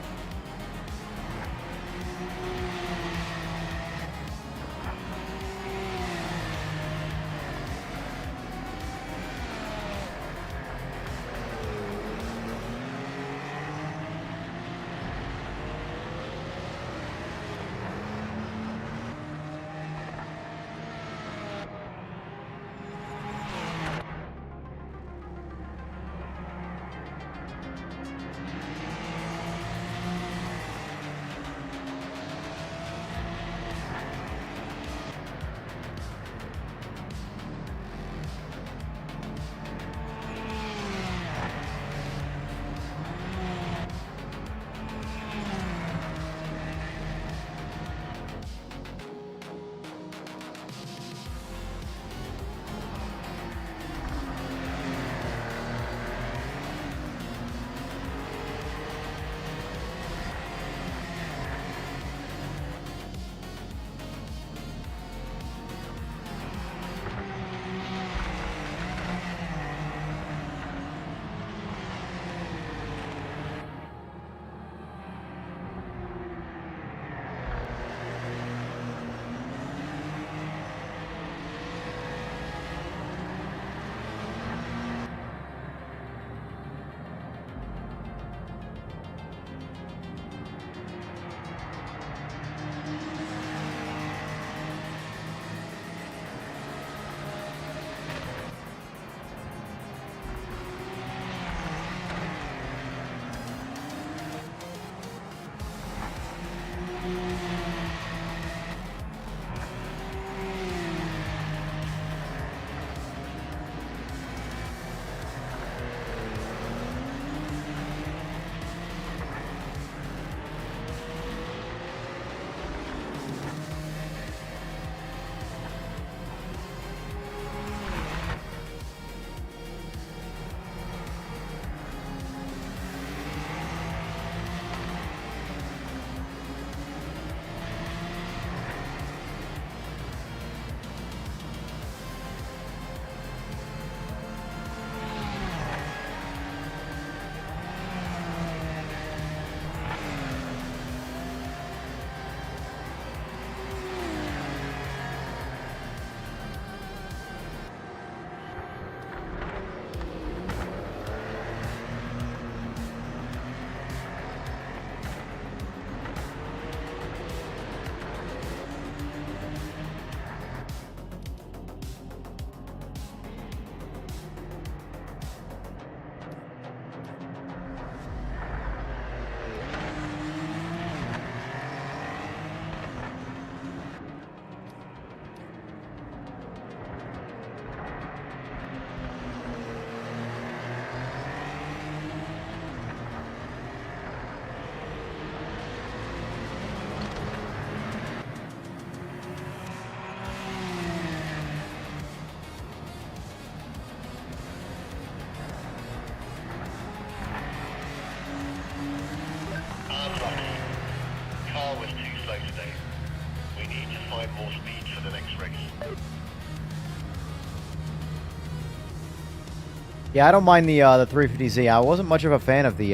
Yeah, I don't mind the 350Z. I wasn't much of a fan of the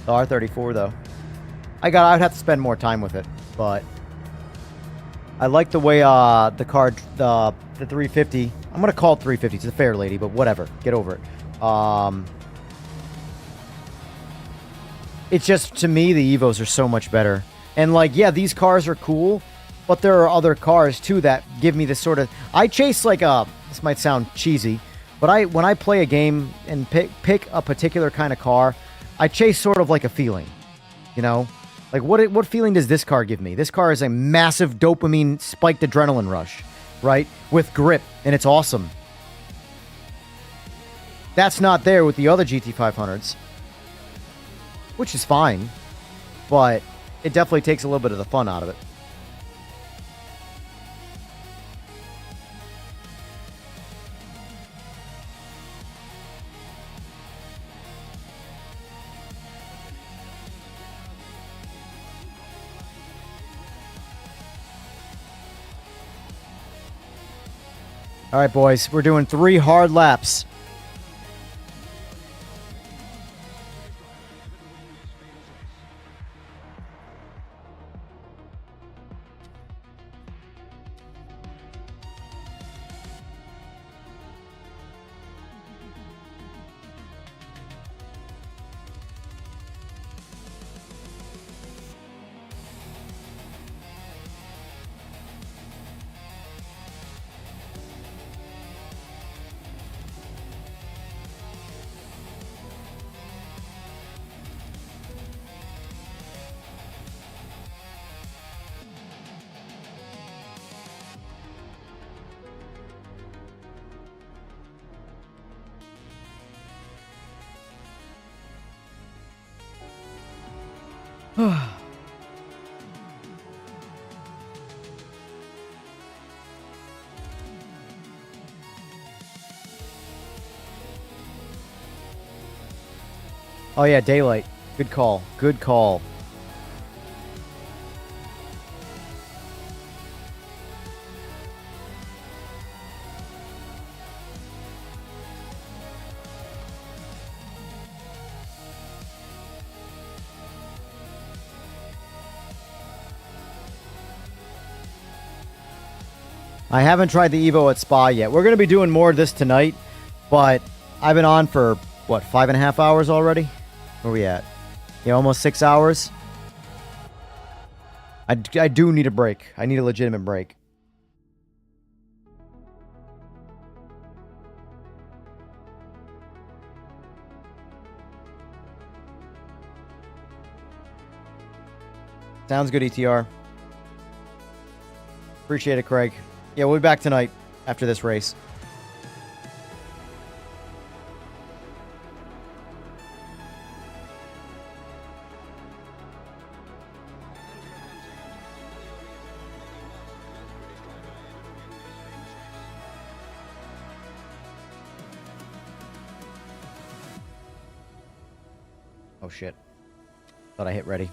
R34 though. I'd have to spend more time with it, but I like the way the 350. I'm gonna call it 350. It's a fair lady, but whatever. Get over it. It's just, to me, the Evos are so much better. And like, yeah, these cars are cool, but there are other cars too that give me this sort of. I chase like a. This might sound cheesy, but when I play a game and pick a particular kind of car, I chase sort of like a feeling, you know. Like, what feeling does this car give me? This car is a massive dopamine spiked adrenaline rush, right? With grip, and it's awesome. That's not there with the other GT500s, which is fine, but it definitely takes a little bit of the fun out of it. All right, boys, we're doing 3 hard laps. Oh yeah, daylight. Good call. Good call. I haven't tried the Evo at Spa yet. We're going to be doing more of this tonight, but I've been on for, what, 5.5 hours already? Where are we at? Yeah, almost 6 hours. I do need a break. I need a legitimate break. Sounds good, ETR. Appreciate it, Craig. Yeah, we'll be back tonight after this race. Oh shit. Thought I hit ready.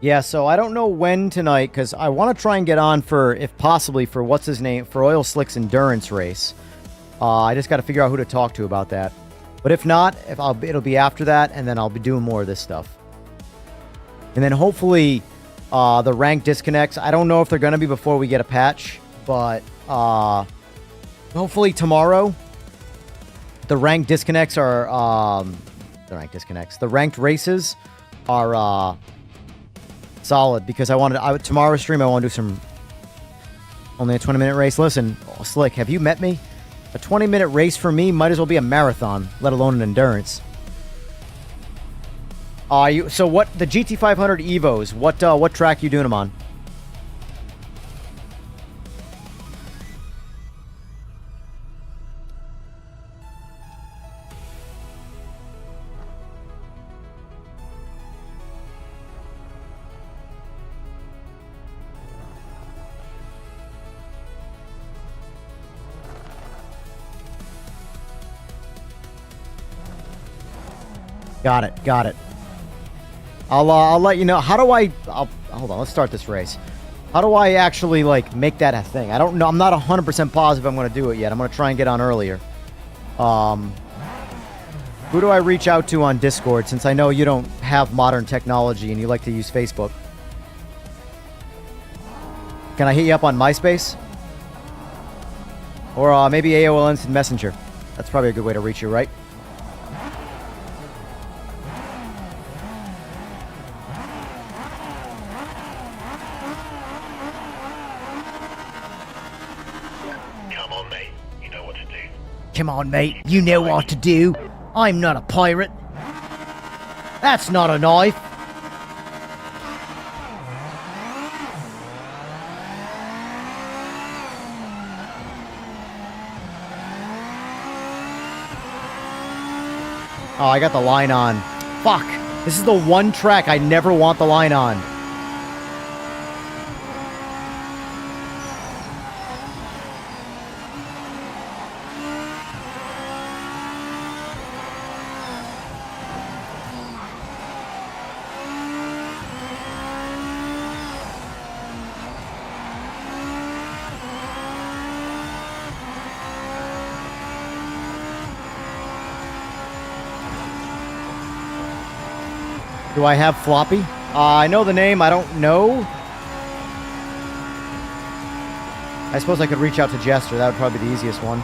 Yeah, so I don't know when tonight, because I want to try and get on for, if possibly, for what's his name, for Oil Slick's endurance race. I just got to figure out who to talk to about that. But if not, it'll be after that, and then I'll be doing more of this stuff. And then hopefully the rank disconnects. I don't know if they're going to be before we get a patch, but hopefully tomorrow the rank disconnects are the ranked races are solid, because tomorrow's stream I want to do some only a 20-minute race. Listen, Slick, have you met me? A 20-minute race for me might as well be a marathon, let alone an endurance. So what, the GT500 Evos, what track you doing them on? Got it. I'll let you know. How do I... hold on, let's start this race. How do I actually, like, make that a thing? I don't know. I'm not 100% positive I'm going to do it yet. I'm going to try and get on earlier. Who do I reach out to on Discord, since I know you don't have modern technology and you like to use Facebook? Can I hit you up on MySpace? Or maybe AOL Instant Messenger. That's probably a good way to reach you, right? Come on, mate. You know what to do. I'm not a pirate. That's not a knife. Oh, I got the line on. Fuck. This is the one track I never want the line on. Do I have Floppy? I know the name. I don't know. I suppose I could reach out to Jester. That would probably be the easiest one.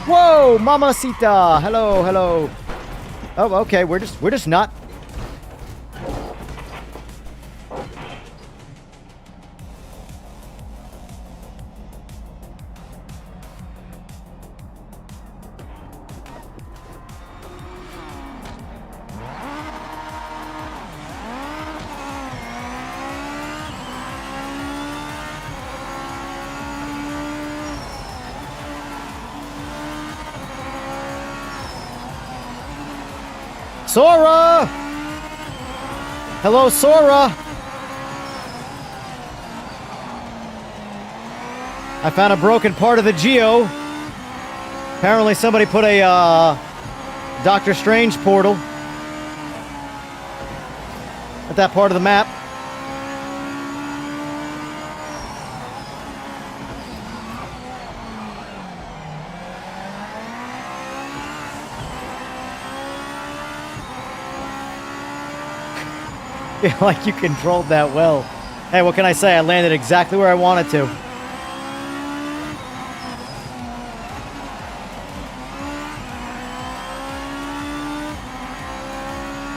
Whoa, mamacita! Hello, hello. Oh, okay. We're just not. Sora! Hello, Sora! I found a broken part of the Geo. Apparently somebody put a Doctor Strange portal at that part of the map. Like you controlled that well. Hey, what can I say? I landed exactly where I wanted to.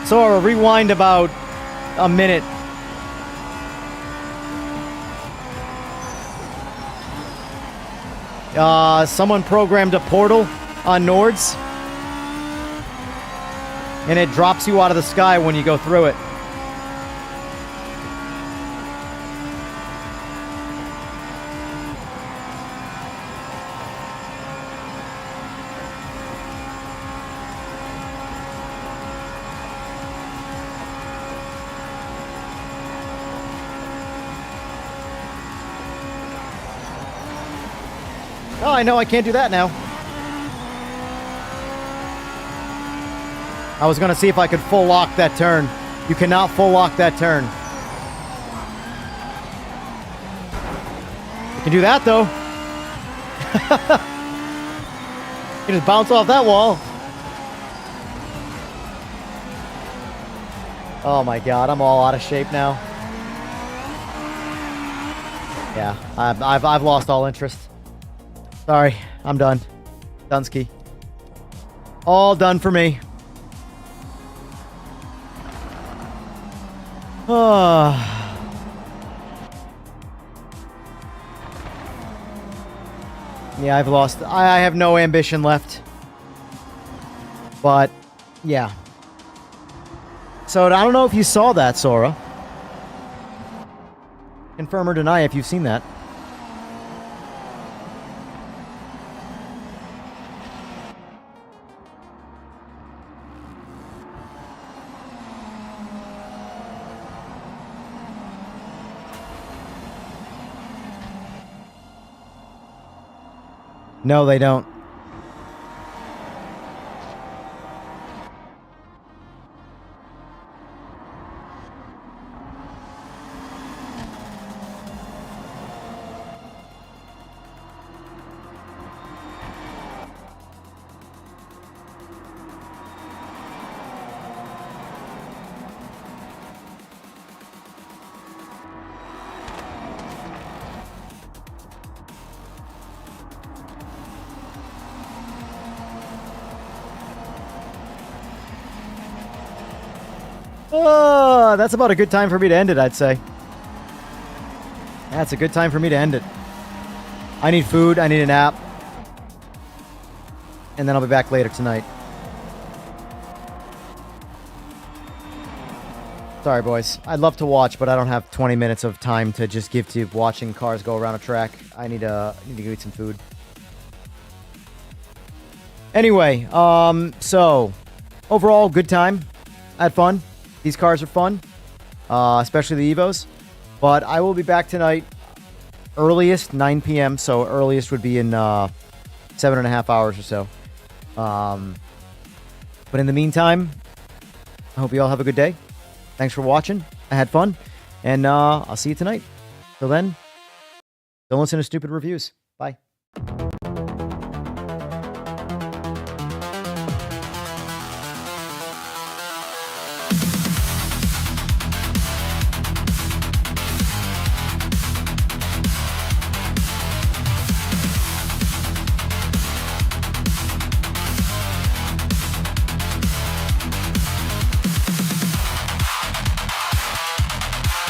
Sora, rewind about a minute. Someone programmed a portal on Nords, and it drops you out of the sky when you go through it. Oh, I know I can't do that now. I was gonna see if I could full lock that turn. You cannot full lock that turn. You can do that though. You just bounce off that wall. Oh my god, I'm all out of shape now. Yeah, I've lost all interest. Sorry, I'm done. Dunsky. All done for me. Yeah, I've lost. I have no ambition left. But, yeah. So, I don't know if you saw that, Sora. Confirm or deny if you've seen that. No, they don't. Oh, that's about a good time for me to end it, I'd say. That's a good time for me to end it. I need food, I need a nap. And then I'll be back later tonight. Sorry, boys. I'd love to watch, but I don't have 20 minutes of time to just give to watching cars go around a track. I need to go eat some food. Anyway, so overall, good time. I had fun. These cars are fun, especially the Evos. But I will be back tonight, earliest 9 p.m. So earliest would be in 7.5 hours or so. But in the meantime, I hope you all have a good day. Thanks for watching. I had fun, and I'll see you tonight. Till then, don't listen to stupid reviews. Bye.